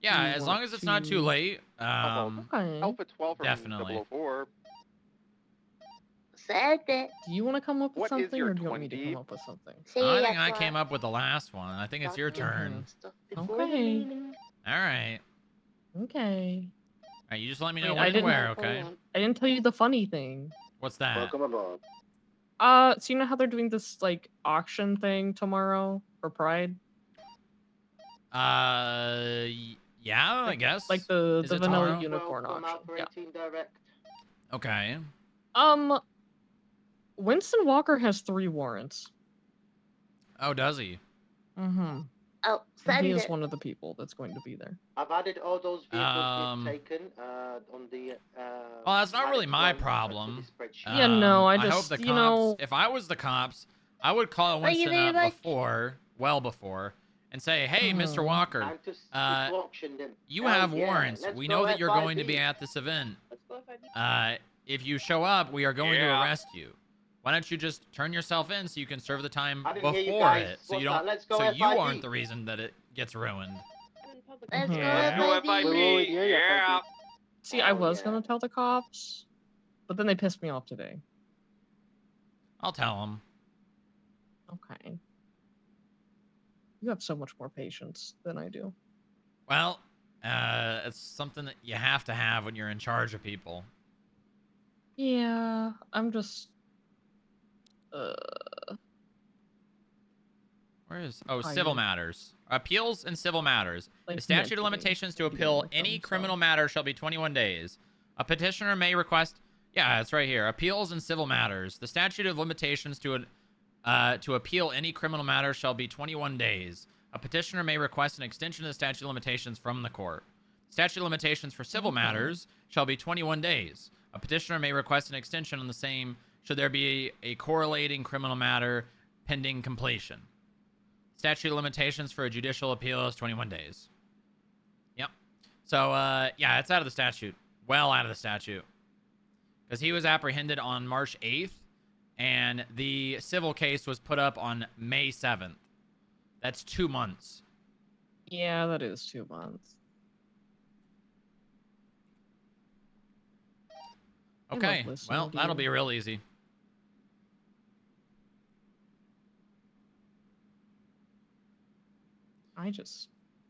Yeah, as long as it's not too late. Okay. Alpha 12 from definitely. 004. Second. Do you want to come up with What is something, your or do you want me to 20? come up with something? I think I came up with the last one. I think it's your turn. Okay. All right. Okay. All right, you just let me know Wait, when and where, okay? I didn't tell you the funny thing. What's that? Welcome aboard. So you know how they're doing this like auction thing tomorrow for Pride? Yeah, I guess. Like the Is it vanilla tomorrow? unicorn auction. Yeah. Okay. Winston Walker has 3 warrants. Oh, does he? Mm-hmm. Oh, He send is it. one of the people that's going to be there. I've added all those vehicles we've Um, taken on the. Well, that's not really my problem. Yeah, no, I I hope just, the you cops. know- If I was the cops, I would call What do you Winston mean, up like- before, well before, and say, "Hey, Mr. Walker, Time to auction them. you Hell have yeah, warrants. let's We go know that you're going to FIB. be at this event. Let's go FIB. If you show up, we are going to Yeah. arrest you. Why don't you just turn yourself in so you can serve the time I didn't hear you before guys. it, so What's you that? don't, Let's go so you FIB. aren't the reason that it gets ruined." Let's go Let's go FIB. Yeah. See, I was gonna tell the cops, but then they pissed me off today. I'll tell them. Okay. You have so much more patience than I do. Well, it's something that you have to have when you're in charge of people. Yeah, I'm just. Where is? Oh, Tired. civil matters. Appeals and civil matters. Like The statute of mentally limitations to feeling appeal like any them, so- criminal matter shall be 21 days. A petitioner may request. Yeah, it's right here. Appeals and civil matters. The statute of limitations to appeal any criminal matter shall be 21 days. A petitioner may request an extension of the statute of limitations from the court. Statute of limitations for civil matters shall be 21 days. A petitioner may request an extension on the same should there be a correlating criminal matter pending completion. Statute of limitations for a judicial appeal is 21 days. Yep. So, yeah, it's out of the statute. Well out of the statute. Because he was apprehended on March 8th, and the civil case was put up on May 7th. That's 2 months. Yeah, that is 2 months. Okay, well, that'll be real easy.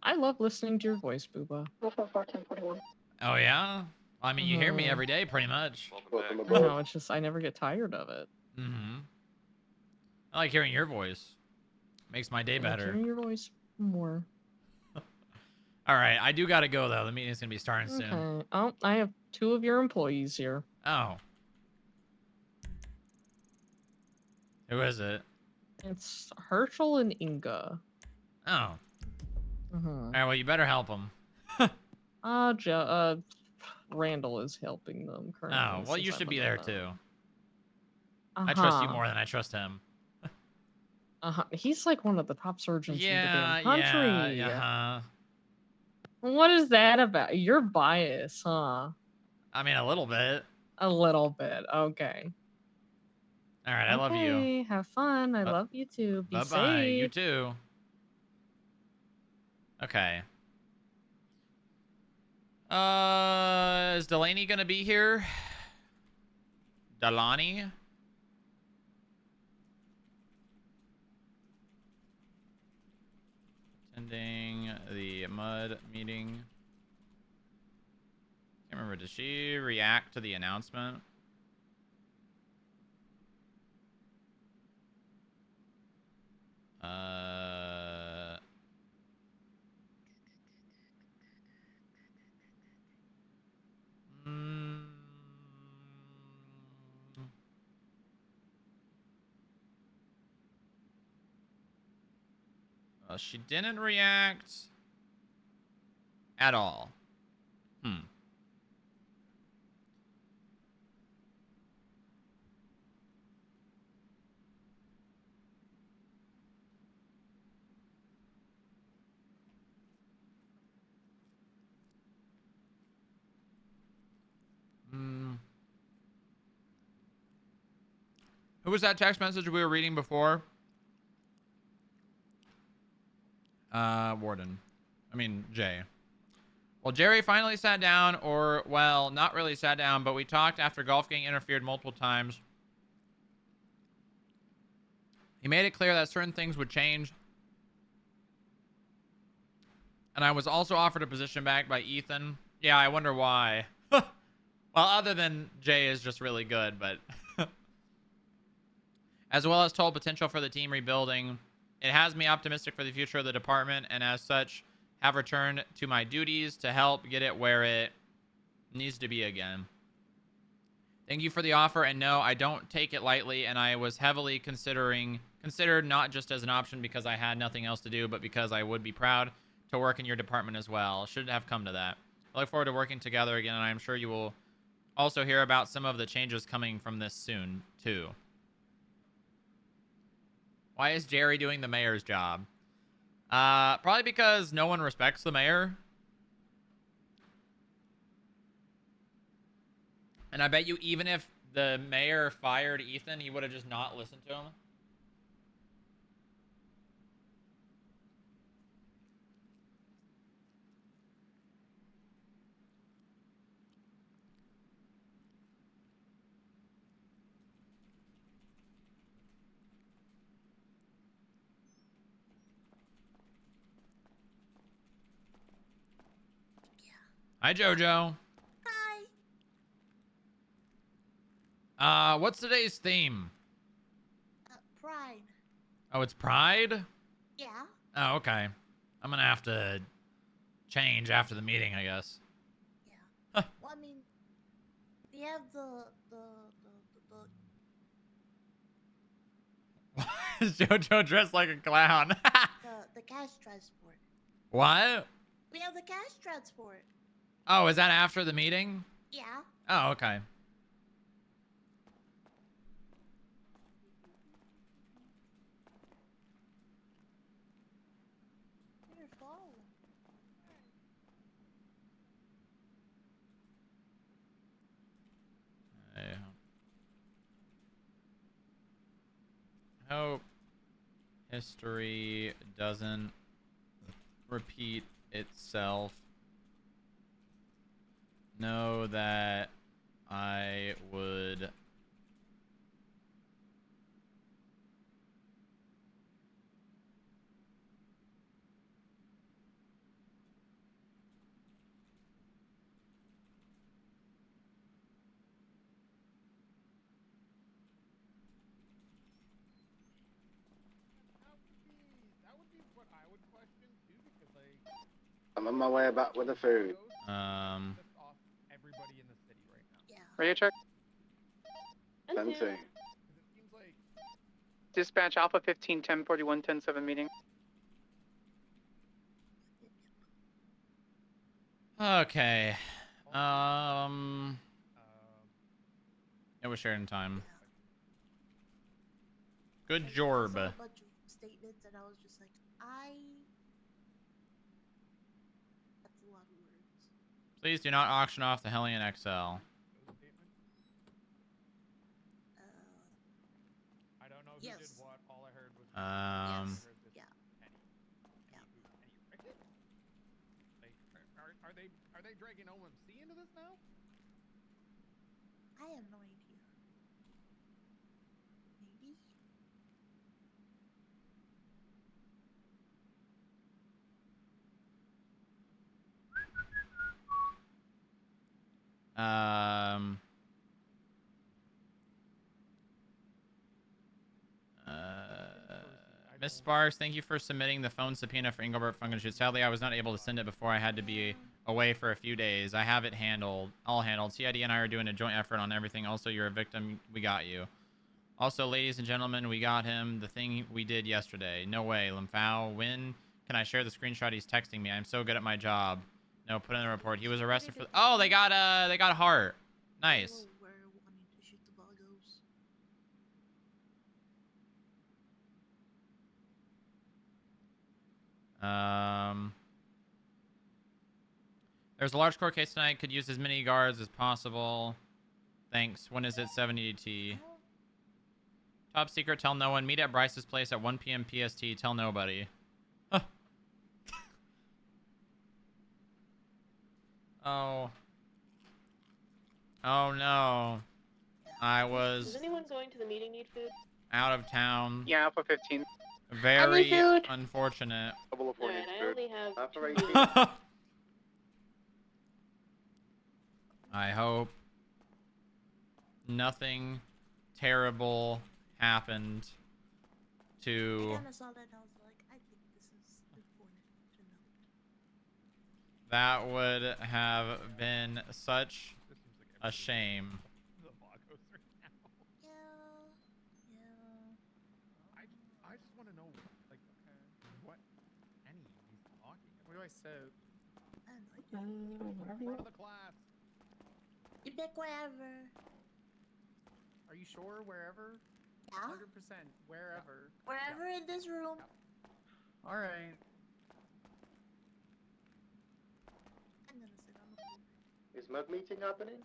I love listening to your voice, Booba. Oh, yeah? I mean, you hear me every day, pretty much. I know, it's just, I never get tired of it. Mm-hmm. I like hearing your voice. Makes my day I like better. hearing your voice more. All right, I do gotta go, though. The meeting's gonna be starting soon. Okay. Oh, I have 2 of your employees here. Oh. Who is it? It's Herschel and Inga. Oh. All right, well, you better help them. Randall is helping them currently. Oh, well, you since should I'm be in there, the- too. I trust you more than I trust him. He's like one of the top surgeons in the damn Yeah, country. yeah. What is that about? You're biased, huh? I mean, a little bit. A little bit. Okay. All right, I love you. Okay, have fun. I love you too. Be Bye-bye. safe. You too. Okay. Is Delaney gonna be here? Delaney? Attending the mud meeting. Can't remember. Did she react to the announcement? She didn't react at all. Who was that text message we were reading before? Warden. I mean, Jay. Well, Jerry finally sat down, or, well, not really sat down, but we talked after golf getting interfered multiple times. He made it clear that certain things would change. And I was also offered a position back by Ethan. Yeah, I wonder why. Well, other than Jay is just really good, but... as well as told potential for the team rebuilding. It has me optimistic for the future of the department, and as such, have returned to my duties to help get it where it needs to be again. Thank you for the offer, and no, I don't take it lightly, and I was heavily considered not just as an option because I had nothing else to do, but because I would be proud to work in your department as well. Should have come to that. I look forward to working together again, and I'm sure you will also hear about some of the changes coming from this soon, too. Why is Jerry doing the mayor's job? Probably because no one respects the mayor. And I bet you even if the mayor fired Ethan, he would have just not listened to him. Hi, Jojo. Hi. What's today's theme? Pride. Oh, it's Pride? Yeah. Oh, okay. I'm gonna have to change after the meeting, I guess. Well, I mean, we have Is Jojo dressed like a clown? the cash transport. What? We have the cash transport. Oh, is that after the meeting? Yeah. Oh, okay. Hope history doesn't repeat itself. Know that I would I'm on my way back with the food. everybody in the city right now. Radio check. 10-2. Dispatch Alpha 15 1041 107 meeting. Okay. It was sharing time. Good I job. saw a bunch of statements and I was just like, that's a lot of words. Please do not auction off the Hellion XL. I don't know who did what. All I heard was Yeah. Are they dragging OMC into this now? I have no idea. Maybe? Miss Sparks, thank you for submitting the phone subpoena for Engelbert Funkenshoots. Sadly, I was not able to send it before I had to be away for a few days. I have it all handled. CID and I are doing a joint effort on everything. Also, you're a victim. We got you. Also, ladies and gentlemen, we got him. The thing we did yesterday. No way, Limfao. When can I share the screenshot he's texting me? I'm so good at my job. No, put in the report. He was arrested for. Oh, they got Hart. Nice. We're wanting to shoot the Vagos. There's a large court case tonight. Could use as many guards as possible. Thanks. When is it? 70T. Top secret. Tell no one. Meet at Bryce's place at 1 p.m. PST. Tell nobody. Huh. Oh. Oh no. I was Does anyone going to the meeting need food? out of town. Yeah, Alpha 15. Very unfortunate. Alright, I only have I hope nothing terrible happened I to kinda saw that and I was like, I think this is important to know. that would have been such a shame. Yeah. I just want to know, like, what any he's talking about. What do I say? I don't know. In front of the class. You pick wherever. Are you sure? Wherever? Yeah. 100%. Wherever. Wherever in this room. All right. I'm gonna sit on the floor. Is mug meeting happening?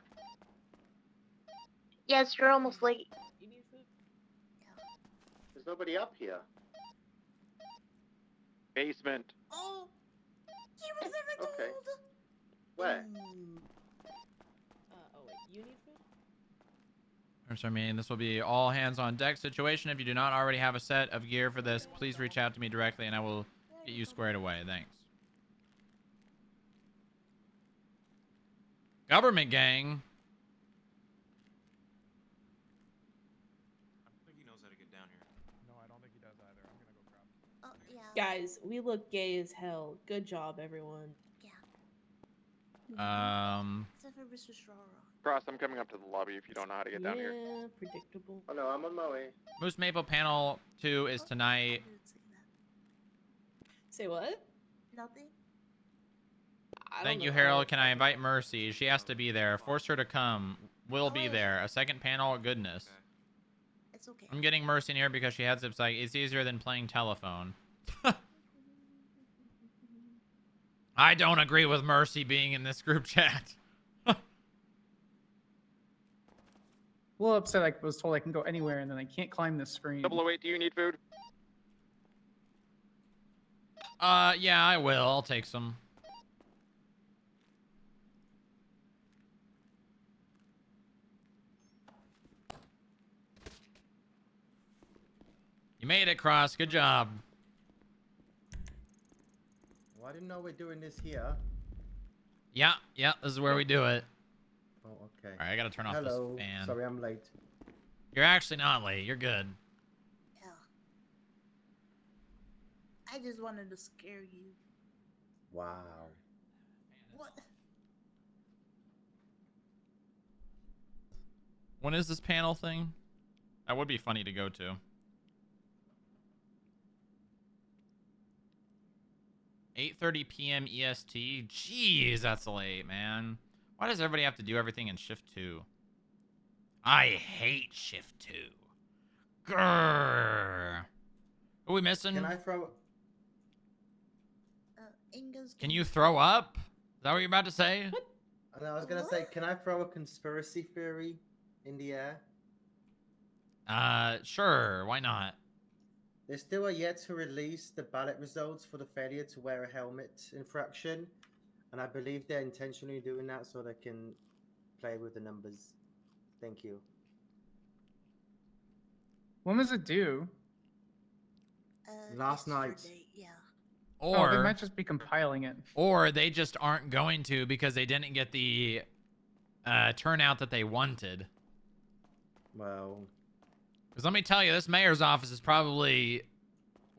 Yes, you're almost late. You need food? There's nobody up here. Basement. Oh! He was never told! Okay. Where? Oh wait, you need food? I mean, this will be all hands on deck situation. If you do not already have a set of gear for this, please reach out to me directly and I will get you squared away. Thanks. Government gang. I don't think he knows how to get down here. No, I don't think he does either. I'm gonna go grab him. Oh, yeah. Guys, we look gay as hell. Good job, everyone. Except for Mr. Straw Rock. Cross, I'm coming up to the lobby if you don't know how to get down here. Yeah, predictable. Oh no, I'm on my way. Moose Maple Panel 2 is tonight. Say what? Nothing. Thank you, Harold. Can I invite Mercy? She has to be there. Force her to come. We'll be there. A second panel. Goodness. It's okay. I'm getting Mercy in here because she heads up like it's easier than playing telephone. I don't agree with Mercy being in this group chat. a little upset. I was told I can go anywhere, and then I can't climb this screen. 008, do you need food? Yeah, I will. I'll take some. You made it, Cross. Good job. Well, I didn't know we're doing this here. Yeah, this is where we do it. Oh, okay. All right, I gotta turn off Hello. this fan. Sorry, I'm late. You're actually not late. You're good. Yeah. I just wanted to scare you. Wow. What? When is this panel thing? That would be funny to go to. 8:30 p.m. EST. Jeez, that's late, man. Why does everybody have to do everything in shift 2? I hate shift 2. Grrr. Are we missing? Can I throw? Inga's Can you throw up? Is that what you're about to say? And I was gonna say, can I throw a conspiracy theory in the air? Sure. Why not? They still are yet to release the ballot results for the failure to wear a helmet infraction, and I believe they're intentionally doing that so they can play with the numbers. Thank you. When was it due? Last night. Yeah. Or they might just be compiling it. Or they just aren't going to because they didn't get the turnout that they wanted. Well, because let me tell you, this mayor's office is probably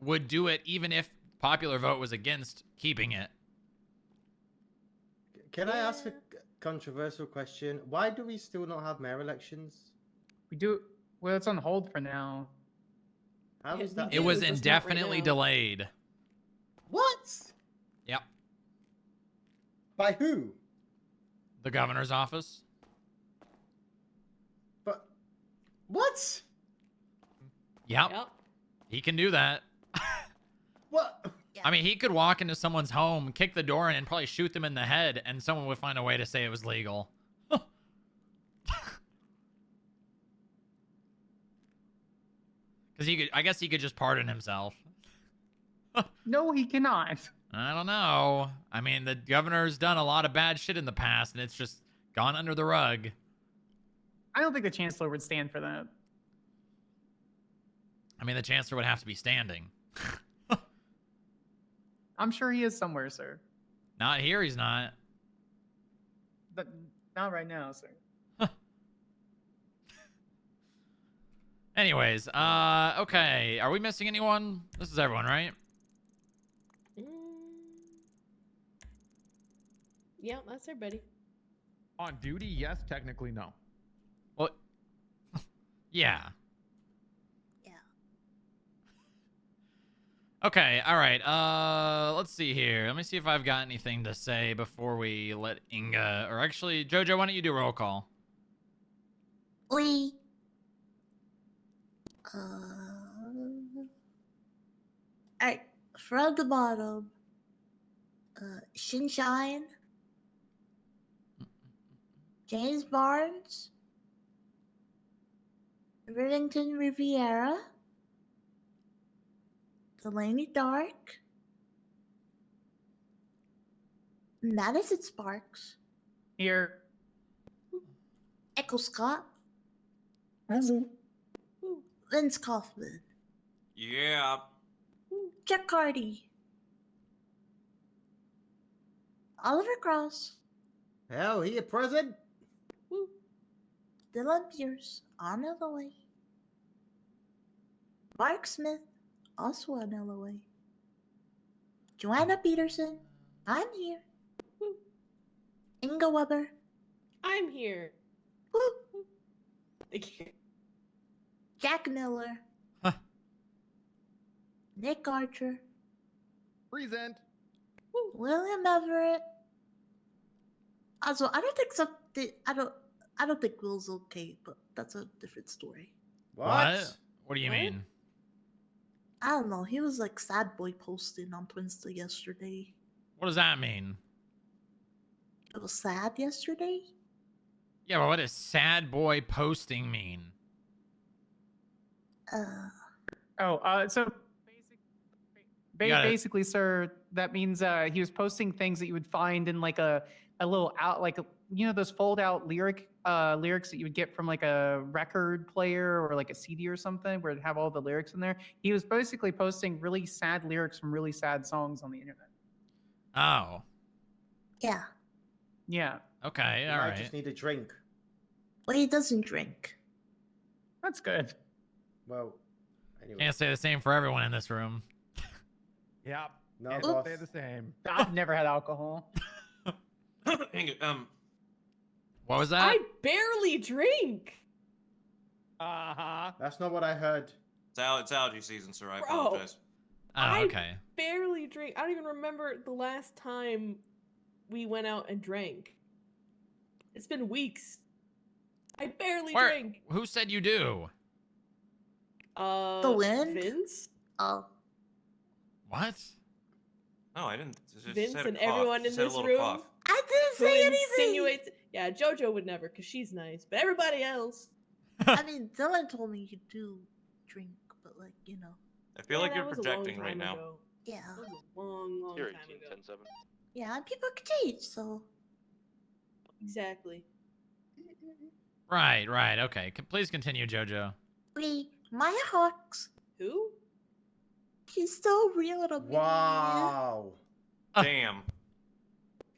would do it even if popular vote was against keeping it. Can I ask a controversial question? Why do we still not have mayor elections? We do. Well, it's on hold for now. How is that? It was indefinitely delayed. What? Yep. By who? The governor's office. But what? Yep. He can do that. What? I mean, he could walk into someone's home, kick the door in, and probably shoot them in the head, and someone would find a way to say it was legal. Because he could, I guess he could just pardon himself. No, he cannot. I don't know. I mean, the governor's done a lot of bad shit in the past, and it's just gone under the rug. I don't think the chancellor would stand for that. I mean, the chancellor would have to be standing. I'm sure he is somewhere, sir. Not here, he's not. But not right now, sir. Anyways, okay. Are we missing anyone? This is everyone, right? Yeah, that's everybody. On duty, yes. Technically, no. Well, yeah. Okay, all right. Let's see here. Let me see if I've got anything to say before we let Inga, or actually, Jojo, why don't you do roll call? We. Alright, from the bottom. Shinshine. James Barnes. Rivington Riviera. Delaney Dark. Madison Sparks. Here. Echo Scott. Vince Kaufman. Yeah. Jack Carty. Oliver Cross. Hell, he a present? Dylan Pierce, on the way. Mark Smith, also on the way. Joanna Peterson, I'm here. Inga Weber. I'm here. Jack Miller. Nick Archer. Present. William Everett. Also, I don't think something. I don't think Will's okay, but that's a different story. What? What do you mean? I don't know. He was like sad boy posting on Twinstar yesterday. What does that mean? It was sad yesterday. Yeah, but what does sad boy posting mean? So You gotta- basically, sir, that means he was posting things that you would find in like a little out, like those fold out lyrics that you would get from like a record player or like a CD or something, where it have all the lyrics in there. He was basically posting really sad lyrics from really sad songs on the internet. Oh. Yeah. Yeah. Okay, You all might right. just need a drink. Well, he doesn't drink. That's good. Well, anyway. Can't say the same for everyone in this room. Yep. No, Can't boss. say the same. I've never had alcohol. What was that? I barely drink. Uh-huh. That's not what I heard. It's allergy season, sir. I Bro. apologize. Oh, okay. Barely drink. I don't even remember the last time we went out and drank. It's been weeks. I barely drink. Who said you do? The wind? Vince? Oh. What? No, I didn't. Just Vince said a and cough. everyone in Just had a this little room. cough. I didn't Who say anything. insinuates? Yeah, JoJo would never, because she's nice. But everybody else. I mean, Dylan told me you do drink, but like, I feel like that you're was a long projecting right time now. ago. Yeah. That was a long You're time 18, ago. 10, 7. Yeah, and people can change, so. Exactly. Right, right. Okay. Please continue, JoJo. Wait, Maya Hawks. Who? She's so real to me. Wow. Damn.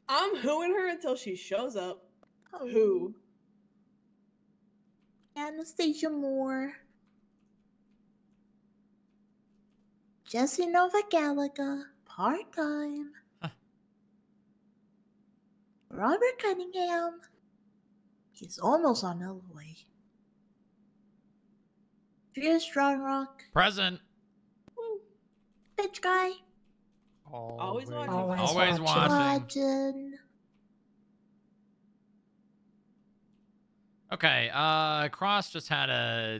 I'm hooing her until she shows up. Oh. Who? Anastasia Moore. Jesse Nova Gallagher, part-time. Robert Cunningham. He's almost on Illinois. Fear Strong Rock. Present. Bitch guy. Always watching. Always watching. Watching. Okay, Cross just had a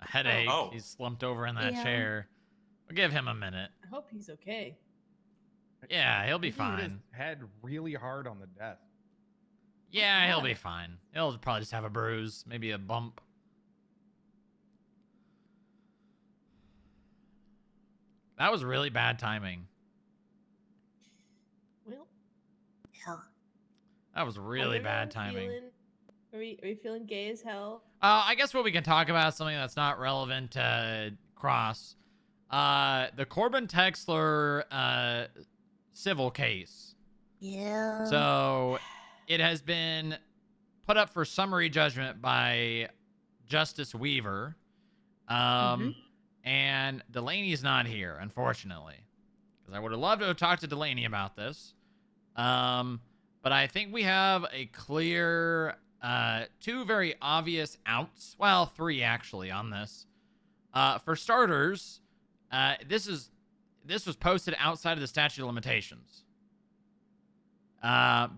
headache. Oh. He's slumped over in that Yeah. chair. We'll give him a minute. I hope he's okay. Yeah, he'll be He hit his fine. head really hard on the desk. Yeah, he'll be fine. He'll probably just have a bruise, maybe a bump. That was really bad timing. Well, Yeah. That was really bad timing. Are we feeling gay as hell? I guess what we can talk about is something that's not relevant to Cross. The Corbin Texler civil case. Yeah. So it has been put up for summary judgment by Justice Weaver. And Delaney's not here, unfortunately. Because I would have loved to have talked to Delaney about this. But I think we have a clear, two very obvious outs. Well, three actually on this. For starters, this was posted outside of the statute of limitations.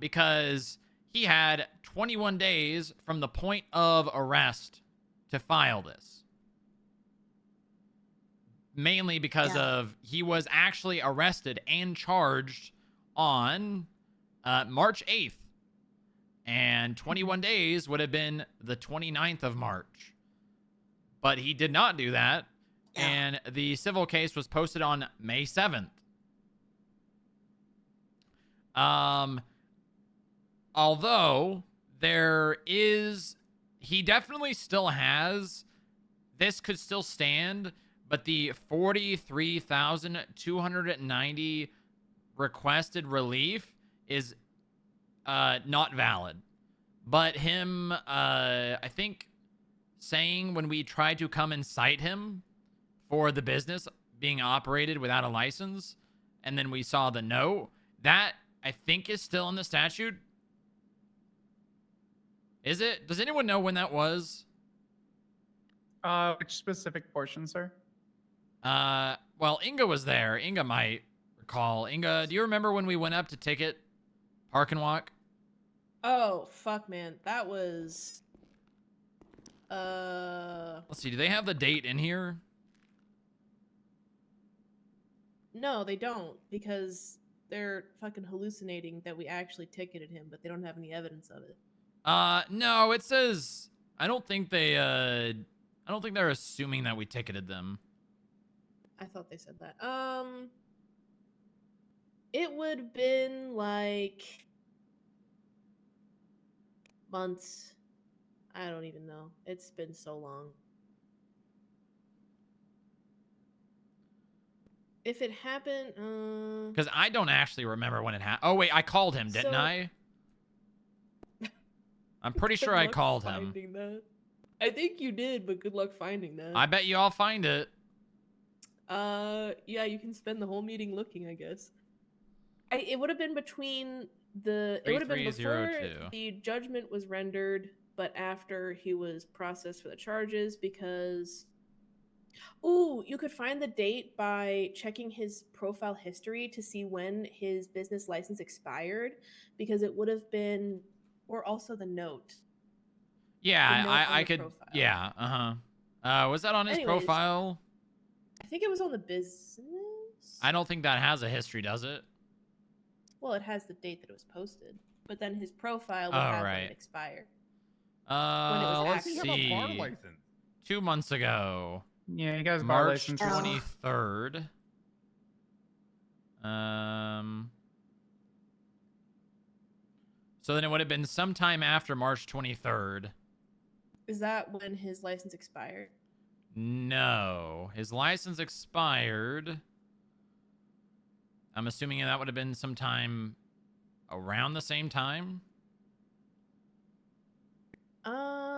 Because he had 21 days from the point of arrest to file this. Mainly because of he was actually arrested and charged on March 8th. And 21 days would have been the 29th of March. But he did not do that. Yeah. And the civil case was posted on May 7th. Although he definitely still has, this could still stand, but the 43,290 requested relief is not valid. But him, I think, saying when we tried to come and cite him for the business being operated without a license, and then we saw the no, that I think is still in the statute. Is it? Does anyone know when that was? Which specific portion, sir? Well, Inga was there. Inga might recall. Inga, do you remember when we went up to ticket Park and Walk? Oh, fuck, man. That was... Let's see. Do they have the date in here? No, they don't, because they're fucking hallucinating that we actually ticketed him, but they don't have any evidence of it. No, it says I don't think they're assuming that we ticketed them. I thought they said that. It would have been like months. I don't even know. It's been so long. If it happened, Because I don't actually remember when it happened. Oh wait, I called him, didn't So- I? I'm pretty good sure I luck called him. finding that. I think you did, but good luck finding that. I bet you I'll find it. Yeah, you can spend the whole meeting looking, I guess. It would have been between it would have been before 3302. the judgment was rendered, but after he was processed for the charges because ooh, you could find the date by checking his profile history to see when his business license expired because it would have been or also the note. Yeah, The note on I the could. profile. Yeah, was that on his Anyways. profile? I think it was on the business. I don't think that has a history, does it? Well, it has the date that it was posted, but then his profile would Oh, have when right. it expired. When it was Let's active. see. 2 months ago. Yeah, you guys bar March license. 23rd. So then it would have been sometime after March 23rd. Is that when his license expired? No, his license expired. I'm assuming that would have been sometime around the same time.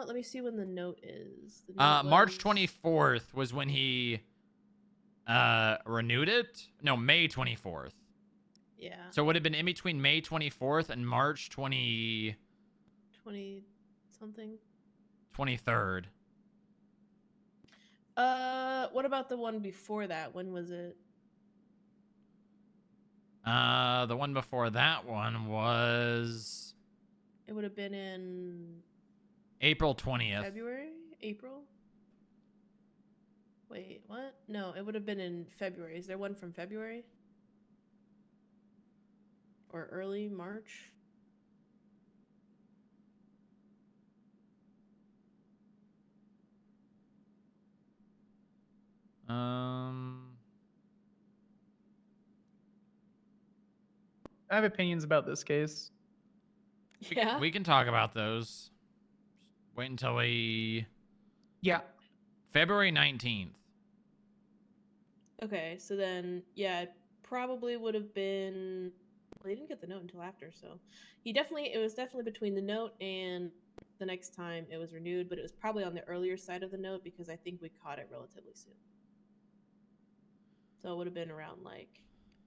Let me see when the note is. The note March was- 24th was when he renewed it. No, May 24th. Yeah. So it would have been in between May 24th and March 20 something. 23rd. What about the one before that? When was it? The one before that one was It would have been in April 20th. February? April? Wait, what? No, it would have been in February. Is there one from February? Or early March? I have opinions about this case. Yeah. We can talk about those. Wait until Yeah. February 19th. Okay, so then, yeah, it probably would have been. Well, he didn't get the note until after, so it was definitely between the note and the next time it was renewed, but it was probably on the earlier side of the note because I think we caught it relatively soon. So it would have been around like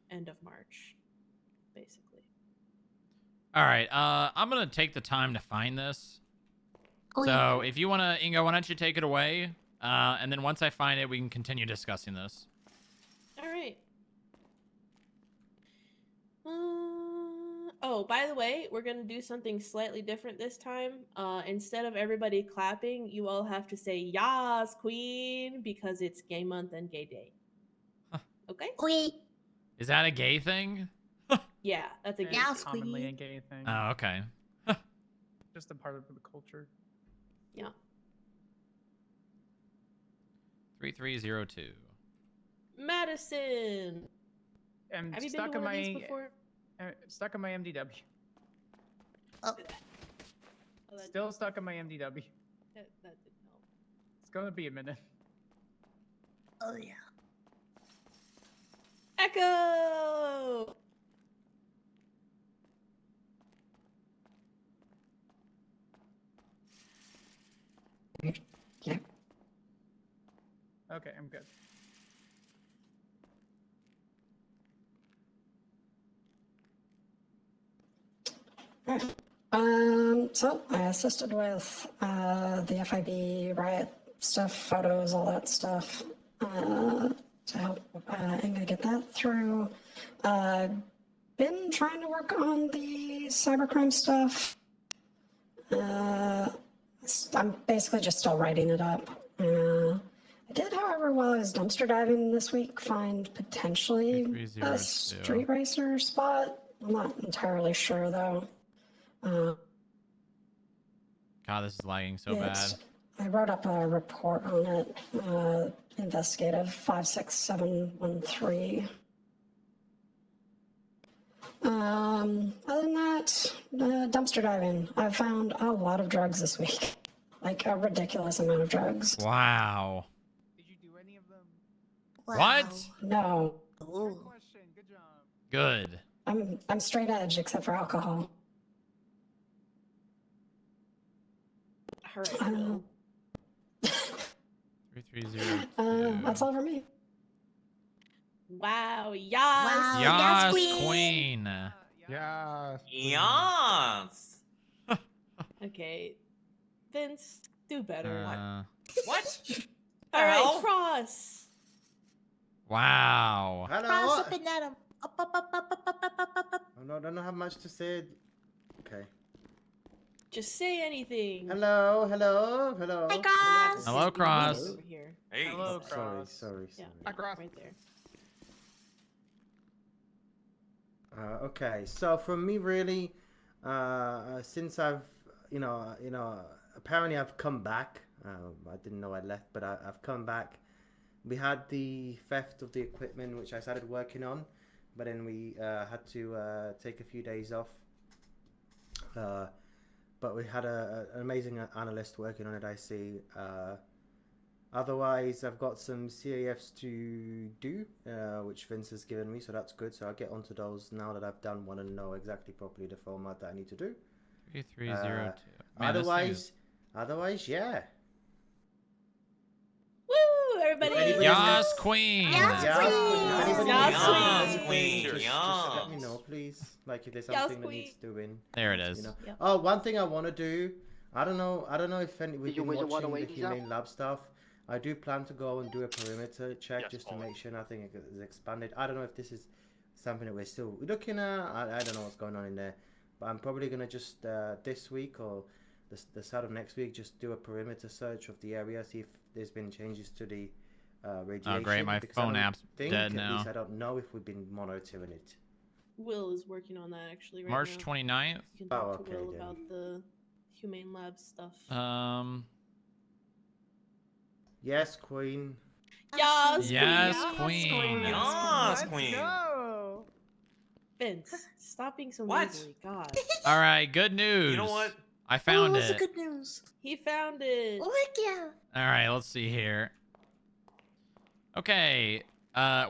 end of March, basically. All right. I'm gonna take the time to find this. So if you wanna, Ingo, why don't you take it away? And then once I find it, we can continue discussing this. All right. Oh, by the way, we're gonna do something slightly different this time. Instead of everybody clapping, you all have to say "Yas, Queen" because it's Gay Month and Gay Day. Okay. Queen. Is that a gay thing? Yeah, that's a gay. It's commonly a gay thing. Oh, okay. Just a part of the culture. Yeah. 3302. Madison. I'm Have you stuck been to in one of my these before? stuck in my MDW. Oh, Still stuck in my MDW. that didn't help. It's gonna be a minute. Oh yeah. Echo. Okay, I'm good. So I assisted with the FIB riot stuff, photos, all that stuff, to help Inga get that through. Been trying to work on the cybercrime stuff. I'm basically just still writing it up. I did, however, while I was dumpster diving this week, find potentially a street racer spot. I'm not entirely sure, though. God, this is lagging so Yeah, bad. I wrote up a report on it. Investigative 56713. Other than that, dumpster diving. I've found a lot of drugs this week. Like a ridiculous amount of drugs. Wow. Wow. What? No, Ooh. Good. I'm straight edge except for alcohol. All right, Will. 3302. That's all for me. Wow, yes. Wow, Yas, yes, queen. Yes. Yes. Okay. Vince, do better. What? All right, hell? Cross. Wow. Cross Hello. up and at 'em. Up, up, up, up, up, up, up, up, up. I don't have much to say. Okay. Just say anything. Hello. Hello. Hey, Cross. Hello, Cross. Over here. Hey. Hello, Sorry. Cross. Yeah, Hi, Cross. right there. Okay, so from me, really, since I've, apparently I've come back. I didn't know I left, but I've come back. We had the theft of the equipment, which I started working on, but then we had to take a few days off. But we had an amazing analyst working on it, I see. Otherwise, I've got some CAFs to do, which Vince has given me, so that's good. So I'll get onto those now that I've done one and know exactly properly the format that I need to do. 3302. Otherwise, yeah. Woo! Everybody. Yas, queen. Yes, Yes, queen. queen. Just let me know, please. Like if there's Yes, something that queen. needs doing. There it is. Yep. Oh, one thing I want to do. I don't know if we've you been wish you wanna watching the wait, Lisa? Humane Lab stuff. I do plan to go and do a perimeter check just to make sure nothing is expanded. I don't know if this is something that we're still looking at. I don't know what's going on in there. But I'm probably going to just this week or the start of next week just do a perimeter search of the area, see if there's been changes to the radiation. Oh, great. My because I phone don't app's think, dead at now. least I don't know if we've been monitoring it. Will is working on that actually right March now. 29th. You can talk Oh, to okay, Will then. about the Humane Lab stuff. Yes, Queen. Yes, Yes, queen. queen. Yes, queen. Go. Vince, stop being so What? nasally. God. All right, good news. You know what? I found What's the it. good news? He found it. Look, yeah. All right, let's see here. Okay,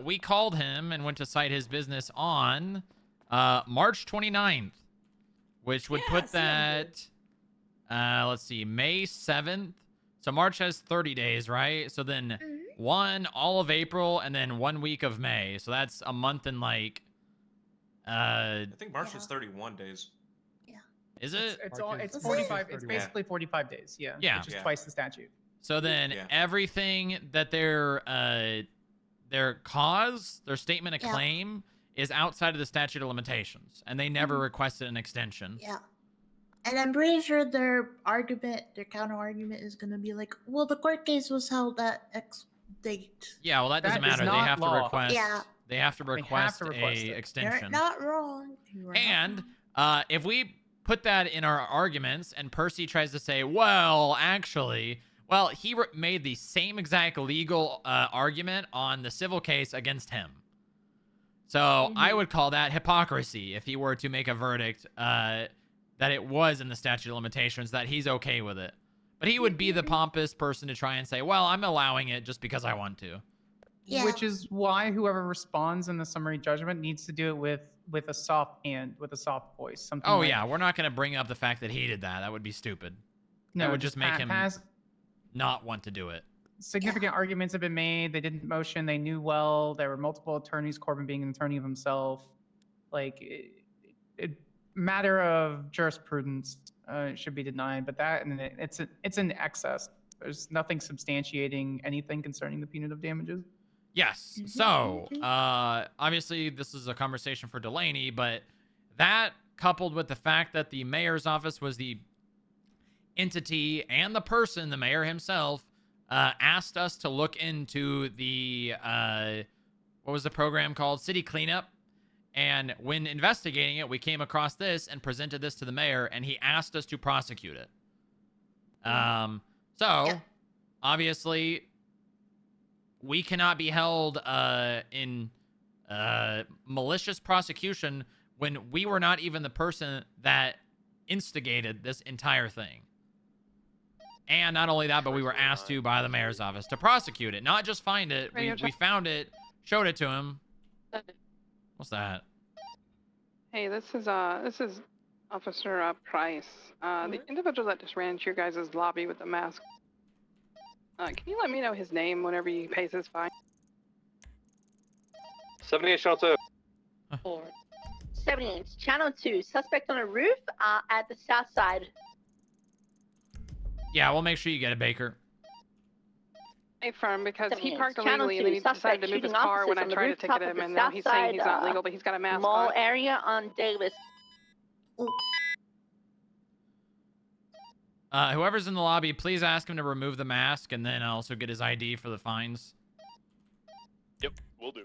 we called him and went to cite his business on March 29th, which would put that, let's see, May 7th. So March has 30 days, right? So then all of April and then 1 week of May. So that's a month and like, I think March is 31 days. is it? It's 45. It's basically 45 days. Yeah. Yeah. Which is twice the statute. So then everything that their cause, their statement of claim is outside of the statute of limitations, and they never requested an extension. Yeah. And I'm pretty sure their counter argument is going to be like, well, the court case was held at X date. Yeah, well, that doesn't That is matter. They not have to law. request. Yeah. They have to request, request a it. extension. You're not wrong. You are not And wrong. if we put that in our arguments, and Percy tries to say, well, actually, well, he made the same exact legal argument on the civil case against him. So I would call that hypocrisy if he were to make a verdict that it was in the statute of limitations, that he's okay with it. But he would be the pompous person to try and say, well, I'm allowing it just because I want to. Yeah. Which is why whoever responds in the summary judgment needs to do it with a soft hand, with a soft voice. Something Oh, like, yeah. We're not going to bring up the fact that he did that. That would be stupid. No, that would just make him pass. not want to do it. Significant arguments have been made. They didn't motion. They knew well. There were multiple attorneys. Corbin being an attorney of himself. Like, it matter of jurisprudence should be denied. But that, and it's in excess. There's nothing substantiating anything concerning the punitive damages. Yes. So, obviously, this is a conversation for Delaney, but that coupled with the fact that the mayor's office was the entity and the person, the mayor himself, asked us to look into the, what was the program called? City Cleanup. And when investigating it, we came across this and presented this to the mayor, and he asked us to prosecute it. So obviously we cannot be held in malicious prosecution when we were not even the person that instigated this entire thing. And not only that, but we were asked to by the mayor's office to prosecute it, not just find it. We found it, showed it to him. What's that? Hey, this is Officer Price. The individual that just ran into your guys' lobby with the mask. Can you let me know his name whenever he pays his fine? 78 Channel 2. 78, Channel 2. Suspect on a roof at the south side. Yeah, we'll make sure you get it, Baker. Hey, firm, because he 78, parked Channel illegally 2, and then he decided suspect to move his shooting car when I officers on the tried to ticket rooftop of him, the and now south he's saying he's not side, legal, but he's got a mask mall on. area on Davis. Whoever's in the lobby, please ask him to remove the mask and then also get his ID for the fines. Yep, will do.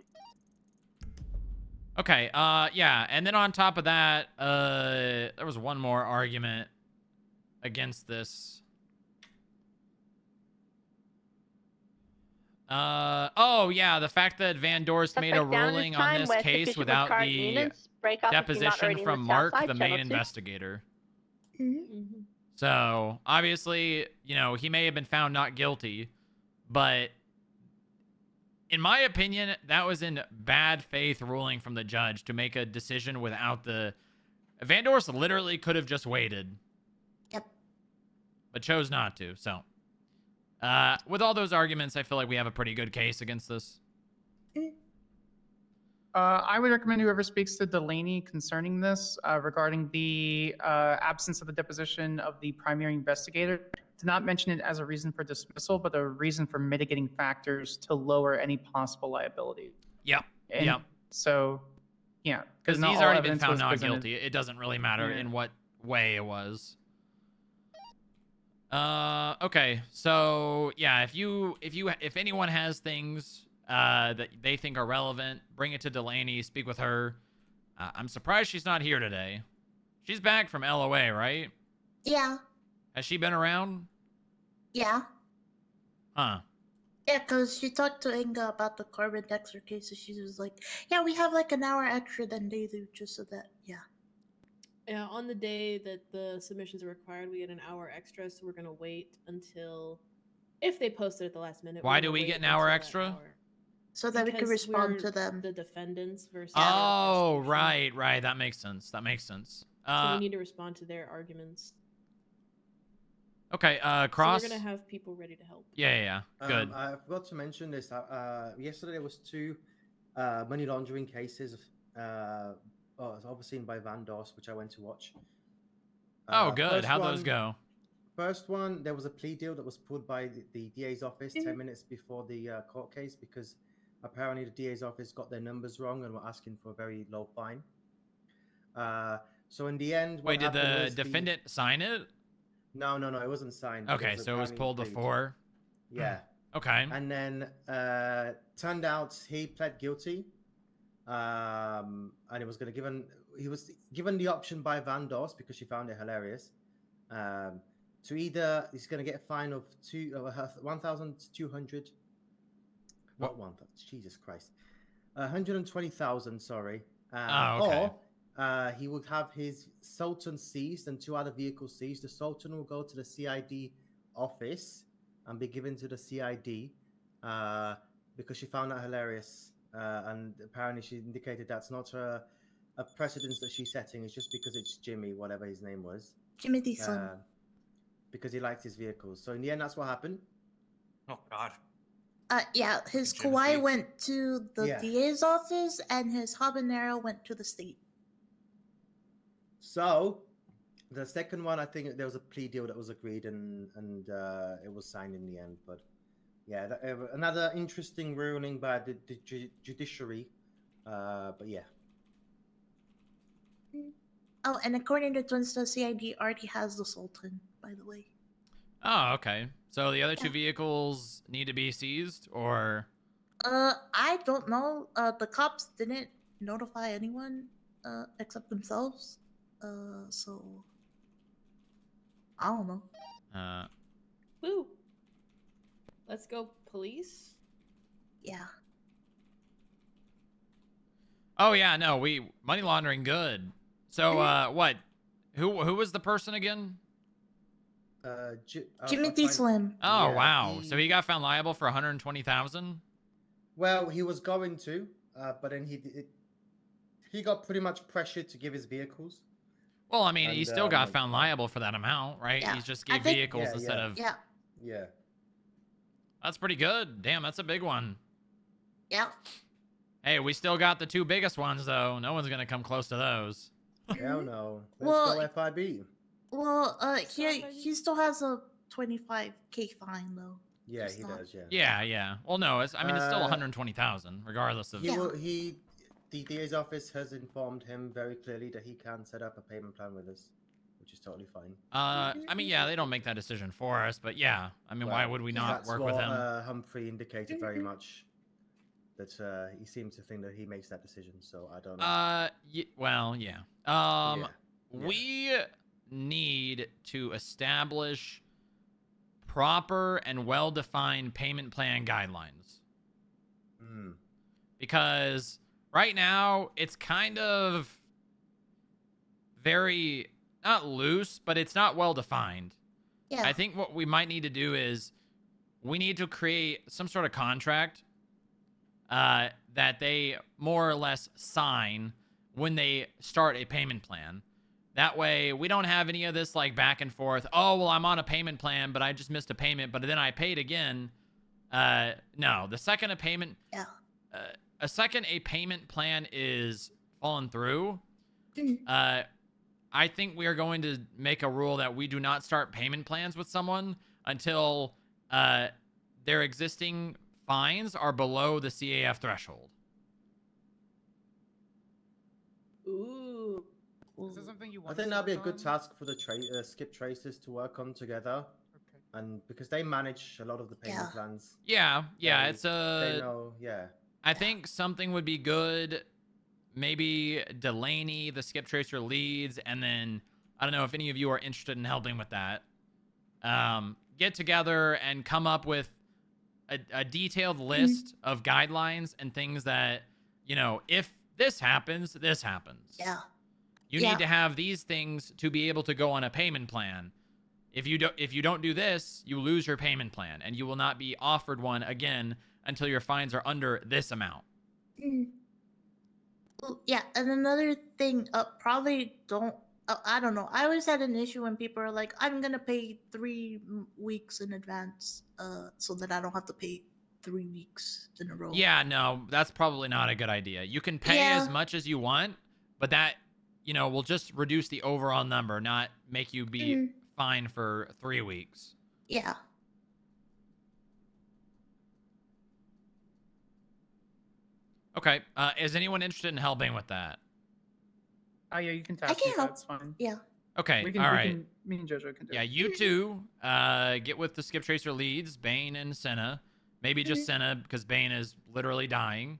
Okay, yeah, and then on top of that, there was one more argument against this. Oh yeah, the fact that Van Dorst made a Suspect down in ruling his on time, this west case official without card the units, break off if you're not deposition already in from the Mark, south side, the Channel main 2. investigator. Mm-hmm. So, obviously, you know, he may have been found not guilty, but in my opinion, that was in bad faith ruling from the judge to make a decision without the... Van Dorst literally could have just waited. Yep. But chose not to, so... with all those arguments, I feel like we have a pretty good case against this. I would recommend whoever speaks to Delaney concerning this, regarding the absence of the deposition of the primary investigator, to not mention it as a reason for dismissal, but a reason for mitigating factors to lower any possible liability. Yep. And yep. So, yeah, Because not he's all already been evidence found was not presented. guilty. It doesn't really matter Yeah. in what way it was. Okay. So yeah, if anyone has things that they think are relevant, bring it to Delaney. Speak with her. I'm surprised she's not here today. She's back from LOA, right? Yeah. Has she been around? Yeah. Huh. Yeah, because she talked to Inga about the carbon Dexter case, and she was like, yeah, we have like an hour extra than they do, just so that, yeah. Yeah, on the day that the submissions are required, we get an hour extra, so we're gonna wait until if they post it at the last minute. Why we're do gonna we wait get an hour until that extra? hour. So that we can Because respond we're to them. the defendants versus Oh, right. That makes sense. so we need to respond to their arguments. Okay, Cross. So we're gonna have people ready to help. Yeah. Good. I forgot to mention this. Yesterday there was two money laundering cases. Overseen by Van Dorst, which I went to watch. Good. How'd those go? First one, there was a plea deal that was pulled by the DA's office 10 minutes before the court case because apparently the DA's office got their numbers wrong and were asking for a very low fine. So in the end, Wait, did the defendant sign it? No, it wasn't signed. Okay, so it was pulled before. Yeah. Okay. And then turned out he pled guilty, and he was given the option by Van Dorst because she found it hilarious. To either he's going to get a fine of 1,200. Not 1,000. Jesus Christ. 120,000. Sorry. Okay. Or he would have his Sultan seized and 2 other vehicles seized. The Sultan will go to the CID office and be given to the CID because she found that hilarious. And apparently she indicated that's not a precedence that she's setting. It's just because it's Jimmy, whatever his name was. Jimmy Diesel. Because he liked his vehicles. So in the end, that's what happened. Oh, God. Yeah, his Kauai went to the DA's office and his habanero went to the state. So the second one, I think there was a plea deal that was agreed and it was signed in the end. But yeah, another interesting ruling by the judiciary. But yeah. Oh, and according to Twinstone, CID already has the Sultan, by the way. Oh, okay. So the other 2 vehicles need to be seized, or? I don't know. The cops didn't notify anyone except themselves. So I don't know. Woo. Let's go, police. Yeah. Oh yeah, no, we money laundering good. So what? Who was the person again? Timothy Slim. Oh Yeah, wow. So he got found liable for 120,000. Well, he was going to, but then he got pretty much pressured to give his vehicles. Well, I mean, he And, still got like, found liable for that amount, right? Yeah. He just I gave think- vehicles Yeah, instead yeah. of. Yeah. Yeah. That's pretty good. Damn, that's a big one. Yeah. Hey, we still got the two biggest ones though. No one's gonna come close to those. Hell no. Let's Well, go FIB. Well, he still has a 25K fine though. Yeah, It's he not- does. Yeah. Yeah. Well, no, it's. I mean, it's still Uh, 120,000, regardless of. The DA's office has informed him very clearly that he can set up a payment plan with us, which is totally fine. I mean, yeah, they don't make that decision for us, but yeah, I mean, why Well, would we not that's work what, with them? Humphrey indicated very much that he seems to think that he makes that decision. So I don't know. Well, yeah. We need to establish proper and well-defined payment plan guidelines. Because right now it's kind of very not loose, but it's not well defined. Yeah. I think what we might need to do is we need to create some sort of contract that they more or less sign when they start a payment plan. That way we don't have any of this like back and forth. Oh, well, I'm on a payment plan, but I just missed a payment, but then I paid again. No, the second a payment, a second a payment plan is fallen through, I think we are going to make a rule that we do not start payment plans with someone until their existing fines are below the CAF threshold. Ooh. Is this something you I want? think that'd be a good task for the skip tracers to work on together. And because they manage a lot of the payment plans. Yeah, it's they a. know, yeah. I think something would be good. Maybe Delaney, the skip tracer leads, and then I don't know if any of you are interested in helping with that. Get together and come up with a detailed list of guidelines and things that, you know, if this happens, this happens. Yeah. You need to have these things to be able to go on a payment plan. If you don't do this, you lose your payment plan and you will not be offered one again until your fines are under this amount. Well, yeah, and another thing, probably don't. I don't know. I always had an issue when people are like, "I'm gonna pay 3 weeks in advance, so that I don't have to pay 3 weeks in a row." Yeah, no, that's probably not a good idea. You can pay as much as you want, but that, you know, will just reduce the overall number, not make you be fined for 3 weeks. Yeah. Okay. Is anyone interested in helping with that? Oh yeah, you can task me. That's fine. Yeah. Okay. We can, all we right. can, me and Jojo can do Yeah, it. you two get with the skip tracer leads, Bane and Senna. Maybe just Senna because Bane is literally dying.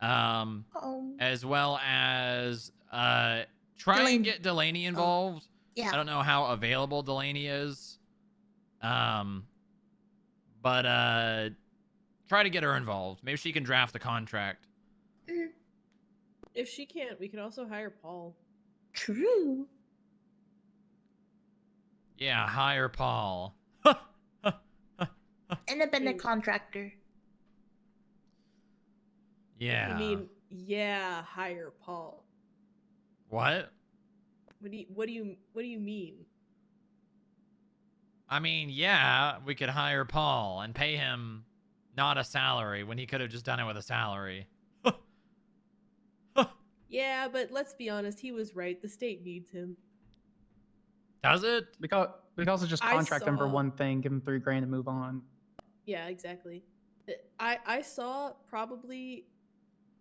As well as try and get Delaney involved. Yeah. I don't know how available Delaney is. But try to get her involved. Maybe she can draft the contract. If she can't, we can also hire Paul. True. Yeah, hire Paul. Independent contractor. Yeah. I mean, yeah, hire Paul. What? What do you mean? I mean, yeah, we could hire Paul and pay him not a salary when he could have just done it with a salary. Yeah, but let's be honest, he was right. The state needs him. Does it? We could also just I contract him for saw- one thing, give him $3,000 and move on. Yeah, exactly. I saw probably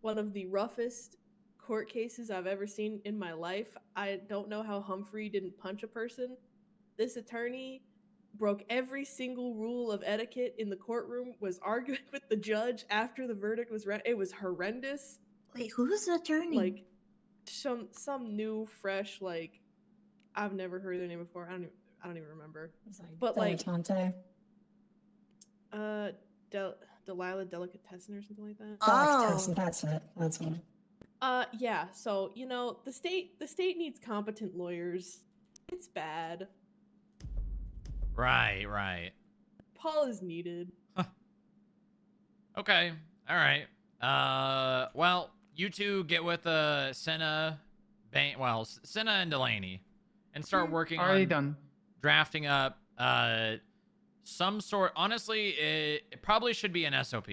one of the roughest court cases I've ever seen in my life. I don't know how Humphrey didn't punch a person. This attorney broke every single rule of etiquette in the courtroom, was arguing with the judge after the verdict was read. It was horrendous. Wait, who's the attorney? Like some new, fresh, like I've never heard their name before. I don't even remember. It's like But like Dilettante. Delilah Delicatessen or something like that. Delicatessen, that's it. That's it. Yeah. So the state needs competent lawyers. It's bad. Right. Paul is needed. Okay. All right. Well, you two get with Senna, Senna and Delaney, and start working Already on done. drafting up some sort. Honestly, it probably should be an SOP.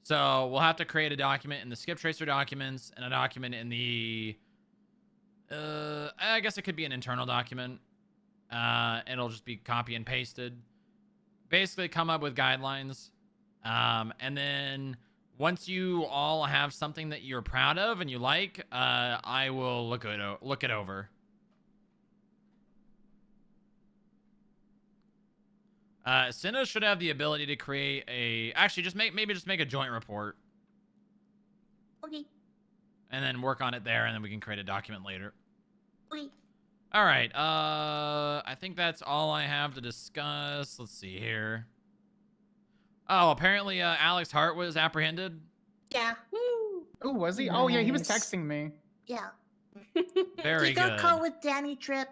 So we'll have to create a document in the skip tracer documents and a document in the. I guess it could be an internal document. It'll just be copy and pasted. Basically, come up with guidelines, and then once you all have something that you're proud of and you like, I will look it over. Cinna should have the ability to create a. Actually, just make a joint report. Okay. And then work on it there, and then we can create a document later. Okay. All right. I think that's all I have to discuss. Let's see here. Oh, apparently, Alex Hart was apprehended. Yeah. Woo. Oh, was he? Oh, yeah, he was Nice. texting me. Yeah. Very He got good. caught with Danny Tripp.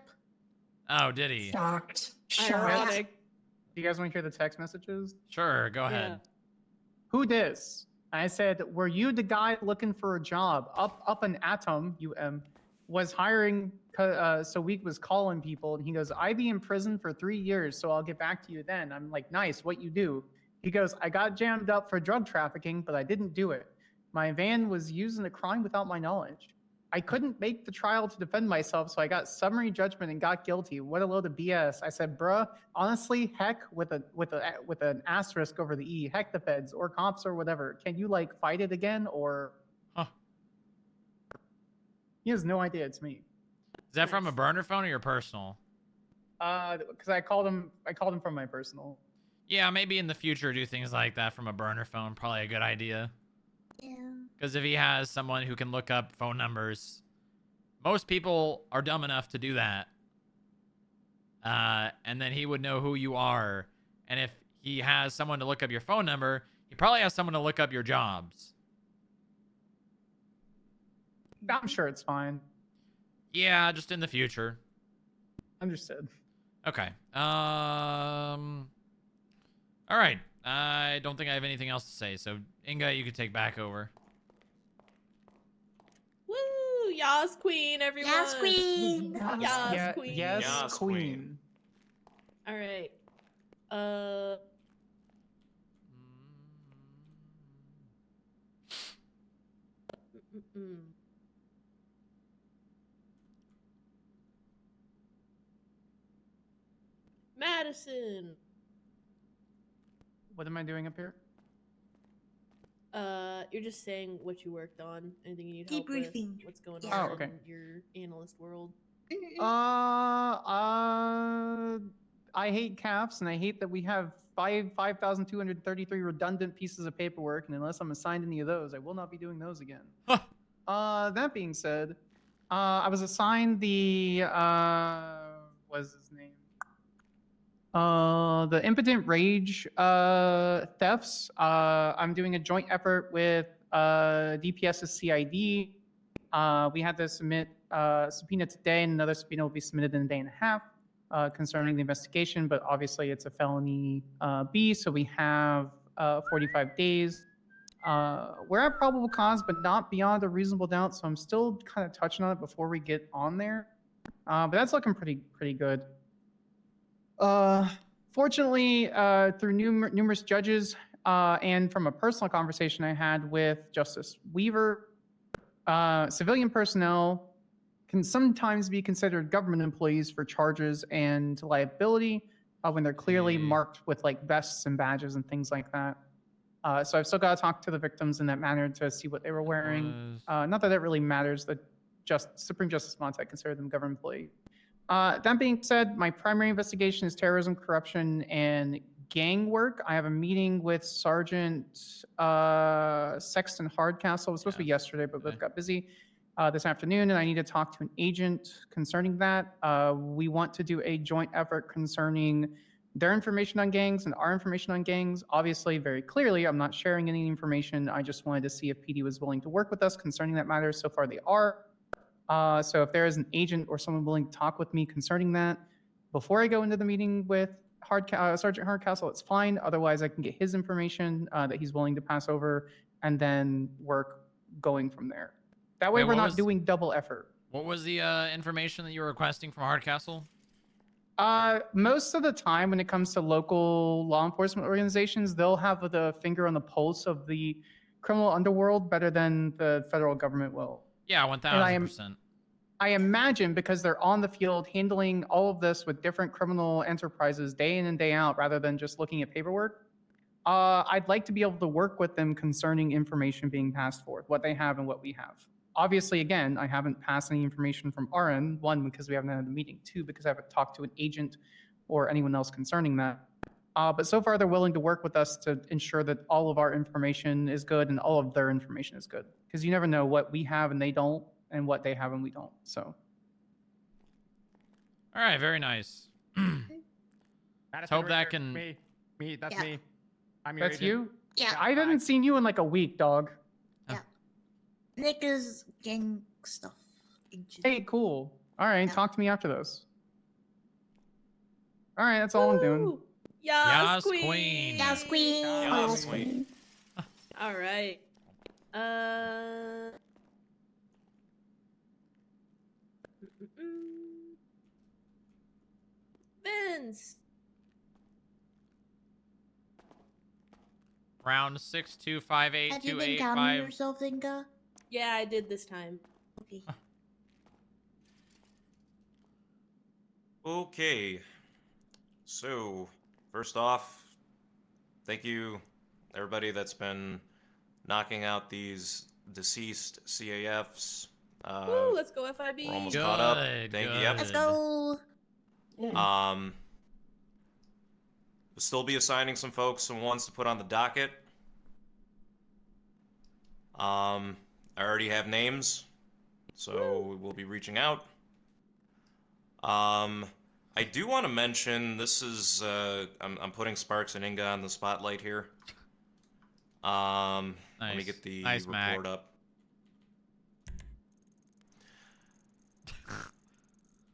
Oh, did he? Shocked. Ironic. Do you guys want to hear the text messages? Sure, go ahead. Who dis? I said, were you the guy looking for a job? Up an Atom, was hiring, so we was calling people, and he goes, I be in prison for 3 years, so I'll get back to you then. I'm like, nice, what you do? He goes, I got jammed up for drug trafficking, but I didn't do it. My van was used in a crime without my knowledge. I couldn't make the trial to defend myself, so I got summary judgment and got guilty. What a load of BS. I said, bruh, honestly, heck with an asterisk over the E, heck the feds or cops or whatever. Can you like fight it again or? Huh. He has no idea it's me. Is that from a burner phone or your personal? Because I called him from my personal. Yeah, maybe in the future do things like that from a burner phone. Probably a good idea. Yeah. Because if he has someone who can look up phone numbers, most people are dumb enough to do that. And then he would know who you are. And if he has someone to look up your phone number, he probably has someone to look up your jobs. I'm sure it's fine. Yeah, just in the future. Understood. Okay. All right. I don't think I have anything else to say. So, Inga, you could take back over. Woo! Yas Queen, everyone. Yas Queen. Yas Queen. Yes, Queen. All right. Madison. What am I doing up here? You're just saying what you worked on. Anything you need help Debriefing. with? What's going Yeah. on Oh, okay. in your analyst world? I hate CAFs, and I hate that we have 5,233 redundant pieces of paperwork, and unless I'm assigned any of those, I will not be doing those again. That being said, I was assigned the, what's his name? The Impotent Rage thefts. I'm doing a joint effort with DPS's CID. We had to submit a subpoena today, and another subpoena will be submitted in a day and a half concerning the investigation, but obviously it's a felony B, so we have 45 days. We're at probable cause, but not beyond a reasonable doubt, so I'm still kind of touching on it before we get on there. But that's looking pretty good. Fortunately, through numerous judges and from a personal conversation I had with Justice Weaver, civilian personnel can sometimes be considered government employees for charges and liability when they're clearly marked with like vests and badges and things like that. So I've still got to talk to the victims in that manner to see what they were wearing. Not that it really matters. The Supreme Justice Montek considered them government employees. That being said, my primary investigation is terrorism, corruption, and gang work. I have a meeting with Sergeant Sexton Hardcastle. It was supposed to be yesterday, but both got busy this afternoon, and I need to talk to an agent concerning that. We want to do a joint effort concerning their information on gangs and our information on gangs. Obviously, very clearly, I'm not sharing any information. I just wanted to see if PD was willing to work with us concerning that matter. So far, they are. So if there is an agent or someone willing to talk with me concerning that before I go into the meeting with Sergeant Hardcastle, it's fine. Otherwise, I can get his information that he's willing to pass over and then work going from there. That way, Wait, we're what not was- doing double effort. What was the information that you were requesting from Hardcastle? Most of the time, when it comes to local law enforcement organizations, they'll have the finger on the pulse of the criminal underworld better than the federal government will. Yeah, And I am- 1000%. I imagine because they're on the field handling all of this with different criminal enterprises day in and day out rather than just looking at paperwork, I'd like to be able to work with them concerning information being passed forth, what they have and what we have. Obviously, again, I haven't passed any information from our end, one, because we haven't had a meeting, two, because I haven't talked to an agent or anyone else concerning that. But so far, they're willing to work with us to ensure that all of our information is good and all of their information is good. Because you never know what we have and they don't, and what they have and we don't. So, All right, very nice. Let's hope that can. Me, that's Yeah. me. I'm your that's agent. you? Yeah. I haven't seen you in like a week, dog. Nick is gang stuff. Agent. Hey, cool. All right, talk to me after those. All right, that's all I'm doing. Yas, Queen. queen. Yas, queen. Yas, queen. All right. Vince. Round 6258285. Have you been counting yourself, Inga? Yeah, I did this time. Okay. Okay. So, first off, thank you, everybody that's been knocking out these deceased CAFs. Woo, let's go FIB. We're almost caught up. Thank you. Yep. Let's go. We'll still be assigning some folks some ones to put on the docket. I already have names, so we'll be reaching out. I do want to mention this is I'm putting Sparks and Inga on the spotlight here. Let me get the report Mac. up.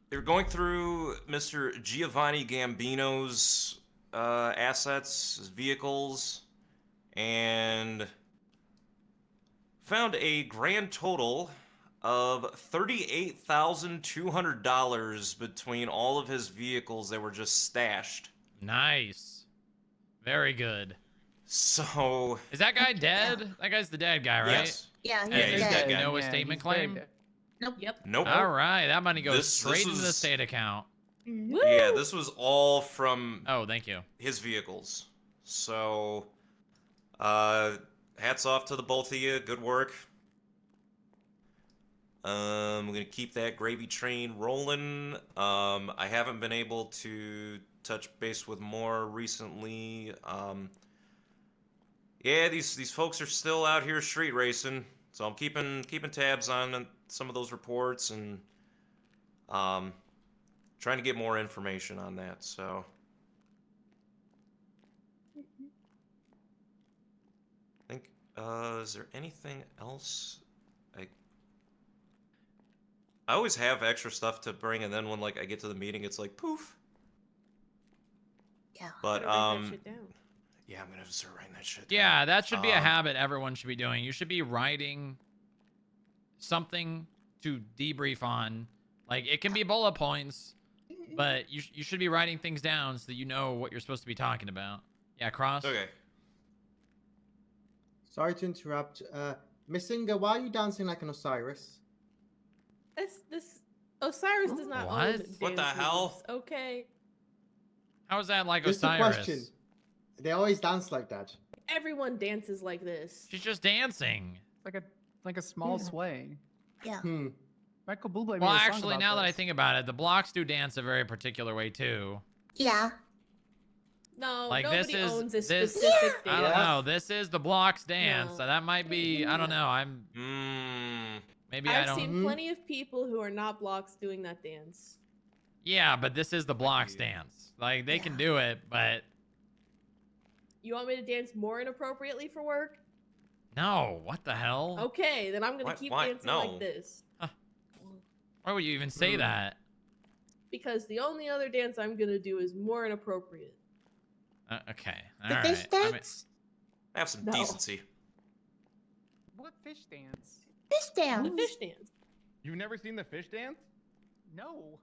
They were going through Mr. Giovanni Gambino's assets, his vehicles, and found a grand total of $38,200 between all of his vehicles that were just stashed. Nice. Very good. So is that guy dead? That guy's the dead guy, right? Yes. Yeah, he's dead. No estate claim. Nope. Yep. Nope. All right, that money goes This straight into the was- state account. Yeah, this was all from thank you. his vehicles. So hats off to the both of you. Good work. We're gonna keep that gravy train rolling. I haven't been able to touch base with more recently. Yeah, these folks are still out here street racing, so I'm keeping tabs on some of those reports and trying to get more information on that. So I think is there anything else? I always have extra stuff to bring, and then when like I get to the meeting, it's like poof. Yeah. But Gotta write that shit down. yeah, I'm gonna have to start writing that shit. Yeah, that should be a habit everyone should be doing. You should be writing something to debrief on. Like, it can be bullet points, but you should be writing things down so that you know what you're supposed to be talking about. Yeah, Cross? Okay. Sorry to interrupt. Miss Inga, why are you dancing like an Osiris? This Osiris does not What? own What the dance hell? moves, okay. How is that like Just a Osiris? question. They always dance like that. Everyone dances like this. She's just dancing. Like a small sway. Yeah. Michael Bublé. Well, made a song actually, about now that I this. think about it, the blocks do dance a very particular way too. Yeah. No, Like nobody this owns a is this. specific I don't dance. know. This is the blocks dance. No. So that might be. I don't know. I'm. Maybe I I've don't. seen plenty of people who are not blocks doing that dance. Yeah, but this is the block stance. Like, they can do it, but You want me to dance more inappropriately for work? no. What the hell? Okay, then I'm gonna What? keep Why? dancing No. like this. Why would you even say that? Because the only other dance I'm gonna do is more inappropriate. Okay. The All fish right. I mean, dance? Have some No. decency. What fish dance? Fish dance. The fish dance. You've never seen the fish dance? No.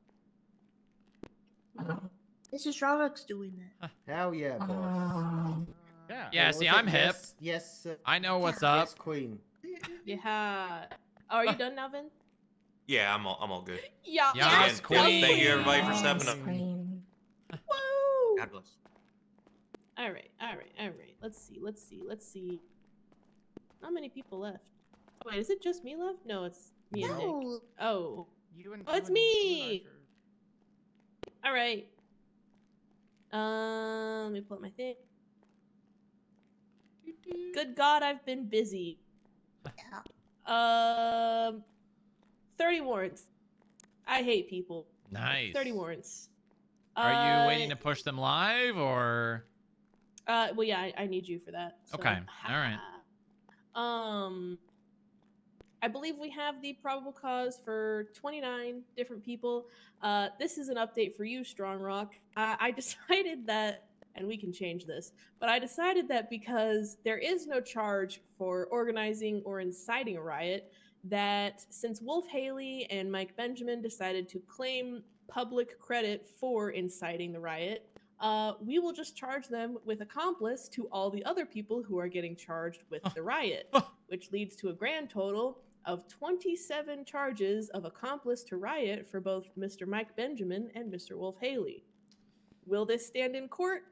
This is Robux doing it. Hell yeah, boss. Yeah. yeah, What see, was it? I'm hip. Yes, I know what's up. yes, queen. Yeah. Oh, are you done now, Vin? Yeah, I'm all good. Yeah. Yes, Again, queen. thank you everybody for stepping up. Woo! God bless. All right. Let's see. How many people left? Wait, is it just me left? No, it's me and Nick. No. Oh. You and Oh, it's you and me! Usher. All right. Let me pull up my thing. Good God, I've been busy. 30 warrants. I hate people. Nice. 30 warrants. Are you waiting to push them live or? Well, yeah, I need you for that. So. Okay. All right. I believe we have the probable cause for 29 different people. This is an update for you, Strong Rock. I decided that, and we can change this, but I decided that because there is no charge for organizing or inciting a riot, that since Wolf Haley and Mike Benjamin decided to claim public credit for inciting the riot, we will just charge them with accomplice to all the other people who are getting charged with the riot, which leads to a grand total of 27 charges of accomplice to riot for both Mr. Mike Benjamin and Mr. Wolf Haley. Will this stand in court?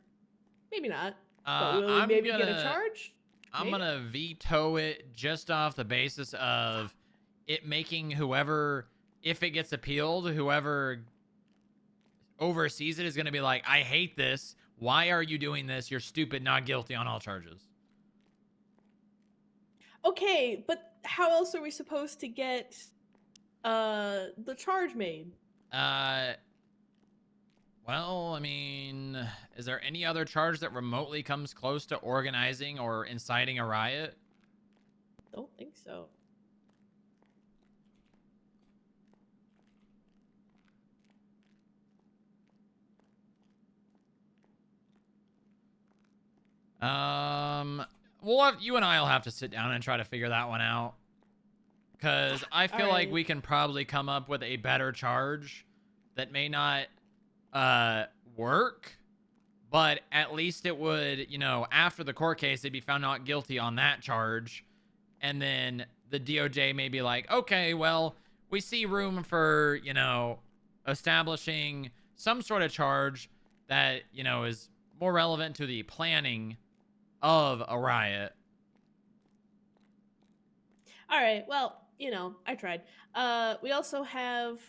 Maybe not. But will we maybe get a charge? I'm gonna veto it just off the basis of it making whoever, if it gets appealed, whoever oversees it is gonna be like, I hate this. Why are you doing this? You're stupid, not guilty on all charges. Okay, but how else are we supposed to get the charge made? Well, I mean, is there any other charge that remotely comes close to organizing or inciting a riot? Don't think so. Well, you and I will have to sit down and try to figure that one out. Because I feel like we can probably come up with a better charge that may not work, but at least it would, you know, after the court case, they'd be found not guilty on that charge. And then the DOJ may be like, okay, well, we see room for, you know, establishing some sort of charge that, you know, is more relevant to the planning of a riot. All right, well, you know, I tried. We also have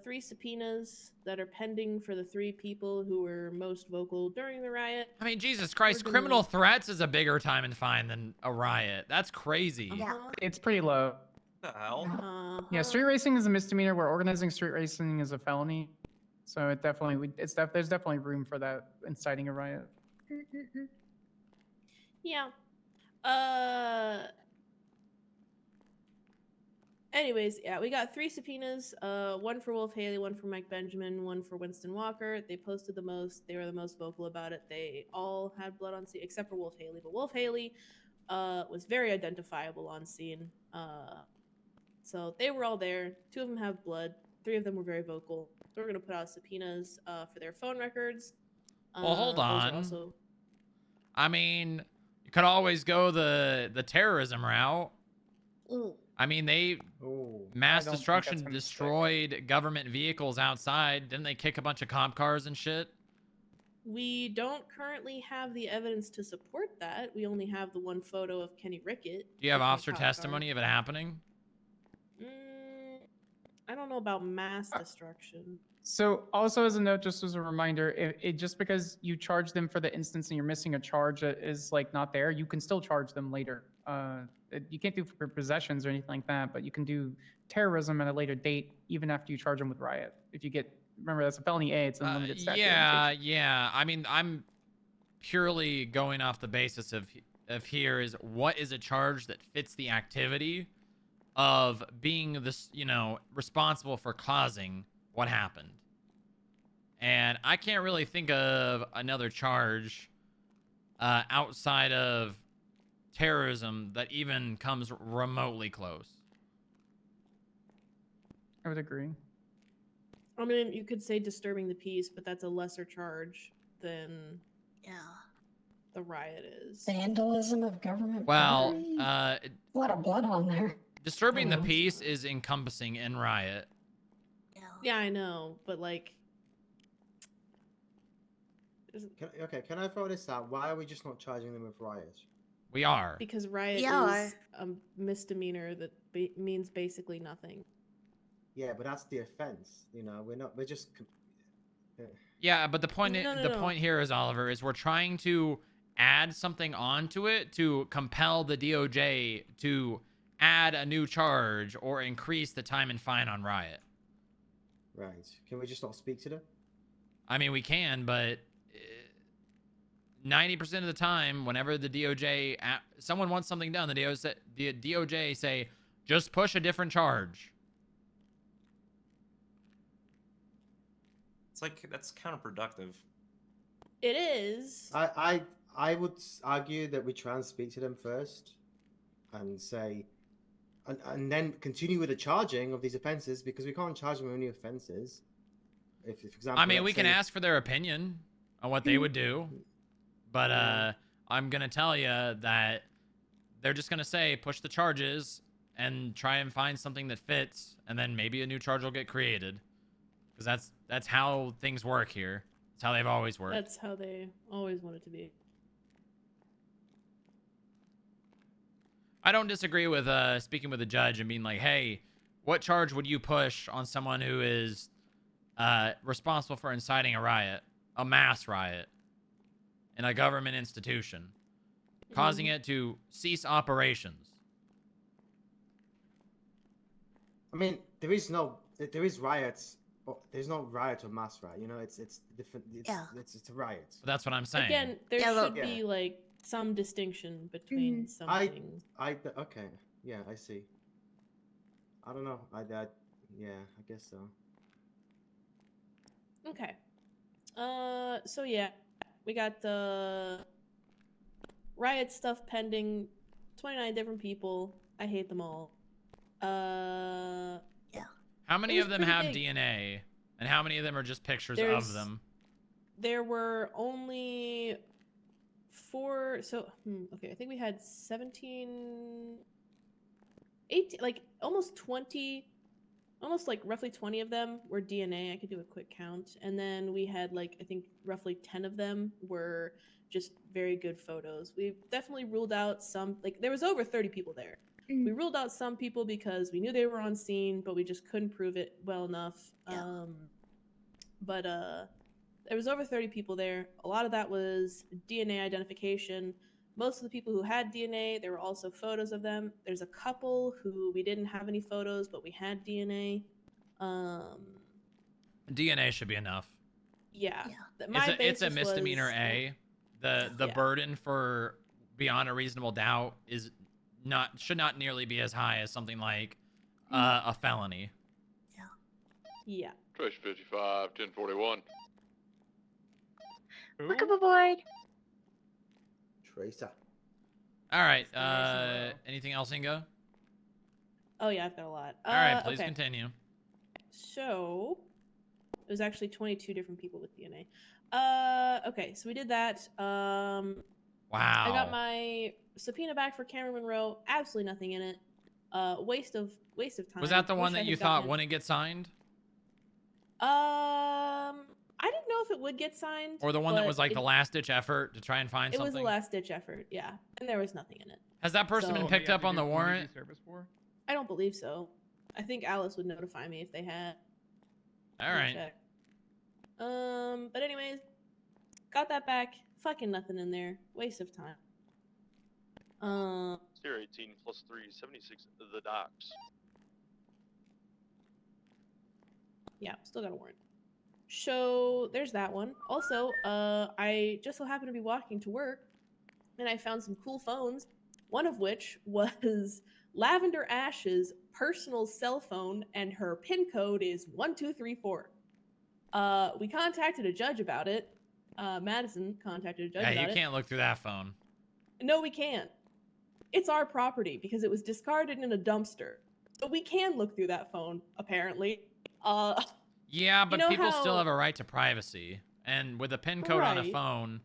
3 subpoenas that are pending for the 3 people who were most vocal during the riot. I mean, Jesus Christ, criminal threats is a bigger time and fine than a riot. That's crazy. It's pretty low. What the hell? Yeah, street racing is a misdemeanor, where organizing street racing is a felony. So it definitely, there's definitely room for that inciting a riot. Yeah. Anyways, yeah, we got 3 subpoenas. One for Wolf Haley, one for Mike Benjamin, one for Winston Walker. They posted the most. They were the most vocal about it. They all had blood on scene, except for Wolf Haley. But Wolf Haley was very identifiable on scene. So they were all there. 2 of them have blood. 3 of them were very vocal. So we're gonna put out subpoenas for their phone records. Well, hold those are on. Also... I mean, you could always go the terrorism route. Ooh. I mean, they mass destruction destroyed government vehicles outside. Didn't they kick a bunch of cop cars and shit? We don't currently have the evidence to support that. We only have the one photo of Kenny Rickett. Do you have kicking a officer cop car. testimony of it happening? I don't know about mass destruction. So also as a note, just as a reminder, it just because you charge them for the instance and you're missing a charge that is like not there, you can still charge them later. You can't do for possessions or anything like that, but you can do terrorism at a later date, even after you charge them with riot. If you get remember that's a felony A. It's unlimited statute of limitations. Yeah. I mean, I'm purely going off the basis of here is what is a charge that fits the activity of being this, responsible for causing what happened. And I can't really think of another charge outside of terrorism that even comes remotely close. I would agree. I mean, you could say disturbing the peace, but that's a lesser charge than the riot is. Vandalism of government Well, property? A lot of blood on there. Disturbing the peace is encompassing in riot. Yeah, I know, but like... Can I throw this out? Why are we just not charging them with riot? We are. Because riot Yeah, is a misdemeanor that means basically nothing. Yeah, but that's the offense. We're just. Yeah, but the point No. point here is, Oliver, is we're trying to add something onto it to compel the DOJ to add a new charge or increase the time and fine on riot. Right. Can we just not speak to them? I mean, we can, but 90% of the time, whenever the DOJ, someone wants something done, the DOJ say, just push a different charge. It's like, that's counterproductive. It is. I would argue that we try and speak to them first and say, and then continue with the charging of these offenses, because we can't charge them with any offenses. If for example, I mean, we can ask for their opinion on what they would do, but I'm going to tell you that they're just going to say, push the charges and try and find something that fits, and then maybe a new charge will get created. Because that's how things work here. That's how they've always worked. That's how they always want it to be. I don't disagree with speaking with a judge and being like, hey, what charge would you push on someone who is responsible for inciting a riot, a mass riot, in a government institution, causing it to cease operations? I mean, there is riots. There's no riot or mass riot. It's different. It's a riot. That's what I'm saying. Again, there should be like some distinction between something. Okay. Yeah, I see. I don't know. Yeah, I guess so. Okay. So yeah, we got the riot stuff pending. 29 different people. I hate them all. How many of them have DNA? And how many of them are just pictures of them? There were only 4. So, okay, I think we had 17, 18, like almost 20, almost like roughly 20 of them were DNA. I could do a quick count. And then we had like, I think roughly 10 of them were just very good photos. We definitely ruled out some, like there was over 30 people there. We ruled out some people because we knew they were on scene, but we just couldn't prove it well enough. But there was over 30 people there. A lot of that was DNA identification. Most of the people who had DNA, there were also photos of them. There's a couple who we didn't have any photos, but we had DNA. DNA should be enough. Yeah. It's a misdemeanor A. The burden for beyond a reasonable doubt should not nearly be as high as something like a felony. Yeah. Trace 55, 1041. Look up aboard. Tracer. All right. Anything else, Ingo? Oh yeah, I've got a lot. All right, please continue. So it was actually 22 different people with DNA. Okay, so we did that. Wow. I got my subpoena back for Cameron Monroe. Absolutely nothing in it. Waste of time. Was that the one that you thought wouldn't get signed? I didn't know if it would get signed. Or the one that was like the last ditch effort to try and find something? It was the last ditch effort, yeah. And there was nothing in it. Has that person been picked up on the warrant? I don't believe so. I think Alice would notify me if they had. All right. Check. But anyways, got that back. Fucking nothing in there. Waste of time. 018 plus 3, 76 the docks. Yeah, still got a warrant. So there's that one. Also, I just so happened to be walking to work, and I found some cool phones. One of which was Lavender Ash's personal cell phone, and her PIN code is 1234. We contacted a judge about it. Madison contacted a judge Yeah, about you it. can't look through that phone. No, we can't. It's our property because it was discarded in a dumpster. So we can look through that phone, apparently. Yeah, but know people still how- have a right to privacy. And with a PIN code on a Right. phone,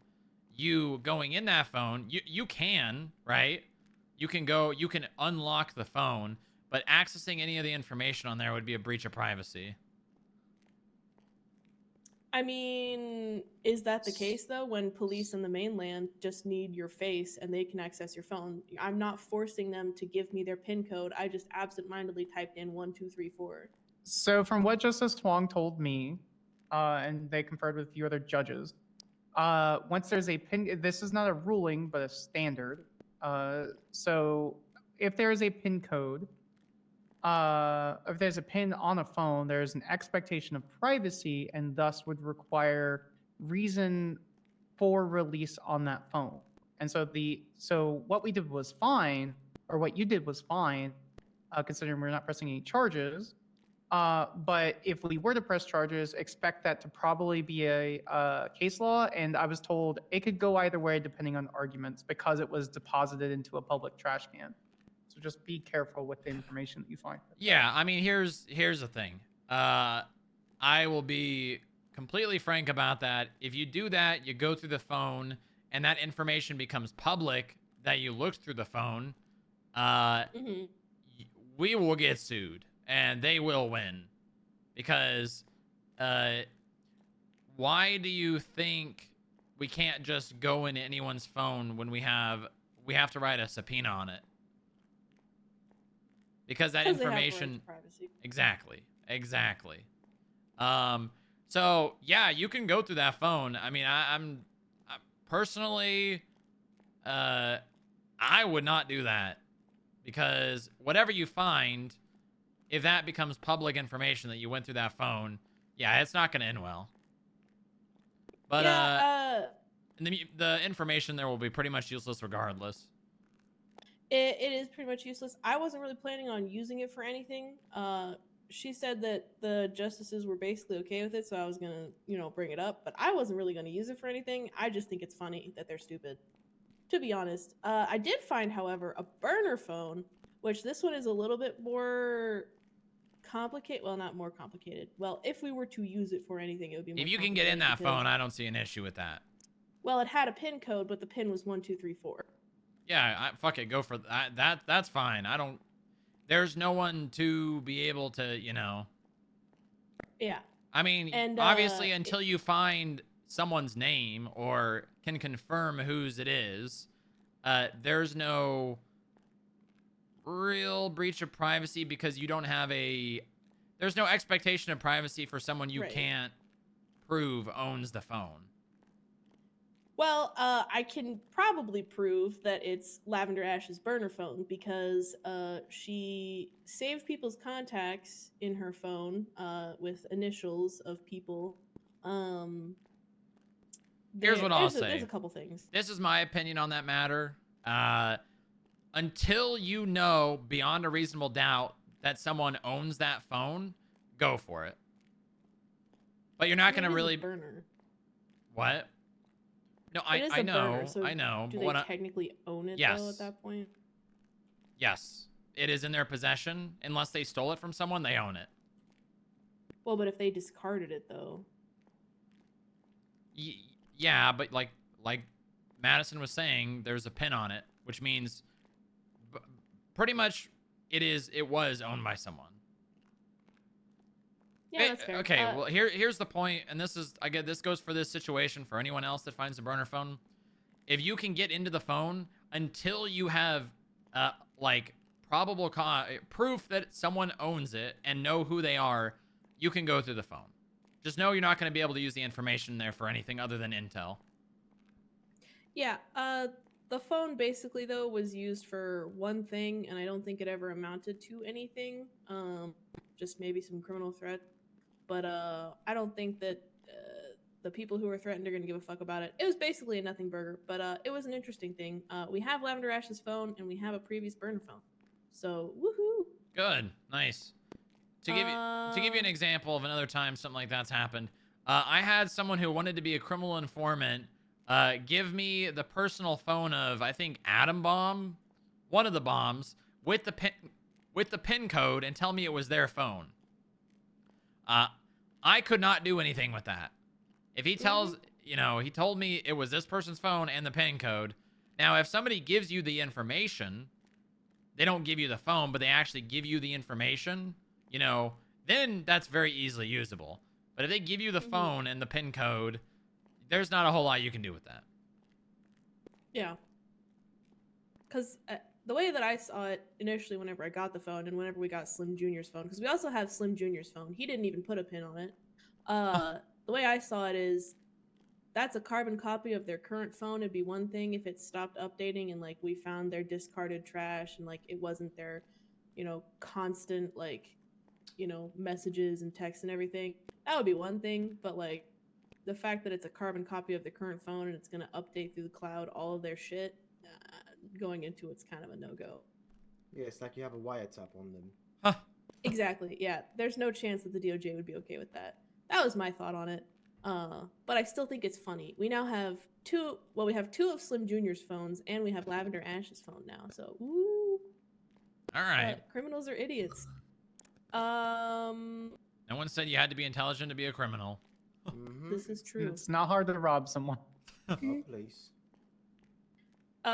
you going in that phone, you can, right? You can unlock the phone, but accessing any of the information on there would be a breach of privacy. I mean, is that the case though when police in the mainland just need your face and they can access your phone? I'm not forcing them to give me their PIN code. I just absentmindedly typed in 1234. So from what Justice Huang told me, and they conferred with a few other judges, once there's a pin, this is not a ruling but a standard. So if there is a PIN code, if there's a PIN on a phone, there's an expectation of privacy and thus would require reason for release on that phone. And so what we did was fine, or what you did was fine, considering we're not pressing any charges. But if we were to press charges, expect that to probably be a case law. And I was told it could go either way depending on arguments because it was deposited into a public trash can. So just be careful with the information that you find. Yeah, I mean, here's the thing. I will be completely frank about that. If you do that, you go through the phone, and that information becomes public that you looked through the phone, we will get sued, and they will win. Because, why do you think we can't just go into anyone's phone when we have to write a subpoena on it? Because that information, exactly. So yeah, you can go through that phone. I mean, I'm personally, I would not do that, because whatever you find, if that becomes public information that you went through that phone, yeah, it's not going to end well. But the information there will be pretty much useless regardless. It is pretty much useless. I wasn't really planning on using it for anything. She said that the justices were basically okay with it, so I was gonna, bring it up. But I wasn't really gonna use it for anything. I just think it's funny that they're stupid, to be honest. I did find, however, a burner phone, which this one is a little bit more complicated. Well, not more complicated. Well, if we were to use it for anything, it would be more If you can get in that phone, I don't see an issue with that. Well, it had a PIN code, but the PIN was 1234. Yeah, fuck it, go for that. That's fine. There's no one to be able to, Yeah. I mean, and obviously, until you find someone's name or can confirm whose it is, there's no real breach of privacy, because you don't have there's no expectation of privacy for someone you can't prove owns the phone. Well, I can probably prove that it's Lavender Ash's burner phone because she saved people's contacts in her phone with initials of people. Here's what I'll say. There's a couple things. This is my opinion on that matter. Until you know beyond a reasonable doubt that someone owns that phone, go for it. But you're not going to really... burner. What? No, It is I a know, burner, so I know. Do but they technically own it though at that point? Yes, it is in their possession. Unless they stole it from someone, they own it. Well, but if they discarded it though. Yeah, but like Madison was saying, there's a pin on it, which means pretty much it was owned by someone. Yeah, that's fair. Okay, well here's the point, and this goes for this situation for anyone else that finds a burner phone. If you can get into the phone until you have probable proof that someone owns it and know who they are, you can go through the phone. Just know you're not going to be able to use the information there for anything other than intel. Yeah, the phone basically though was used for one thing, and I don't think it ever amounted to anything. Just maybe some criminal threat. But I don't think that the people who were threatened are going to give a fuck about it. It was basically a nothing burger, but it was an interesting thing. We have Lavender Ash's phone, and we have a previous burner phone. So, woohoo! Good. Nice. To give you an example of another time something like that's happened, I had someone who wanted to be a criminal informant give me the personal phone of, I think, Atom Bomb, one of the bombs, with the pin code, and tell me it was their phone. I could not do anything with that. If he tells, he told me it was this person's phone and the pin code. Now, if somebody gives you the information, they don't give you the phone, but they actually give you the information, then that's very easily usable. But if they give you the phone and the pin code, there's not a whole lot you can do with that. Yeah. Because the way that I saw it initially whenever I got the phone and whenever we got Slim Jr.'s phone, because we also have Slim Jr.'s phone. He didn't even put a pin on it. The way I saw it is that's a carbon copy of their current phone. It'd be one thing if it stopped updating and like we found their discarded trash and like it wasn't their, constant messages and texts and everything. That would be one thing, but like the fact that it's a carbon copy of the current phone and it's going to update through the cloud all of their shit, going into it's kind of a no-go. Yeah, it's like you have a wiretap on them. Huh. Exactly. Yeah, there's no chance that the DOJ would be okay with that. That was my thought on it. But I still think it's funny. We now have we have two of Slim Jr.'s phones and we have Lavender Ash's phone now. So, ooh. All right. Criminals are idiots. No one said you had to be intelligent to be a criminal. This is true. It's not hard to rob someone. Oh, please. And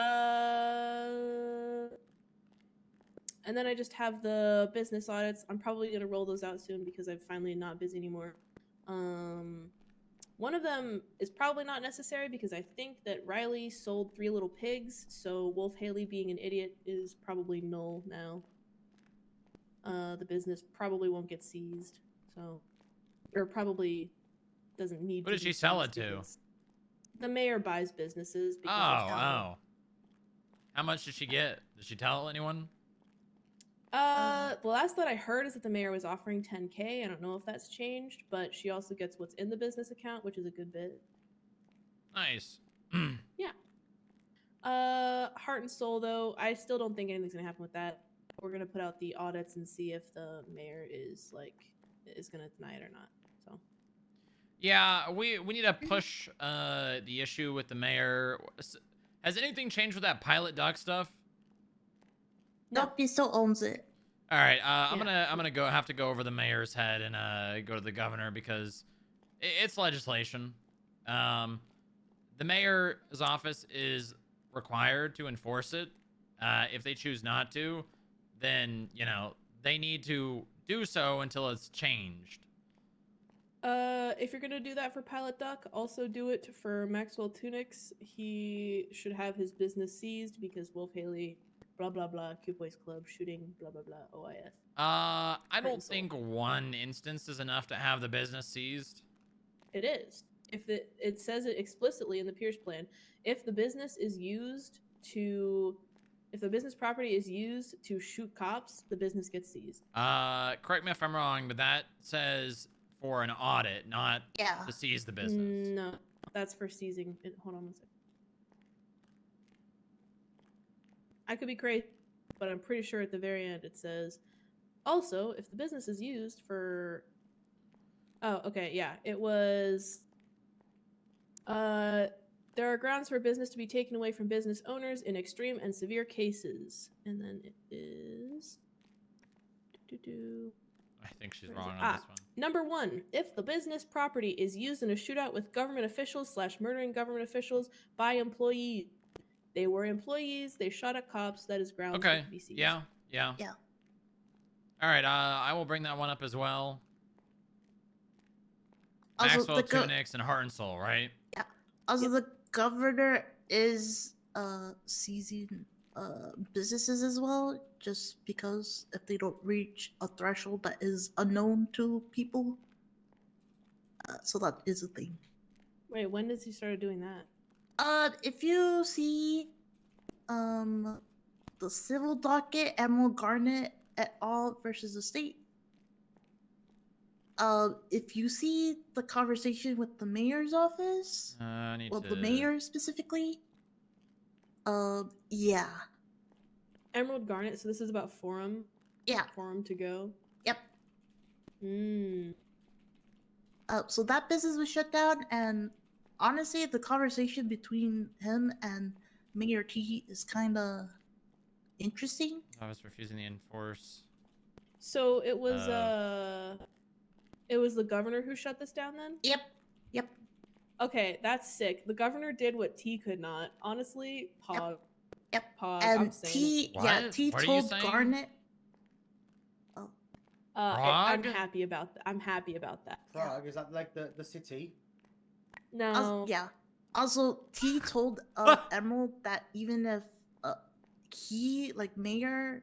then I just have the business audits. I'm probably going to roll those out soon because I'm finally not busy anymore. One of them is probably not necessary because I think that Riley sold 3 little pigs, so Wolf Haley being an idiot is probably null now. The business probably won't get seized, or probably doesn't need to. Who did she sell it to? The mayor buys businesses. Oh, wow. How much did she get? Did she tell anyone? The last that I heard is that the mayor was offering 10K. I don't know if that's changed, but she also gets what's in the business account, which is a good bit. Nice. Yeah. Heart and Soul, though, I still don't think anything's gonna happen with that. We're gonna put out the audits and see if the mayor is gonna deny it or not. So. Yeah, we need to push the issue with the mayor. Has anything changed with that pilot duck stuff? Nope, he still owns it. All right, I'm gonna have to go over the mayor's head and go to the governor because it's legislation. The mayor's office is required to enforce it. If they choose not to, then they need to do so until it's changed. If you're gonna do that for Pilot Duck, also do it for Maxwell Tunics. He should have his business seized because Wolf Haley, blah blah blah, Cute Boys Club shooting, blah blah blah, OIS. I don't think one instance is enough to have the business seized. It is. If it says it explicitly in the Pierce plan, if the business property is used to shoot cops, the business gets seized. Correct me if I'm wrong, but that says for an audit, not to seize the business. No, that's for seizing. Hold on one second. I could be crazy, but I'm pretty sure at the very end it says, also, if the business is used for... Oh, okay, yeah. It was... there are grounds for business to be taken away from business owners in extreme and severe cases. And then it is... I think she's wrong on this one. Number 1, if the business property is used in a shootout with government officials / murdering government officials by employees. They were employees, they shot at cops, that is grounds Okay, to be seized. yeah. All right, I will bring that one up as well. Also, Maxwell Tunics and Heart and Soul, right? Yeah. Also, the governor is seizing businesses as well, just because if they don't reach a threshold that is unknown to people. So that is a thing. Wait, when does he start doing that? If you see the civil docket, Emerald Garnet et al. Versus the state, if you see the conversation with the mayor's office, I need well, to. the mayor specifically, yeah. Emerald Garnet. So this is about Forum. Yeah. Forum to go. Yep. Hmm. So that business was shut down, and honestly, the conversation between him and Mayor T is kind of interesting. I was refusing to enforce. So it was the governor who shut this down then? Yep. Yep. Okay, that's sick. The governor did what T could not. Honestly, pog. Yep. Pog. I'm And saying T, it. yeah, T What are you told saying? Garnet. I'm Prague? happy about that. I'm happy about that. Prague, is that like the city? No. Yeah. Also, T told Emerald that even if he, like Mayor,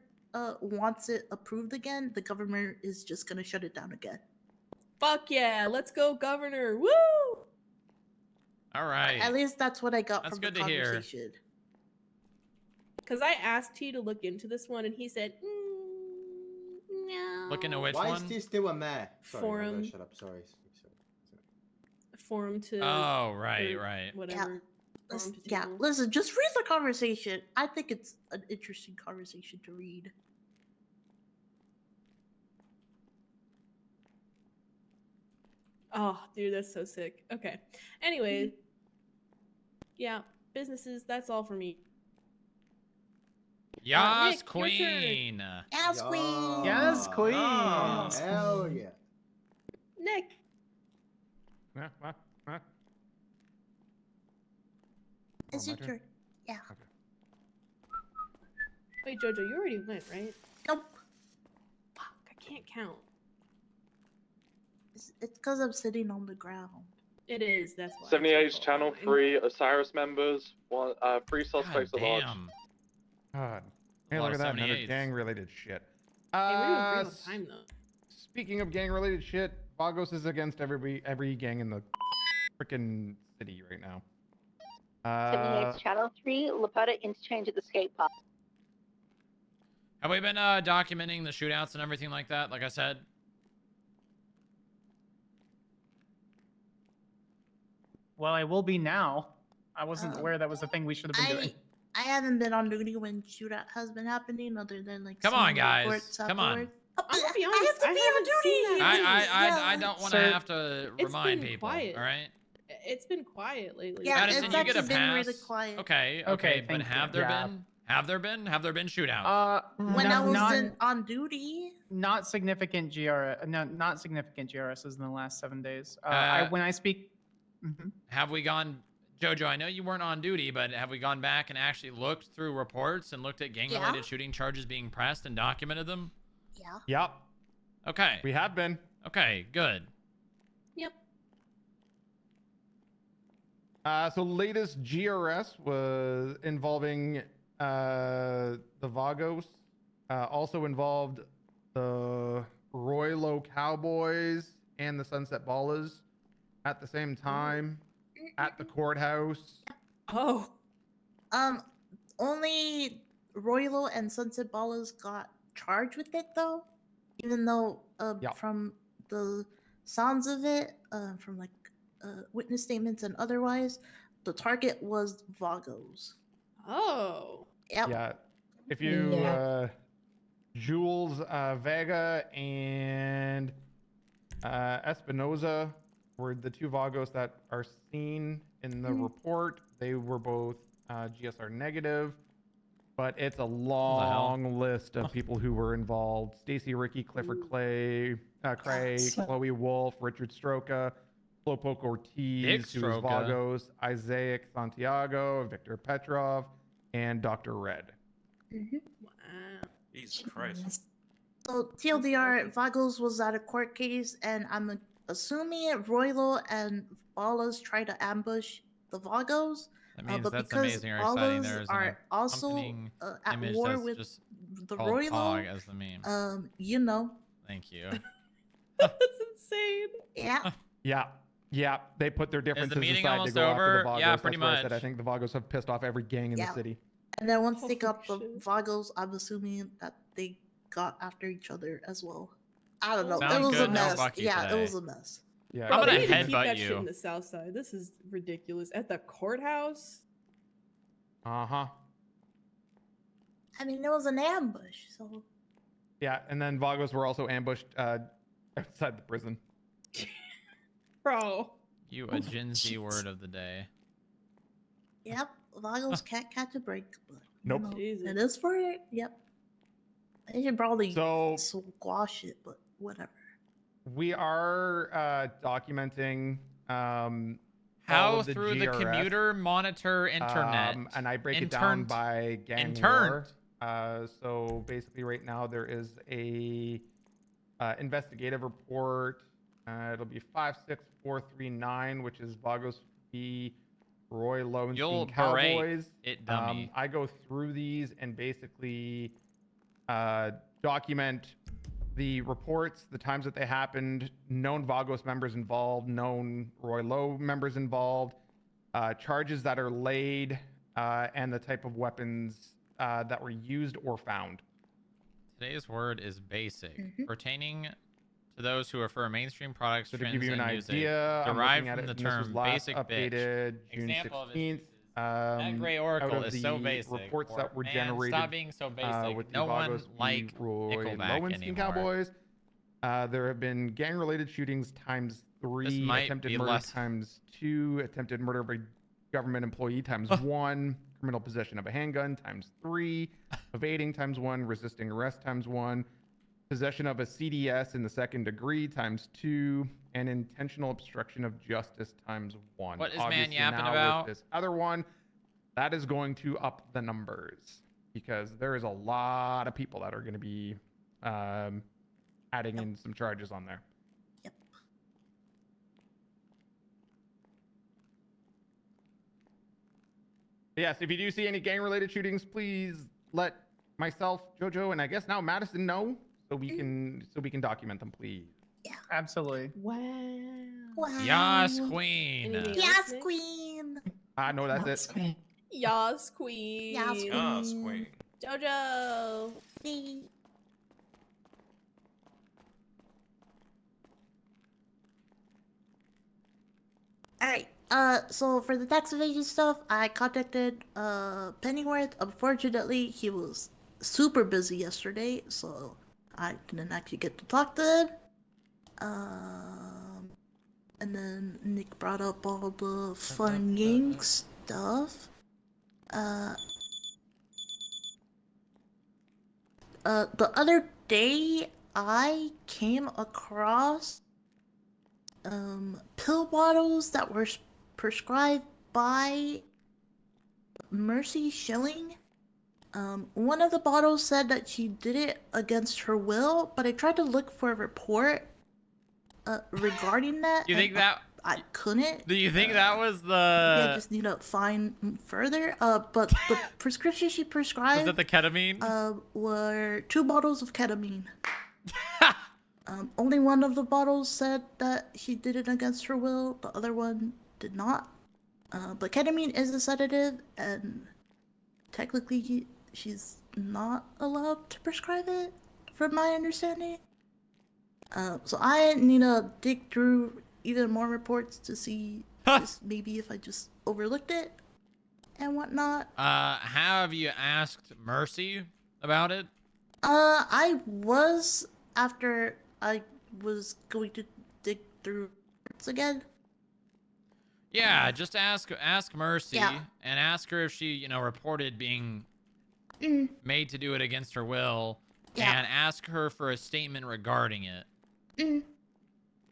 wants it approved again, the government is just gonna shut it down again. Fuck yeah! Let's go, governor! Woo! All right. At least that's what I got That's from good the to hear. conversation. Because I asked T to look into this one, and he said, no. Look into which Why one? is T still a mayor? Sorry, I'm Forum. gonna shut up. Sorry. Forum to. Oh, right, or right. Whatever. Forum to Yeah, table. listen, just read the conversation. I think it's an interesting conversation to read. Oh, dude, that's so sick. Okay. Anyway. Yeah, businesses, that's all for me. Yas, Nick, your turn. queen. Yes, queen. Yes, queen. Oh. Hell yeah. Nick. It's my your turn? turn. Yeah. Wait, Jojo, you already went, right? Nope. Fuck, I can't count. It's because I'm sitting on the ground. It is, that's why. 78's channel 3 Osiris members, 3 suspects at large. Damn. God. Hey, A lot look of at that. Another 78s. gang-related shit. Hey, we're doing great on time, though. Speaking of gang-related shit, Vagos is against every gang in the freaking city right now. 78's channel 3, Lapota interchange at the skate park. Have we been documenting the shootouts and everything like that? Like I said. Well, I will be now. I wasn't aware that was the thing we should have been doing. I haven't been on duty when shootout has been happening, other than like. Come on, seeing the guys. reports Come on. afterwards. I'm gonna be I honest, have to I be haven't on seen duty. that I don't want to Sir, have to it's remind been people. quiet. All right. It's been quiet lately. Yeah, Madison, it's you get a actually been pass. really quiet. Okay, Okay, but thank have you. there Yeah. been? Have there been shootouts? When no, I was not, on duty. not significant GRS. No, not significant GRSs in the last 7 days. When I speak. Mhm. Have we gone, Jojo? I know you weren't on duty, but have we gone back and actually looked through reports and looked at gang-related shooting charges being pressed and documented them? Yeah. Yep. Okay. We have been. Okay, good. Yep. So latest GRS was involving the Vagos. Also involved the Roylo Cowboys and the Sunset Ballers at the same time at the courthouse. Oh. Only Roylo and Sunset Ballers got charged with it though, even though from the sounds of it, from like witness statements and otherwise, the target was Vagos. Oh. Yep. Yeah. If you Jules Vega and Espinoza were the two Vagos that are seen in the report. They were both GSR negative, but it's a long list of people who were involved. Stacy Ricky, Clifford Cray, Chloe Wolf, Richard Stroka, Slowpoke Ortiz, who is Stroka. Vagos, Isaac Santiago, Victor Petrov, and Dr. Red. Wow. Jesus Christ. So TLDR, Vagos was at a court case, and I'm assuming Roylo and Ballas tried to ambush the Vagos. That means but that's because amazing or exciting. Ballas There's are also accompanying at image war that's with just the called Roylo. Pog as the meme. You know. Thank you. That's insane. Yeah. Yeah. They put their differences meeting aside to almost go over? after the Vagos. Yeah, That's pretty why I said I much. think the Vagos have pissed off every gang in the city. And then once they got the Vagos, I'm assuming that they got after each other as well. I don't know. It Sounds was a good. No mess. Bucky Yeah, today. it was a mess. Yeah, I'm Bro, gonna they need to keep headbutt that shit you. in the South Side. This is ridiculous. At the courthouse? Uh-huh. I mean, it was an ambush, so. Yeah, and then Vagos were also ambushed outside the prison. Bro. You a Gen Z word of the day. Yep, Vagos can't catch a break. But, Nope. You know, it is for it. Yep. They should probably squash it, but whatever. We are documenting all How of the through the GRS, commuter monitor internet. and I break it down Interned. by gang Interned. war. So basically, right now there is a investigative report. It'll be 56439, which is Vagos v. Roy Lowenstein You'll Cowboys. berate it, dummy. I go through these and basically document the reports, the times that they happened, known Vagos members involved, known Roy Lowe members involved, charges that are laid, and the type of weapons that were used or found. Today's word is basic, pertaining to those who refer mainstream products, So to trends, give you an and music idea, I'm derived looking at from it, the and this was term last basic bitch. updated June Example of 16th. that gray oracle Out of is the so basic. reports Or, that were man, generated stop being so basic. with the No one Vagos v. like Roy Nickelback Lowenstein anymore. Cowboys. There have been gang-related shootings times 3, might attempted be murder less- times 2, attempted murder by government employee times 1, criminal possession of a handgun times 3, evading times 1, resisting arrest times 1, possession of a CDS in the second degree times 2, and intentional obstruction of justice times 1. What is man Obviously yapping now about? with this other one, that is going to up the numbers because there is a lot of people that are going to be adding in some charges on there. Yes, if you do see any gang-related shootings, please let myself, Jojo, and I guess now Madison know so we can document them, please. Absolutely. Wow. Yas, queen. Anything else, Yes, Nick? queen. No, that's it. Yas, queen. Yas, Yes, queen. Jojo. Alright, so for the tax evasion stuff, I contacted Pennyworth. Unfortunately, he was super busy yesterday, so I didn't actually get to talk to him. And then Nick brought up all the fun gang stuff. The other day, I came across pill bottles that were prescribed by Mercy Schilling. One of the bottles said that she did it against her will, but I tried to look for a report regarding that. You think that I couldn't? Do you think that was Maybe I the just need to find further. But the prescription she prescribed was that the ketamine? Were 2 bottles of ketamine. Only one of the bottles said that she did it against her will. The other one did not. But ketamine is a sedative, and technically she's not allowed to prescribe it, from my understanding. So I need to dig through even more reports to see just maybe if I just overlooked it and whatnot. Have you asked Mercy about it? I was after I was going to dig through reports again. Yeah, just ask Mercy Yeah. and ask her if she, reported being made to do it against her will, Yeah. and ask her for a statement regarding it.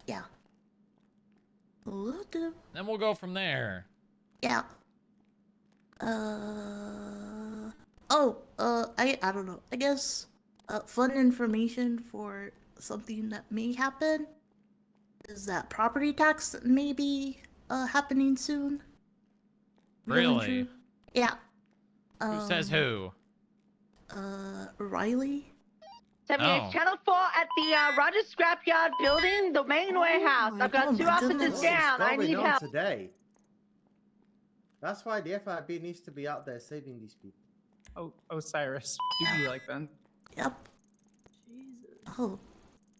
Yeah. Will do. Then we'll go from there. Yeah. I don't know. I guess fun information for something that may happen is that property tax may be happening soon. Really? Yeah. Who says who? Riley. 78 Oh. Channel 4 at the Rogers Scrapyard building, the main warehouse. I've got 2 officers down. I need help. Today. That's why the FIB needs to be out there saving these people. Oh, Osiris. You be like then. Yep. Oh.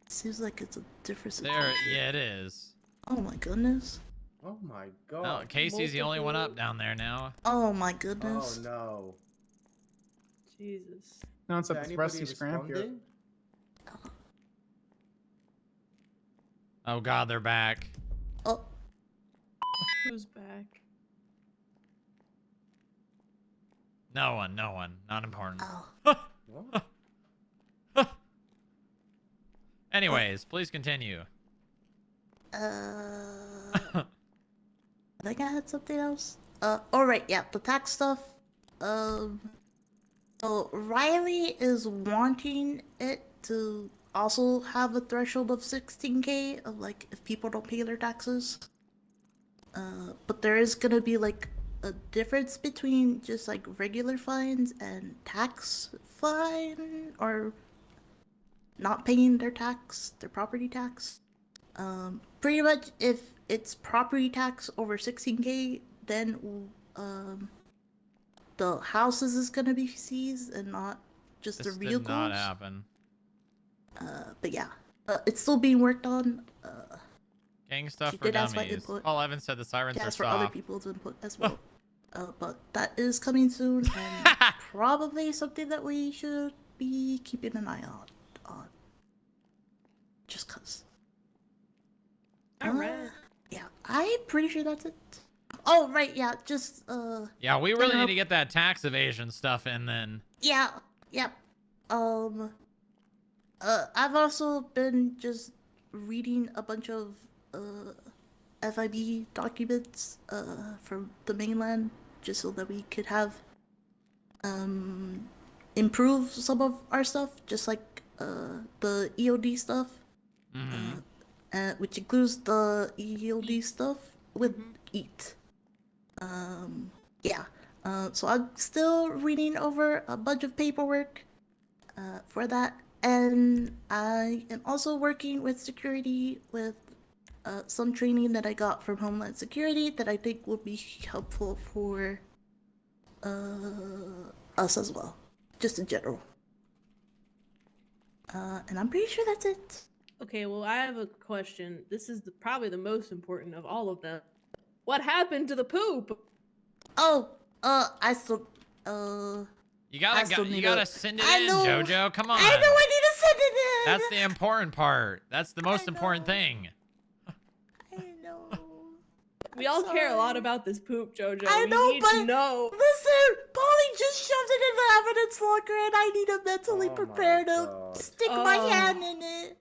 Seems like it's a different There, situation. yeah, it is. Oh my goodness. Oh my Oh, god. Casey's the only one up down there now. Oh my goodness. Oh no. Jesus. No, it's Is up there this rusty anybody scramp here. responding? Oh god, they're back. Oh. Who's back? No one. Not important. What? Anyways, please continue. I think I had something else. Alright, yeah, the tax stuff. So Riley is wanting it to also have a threshold of 16K of like if people don't pay their taxes. But there is gonna be like a difference between just like regular fines and tax fine or not paying their tax, their property tax. Pretty much if it's property tax over 16K, then the houses is gonna be seized and not just This the vehicles. did not happen. But yeah, it's still being worked on. Gang stuff she for did ask my dummies. input. Paul Evans said the sirens She are asked for soft. other people's input as well. But that is coming soon, and probably something that we should be keeping an eye on. Just cause. Alright. Yeah, I'm pretty sure that's it. Oh right, yeah, just Yeah, we really need to get that tax evasion stuff in then. Yeah, yep. I've also been just reading a bunch of FIB documents from the mainland, just so that we could have improve some of our stuff, just like the EOD stuff, which includes the EOD stuff with EAT. Yeah. So I'm still reading over a bunch of paperwork for that, and I am also working with security with some training that I got from Homeland Security that I think will be helpful for us as well, just in general. And I'm pretty sure that's it. Okay, well, I have a question. This is probably the most important of all of them. What happened to the poop? Oh, I still, You gotta send it in, know. Jojo. Come on. I know I need to send it in. That's the important part. That's the most important thing. We all care a lot about this poop, Jojo. I we know, need but to know. listen, Polly just shoved it in the evidence locker, and I need to mentally prepare to stick my hand in it.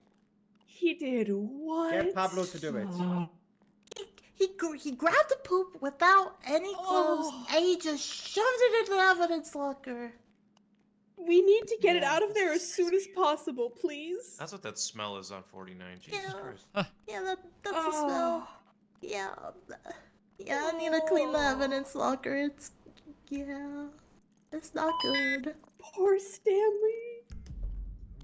He did what? Get Pablo to do it. He grabbed the poop without any clothes, and he just shoved it in the evidence locker. We need to get it out of there as soon as possible, please. That's what that smell is on 49. Jesus Christ. Yeah, that's the smell. Yeah, I need to clean the evidence locker. It's not good. Poor Stanley.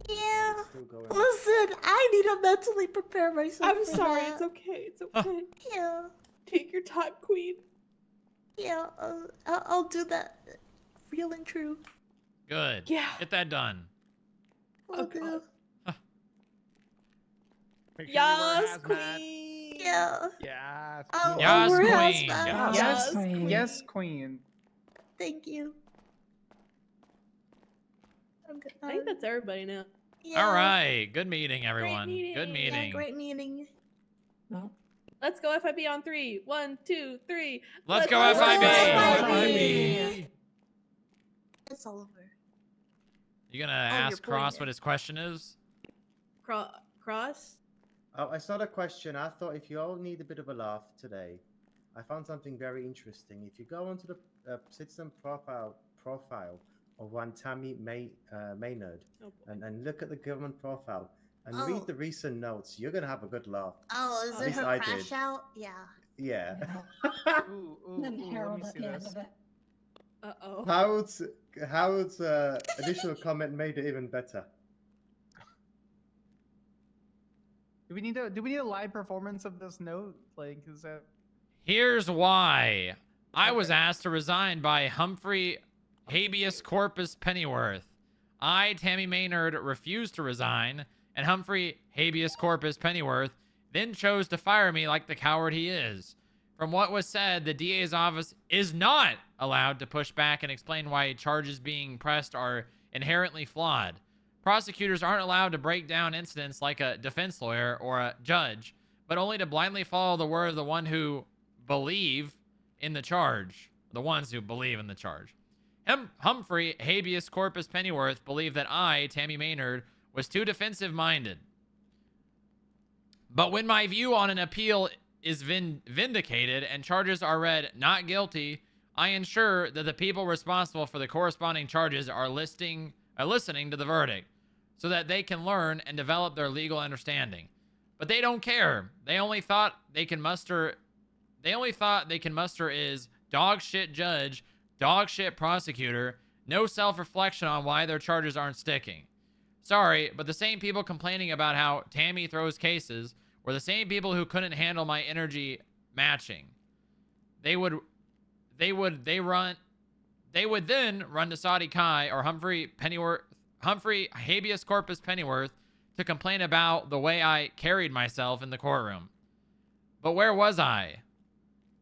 Yeah. Listen, I need to mentally prepare myself. I'm for sorry. that. It's okay. It's okay. Yeah. Take your time, Queen. Yeah, I'll do that. Real and true. Good. Yeah. Get that done. Will do. Yes, Queen. Yeah. Yes. I'll wear Queen. hazmat. Yes, Queen. Yes, Queen. Thank you. I think that's everybody now. Yeah. All right. Good meeting, everyone. meeting. Good meeting. Yeah, great meeting. Let's go FIB on 3. 1, 2, 3. Let's go FIB. It's all over. You gonna ask Cross what his question is? Cross? Oh, I saw the question. I thought if you all need a bit of a laugh today, I found something very interesting. If you go onto the citizen profile of one Tammy Maynard and look at the government profile and read the recent notes, you're gonna have a good laugh. Oh, is At it least her I crash did. out? Yeah. Yeah. Then Harold at the end of it. Uh-oh. Howard's additional comment made it even better. Do we need a live performance of this note? Like, is that? Here's why. I was asked to resign by Humphrey Habeas Corpus Pennyworth. I, Tammy Maynard, refused to resign and Humphrey Habeas Corpus Pennyworth then chose to fire me like the coward he is. From what was said, the DA's office is not allowed to push back and explain why charges being pressed are inherently flawed. Prosecutors aren't allowed to break down incidents like a defense lawyer or a judge, but only to blindly follow the word of the one who believe in the charge. The ones who believe in the charge. Humphrey Habeas Corpus Pennyworth believed that I, Tammy Maynard, was too defensive-minded. But when my view on an appeal is vindicated and charges are read not guilty, I ensure that the people responsible for the corresponding charges are listening to the verdict so that they can learn and develop their legal understanding. But they don't care. They only thought they can muster is dog shit judge, dog shit prosecutor, no self-reflection on why their charges aren't sticking. Sorry, but the same people complaining about how Tammy throws cases were the same people who couldn't handle my energy matching. They would then run to Saudi Kai or Humphrey Habeas Corpus Pennyworth to complain about the way I carried myself in the courtroom. But where was I?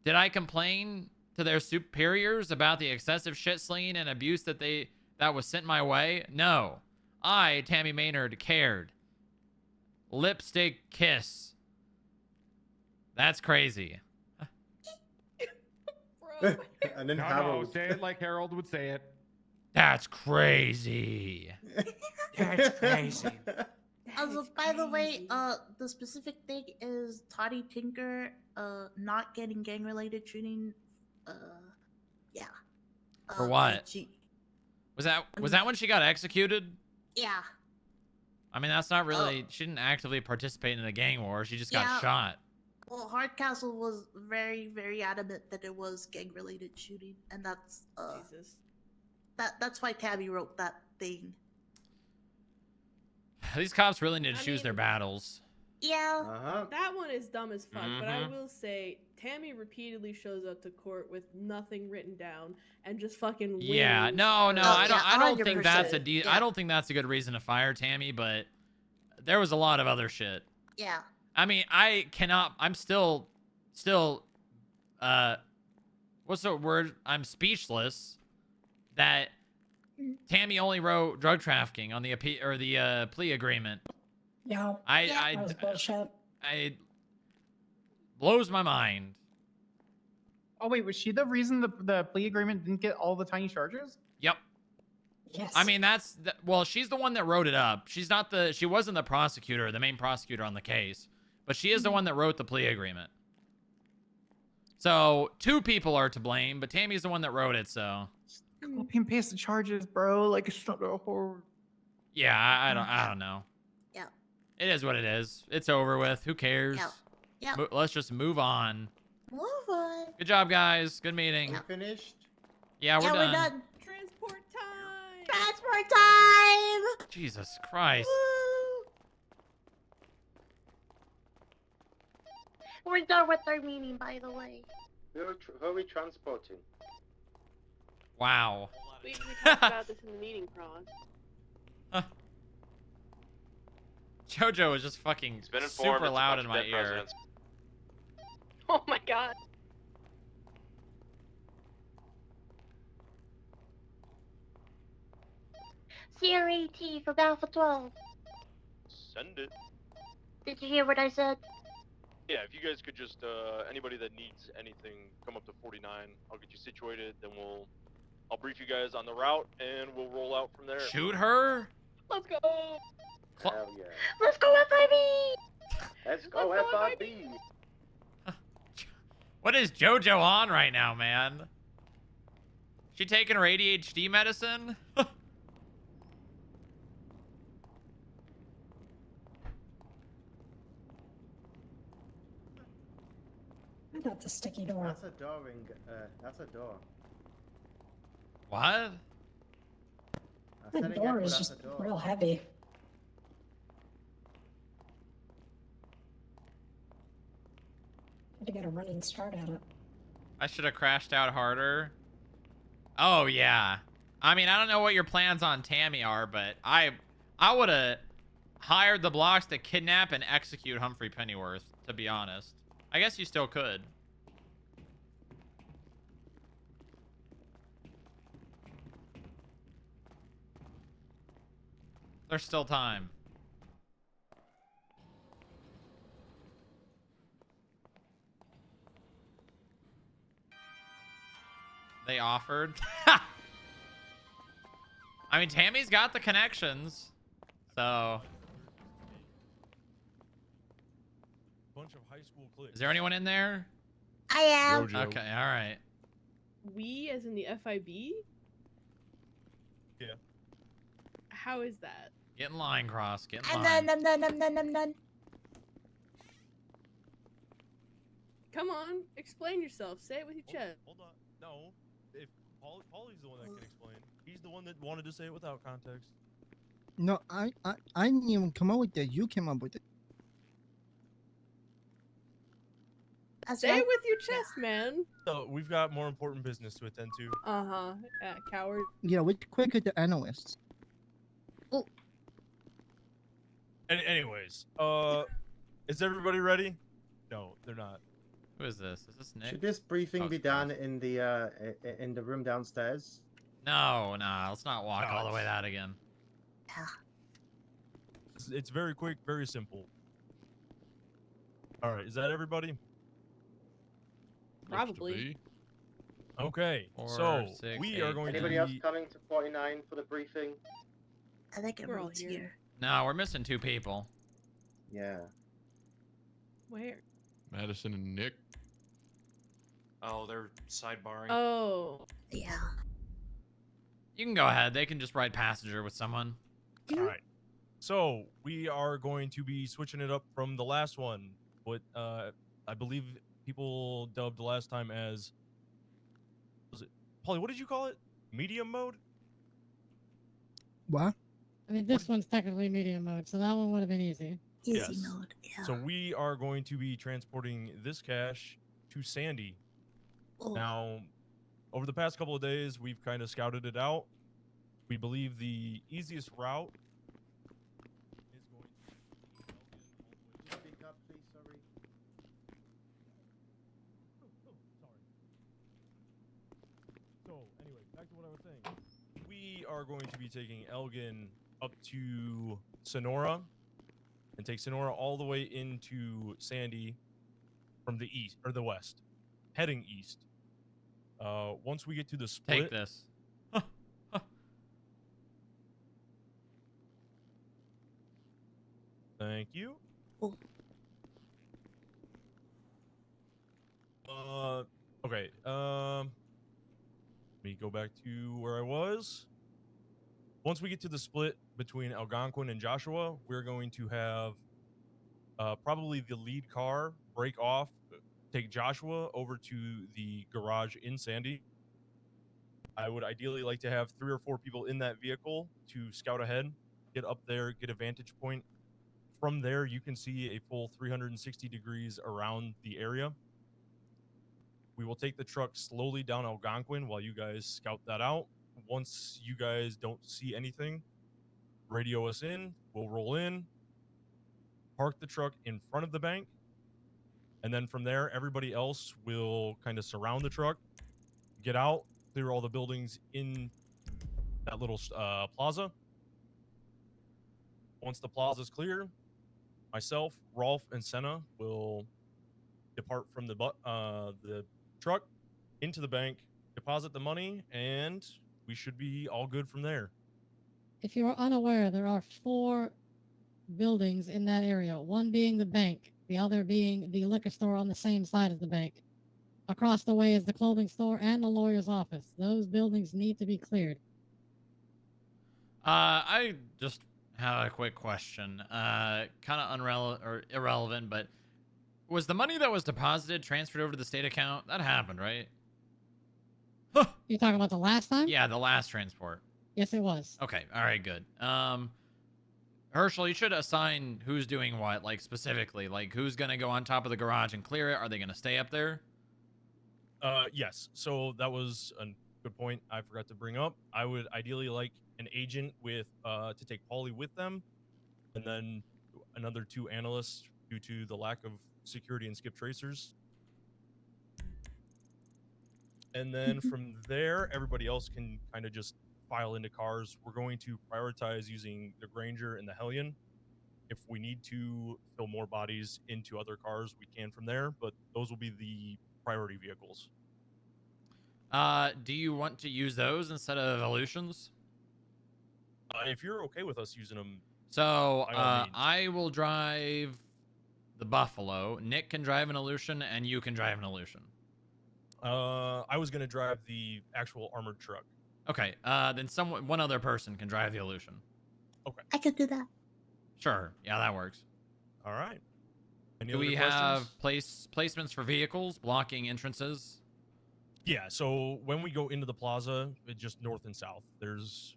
Did I complain to their superiors about the excessive shit slinging and abuse that was sent my way? No. I, Tammy Maynard, cared. Lipstick kiss. That's crazy. And then No, Harold. say it like Harold would say it. That's crazy. That's crazy. Also, by the way, the specific thing is Toddy Tinker, not getting gang-related shooting. Yeah. For what? Was that when she got executed? Yeah. I mean, that's not really. She didn't actively participate in a gang war. She just got shot. Well, Hardcastle was very, very adamant that it was gang-related shooting, and that's Jesus. That's why Tabby wrote that thing. These cops really need to choose their battles. Yeah. That one is dumb as fuck, but I Mhm. will say Tammy repeatedly shows up to court with nothing written down and just fucking wins. Yeah, no, or- I don't think that's a Yeah. I don't think that's a good reason to fire Tammy, but there was a lot of other shit. Yeah. I mean, I'm still what's the word? I'm speechless that Tammy only wrote drug trafficking on the plea agreement. Yeah. That was bullshit. I blows my mind. Oh wait, was she the reason the plea agreement didn't get all the tiny charges? Yep. Yes. I mean, well, she's the one that wrote it up. She wasn't the prosecutor, the main prosecutor on the case, but she is the one that wrote the plea agreement. So 2 people are to blame, but Tammy's the one that wrote it. So Copy and paste the charges, bro. Like it's not a horror. yeah, I don't know. Yeah. It is what it is. It's over with. Who cares? Yeah. Let's just move on. Move on. Good job, guys. Good meeting. We finished? Yeah, we're done. Transport time. Transport time. Jesus Christ. We're done with our meeting, by the way. Who are we transporting? Wow. We talked about this in the meeting, Prawn. Jojo was just fucking been informed super it's a loud bunch in of my dead ear. presidents. Oh my god. CRAT for Alpha 12. Send it. Did you hear what I said? Yeah, if you guys could just, anybody that needs anything, come up to 49. I'll get you situated, then I'll brief you guys on the route, and we'll roll out from there. Shoot her? Let's go. Hell yeah. Let's go FIB! Let's go FIB! What is Jojo on right now, man? She taking her ADHD medicine? That's a sticky door. That's a door ring. That's a door. What? I That said it door again, is but just that's a door. real heavy. Had to get a running start at it. I should have crashed out harder. Oh, yeah. I mean, I don't know what your plans on Tammy are, but I would have hired the blocks to kidnap and execute Humphrey Pennyworth, to be honest. I guess you still could. There's still time. They offered. I mean, Tammy's got the connections. So. Bunch of high school cliques. Is there anyone in there? I am. Jojo. Okay, all right. We, as in the FIB? Yeah. How is that? Get in line, Cross. Get in I'm line. done. I'm done. Come on, explain yourself. Say it with your chest. Hold on. No. If Paulie's the one that can explain. He's the one that wanted to say it without context. No, I didn't even come up with that. You came up with it. Say it with your chest, man. So we've got more important business to attend to. Uh-huh. Yeah, coward. Yeah, we're quicker the analysts. Anyways, is everybody ready? No, they're not. Who is this? Is this Nick? Should this briefing Oh, be it's done in the room downstairs? No, let's not walk all the way that again. It's very quick, very simple. All right, is that everybody? Probably. Okay, Four, so six, we are going Anybody to else be... coming to 49 for the briefing? I think We're all everyone's here. here. No, we're missing 2 people. Yeah. Where? Madison and Nick. Oh, they're sidebarring. Oh. Yeah. You can go ahead. They can just ride passenger with someone. All right. So we are going to be switching it up from the last one. What I believe people dubbed the last time as... Was it... Paulie, what did you call it? Medium mode? What? I mean, this one's technically medium mode, so that one would have been easy. Easy mode, yeah. So we are going to be transporting this cash to Sandy. Oh. Now, over the past couple of days, we've kind of scouted it out. We believe the easiest route is going to Speak up, please. Sorry. So, anyway, back to what I was saying. We are going to be taking Elgin up to Sonora and take Sonora all the way into Sandy from the east or the west, heading east. Once we get to the split, Take this. Thank you. Oh. Okay. Let me go back to where I was. Once we get to the split between Algonquin and Joshua, we're going to have probably the lead car break off, take Joshua over to the garage in Sandy. I would ideally like to have 3 or 4 people in that vehicle to scout ahead, get up there, get a vantage point. From there, you can see a full 360 degrees around the area. We will take the truck slowly down Algonquin while you guys scout that out. Once you guys don't see anything, radio us in. We'll roll in, park the truck in front of the bank, and then from there, everybody else will kind of surround the truck, get out, clear all the buildings in that little plaza. Once the plaza's clear, myself, Rolf, and Senna will depart from the truck into the bank, deposit the money, and we should be all good from there. If you are unaware, there are 4 buildings in that area, one being the bank, the other being the liquor store on the same side as the bank. Across the way is the clothing store and the lawyer's office. Those buildings need to be cleared. I just have a quick question. Kind of irrelevant, but was the money that was deposited transferred over to the state account? That happened, right? You talking about the last time? Yeah, the last transport. Yes, it was. Okay, all right, good. Herschel, you should assign who's doing what, like specifically, like who's gonna go on top of the garage and clear it. Are they gonna stay up there? Yes. So that was a good point I forgot to bring up. I would ideally like an agent with to take Paulie with them. and then another 2 analysts due to the lack of security and skip tracers. And then from there, everybody else can kind of just file into cars. We're going to prioritize using the Granger and the Hellion. If we need to fill more bodies into other cars, we can from there, but those will be the priority vehicles. Do you want to use those instead of Evolutions? If you're okay with us using them, So by all means. I will drive the Buffalo. Nick can drive an Illusion, and you can drive an Illusion. I was gonna drive the actual armored truck. Okay. Then one other person can drive the Illusion. Okay. I could do that. Sure. Yeah, that works. All right. Any Do other we questions? have placements for vehicles blocking entrances? Yeah. So when we go into the plaza, it's just north and south. There's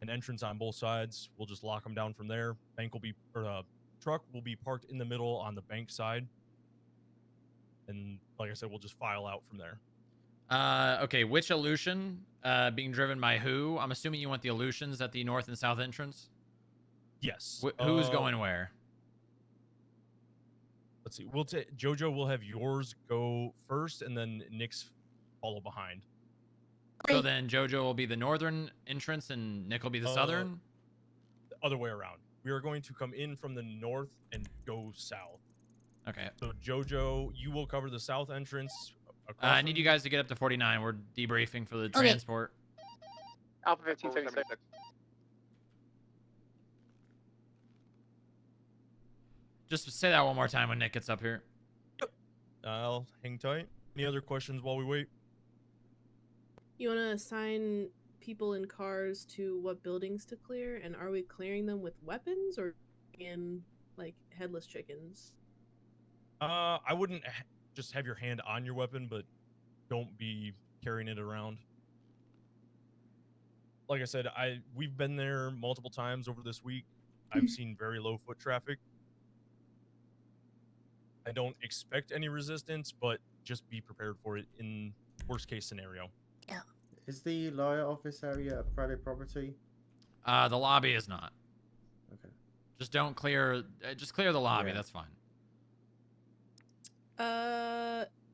an entrance on both sides. We'll just lock them down from there. Truck will be parked in the middle on the bank side. And like I said, we'll just file out from there. Okay, which Illusion being driven by who? I'm assuming you want the Illusions at the north and south entrance? Yes. Who's going where? Let's see. We'll take Jojo will have yours go first, and then Nick's follow behind. So then Jojo will be the northern entrance and Nick will be the southern? The other way around. We are going to come in from the north and go south. Okay. So Jojo, you will cover the south entrance. I need you guys to get up to 49. We're debriefing for the transport. Alpha 1576. Just say that one more time when Nick gets up here. I'll hang tight. Any other questions while we wait? You want to assign people in cars to what buildings to clear, and are we clearing them with weapons or in like headless chickens? I wouldn't just have your hand on your weapon, but don't be carrying it around. Like I said, we've been there multiple times over this week. I've seen very low foot traffic. I don't expect any resistance, but just be prepared for it in worst case scenario. Yeah. Is the lawyer office area a private property? The lobby is not. Okay. Just don't clear. Just clear the lobby. Yeah. That's fine.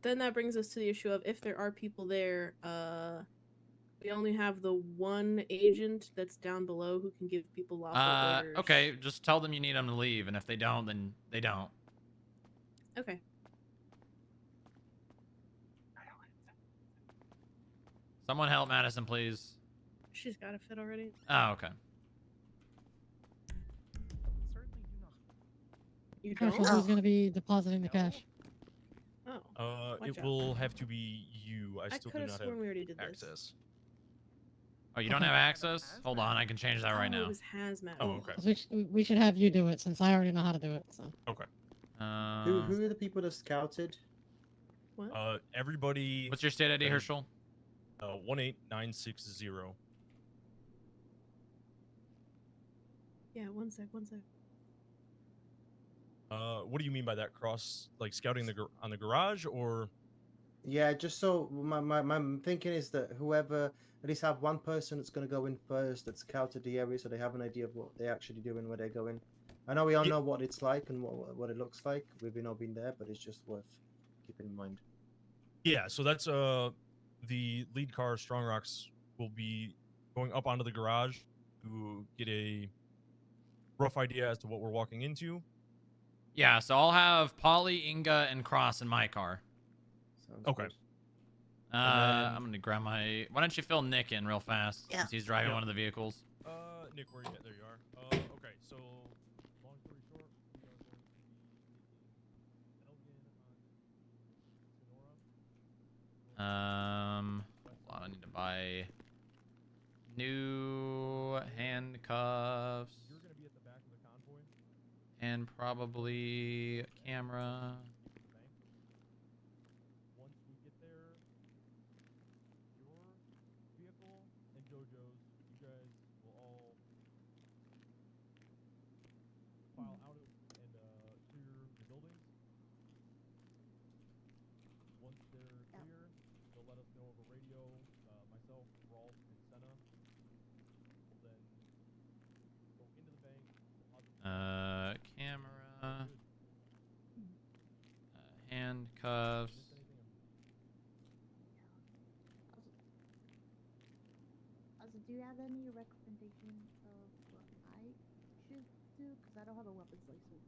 Then that brings us to the issue of if there are people there, we only have the one agent that's down below who can give people lawful orders. Okay, just tell them you need them to leave, and if they don't, then they don't. Okay. Someone help Madison, please. She's got a fit already. Oh, okay. You Marshall, don't? who's going to be depositing the cash? Oh. Watch It out. will have to be you. I I still do could've not sworn have we already did this. access. Oh, you don't have access? Hold on, I can change that right Oh, now. it was hazmat. Oh, okay. We should have you do it since I already know how to do it. So. Okay. Who are the people that scouted? What? Everybody. What's your state ID, Herschel? 18960. Yeah, one sec. What do you mean by that? Like scouting on the garage, or? Yeah, just so my thinking is that whoever at least have one person that's going to go in first that's scouted the area, so they have an idea of what they're actually doing, where they're going. I know we all know what it's like and what it looks like. We've all been there, but it's just worth keeping in mind. Yeah, so that's the lead car, Strong Rocks, will be going up onto the garage to get a rough idea as to what we're walking into. Yeah, so I'll have Polly, Inga, and Cross in my car. Sounds Okay. good. I'm gonna grab my. Why don't you fill Nick in real fast? Yeah. Since he's driving Yeah. one of the vehicles. Nick, where are you at? There you are. Okay, so long story short, we are going to be taking Elgin on Hold on, I need to buy new handcuffs. You're going to be at the back of the convoy. And probably a camera. Once we get there, your vehicle and Jojo's, you guys will all file out of and clear the buildings. Once they're clear, they'll let us know over radio. Myself, Rolf, and Senna will then go into the bank, deposit Camera. Handcuffs. Also, do you have any recommendation of what I should do? Because I don't have a weapons license.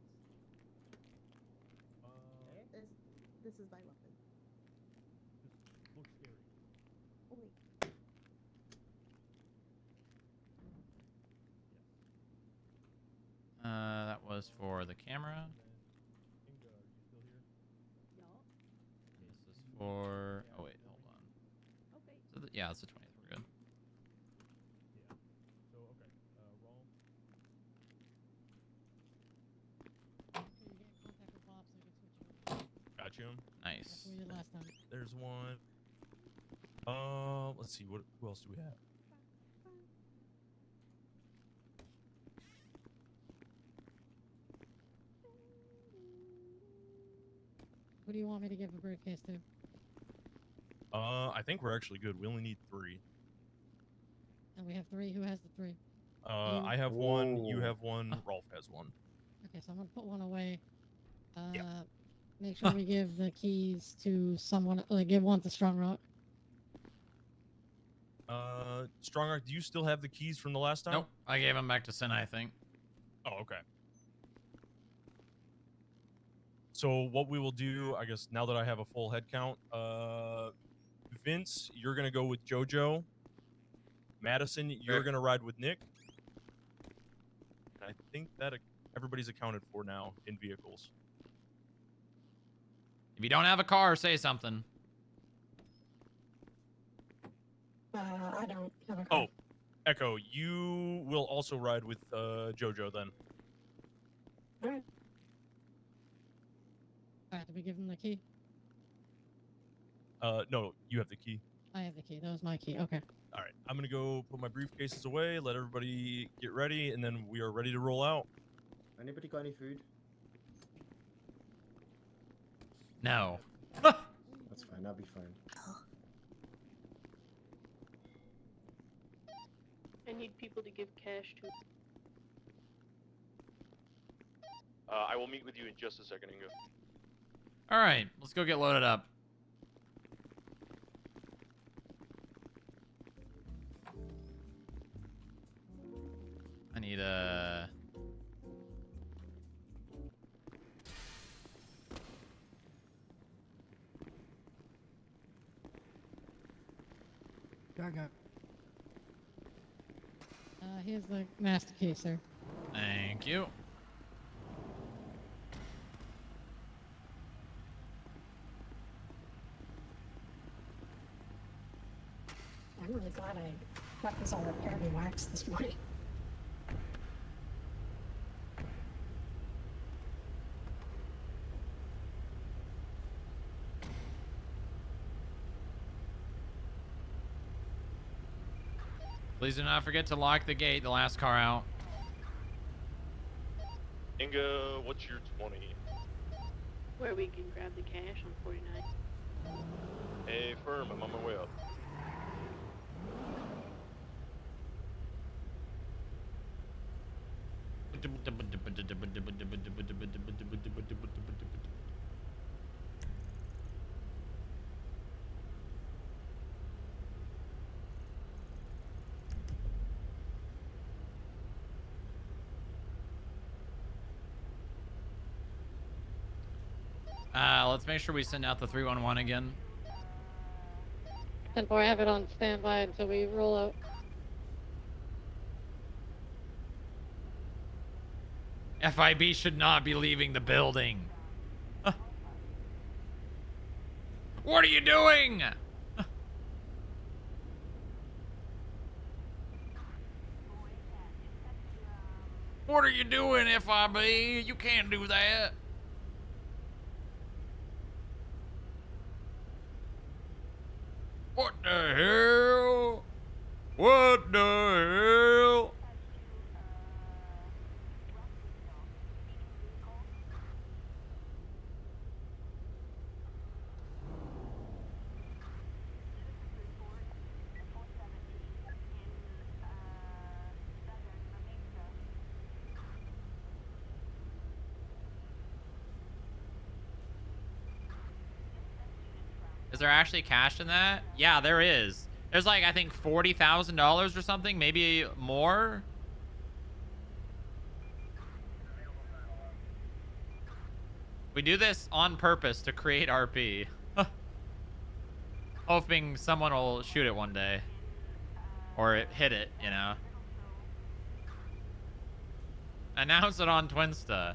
This is my weapon. Looks scary. Oh, wait. That was for the camera. Inga, are you still here? And this is for. Oh wait, hold on. Okay. So yeah, it's the 20th. We're good. Yeah. So okay. Roll. Got you. Nice. That's what we did last time. There's one. Let's see. Who else do we have? Who do you want me to give a briefcase to? I think we're actually good. We only need 3. And we have 3. Who has the 3? I have one. You have one. Rolf has one. Okay, so I'm gonna put one away. Make sure we give the keys to someone. Give one to Strong Rock. Strong Rock, do you still have the keys from the last time? Nope, I gave them back to Senna, I think. Oh, okay. So what we will do, I guess, now that I have a full head count, Vince, you're gonna go with JoJo. Madison, you're gonna ride with Nick. And I think that everybody's accounted for now in vehicles. If you don't have a car, say something. I don't have a car. Oh, Echo, you will also ride with JoJo then. Alright. Alright, did we give him the key? No, you have the key. I have the key. That was my key. Okay. All right, I'm gonna go put my briefcases away, let everybody get ready, and then we are ready to roll out. Anybody got any food? No. That's fine. I'll be fine. I need people to give cash to. I will meet with you in just a second, Ingo. All right, let's go get loaded up. I need a. Gaga. Here's the master key, sir. Thank you. I'm really glad I got this all repaired and waxed this morning. Please do not forget to lock the gate, the last car out. Inga, what's your 20? Where we can grab the cash on 49. Hey, firm, I'm on my way up. Let's make sure we send out the 311 again. 10-4, I have it on standby until we roll out. FIB should not be leaving the building. What are you doing? What are you doing, FIB? You can't do that. What the hell? What the hell? there actually cash in that? Yeah, there is. There's like, I think $40,000 or something, maybe more. We do this on purpose to create RP. Hoping someone will shoot it one day. Or hit it, you know. Announce it on Twinsta.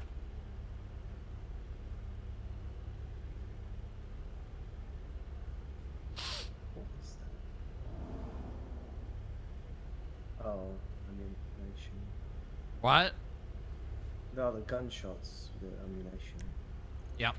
Oh, ammunition. What? No, the gunshots, the ammunition. Yep.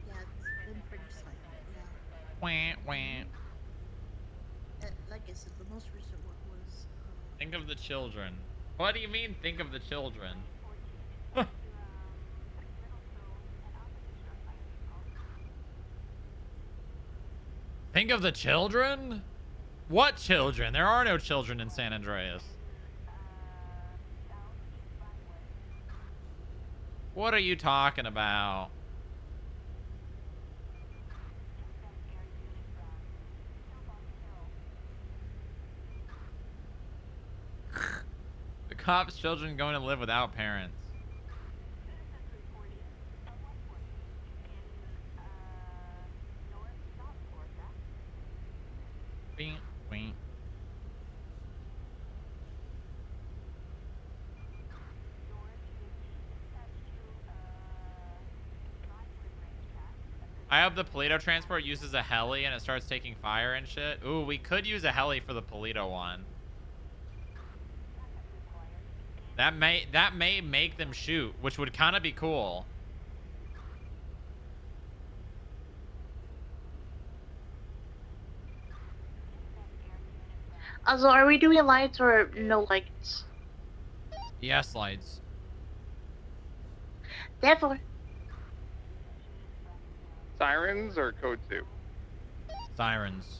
Yeah, it's been pretty slight. Yeah. Wah, wah. Like I said, the most recent one was. Think of the children. What do you mean, think of the children? Think of the children? What children? There are no children in San Andreas. What are you talking about? The cops' children going to live without parents. Beep, beep. I hope the Polito transport uses a heli and it starts taking fire and shit. Ooh, we could use a heli for the Polito one. That may make them shoot, which would kind of be cool. Also, are we doing lights or no lights? Yes, lights. Therefore. Sirens or code 2? Sirens.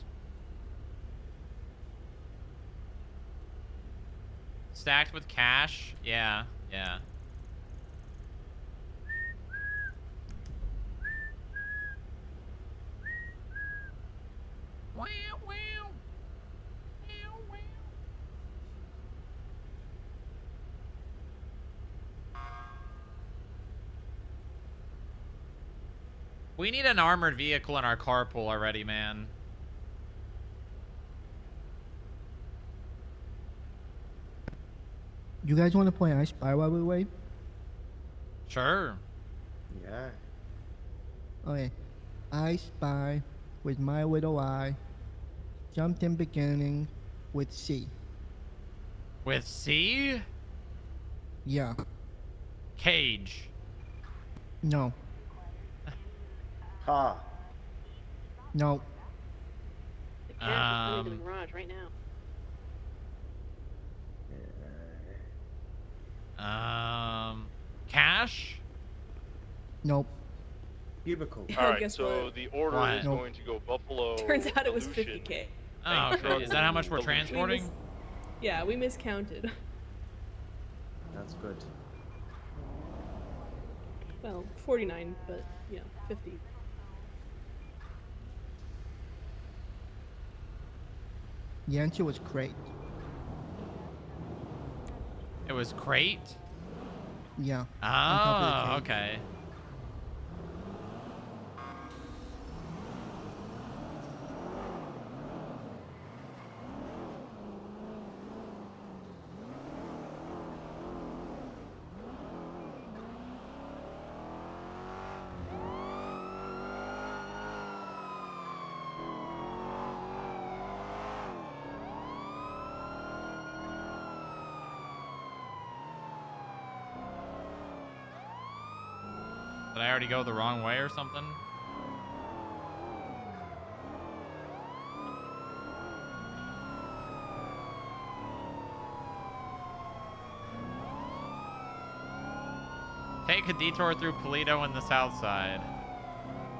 Stacked with cash? Yeah, yeah. Wow, wow. Wow, wow. We need an armored vehicle in our carpool already, man. You guys want to play I Spy while we wait? Sure. Yeah. Okay. I spy with my little eye. Something beginning with C. With C? Yeah. Cage. No. Ha. No. The cash is coming to the garage right now. Cash? Nope. Cubicle. Alright, Guess so what? the order What? is Nope. going to go Buffalo. Turns out it was Aleutian, 50K. Oh, okay. Is that how much we're transporting? Yeah, we miscounted. That's good. Well, 49, but yeah, 50. The answer was great. It was Crate? Yeah. on top of the Oh, cake. okay. Did I already go the wrong way or something? Take a detour through Polito and the south side.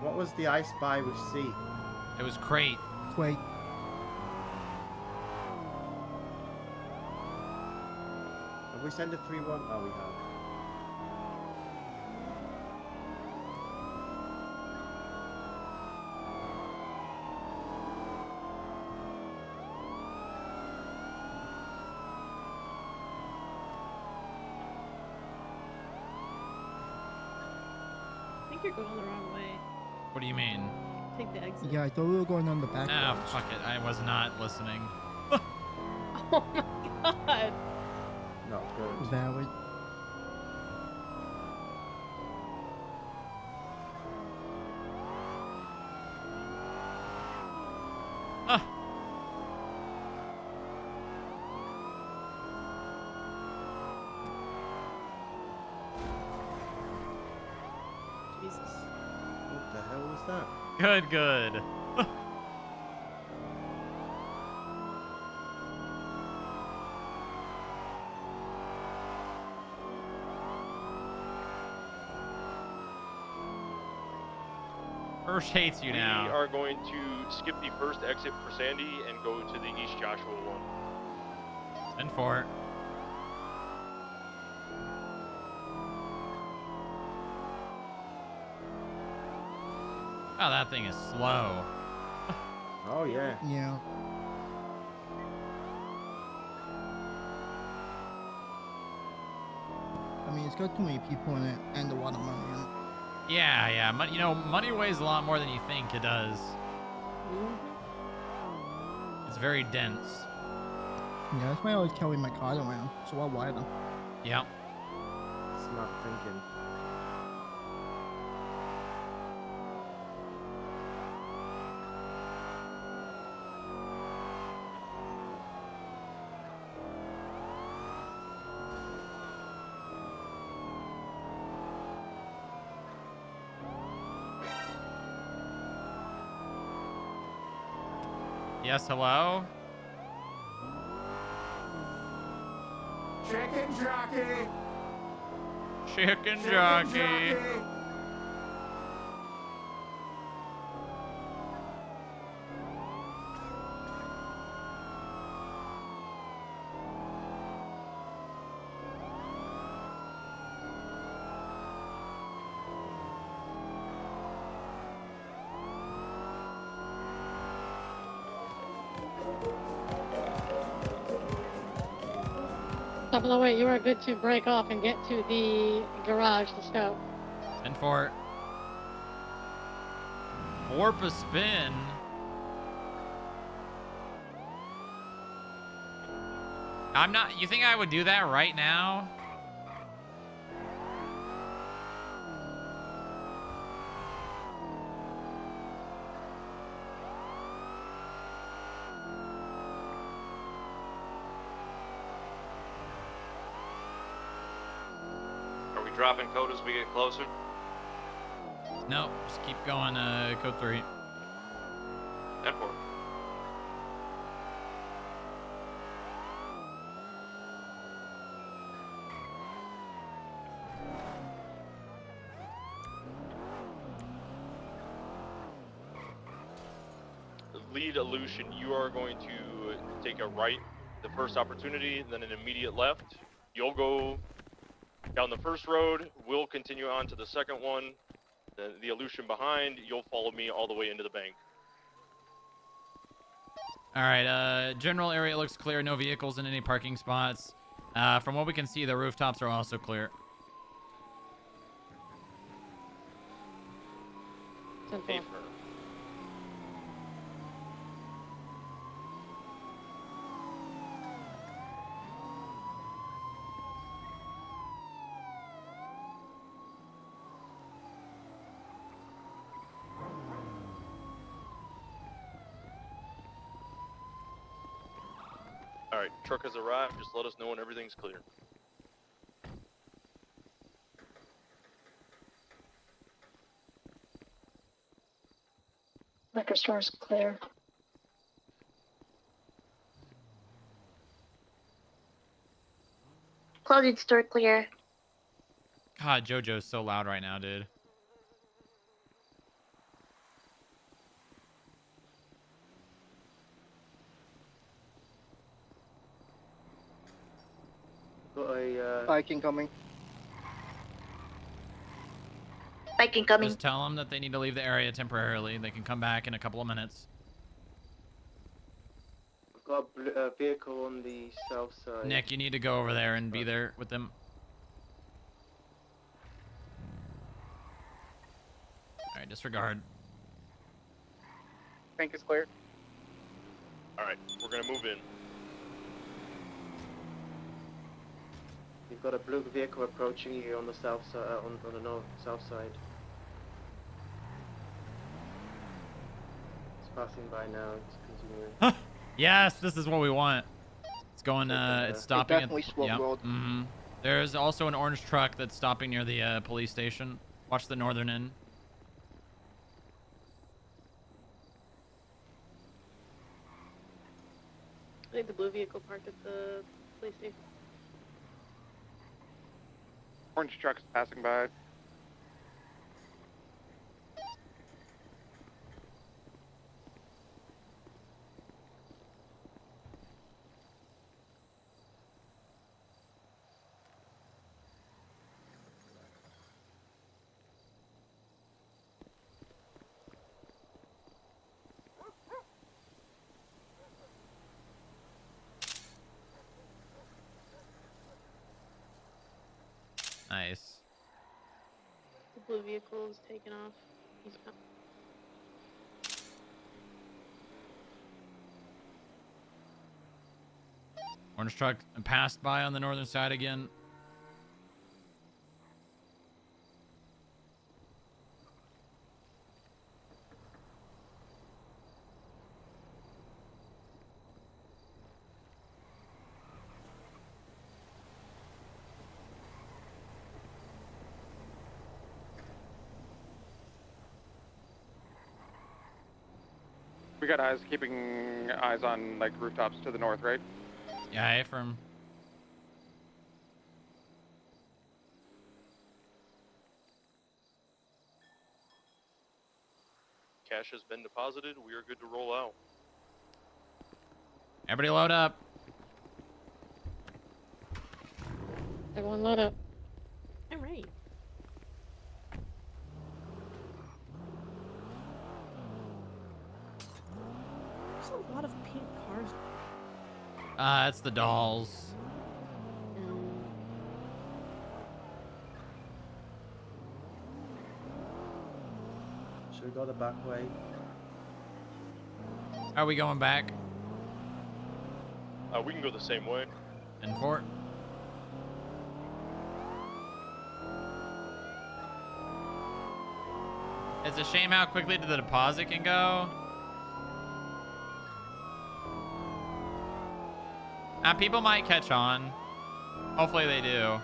What was the I Spy with C? It was Crate. Great. Have we sent a 3-1? Oh, we have. I think you're going the wrong way. What do you mean? Take the exit. Yeah, I thought we were going on the back Ah, roads. fuck it. I was not listening. Oh my god. Not good. Valid. Jesus. What the hell was that? Good, good. First hates you We now. are going to skip the first exit for Sandy and go to the East Joshua one. And for it. Oh, that thing is slow. Oh, yeah. Yeah. I mean, it's got too many people in it and a lot of money in it. Yeah, yeah. You know, money weighs a lot more than you think it does. It's very dense. Yeah, that's why I always carry my card around. So I'll wire them. Yep. Smart thinking. Yes, hello? Chicken jockey. Chicken jockey. Double oh 08, you are good to break off and get to the garage to scout. And for it. Warp a spin. I'm not. You think I would do that right now? Are we dropping code as we get closer? Nope. Just keep going, code 3. And 4. Lead Illusion, you are going to take a right the first opportunity, then an immediate left. You'll go down the first road, we'll continue on to the second one. The Illusion behind, you'll follow me all the way into the bank. All right, general area looks clear. No vehicles in any parking spots. From what we can see, the rooftops are also clear. Simple. All right, truck has arrived. Just let us know when everything's clear. Liquor store's clear. Clothing store clear. God, JoJo's so loud right now, dude. Got a Bike incoming. Bike incoming. Just tell them that they need to leave the area temporarily. They can come back in a couple of minutes. I've got a vehicle on the south side. Nick, you need to go over there and be there with them. All right, disregard. Tank is clear. All right, we're gonna move in. You've got a blue vehicle approaching you on the south side, on the south side. It's passing by now. It's continuing. Yes, this is what we want. It's going. It's stopping. definitely slow road. There's also an orange truck that's stopping near the police station. Watch the northern end. I think the blue vehicle parked at the police station. Orange truck's passing by. Nice. The blue vehicle is taken off. He's not. Orange truck passed by on the northern side again. We got eyes keeping eyes on like rooftops to the north, right? Yeah, affirm. Cash has been deposited. We are good to roll out. Everybody load up. Everyone load up. All right. There's a lot of pink cars. It's the dolls. Should we go the back way? Are we going back? We can go the same way. And fort. It's a shame how quickly the deposit can go. People might catch on. Hopefully they do.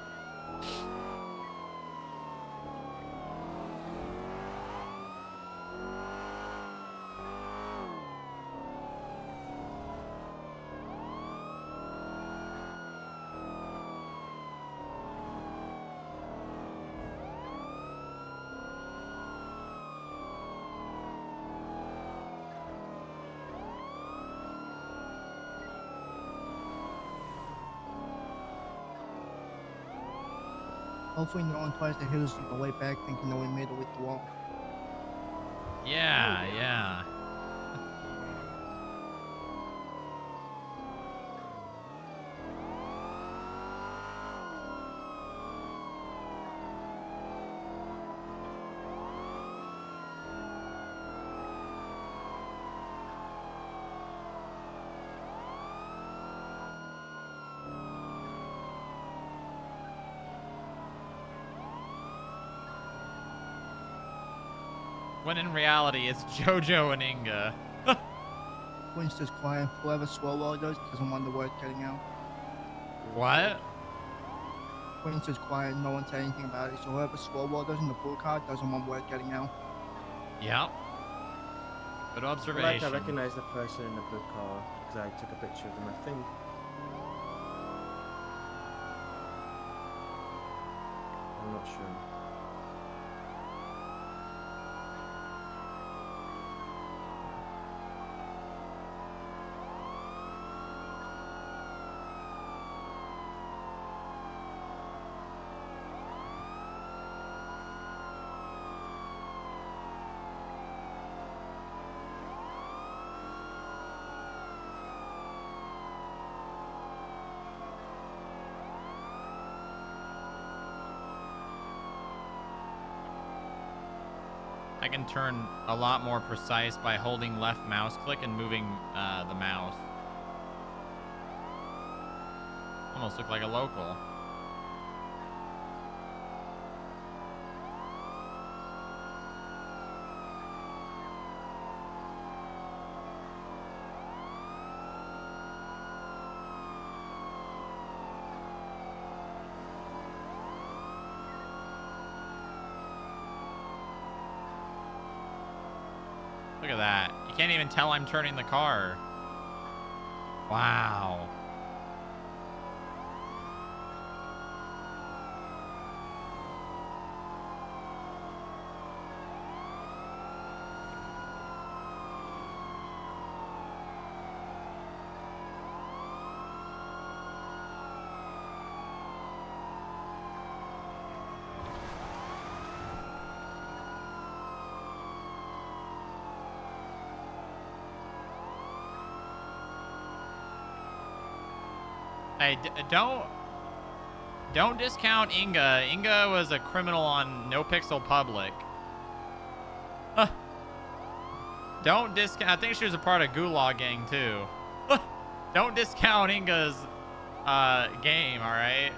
Hopefully no one tries to hit us on the way back thinking that we made it with the wall. Yeah, yeah. when in reality it's Jojo and Inga. Winston's quiet. Whoever Swalwell does doesn't want the word getting out. What? Winston's quiet. No one said anything about it. So whoever Swalwell does in the blue car doesn't want word getting out. Yep. Good I feel like I observation. recognize the person in the blue car because I took a picture of them, I think. I'm not sure. I can turn a lot more precise by holding left mouse click and moving the mouse. Almost look like a local. Look at that. You can't even tell I'm turning the car. Wow. Hey, don't discount Inga. Inga was a criminal on No Pixel Public. Don't discount. I think she was a part of Gulag Gang too. Don't discount Inga's game. All right.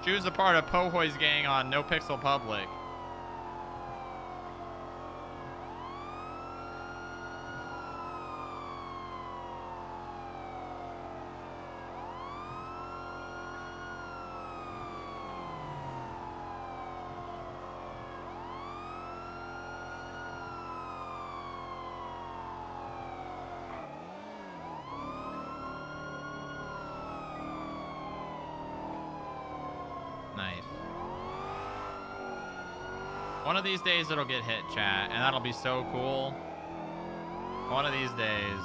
She was a part of Pohoy's gang on No Pixel Public. Nice. One of these days it'll get hit, chat, and that'll be so cool. One of these days.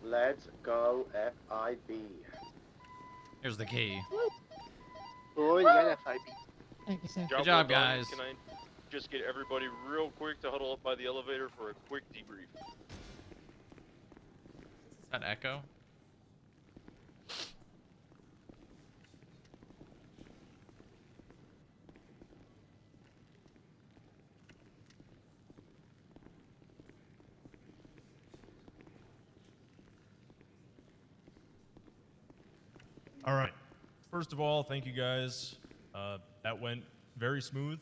Let's go FIB. Here's the key. Oh, yeah, FIB. Thank you, sir. Good job, well done. guys. Can I just get everybody real quick to huddle up by the elevator for a quick debrief? Is that Echo? All right. First of all, thank you guys. That went very smooth.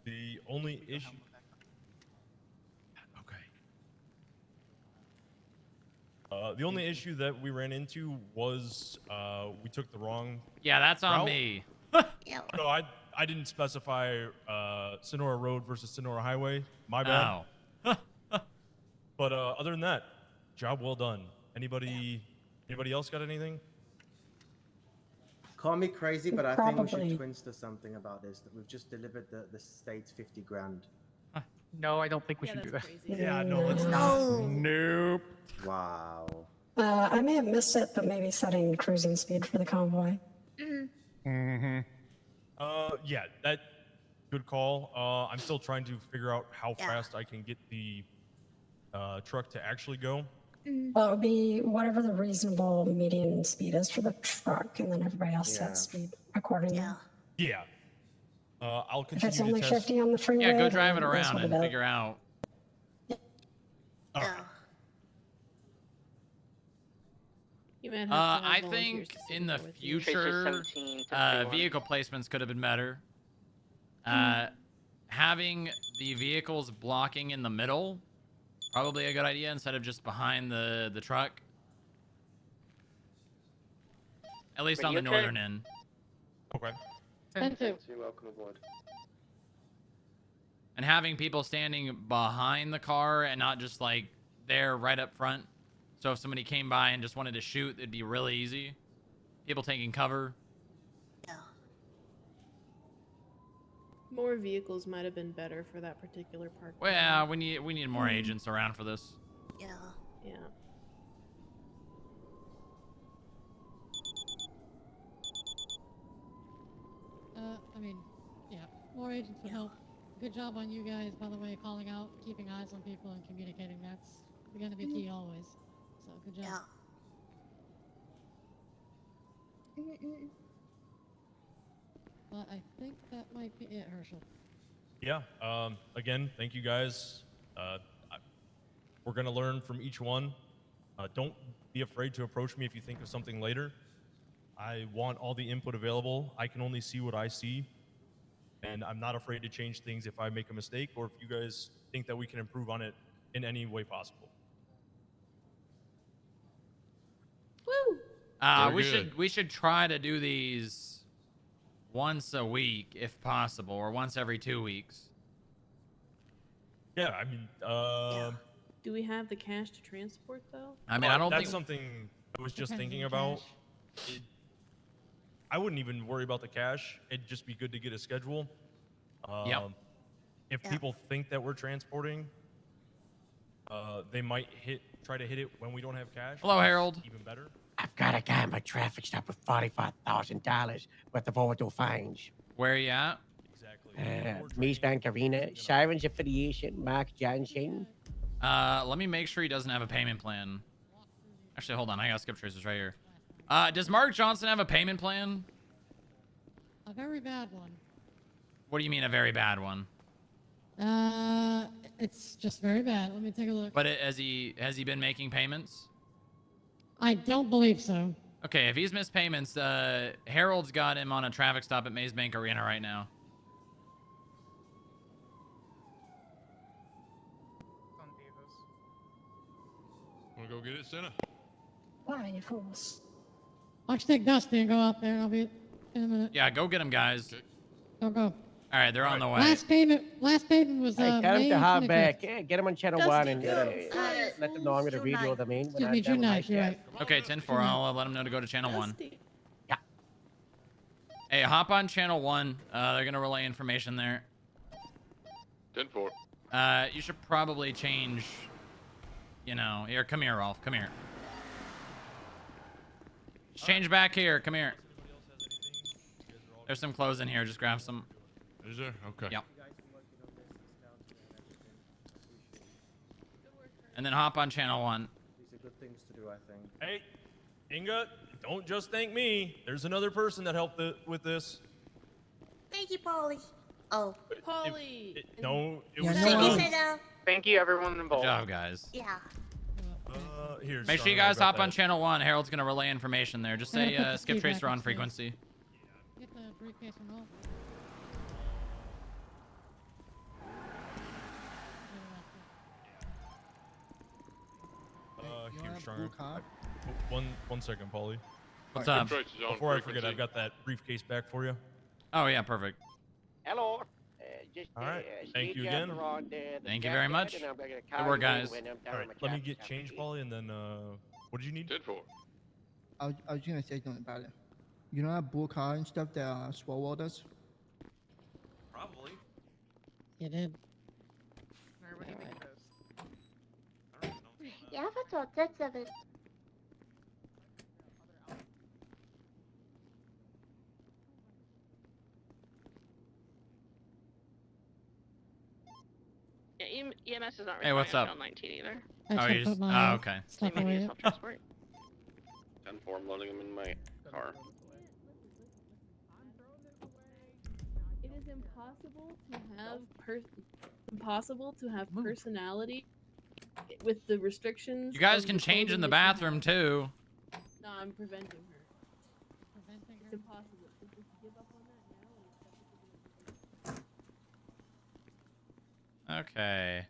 The only issue. Okay. The only issue that we ran into was we took the wrong. Yeah, that's on route. me. No, I didn't specify Sonora Road versus Sonora Highway. My bad. Oh. But other than that, job well done. Anybody else got anything? Call me crazy, but I think we Probably. should Twinster something about this. That we've just delivered the state's 50 grand. No, I don't think we should do that. Yeah, no, let's No. not. Nope. Wow. I may have missed it, but maybe setting cruising speed for the convoy. Mm-hmm. Yeah, that good call. I'm still trying to figure out how fast I can get the truck to actually go. Well, it would be whatever the reasonable median speed is for the truck, and then everybody else Yeah. sets speed accordingly. Yeah. I'll If it's continue to only test. 50 on the freeway, Yeah, go drive it then that's around what and it is. figure out. You might have to have I volunteers think to sit in the there with you. future, vehicle placements could have been better. Having the vehicles blocking in the middle, probably a good idea instead of just behind the truck. At least on the northern end. Okay. 10-2. Welcome aboard. And having people standing behind the car and not just like there right up front. So if somebody came by and just wanted to shoot, it'd be really easy. People taking cover. More vehicles might have been better for that particular park. Well, we need more agents around for this. Yeah. Yeah. I mean, yeah, more agents would help. Good job on you guys, by the way, calling out, keeping eyes on people, and communicating. That's going to be key always. So good job. But I think that might be it, Herschel. Yeah. Again, thank you guys. We're gonna learn from each one. Don't be afraid to approach me if you think of something later. I want all the input available. I can only see what I see, and I'm not afraid to change things if I make a mistake or if you guys think that we can improve on it in any way possible. Woo! We should try to do these once a week if possible, or once every 2 weeks. Yeah, I mean, Do we have the cash to transport though? I mean, I don't that's think something I was just Depends on thinking the about. cash. I wouldn't even worry about the cash. It'd just be good to get a schedule. If people think that we're transporting, they might try to hit it when we don't have cash. Hello, which is Harold. Even better. I've got a guy in my traffic stop with $45,000 worth of overdue fines. Where are you at? Maze Bank Arena, Sirens Affiliation, Mark Johnson. Let me make sure he doesn't have a payment plan. Actually, hold on. I got skip traces right here. Does Mark Johnson have a payment plan? A very bad one. What do you mean a very bad one? It's just very bad. Let me take a look. But has he been making payments? I don't believe so. Okay, if he's missed payments, Harold's got him on a traffic stop at Maze Bank Arena right now. Wanna go get it, Senna? Why, you fools? Why don't you take Dusty and go out there? I'll be in a minute. Yeah, go get him, guys. Go, go. All right, they're on the way. Last payment was Hey, tell him May to hop 25th. back. Yeah, get him on channel Dusty, 1 and go. let them know I'm gonna video them in. Excuse me, June 9th, you're right. Okay, 10-4. I'll let them know to go to channel 1. Yeah. Hey, hop on channel 1. They're gonna relay information there. 10-4. You should probably change. You know, here, come here, Rolf. Come here. Just change back here. Come here. There's some clothes in here. Just grab some. Is there? Okay. Yep. And then hop on channel 1. These are good things to do, I think. Hey, Inga, don't just thank me. There's another person that helped with this. Thank you, Polly. Oh. Polly. No, it Yeah, was. Thank you, Senna. Thank you, everyone Good involved. job, guys. Yeah. Here. Make sure you guys hop on channel 1. Harold's gonna relay information there. Just say Put the skip speed tracer back on upstairs. frequency. Get the briefcase from home. Here, Sharn. One second, Paulie. What's up? Before I forget, I've got that briefcase back for you. Oh yeah, perfect. Hello. All right. Thank you again. Thank you very much. Good work, guys. All right. Let me get change, Paulie, and then what did you need? 10-4. I was gonna say something about it. You know that blue car and stuff that Swalwell does? Probably. You did. Yeah, I thought that's of it. EMS is not Hey, responding what's on up? channel 19 either. I Oh, should you put just... my Oh, okay. stuff Maybe away. it's self-transport. 10-4, I'm loading them in my car. It is impossible to have personality with the restrictions. You guys of can the change in clothing the that you bathroom, have. too. No, I'm preventing her. It's impossible. So just give up on that now and accept it for the Okay.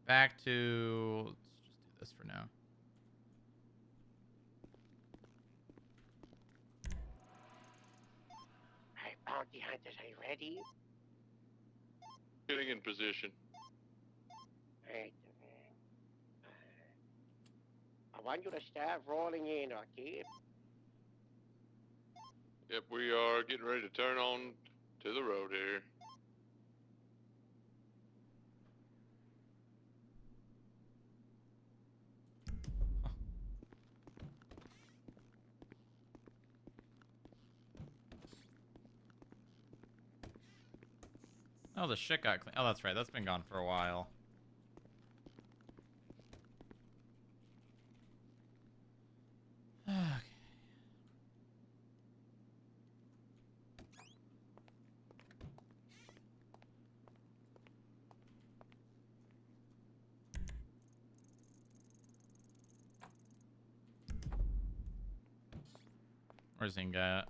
Back to... Let's just do this for now. Hey, bounty hunters, are you ready? Getting in position. Right. I want you to start rolling in, okay? Yep, we are getting ready to turn on to the road here. Oh, the shit got clean. Oh, that's right. That's been gone for a while. Okay. Where's Inga at?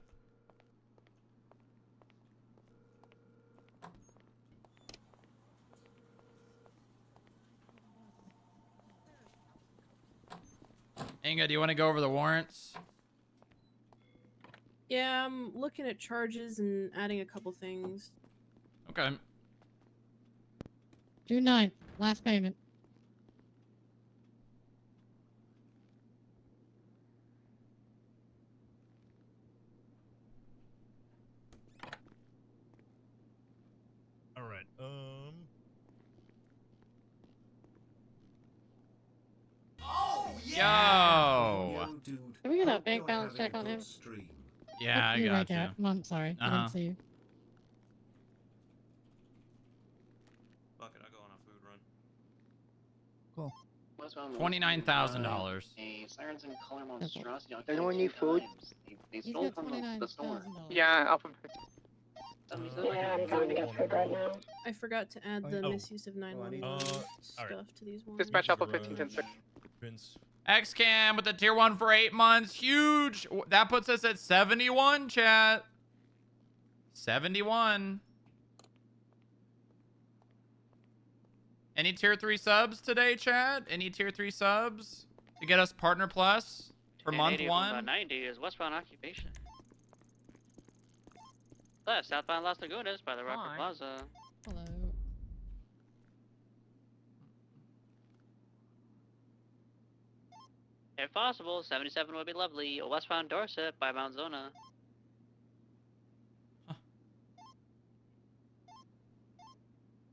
Inga, do you want to go over the warrants? Yeah, I'm looking at charges and adding a couple things. Okay. June 9th, last payment. All right. Yo! Can we get a bank balance check on him? Yeah, I You're got right you. there. I'm sorry. I didn't see you. Fuck it, I'll go on a food run. Cool. $29,000. Sirens and color Okay. monstrosity. Anyone need food? They He's stole got from the store. $29,000. Yeah, Alpha. Yeah, I'm going to get food right now. I forgot to add the Oh. misuse of 911 all stuff right. to these ones. Dispatch Alpha 1510. Vince. XCAM with the tier 1 for 8 months. Huge. That puts us at 71, chat. 71. Any tier 3 subs today, chat? Any tier 3 subs to get us Partner Plus for month 1? 90 is westbound occupation. Left, southbound Las Lagunas by the Rocker Plaza. Hello. If possible, 77 would be lovely. Westbound Dorset by Mount Zona.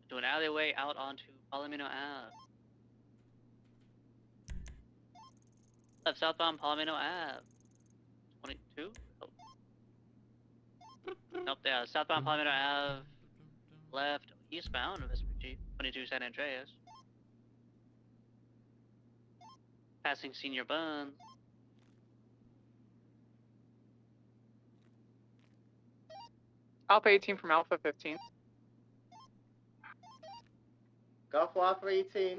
To an alleyway out onto Palomino Ave. Left, southbound Palomino Ave. 22? Oh. Nope, yeah, southbound Palomino Ave. Left, eastbound of SPG. 22 San Andreas. Passing Senior Buns. Alpha 18 from Alpha 15. Go for Alpha 18.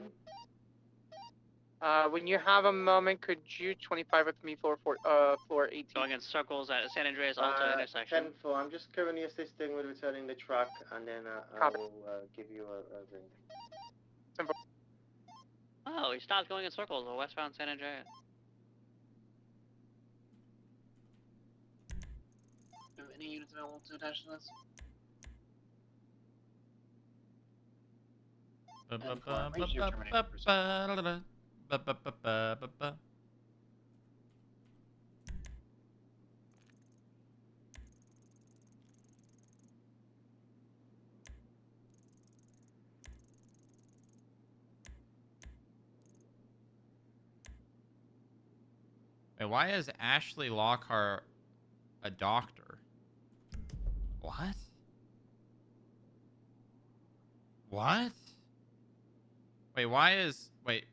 When you have a moment, could you 25 with me floor 18? Going in circles at San Andreas Alta intersection. 10-4. I'm just currently assisting with returning the truck, and then I will give you a ring. Oh, he stopped going in circles on westbound San Andreas. Any units available to attach to this? Wait, why is Ashley Lockhart a doctor? What? What? Wait, why is... Wait.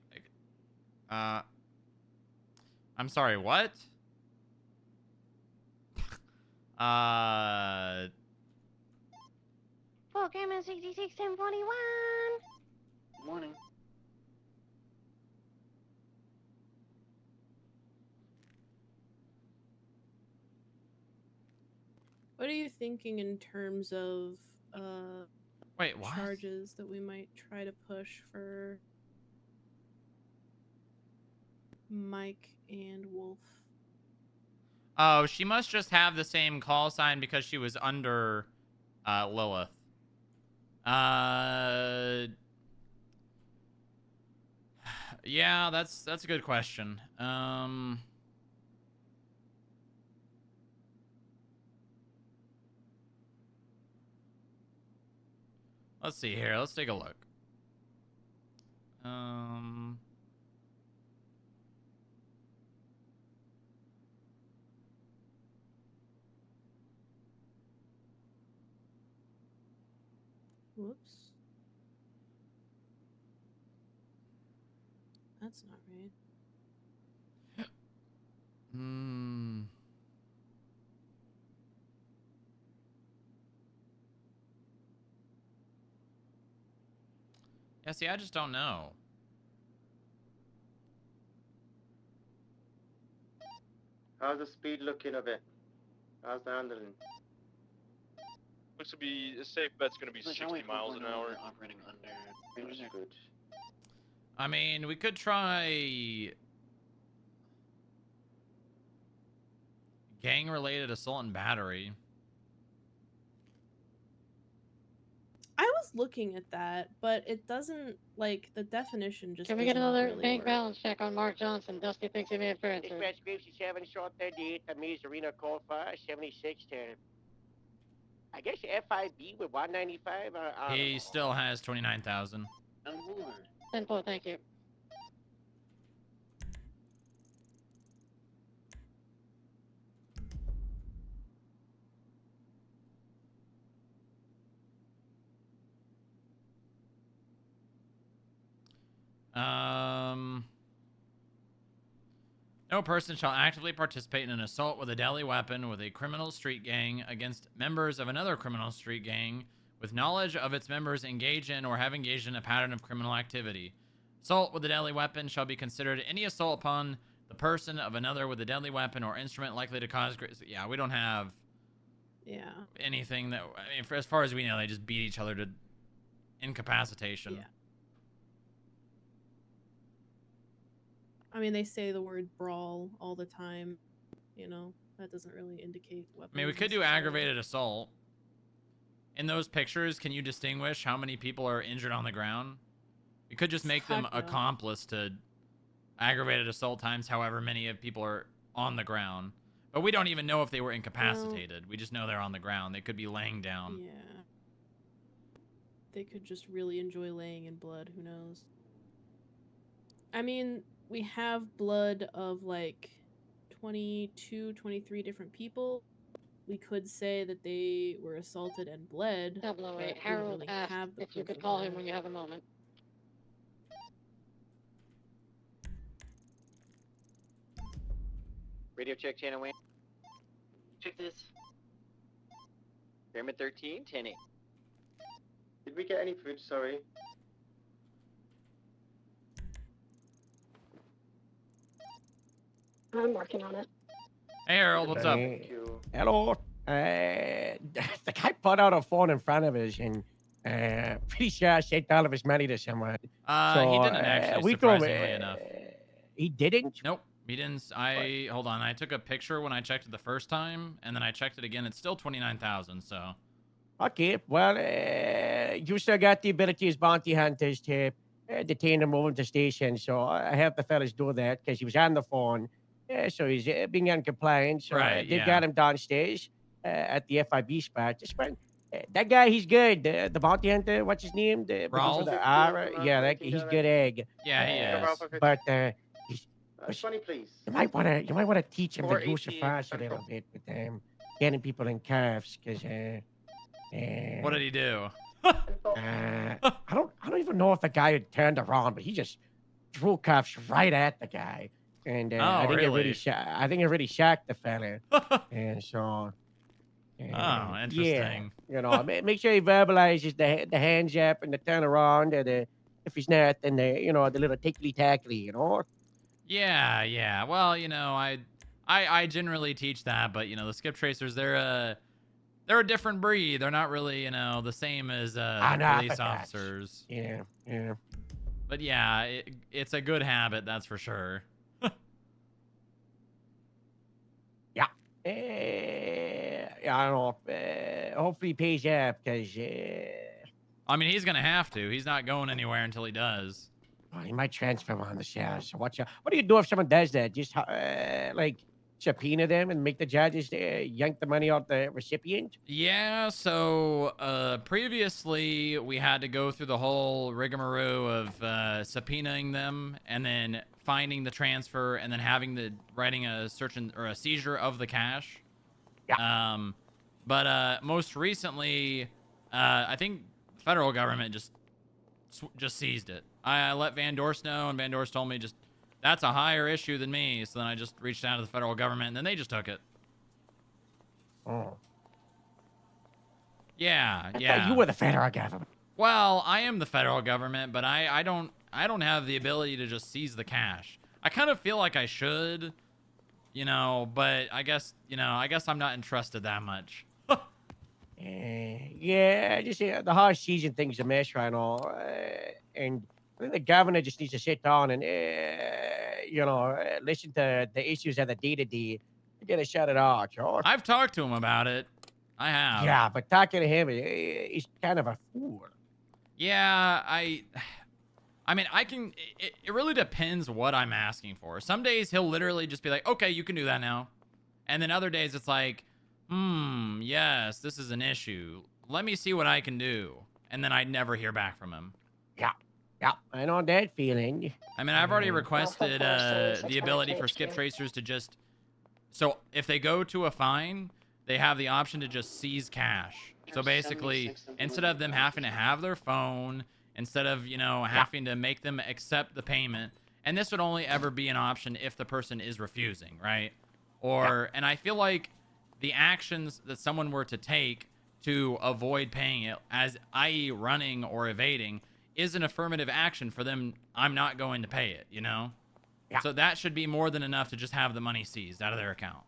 I'm sorry, what? 4K-66-1041. Morning. What are you thinking in terms of Wait, what? charges that we might try to push for Mike and Wolf? Oh, she must just have the same call sign because she was under Lilith. Yeah, that's a good question. Let's see here. Let's take a look. Whoops. That's not right. Yeah, see, I just don't know. How's the speed looking of it? How's the handling? Looks to be a safe bet's going to be 60 miles an hour. Operating under. That's good. I mean, we could try gang-related assault and battery. I was looking at that, but it doesn't, like, the definition just Can we does get not another really bank work. balance check on Mark Johnson? Dusty thinks he may have transferred. Dispatch 57 short 38, that means Arena call fire 76 turn. I guess FIB with 195. He still has 29,000. On board. 10-4, thank you. No person shall actively participate in an assault with a deadly weapon with a criminal street gang against members of another criminal street gang with knowledge of its members engage in or have engaged in a pattern of criminal activity. Assault with a deadly weapon shall be considered any assault upon the person of another with a deadly weapon or instrument likely to cause great... Yeah, we don't have anything that... I mean, as far as we know, they just beat each other to incapacitation. Yeah. I mean, they say the word brawl all the time. You know, that doesn't really indicate weapons. I mean, we could do aggravated assault. In those pictures, can you distinguish how many people are injured on the ground? We could just make them Heck no. accomplice to aggravated assault times however many of people are on the ground. But we don't even know if they were incapacitated. We just know they're on the ground. They could be laying down. Yeah. They could just really enjoy laying in blood. Who knows? I mean, we have blood of like 22, 23 different people. We could say that they were assaulted and bled. 008, but we don't Harold really asked have the if you proof could of call that. him when you have a moment. Radio check channel Wayne. Check this. Pyramid 13, 10 8. Did we get any food? Sorry. I'm working on it. Hey, Harold, what's up? Thank you. Hello. The guy put out a phone in front of us and pretty sure I shaked all of his money to someone. He didn't actually, surprisingly enough. He didn't? Nope, he didn't. Hold on. I took a picture when I checked it the first time, and then I checked it again. It's still 29,000, so. Okay, well, you still got the ability as bounty hunters to detain and move him to station, so I have the fellas do that because he was on the phone, so he's being uncompliant. So Right, they yeah. got him downstairs at the FIB spot. Just that guy, he's good. The bounty hunter, what's his name? The begins with Ralph? the R. Yeah, he's good egg. Yeah, he is. But he's, 20, please. you might wanna teach him the use of 418 force a little bit with getting people in cuffs, because What did he do? I don't even know if the guy had turned around, but he just threw cuffs right at the guy, and I Oh, think really? I think it really shocked the fella, and so. Oh, Yeah, interesting. make sure he verbalizes the hands up and the turn around, and if he's not, then the little tickly tackly. Yeah. Well, I generally teach that, but the skip tracers, they're a different breed. They're not really, the same as the Not the police Dutch. officers. Yeah. But yeah, it's a good habit, that's for sure. Yeah. I don't know. Hopefully he pays up, because I mean, he's gonna have to. He's not going anywhere until he does. he might transfer on the share. So watch out. What do you do if someone does that? Just like subpoena them and make the judges yank the money off the recipient? Yeah, so previously we had to go through the whole rigmarole of subpoenaing them and then finding the transfer and then writing a search or a seizure of the cash. Yeah. But most recently, I think the federal government just seized it. I let Van Dorst know, and Van Dorst told me that's a higher issue than me. So then I just reached out to the federal government, and then they just took it. Oh. Yeah. I thought you were the federal government. Well, I am the federal government, but I don't have the ability to just seize the cash. I kind of feel like I should, but I guess I'm not entrusted that much. Yeah, just the harsh season thing's a mess right now, and I think the governor just needs to sit down and listen to the issues of the day-to-day. Get to shut it out, George. I've talked to him about it. I have. Yeah, but talking to him, he's kind of a fool. Yeah, I mean, it really depends what I'm asking for. Some days he'll literally just be like, okay, you can do that now. And then other days it's like, yes, this is an issue. Let me see what I can do. And then I never hear back from him. Yeah, I know that feeling. I mean, I've already requested the ability for skip tracers to so if they go to a fine, they have the option to just seize cash. So basically, instead of them having to have their phone, instead of, having to make them accept the payment, and this would only ever be an option if the person is refusing, right? And I feel like the actions that someone were to take to avoid paying it, i.e. running or evading, is an affirmative action for them. I'm not going to pay it, Yeah. So that should be more than enough to just have the money seized out of their account.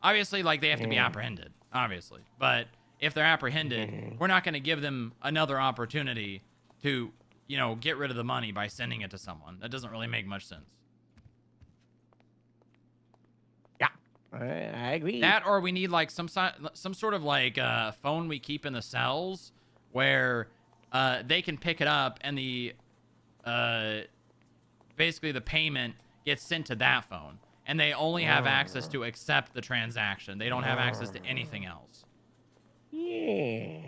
Obviously, they have to be apprehended, obviously. But if they're apprehended, we're not going to give them another opportunity to, get rid of the money by sending it to someone. That doesn't really make much sense. I agree. That, or we need some sort of phone we keep in the cells where they can pick it up and basically the payment gets sent to that phone, and they only have access to accept the transaction. They don't have access to anything else. Yeah.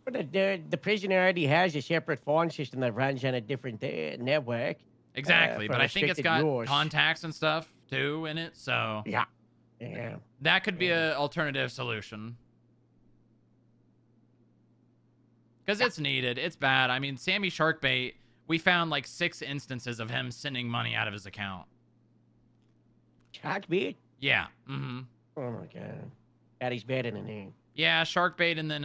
But the prison already has a separate phone system that runs on a different network. Exactly, for but I think it's restricted got use. contacts and stuff too in it, so Yeah. that could be an alternative solution. Because it's needed. It's bad. I mean, Sammy Sharkbait, we found 6 instances of him sending money out of his account. Sharkbait? Yeah. Mm-hmm. Oh my god. That is better than him. Yeah, Sharkbait, and then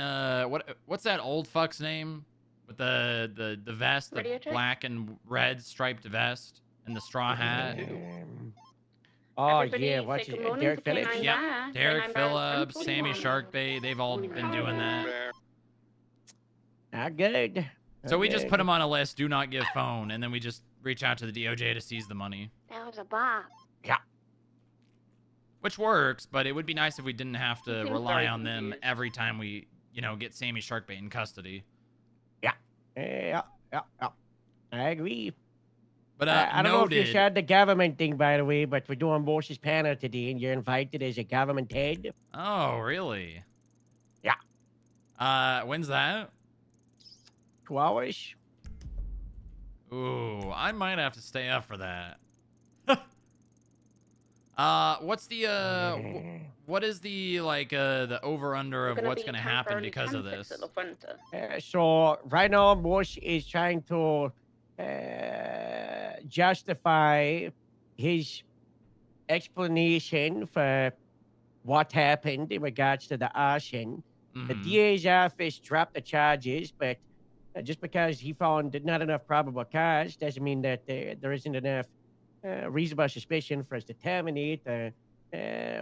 what's that old fuck's name? With the vest, the Radio check? black and red striped vest and the straw hat. Oh Everybody yeah, say what's good it? morning Derek to K9 Phillips? Yep. Bar. Derek K9 Bar Phillips, is Sammy 141. Sharkbait, they've all been doing that. Not good. So we just put them on a list, do not give phone, and then we just reach out to the DOJ to seize the money. That was a bop. Yeah. Which works, but it would be nice if we didn't have to Seems rely very on them confused. every time we, get Sammy Sharkbait in custody. Yeah. I agree. But I don't know if you noted. shared the government thing, by the way, but we're doing Boss's panel today, and you're invited as a government head. Oh, really? Yeah. When's that? 2 hours. Ooh, I might have to stay up for that. What's the what is the the over under We're of gonna what's be going to happen temporarily because of campers this? at La Fuente. So right now, Bush is trying to justify his explanation for what happened in regards to the arson. The Mhm. DA's office dropped the charges, but just because he found not enough probable cause doesn't mean that there isn't enough reasonable suspicion for us to terminate.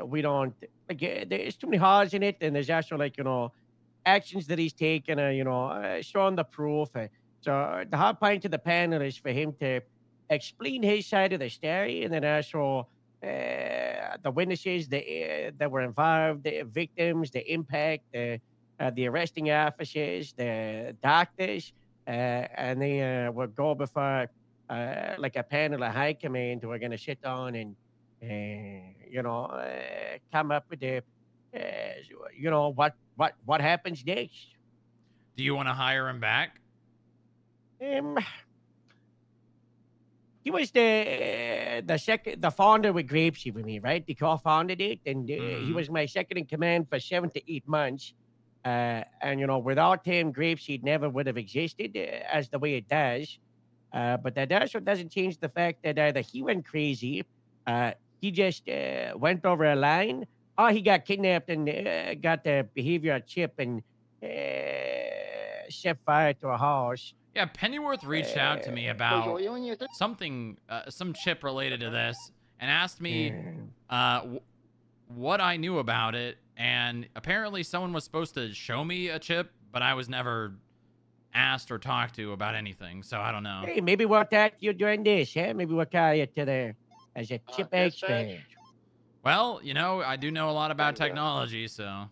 We don't there's too many holes in it, and there's also actions that he's taken, showing the proof. So the hard point to the panel is for him to explain his side of the story, and then also the witnesses that were involved, the victims, the impact, the arresting officers, the doctors, and they will go before like a panel of high command who are going to sit down and come up with the what happens next. Do you want to hire him back? Um, he was the founder with Grapeseed with me, right? They co-founded it, and he was my second in command for 7 to 8 months. And without him, Grapeseed never would have existed as the way it does. But that also doesn't change the fact that either he went crazy, he just went over a line, or he got kidnapped and got the behavior chip and set fire to a house. Yeah, Pennyworth reached out to me about something, some chip related to this, and asked me what I knew about it. And apparently, someone was supposed to show me a chip, but I was never asked or talked to about anything. So I don't know. Hey, maybe we'll talk you during this, huh? Maybe we'll call you to the as a chip dispatch? expert. Well, I do know a lot about technology, so.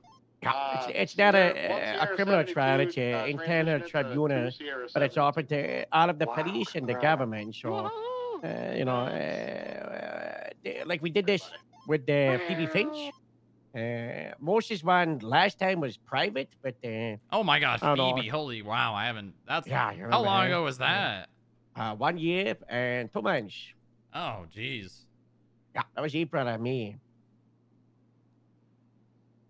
It's not a Sierra criminal trial. 72, It's an internal transition into tribunal, 2 Sierra but it's open 72. to all of the police and the government. So, like we did this with the PB Finch. Moses one last time was private, but Oh my God, I don't know. Phoebe! Holy wow, I haven't. That's Yeah, you how remember long her? ago was that? 1 year and 2 months. Oh, jeez. Yeah, that was April and me.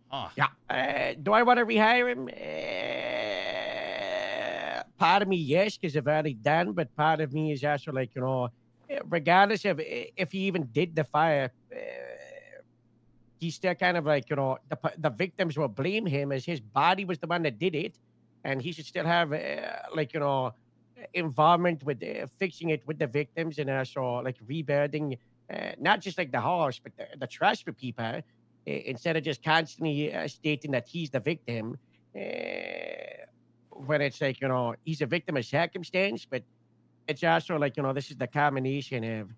Huh. Yeah. Do I want to rehire him? Part of me, yes, because I've already done, but part of me is also like, regardless of if he even did the fire, he's still kind of like, the victims will blame him as his body was the one that did it. And he should still have, involvement with fixing it with the victims and also like rebuilding, not just like the house, but the trust for people. Instead of just constantly stating that he's the victim, when it's like, he's a victim of circumstance, but it's also like, this is the combination of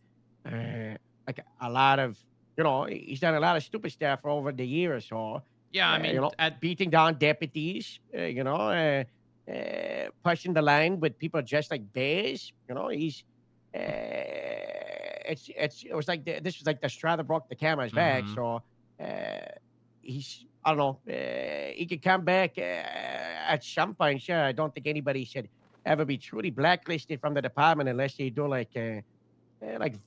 like a lot of, he's done a lot of stupid stuff over the years. So, Yeah, I mean, beating down deputies, pushing the line with people dressed like bears. He's, it was like this was like the straw that broke the camera's back. Mhm. So, he's, I don't know, he could come back at some point. Sure, I don't think anybody should ever be truly blacklisted from the department unless they do like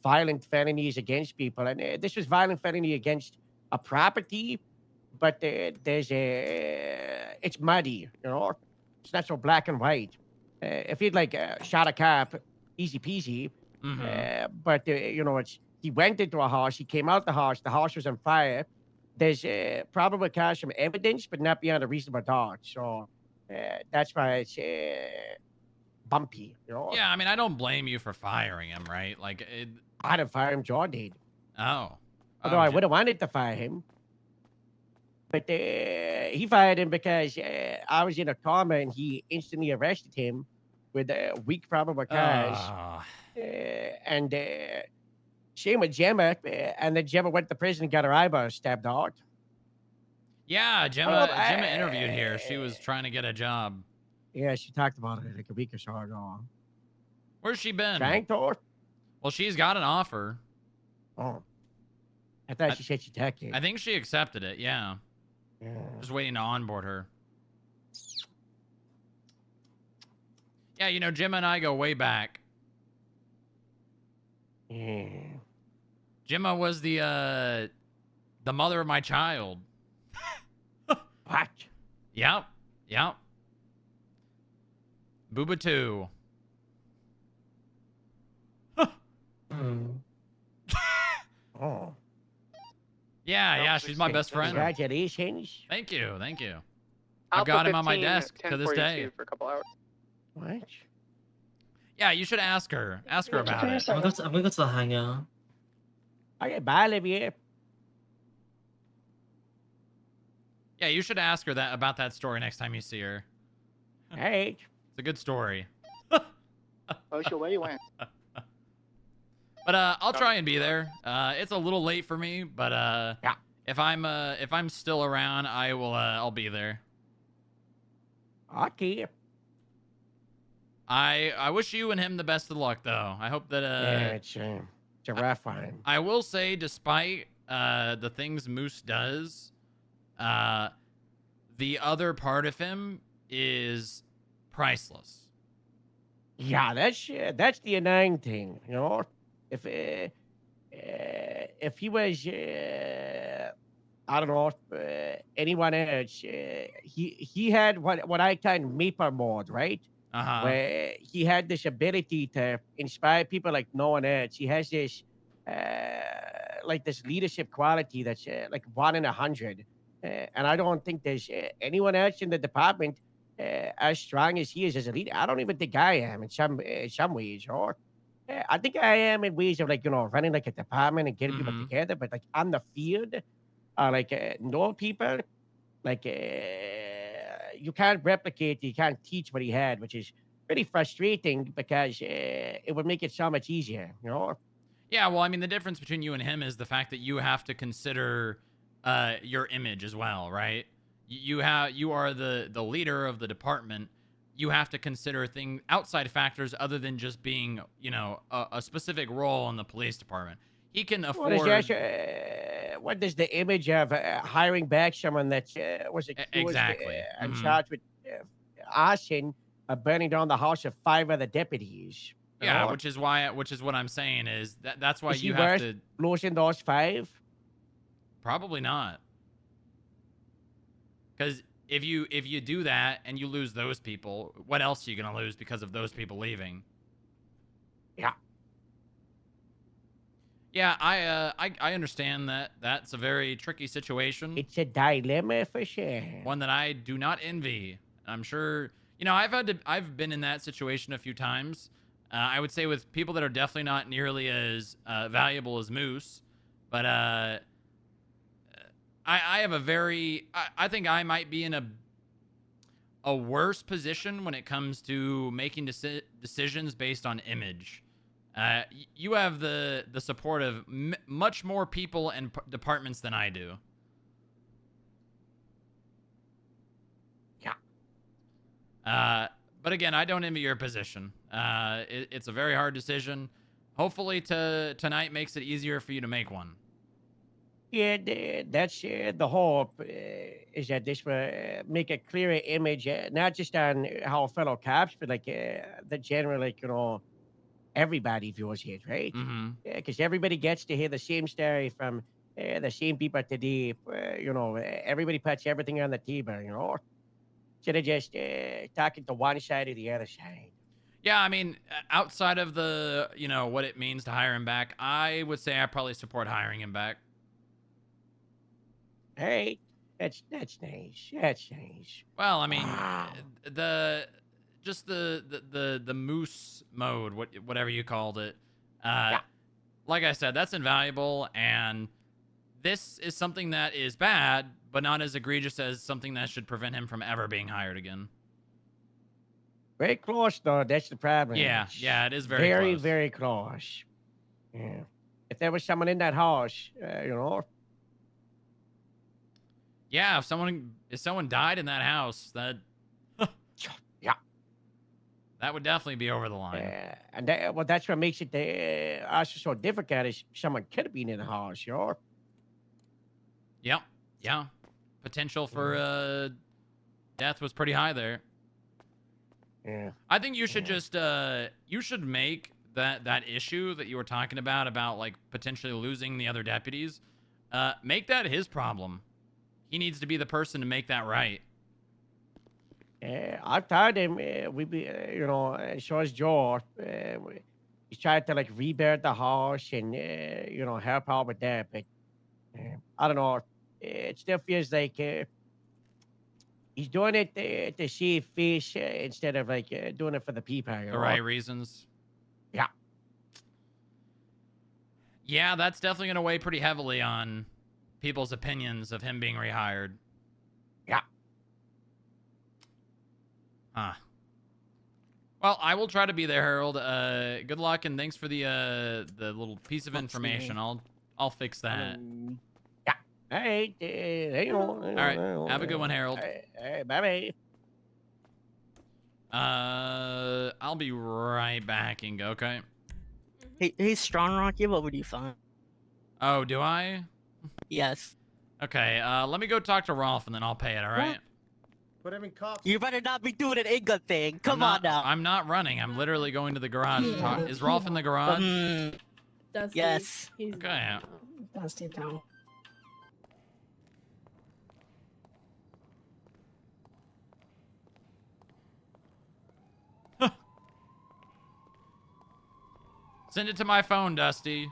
violent felonies against people. And this was violent felony against a property, but there's it's muddy, it's not so black and white. If he'd like shot a cop, easy peasy. But he went into a house, he came out the house was on fire. There's probable cause from evidence, but not beyond a reasonable doubt. So that's why it's bumpy. Yeah, I mean, I don't blame you for firing him, right? Like, I didn't fire him, John did. Oh. Although I would have wanted to fire him. But he fired him because I was in a coma and he instantly arrested him with a weak probable cause. And same with Gemma. And then Gemma went to prison and got her eyebrows stabbed out. Yeah, Gemma interviewed here. She was trying to get a job. Yeah, she talked about it like a week or so ago. Where's she been? Trying to? Well, she's got an offer. Oh. I thought she said she took it. I think she accepted it, yeah. Just waiting to onboard her. Yeah, Gemma and I go way back. Yeah. Gemma was the mother of my child. Yep. Yep. Booba 2. Oh. Yeah, she's my best friend. Congratulations. Thank you. Thank you. I've Alpha got him on my 15, desk to this 1042 day. for a couple hours. What? Yeah, you should ask her. Ask her about it. I'm gonna go to the hangar. Okay, bye, Olivia. Yeah, you should ask her that about that story next time you see her. Hey. It's a good story. Oh, sure, where you went? But I'll try and be there. It's a little late for me, but yeah. If I'm still around, I'll be there. Okay. I wish you and him the best of luck, though. I hope that yeah, it's a rough one. I will say, despite the things Moose does, the other part of him is priceless. Yeah, that's the annoying thing, you know. If he was, I don't know, anyone else, he had what I call Maper mode, right? Where he had this ability to inspire people like no one else. He has this, like this leadership quality that's like 1 in 100, and I don't think there's anyone else in the department as strong as he is as a leader. I don't even think I am in some ways, or I think I am in ways of like running like a department and getting people together, but like on the field, like no people, like you can't replicate, you can't teach what he had, which is pretty frustrating because it would make it so much easier, you know. Yeah, well, I mean, the difference between you and him is the fact that you have to consider your image as well, right? You are the leader of the department. You have to consider outside factors other than just being, a specific role in the police department. He can afford. What is the image of hiring back someone that was accused exactly and charged with arson, burning down the house of 5 other deputies? Yeah, which is what I'm saying is that's why is you he have worth to losing those 5. Probably not, because if you do that and you lose those people, what else are you gonna lose because of those people leaving? Yeah. Yeah, I understand that that's a very tricky situation. It's a dilemma for sure. One that I do not envy. I'm sure, I've been in that situation a few times. I would say with people that are definitely not nearly as valuable as Moose, but I have I think I might be in a worse position when it comes to making decisions based on image. You have the support of much more people and departments than I do. Yeah. But again, I don't envy your position. It's a very hard decision. Hopefully, tonight makes it easier for you to make one. Yeah, that's the hope, is that this will make a clearer image, not just on how fellow cops, but like the general, like, everybody views it, right? Mm-hmm. Yeah, because everybody gets to hear the same story from the same people today. Everybody puts everything on the table, instead of just talking to one side or the other side. Yeah, I mean, outside of the, what it means to hire him back, I would say I probably support hiring him back. Hey, that's nice. That's nice. Well, I mean, the Moose mode, whatever you called it. Like I said, that's invaluable, and this is something that is bad, but not as egregious as something that should prevent him from ever being hired again. Very close, though. That's the problem. Yeah, it is very close. Very close. Yeah. If there was someone in that house, Yeah, if someone died in that house, that that would definitely be over the line. And that's what makes it also so difficult is someone could have been in the house, Yep. Yeah. Potential for death was pretty high there. Yeah. I think you should just you should make that issue that you were talking about like potentially losing the other deputies, make that his problem. He needs to be the person to make that right. I told him we be, so as Joe, he's trying to like rebuild the house and help out with that. But I don't know. It still feels like he's doing it to see fish instead of like doing it for the people. The right reasons. Yeah. Yeah, that's definitely going to weigh pretty heavily on people's opinions of him being rehired. Yeah. Huh. Well, I will try to be there, Harold. Good luck and thanks for the little piece of information. I'll fix that. Yeah. Hey, hang on. All right. Have a good one, Harold. Hey, bye. I'll be right back, Inga, okay? Hey, Strong Rocky, what would you find? Oh, do I? Yes. Okay, let me go talk to Rolf and then I'll pay it, all right? Put him in cuffs. You better not be doing an Inga thing. Come on now. I'm not running. I'm literally going to the garage to talk. Is Rolf in the garage? Dusty. Yes. He's Okay. Dusty down. Send it to my phone, Dusty.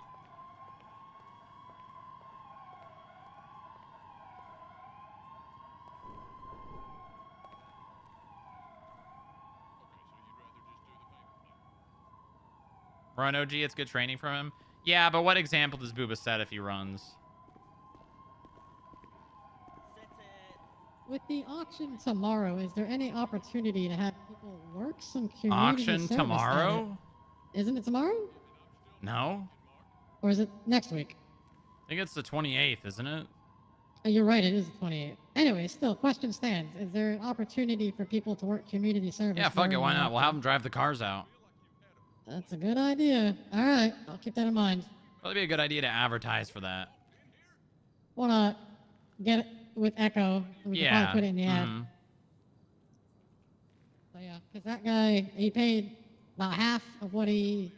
Run OG, it's good training from him. Yeah, but what example does Booba set if he runs? With the auction tomorrow, is there any opportunity to have people work some community Auction service tomorrow? Isn't it tomorrow? No. Or is it next week? I think it's the 28th, isn't it? Oh, you're right, it is the 28th. Anyway, still, question stands. Is there an opportunity for people to work community service? Yeah, fuck it, during why the not? We'll auction? have them drive the cars out. That's a good idea. All right, I'll keep that in mind. Probably be a good idea to advertise for that. Wanna get it with Echo? We can Yeah. probably put it in the ad. mhm. So yeah, because that guy, he paid about half of what he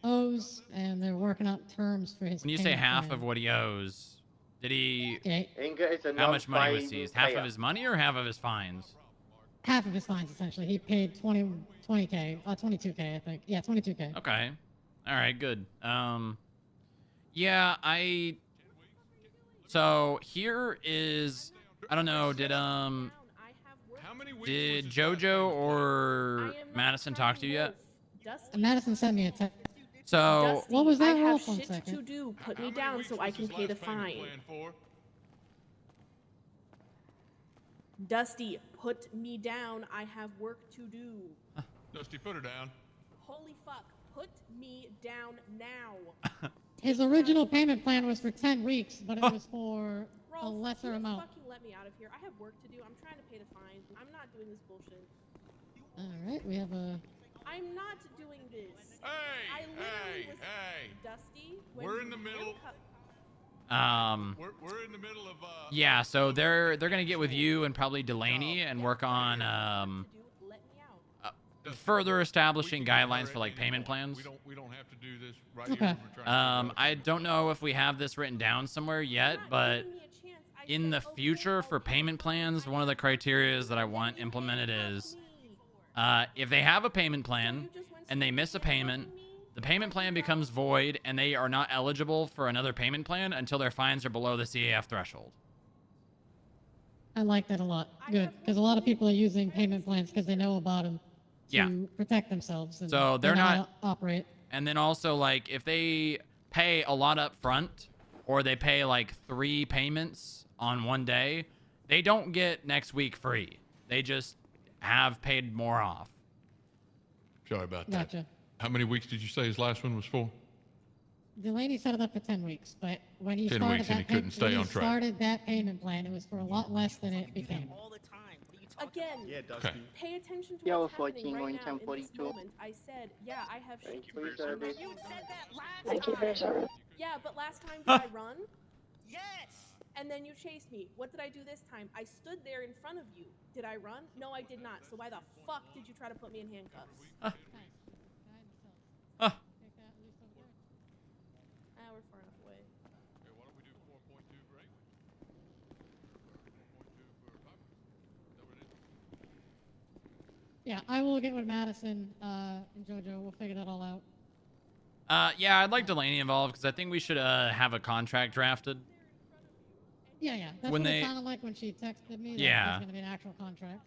owes, and they're working out terms for his. When you say payment half plan. of what he owes, did he... Inga is a How much money was non-viable seized? Half payer. of his money or half of his fines? Half of his fines, essentially. He paid 20K, 22K, I think. Yeah, 22K. Okay. All right, good. Yeah, so here is, I don't know, did Jojo or Madison talk to you yet? Madison sent me a text. So What was that I roll have for a shit second? to do. Put me down so I can pay the fine. Dusty, put me down. I have work to do. Dusty, put her down. Holy fuck. Put me down now. His original payment plan was for 10 weeks, but it was for a Rolf, lesser you amount. fucking let me out of here. I have work to do. I'm trying to pay the fine. I'm not doing this bullshit. All right, we have a. I'm not doing this. Hey, I literally hey, was hey. Dusty. When We're you in the middle. We're in the middle of yeah, so they're gonna get with you and probably Delaney and work on further establishing guidelines for like payment plans. we don't have to do this right Okay. here. We're trying to I don't know if we have this written down somewhere yet, but in the future for payment plans, one of the criteria that I want implemented is if they have a payment plan and they miss a payment, the payment plan becomes void and they are not eligible for another payment plan until their fines are below the CAF threshold. I like that a lot. Good, because a lot of people are using payment plans because they know about them to Yeah. protect themselves. And So they're they know how not to operate. And then also, like, if they pay a lot up front or they pay like 3 payments on one day, they don't get next week free. They just have paid more off. Sorry about that. Gotcha. How many weeks did you say his last one was for? Delaney set it up for 10 weeks, but when he 10 started weeks and that he couldn't stay when on he track. started that payment plan, it was for a lot less than it became. Again, Okay. pay attention to Yeah, what's we're happening 14 going right now in this 10:42. moment. I said, yeah, I have shit Thank you to for do. your service. You said that last Thank you for your time. service. Yeah, but last time did I run? Yes. And then you chased me. What did I do this time? I stood there in front of you. Did I run? No, I did not. So why the fuck did you try to put me in handcuffs? We're far enough away. Okay, why don't we do 4.2 break? 4.2 for 5 minutes. Is that what it is? Yeah, I will get with Madison and JoJo. We'll figure that all out. Yeah, I'd like Delaney involved because I think we should have a contract drafted. Yeah. That's When what they- it sounded like when she texted me. That Yeah. there's going to be an actual contract.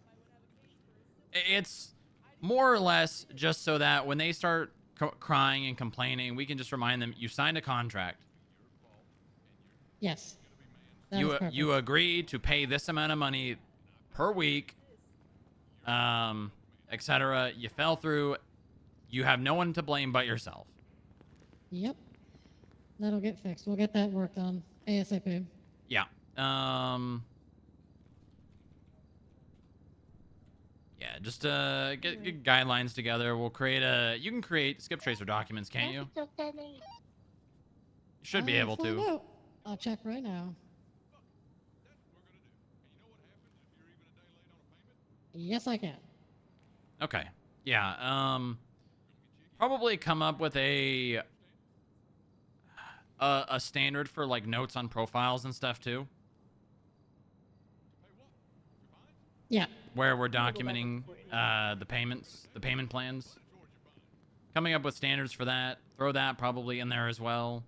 It's more or less just so that when they start crying and complaining, we can just remind them, you signed a contract. Yes. That is perfect. You agreed to pay this amount of money per week, etc. You fell through. You have no one to blame but yourself. Yep. That'll get fixed. We'll get that worked on ASAP. Yeah. Yeah, just get guidelines together. We'll create you can create skip tracer documents, can't you? You should be able Find to. out. I'll check right now. Yes, I can. Okay. Yeah. Probably come up with a standard for like notes on profiles and stuff too. Yeah. Where we're documenting the payments, the payment plans. Coming up with standards for that. Throw that probably in there as well.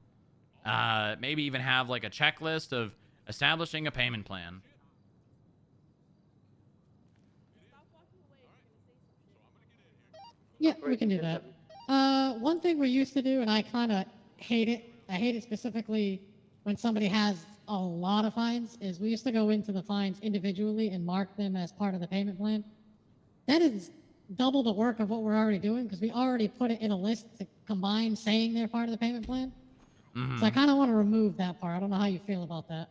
Maybe even have like a checklist of establishing a payment plan. Yeah, we can do that. One thing we used to do, and I kind of hate it. I hate it specifically when somebody has a lot of fines. Is we used to go into the fines individually and mark them as part of the payment plan. That is double the work of what we're already doing because we already put it in a list to combine saying they're part of the payment plan. So I kind of want to remove that part. I don't know how you feel about that.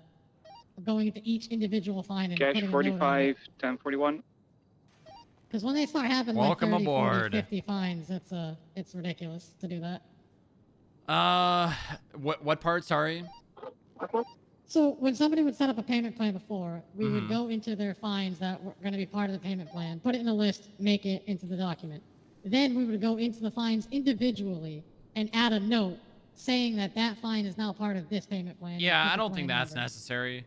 Going into each individual fine and Cash putting 45, 1041. Because when they start having Welcome like 30, aboard. 40, 50 fines, it's ridiculous to do that. What part? Sorry. So when somebody would set up a payment plan before, we would go into their fines that were going to be part of the payment plan, put it in a list, make it into the document. Then we would go into the fines individually and add a note saying that that fine is now part of this payment plan. Yeah, with I the don't think plan that's number. necessary.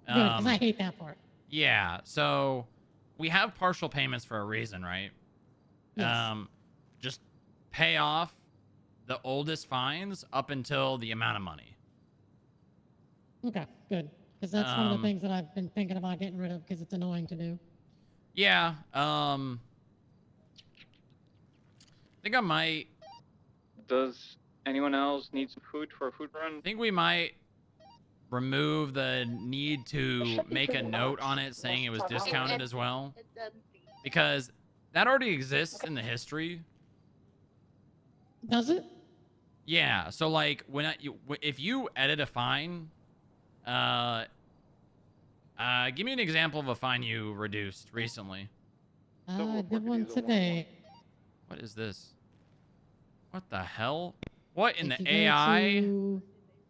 Good, because I hate that part. Yeah, so we have partial payments for a reason, right? Yes. Just pay off the oldest fines up until the amount of money. Okay, good. Because that's one of the things that I've been thinking about getting rid of because it's annoying to do. Yeah, I think I might. Does anyone else need some food for a food run? I think we might remove the need to make a note on it saying it was discounted as well. Because that already exists in the history. Does it? Yeah, so like if you edit a fine, give me an example of a fine you reduced recently. I did one today. What is this? What the hell? What in If the you go AI? to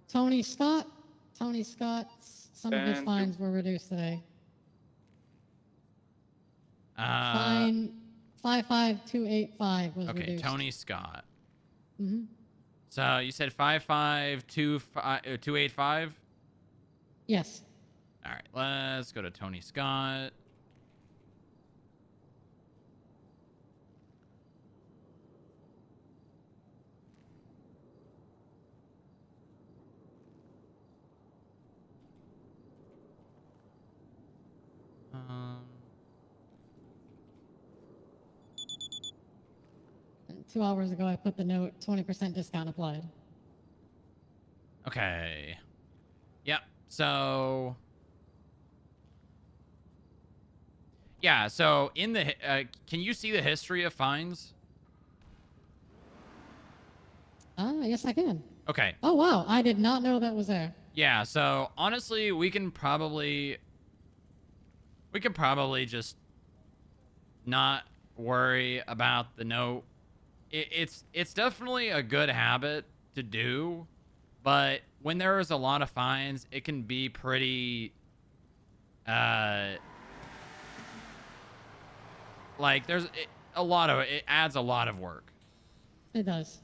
Tony Scott. Tony Scott's, some of his And fines were reduced today. Uh, Fine 55285 was okay, reduced. Tony Scott. Mm-hmm. So you said 55285? Yes. All right, let's go to Tony Scott. And 2 hours ago, I put the note 20% discount applied. Okay. Yep. So. Yeah. So in the, can you see the history of fines? Yes, I can. Okay. Oh, wow. I did not know that was there. Yeah. So honestly, we can probably just not worry about the note. It's definitely a good habit to do, but when there is a lot of fines, it can be pretty like there's a lot of it adds a lot of work. It does.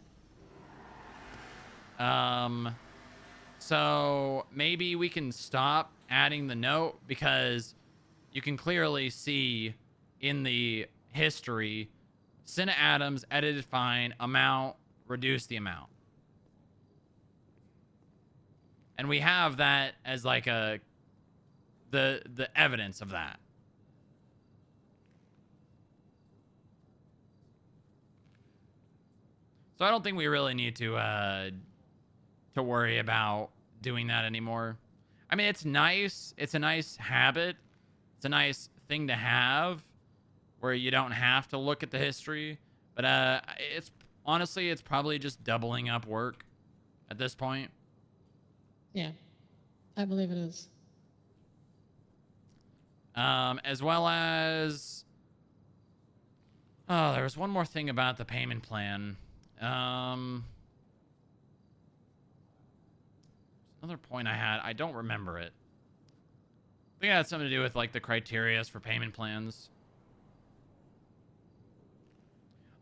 So maybe we can stop adding the note because you can clearly see in the history, Cinna Adams, edited fine, amount, reduce the amount. And we have that as like the evidence of that. So I don't think we really need to worry about doing that anymore. I mean, it's nice. It's a nice habit. It's a nice thing to have where you don't have to look at the history. But it's honestly, it's probably just doubling up work at this point. Yeah, I believe it is. As well as... Oh, there was one more thing about the payment plan. Another point I had, I don't remember it. I think it had something to do with like the criteria for payment plans.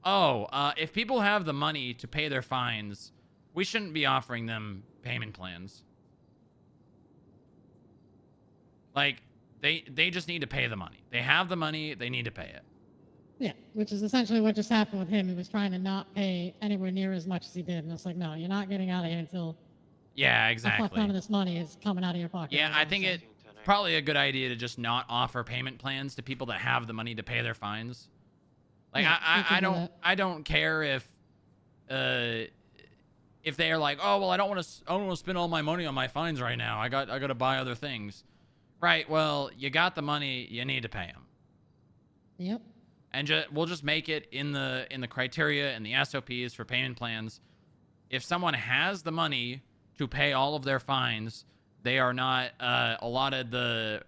Oh, if people have the money to pay their fines, we shouldn't be offering them payment plans. Like, they just need to pay the money. They have the money, they need to pay it. Yeah, which is essentially what just happened with him. He was trying to not pay anywhere near as much as he did. And it's like, no, you're not getting out of here until Yeah, a fuck exactly. ton of this money is coming out of your pocket. Yeah, right I now, think so. it's probably a good idea to just not offer payment plans to people that have the money to pay their fines. Like, Yeah, you can do that. I don't care if they are like, oh well, I don't want to spend all my money on my fines right now. I got to buy other things. Right. Well, you got the money. You need to pay them. Yep. And we'll just make it in the criteria and the SOPs for payment plans. If someone has the money to pay all of their fines, they are not allotted the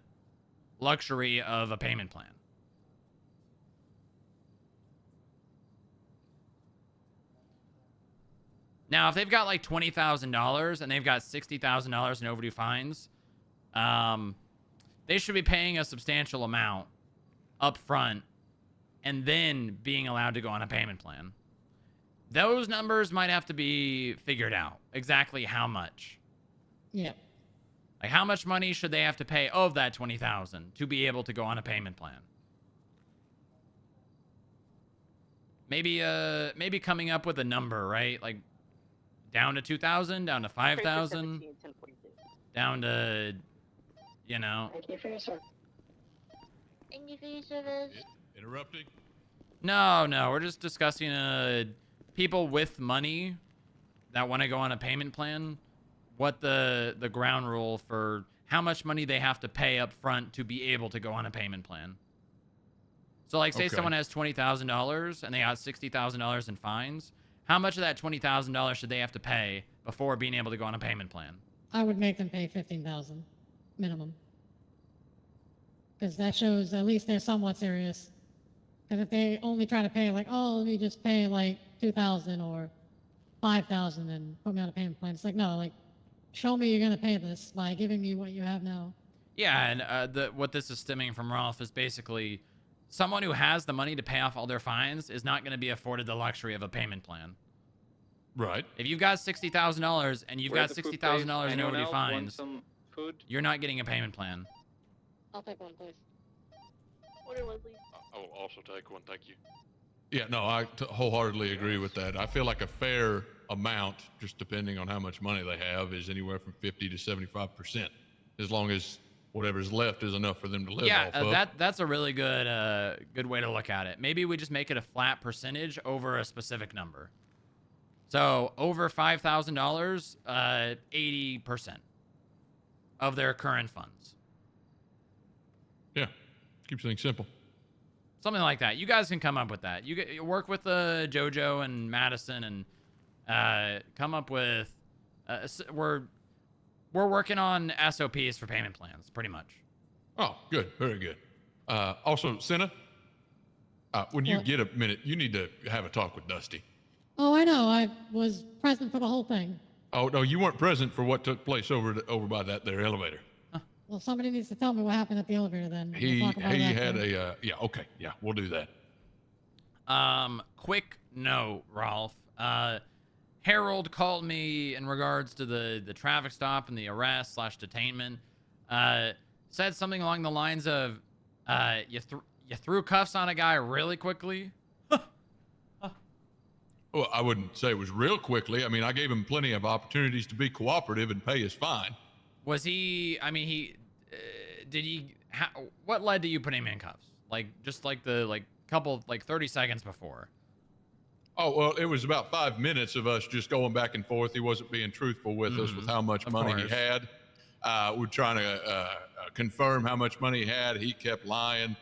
luxury of a payment plan. Now, if they've got like $20,000 and they've got $60,000 in overdue fines, they should be paying a substantial amount up front and then being allowed to go on a payment plan. Those numbers might have to be figured out. Exactly how much. Yeah. Like, how much money should they have to pay of that $20,000 to be able to go on a payment plan? Maybe coming up with a number, right? Like, down to 2,000, down to 5,000, down to, you know. Thank you for your service. Thank you for your service. Interrupting? No, we're just discussing people with money that want to go on a payment plan, what the ground rule for how much money they have to pay up front to be able to go on a payment plan. So, like, say Okay. someone has $20,000 and they got $60,000 in fines. How much of that $20,000 should they have to pay before being able to go on a payment plan? I would make them pay $15,000 minimum. Because that shows at least they're somewhat serious. Because if they only try to pay like, oh, let me just pay like $2,000 or $5,000 and put me on a payment plan, it's like, no, like, show me you're gonna pay this by giving me what you have now. Yeah, and what this is stemming from, Rolf, is basically someone who has the money to pay off all their fines is not going to be afforded the luxury of a payment plan. Right. If you've got $60,000 and you've got Where's the food, $60,000 please? in Anyone overdue else want fines, some food? you're not getting a payment plan. I'll take one, please. Order, Leslie. I will also take one, thank you. Yeah, no, I wholeheartedly agree with that. I feel like a fair amount, just depending on how much money they have, is anywhere from 50 to 75%, as long as whatever's left is enough for them to live Yeah, off of. that's a really good way to look at it. Maybe we just make it a flat percentage over a specific number. So over $5,000, 80% of their current funds. Yeah, keeps things simple. Something like that. You guys can come up with that. You work with JoJo and Madison and come up with. We're working on SOPs for payment plans, pretty much. Oh, good, very good. Also, Senna, when you What? get a minute, you need to have a talk with Dusty. Oh, I know. I was present for the whole thing. Oh no, you weren't present for what took place over by that there elevator. Well, somebody needs to tell me what happened at the elevator then. We'll He talk about that had then. yeah, okay, yeah, we'll do that. Quick note, Rolf. Harold called me in regards to the traffic stop and the arrest / detainment. Said something along the lines of, you threw cuffs on a guy really quickly. Well, I wouldn't say it was real quickly. I mean, I gave him plenty of opportunities to be cooperative and pay his fine. Was he? I mean, did he? What led to you putting him in cuffs? Like just like the couple 30 seconds before. Oh, well, it was about 5 minutes of us just going back and forth. He wasn't being truthful with us with how much money he had. We're trying to confirm how much money he had. He kept lying,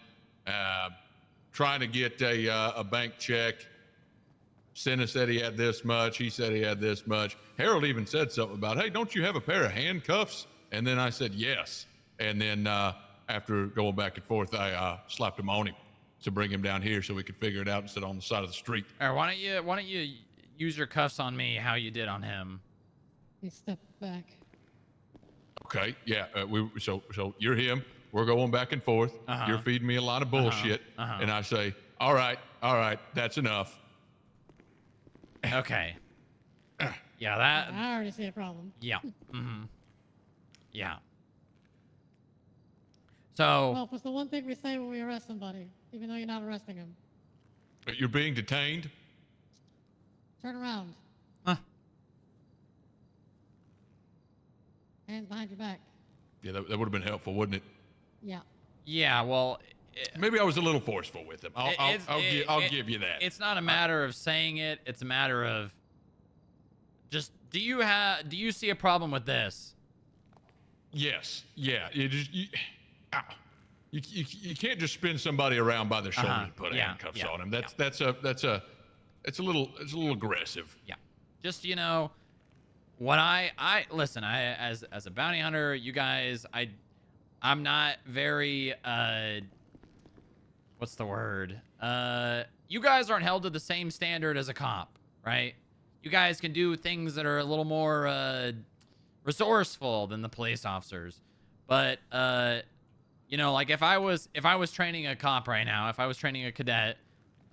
trying to get a bank check. Senna said he had this much. He said he had this much. Harold even said something about, hey, don't you have a pair of handcuffs? And then I said, yes. And then after going back and forth, I slapped him on him to bring him down here so we could figure it out instead on the side of the street. All right, why don't you use your cuffs on me how you did on him? He stepped back. Okay, yeah. So you're him. We're going back and forth. You're feeding me a lot of bullshit. And I say, all right, that's enough. Okay. Yeah, that. I already see a problem. Yeah. Yeah. So. Well, what's the one thing we say when we arrest somebody, even though you're not arresting him? You're being detained? Turn around. Hands behind your back. Yeah, that would have been helpful, wouldn't it? Yeah. Yeah, well. Maybe I was a little forceful with him. I'll give you that. It's not a matter of saying it. It's a matter of just, do you see a problem with this? Yes. Yeah. You can't just spin somebody around by their shoulders and put handcuffs on him. It's a little aggressive. Yeah. Just, what I listen, as a bounty hunter, you guys, I'm not very what's the word? You guys aren't held to the same standard as a cop, right? You guys can do things that are a little more resourceful than the police officers. But like if I was training a cop right now, if I was training a cadet,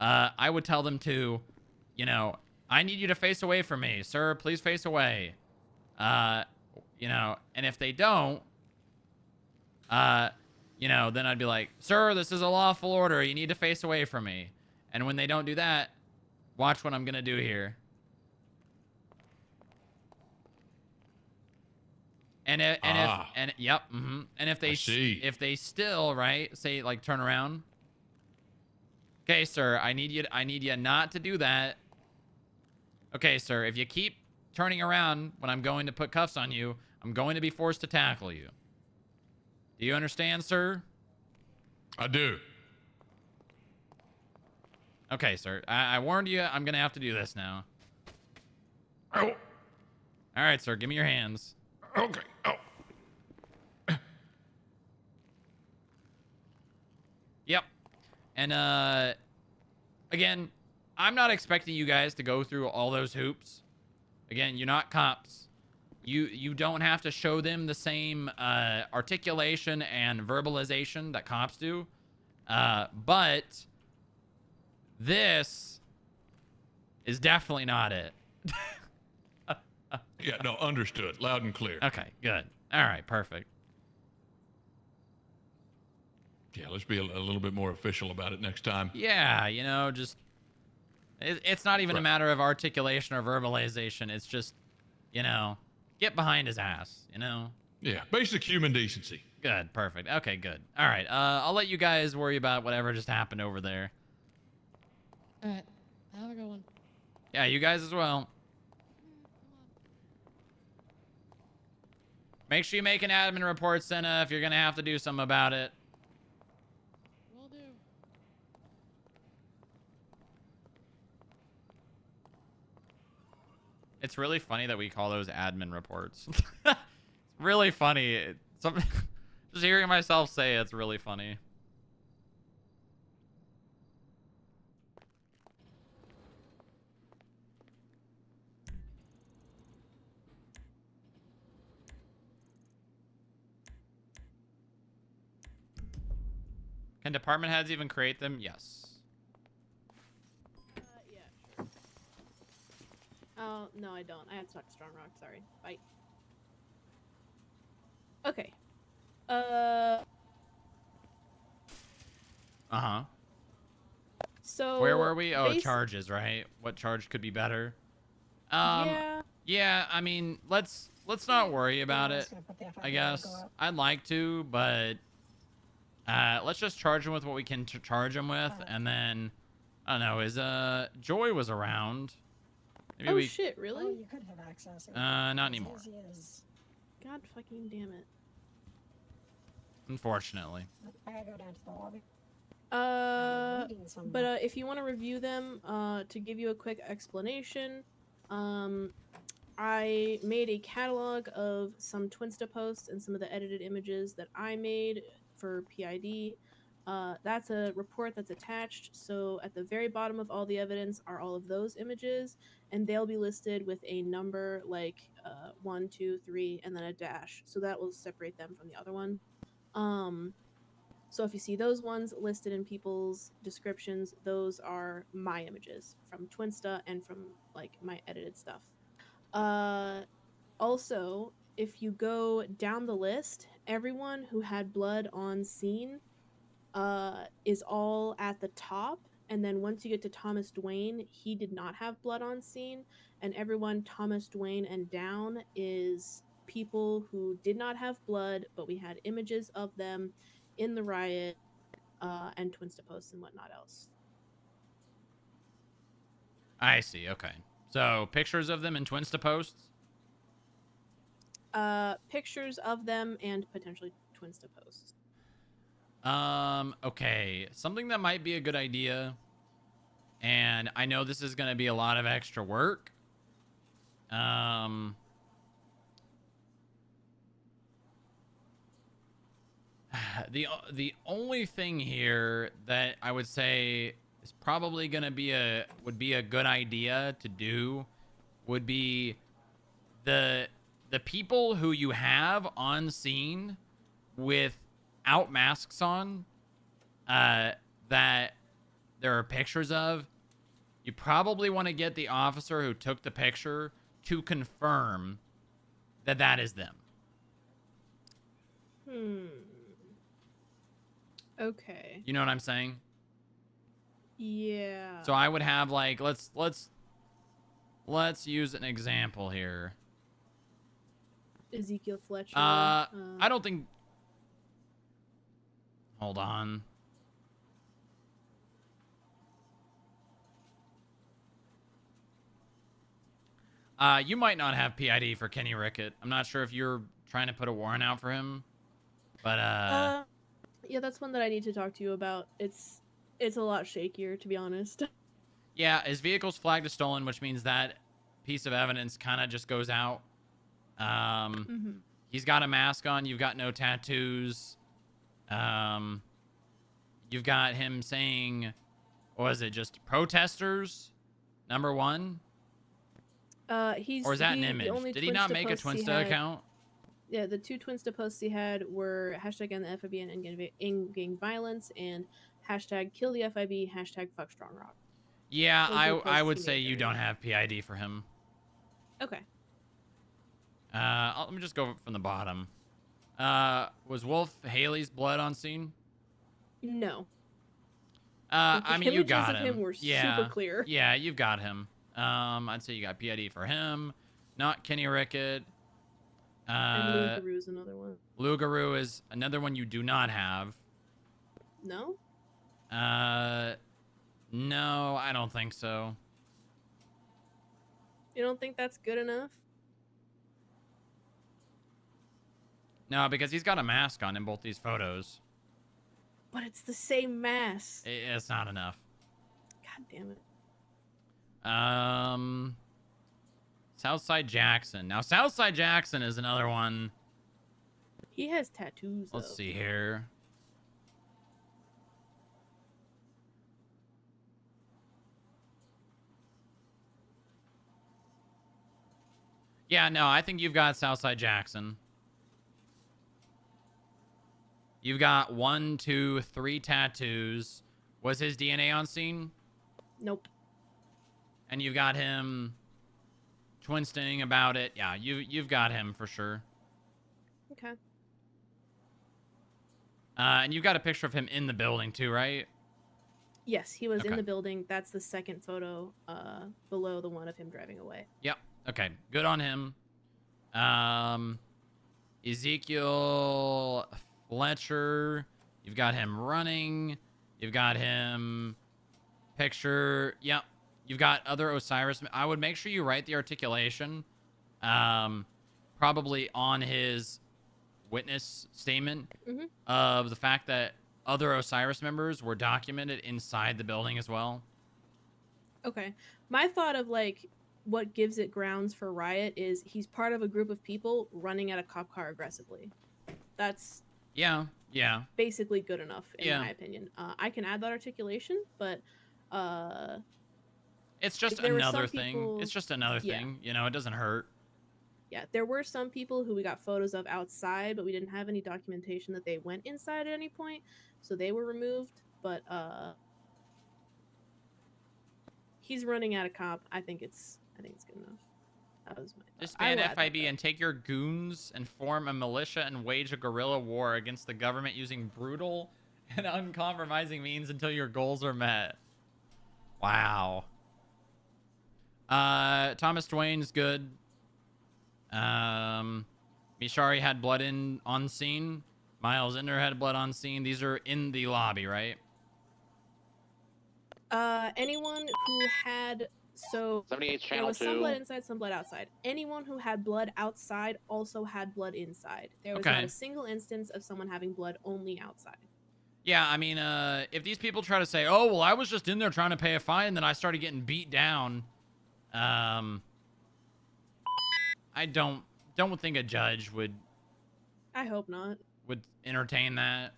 I would tell them to, I need you to face away from me, sir. Please face away. And if they don't, then I'd be like, sir, this is a lawful order. You need to face away from me. And when they don't do that, watch what I'm going to do here. And if they still, right, say like turn around. Okay, sir, I need you not to do that. Okay, sir, if you keep turning around when I'm going to put cuffs on you, I'm going to be forced to tackle you. Do you understand, sir? I do. Okay, sir. I warned you. I'm going to have to do this now. Oh. All right, sir. Give me your hands. Okay. Oh. Yep. And, again, I'm not expecting you guys to go through all those hoops. Again, you're not cops. You don't have to show them the same articulation and verbalization that cops do. But this is definitely not it. Yeah, no, understood. Loud and clear. Okay, good. All right, perfect. Yeah, let's be a little bit more official about it next time. Yeah, just... It's not even a matter of articulation or verbalization. It's just, get behind his ass, Yeah, basic human decency. Good, perfect. Okay, good. All right, I'll let you guys worry about whatever just happened over there. All right, have a good one. Yeah, you guys as well. Make sure you make an admin report, Senna, if you're going to have to do something about it. Will do. It's really funny that we call those admin reports. It's really funny. Just hearing myself say it's really funny. Can department heads even create them? Yes. Yeah, sure. Oh, no, I don't. I had to talk to Strong Rock. Sorry. Bye. Okay. Uh-huh. So Where were we? Oh, basi- charges, right? What charge could be better? Yeah. Yeah, I mean, let's not worry about I it. was gonna put the FIB I logo guess up. I'd like to, but let's just charge him with what we can charge him with, and then I don't know. Is Joy was around? Maybe Oh we. shit! Really? Oh, you could have access. It Not as anymore. easy as- God fucking damn it. Unfortunately. I gotta go down to the lobby. But if you want to review them, to give you a quick explanation, I made a catalog of some Twinsta posts and some of the edited images that I made for PID. That's a report that's attached. So at the very bottom of all the evidence are all of those images, and they'll be listed with a number like 1, 2, 3, and then a dash. So that will separate them from the other one. So if you see those ones listed in people's descriptions, those are my images from Twinsta and from like my edited stuff. Also, if you go down the list, everyone who had blood on scene is all at the top, and then once you get to Thomas Dwayne, he did not have blood on scene, and everyone Thomas Dwayne and down is people who did not have blood, but we had images of them in the riot, and Twinsta posts and whatnot else. I see. Okay. So pictures of them in Twinsta posts. Pictures of them and potentially Twinsta posts. Okay. Something that might be a good idea, and I know this is going to be a lot of extra work. The only thing here that I would say is probably going to be a good idea to do would be the people who you have on scene without masks on, that there are pictures of. You probably want to get the officer who took the picture to confirm that that is them. Okay. You know what I'm saying? Yeah. So I would have like let's use an example here. Ezekiel Fletcher. I don't think. Hold on. You might not have PID for Kenny Rickett. I'm not sure if you're trying to put a warrant out for him, but yeah, that's one that I need to talk to you about. It's a lot shakier, to be honest. yeah, his vehicle's flagged as stolen, which means that piece of evidence kind of just goes out. He's got a mask on. You've got no tattoos. You've got him saying, what was it, just protesters? Number one? Or is that an image? Did he not make a Twinsta account? Yeah, the two Twinsta posts he had were hashtag end the FIB and in-gang violence and hashtag kill the FIB, hashtag fuck Strong Rock. Yeah, Those are the I posts would he say made you there, don't yeah. have PID for him. Okay. Let me just go from the bottom. Was Wolf Haley's blood on scene? No. I mean, you images got of him. him were Yeah. super clear. Yeah, you've got him. I'd say you got PID for him. Not Kenny Rickett. And Lugaroo is another one. Lugaroo is another one you do not have. No? No, I don't think so. You don't think that's good enough? No, because he's got a mask on in both these photos. But it's the same mask. It's not enough. God damn it. Southside Jackson. Now, Southside Jackson is another one. He has tattoos. Let's see here. Yeah, no, I think you've got Southside Jackson. You've got 1, 2, 3 tattoos. Was his DNA on scene? Nope. And you've got him twinsting about it. Yeah, you've got him for sure. Okay. And you've got a picture of him in the building too, right? Yes, he was in Okay. the building. That's the second photo below the one of him driving away. Yep. Okay. Good on him. Ezekiel Fletcher. You've got him running. You've got him picture. Yep. You've got other Osiris. I would make sure you write the articulation. Probably on his witness statement Mhm. of the fact that other Osiris members were documented inside the building as well. Okay. My thought of like what gives it grounds for riot is he's part of a group of people running at a cop car aggressively. That's Yeah. basically good enough in Yeah. my opinion. I can add that articulation, but It's just there were some another thing. people- It's just another Yeah. thing. You know, it doesn't hurt. yeah, there were some people who we got photos of outside, but we didn't have any documentation that they went inside at any point, so they were removed. But he's running at a cop. I think it's good enough. That was my thought. Disband I will add that, FIB and take your goons and form a militia and wage a guerrilla war against the government using brutal and uncompromising means until your goals are met. Wow. Thomas Dwayne's good. Mishari had blood on scene. Miles Ender had blood on scene. These are in the lobby, right? Anyone who had 78 there channel was some 2. blood inside, some blood outside. Anyone who had blood outside also had blood inside. There was not Okay. a single instance of someone having blood only outside. Yeah, I mean, if these people try to say, "Oh, well, I was just in there trying to pay a fine, and then I started getting beat down," I don't think a judge would I hope not. entertain that.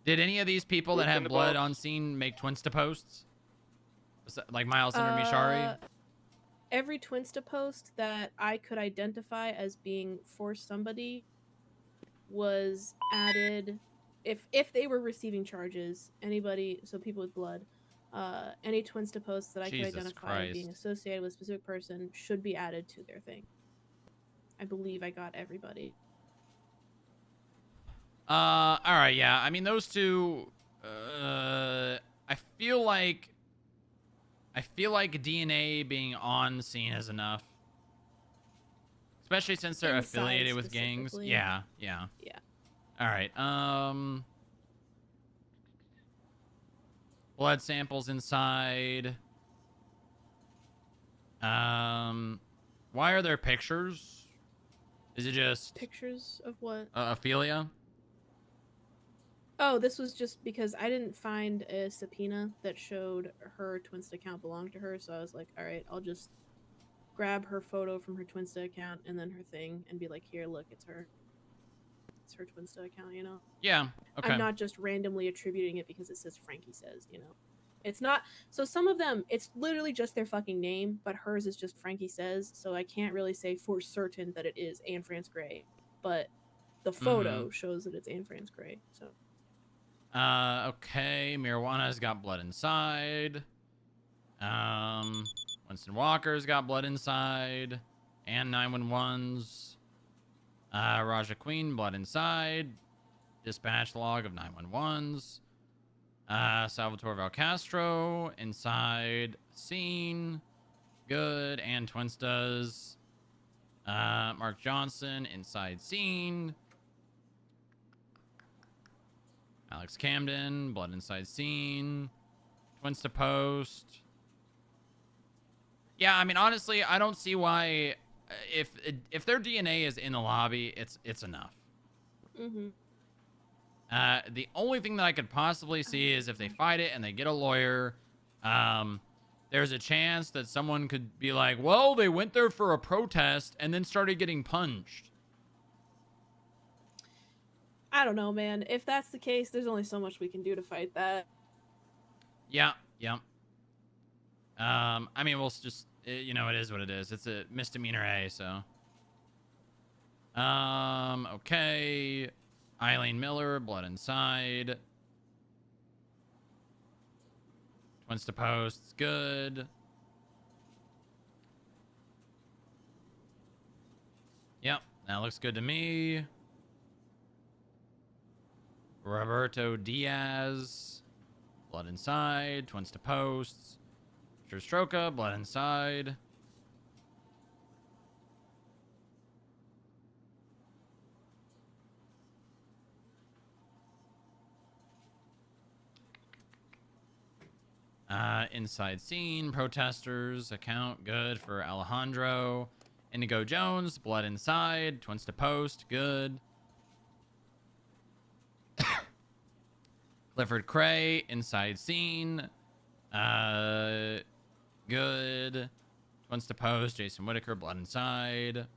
Did any of these people that Who's in have the blood box? on scene make Twinsta posts? Like Miles Ender Mishari? Every Twinsta post that I could identify as being for somebody was added if they were receiving charges, anybody, so people with blood, any Twinsta posts that I could Jesus identify as being Christ. associated with a specific person should be added to their thing. I believe I got everybody. All right, yeah. I mean, those two. I feel like DNA being on scene is enough, especially since they're Inside affiliated with gangs. specifically. Yeah. Yeah. All right. Blood samples inside. Why are there pictures? Is it just Pictures of what? Ophelia? Oh, this was just because I didn't find a subpoena that showed her Twinsta account belonged to her, so I was like, all right, I'll just grab her photo from her Twinsta account and then her thing and be like, here, look, it's her. It's her Twinsta account, you know? Yeah. Okay. I'm not just randomly attributing it because it says Frankie Says, you know? It's not. So some of them, it's literally just their fucking name, but hers is just Frankie Says, so I can't really say for certain that it is Anne France Gray, but the photo shows that it's Anne France Gray, so. Okay. Marijuana's got blood inside. Winston Walker's got blood inside. And 911's. Raja Queen, blood inside. Dispatch log of 911's. Salvatore Valcastro, inside scene. Good. And Twinstas. Mark Johnson, inside scene. Alex Camden, blood inside scene. Twinsta post. Yeah, I mean, honestly, I don't see why, if their DNA is in the lobby, it's enough. Mm-hmm. The only thing that I could possibly see is if they fight it and they get a lawyer, there's a chance that someone could be like, well, they went there for a protest and then started getting punched. I don't know, man. If that's the case, there's only so much we can do to fight that. Yeah. I mean, we'll just, you know, it is what it is. It's a misdemeanor A, so. Okay. Eileen Miller, blood inside. Twinsta posts, good. Yep, that looks good to me. Roberto Diaz, blood blood inside. Twins to posts. Stroka, blood inside. Inside scene, protesters, account, good for Alejandro. Indigo Jones, blood inside, twins to post, good. Clifford Cray, inside scene, good. Twins to post, Jason Whitaker, blood inside.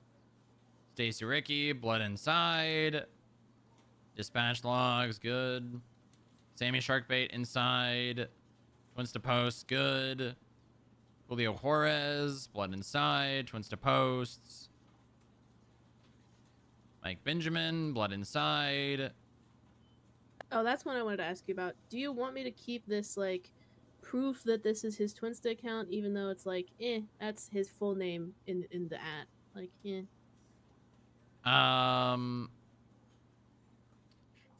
Stacy Ricky, blood inside. Dispatch logs, good. Sammy Sharkbait inside. Twins to post, good. Julio Juarez, blood inside. Twins to posts. Mike Benjamin, blood inside. Oh, that's one I wanted to ask you about. Do you want me to keep this, like, proof that this is his Twinsta account, even though it's like, that's his full name in the ad? Like,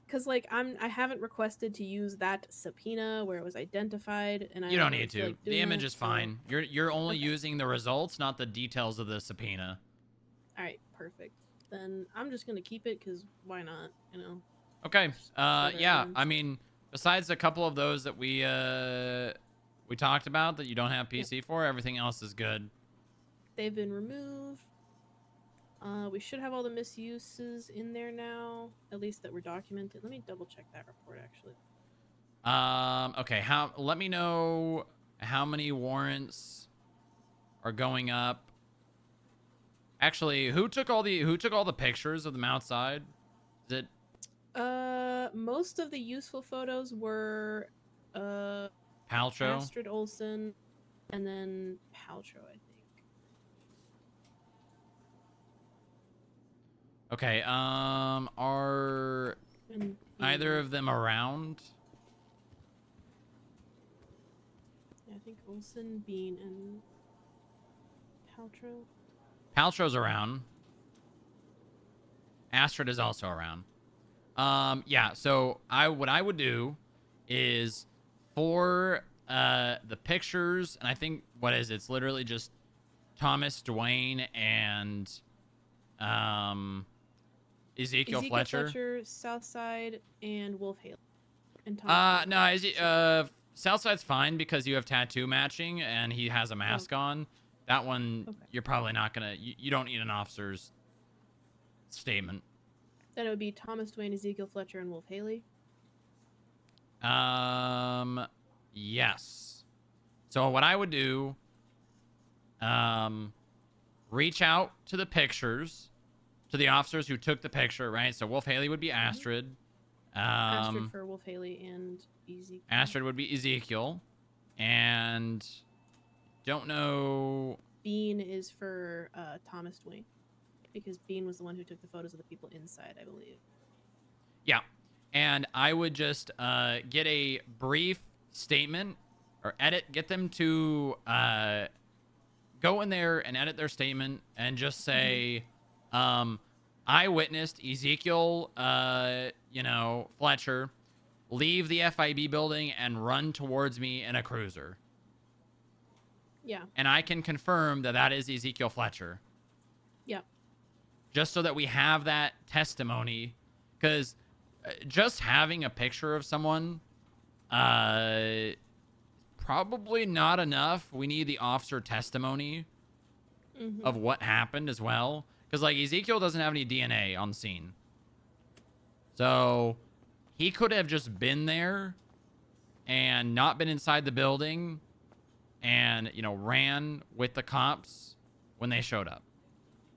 Because, like, I haven't requested to use that subpoena where it was identified, and I You don't really need feel to. like The doing image it, is so- fine. You're only using the results, not the details of the subpoena. All right, perfect. Then I'm just gonna keep it because why not? You know. Okay. further Yeah. evidence. I mean, besides a couple of those that we talked about that you don't have PC for, everything else is good. They've been removed. We should have all the misuses in there now, at least that were documented. Let me double check that report actually. Okay. Let me know how many warrants are going up. Actually, who took all the pictures of them outside? Is it Most of the useful photos were Paltrow? Astrid Olsen, and then Paltrow, I think. Okay. Are And either of them around? Yeah, I think Olsen, Bean, and Paltrow. Paltrow's around. Astrid is also around. Yeah, so what I would do is for the pictures, and I think it's literally just Thomas Dwayne and Ezekiel Fletcher. Southside, and Wolf Haley. And Thomas No, Southside's fine because you have tattoo matching and he has a mask on. That one, you're probably not gonna. You don't need an officer's statement. Then it would be Thomas Dwayne, Ezekiel Fletcher, and Wolf Haley. Yes. So what I would do, reach out to the pictures, to the officers who took the picture, right? So Wolf Haley would be Astrid. Astrid for Wolf Haley and Ezekiel. Astrid would be Ezekiel, and don't know. Bean is for Thomas Dwayne, because Bean was the one who took the photos of the people inside, I believe. Yeah, and I would just get a brief statement or get them to go in there and edit their statement and just say, I witnessed Ezekiel, Fletcher leave the FIB building and run towards me in a cruiser. Yeah. And I can confirm that is Ezekiel Fletcher. Yep. Just so that we have that testimony, because just having a picture of someone probably not enough. We need the officer testimony of what happened as well, because like Ezekiel doesn't have any DNA on scene, so he could have just been there and not been inside the building and ran with the cops when they showed up.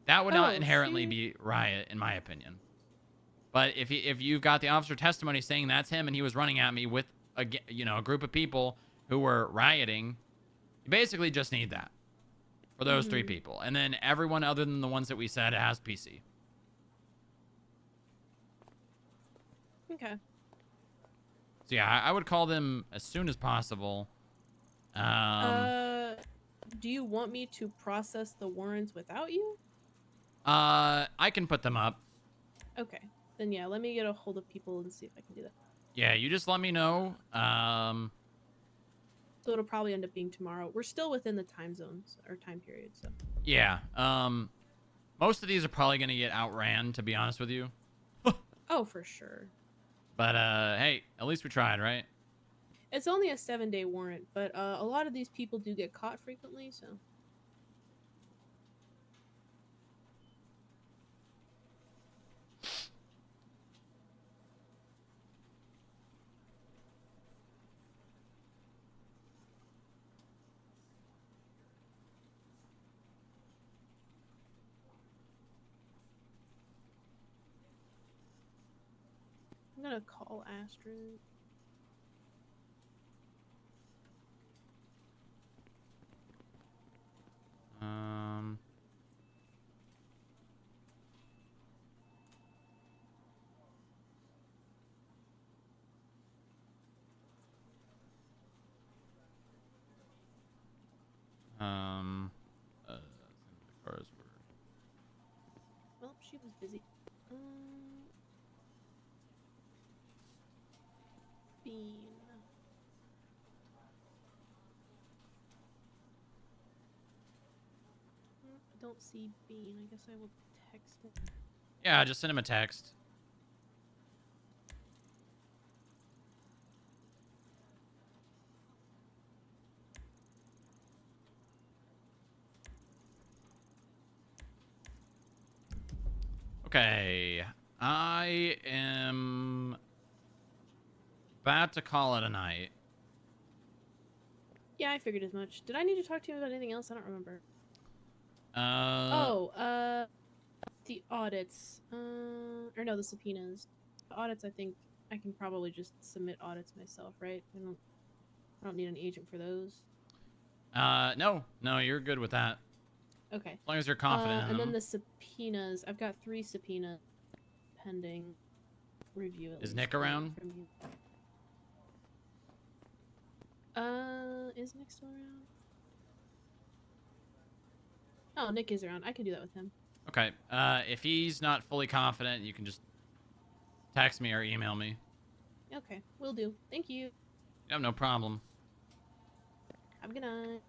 That would not inherently be riot, in my opinion. But if you've got the officer testimony saying that's him and he was running at me with a group of people who were rioting, you basically just need that for those three people. And then everyone other than the ones that we said has PC. Okay. So yeah, I would call them as soon as possible. Do you want me to process the warrants without you? I can put them up. Okay. Then yeah, let me get a hold of people and see if I can do that. Yeah, you just let me know. So it'll probably end up being tomorrow. We're still within the time zones or time period, so. Yeah. Most of these are probably gonna get outran, to be honest with you. Oh, for sure. But hey, at least we tried, right? It's only a 7-day warrant, but a lot of these people do get caught frequently, so. I'm gonna call Astrid. Um. Um. The cars were. Well, she was busy. Bean. I don't see Bean. I guess I will text him. Yeah, just send him a text. Okay, I am about to call it a night. Yeah, I figured as much. Did I need to talk to you about anything else? I don't remember. Oh, The audits. Or no, the subpoenas. The audits, I think I can probably just submit audits myself, right? I don't need an agent for those. No, you're good with that. Okay. As long as you're confident in And them. then the subpoenas. I've got 3 subpoenas pending review. At Is least, Nick around? From you. Is Nick still around? Oh, Nick is around. I can do that with him. Okay. If he's not fully confident, you can just text me or email me. Okay, will do. Thank you. Yep, no problem. Have a good night.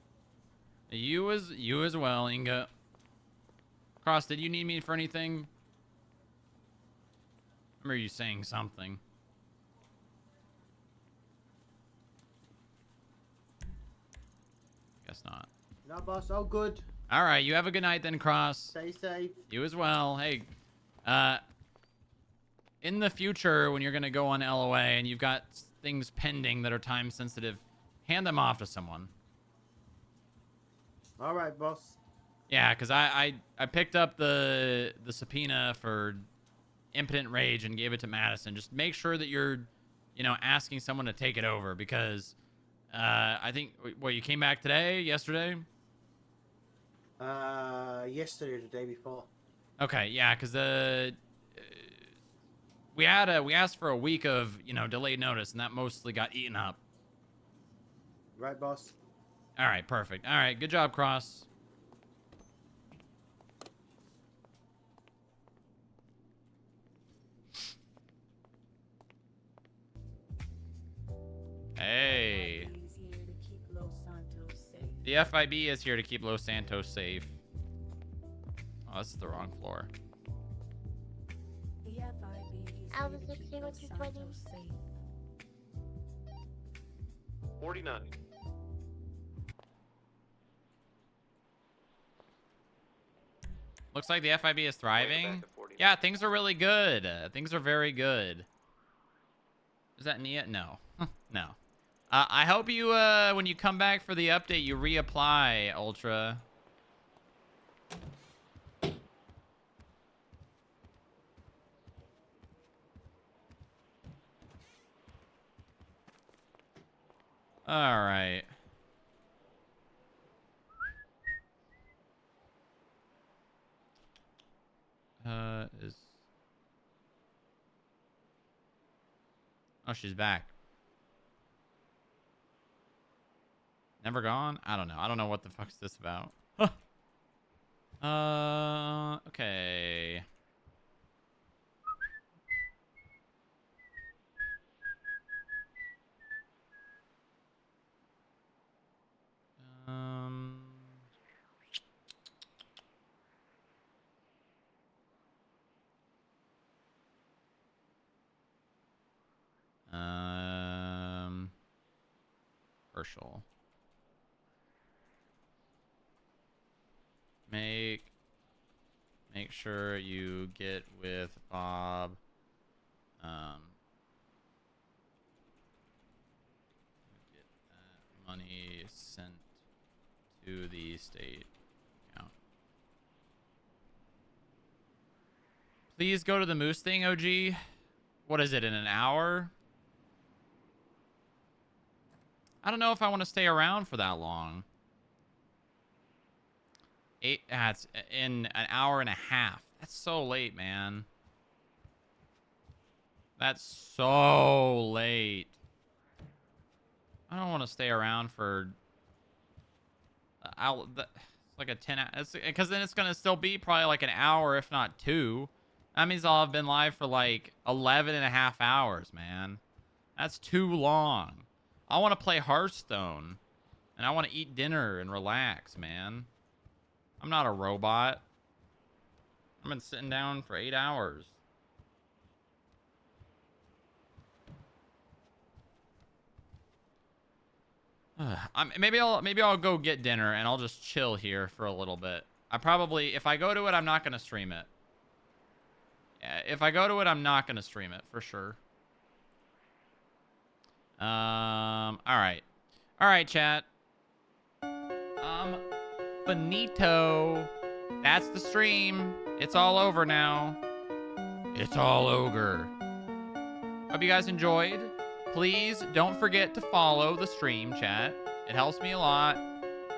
You as well, Inga. Cross, did you need me for anything? I remember you saying something. Guess not. No, boss, all good. All right, you have a good night then, Cross. Stay safe. You as well. Hey, in the future, when you're going to go on LOA and you've got things pending that are time sensitive, hand them off to someone. All right, boss. Yeah, because I picked up the subpoena for impotent rage and gave it to Madison. Just make sure that you're, asking someone to take it over, because I think, you came back today, yesterday? Yesterday or the day before. Okay, yeah, because we asked for a week of delayed notice, and that mostly got eaten up. Right, boss. All right, perfect. All right, good job, Cross. Hey. The FIB is here to keep Los Santos safe. Oh, this is the wrong floor. Alvin 16, what's your 20? 49. Looks like the FIB is thriving. Yeah, things are really good. Things are very good. Is that Nia? No. No. I hope you, when you come back for the update, you reapply, Ultra. All right. Oh, she's back. Never gone? I don't know. I don't know what the fuck's this about. Okay. Partial. Make sure you get with Bob. Get that money sent to the state account. Please go to the moose thing, OG. What is it, in an hour? I don't know if I want to stay around for that long. It's in an hour and a half. That's so late, man. That's so late. I don't want to stay around for... it's like a 10 hours. Because then it's going to still be probably like an hour, if not 2. That means I'll have been live for like 11 and a half hours, man. That's too long. I want to play Hearthstone. And I want to eat dinner and relax, man. I'm not a robot. I've been sitting down for 8 hours. Maybe I'll go get dinner and I'll just chill here for a little bit. If I go to it, I'm not gonna stream it. Yeah, if I go to it, I'm not gonna stream it for sure. All right, chat. Finito. That's the stream. It's all over now. It's all over. Hope you guys enjoyed. Please don't forget to follow the stream, chat. It helps me a lot.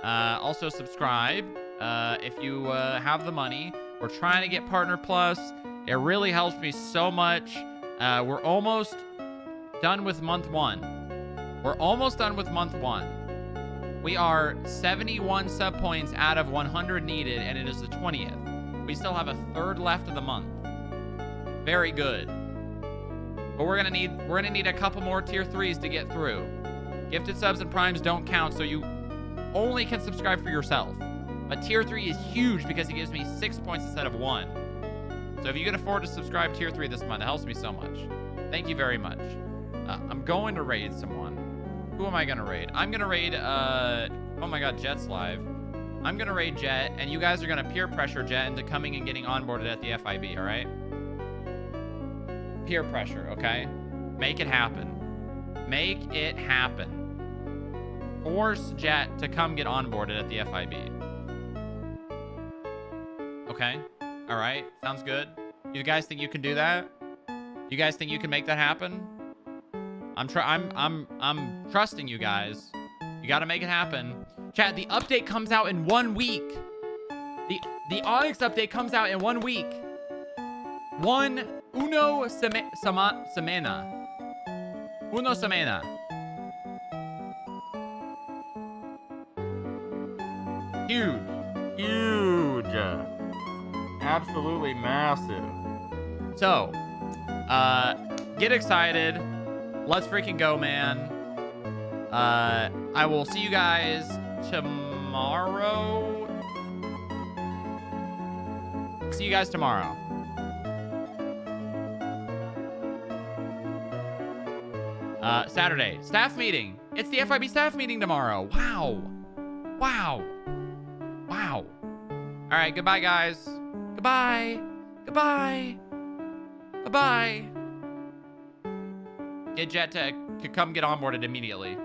Also subscribe if you have the money. We're trying to get Partner Plus. It really helps me so much. We're almost done with month 1. We're almost done with month 1. We are 71 sub points out of 100 needed, and it is the 20th. We still have a third left of the month. Very good. But we're gonna need a couple more tier 3s to get through. Gifted subs and primes don't count, so you only can subscribe for yourself. But tier 3 is huge because it gives me 6 points instead of 1. So if you can afford to subscribe tier 3 this month, it helps me so much. Thank you very much. I'm going to raid someone. Who am I gonna raid? I'm gonna raid oh my god, Jet's live. I'm gonna raid Jet, and you guys are gonna peer pressure Jet into coming and getting onboarded at the FIB, all right? Peer pressure, okay? Make it happen. Make it happen. Force Jet to come get onboarded at the FIB. Okay? All right. Sounds good. You guys think you can do that? You guys think you can make that happen? I'm trusting you guys. You got to make it happen. Chat, the update comes out in 1 week. The Onyx update comes out in 1 week. Uno semana. Uno semana. Huge. Huge. Absolutely massive. So, get excited. Let's freaking go, man. I will see you guys tomorrow. See you guys tomorrow. Saturday. Staff meeting. It's the FIB staff meeting tomorrow. Wow. Wow. Wow. All right. Goodbye, guys. Goodbye. Goodbye. Bye-bye. Get Jet to come get onboarded immediately.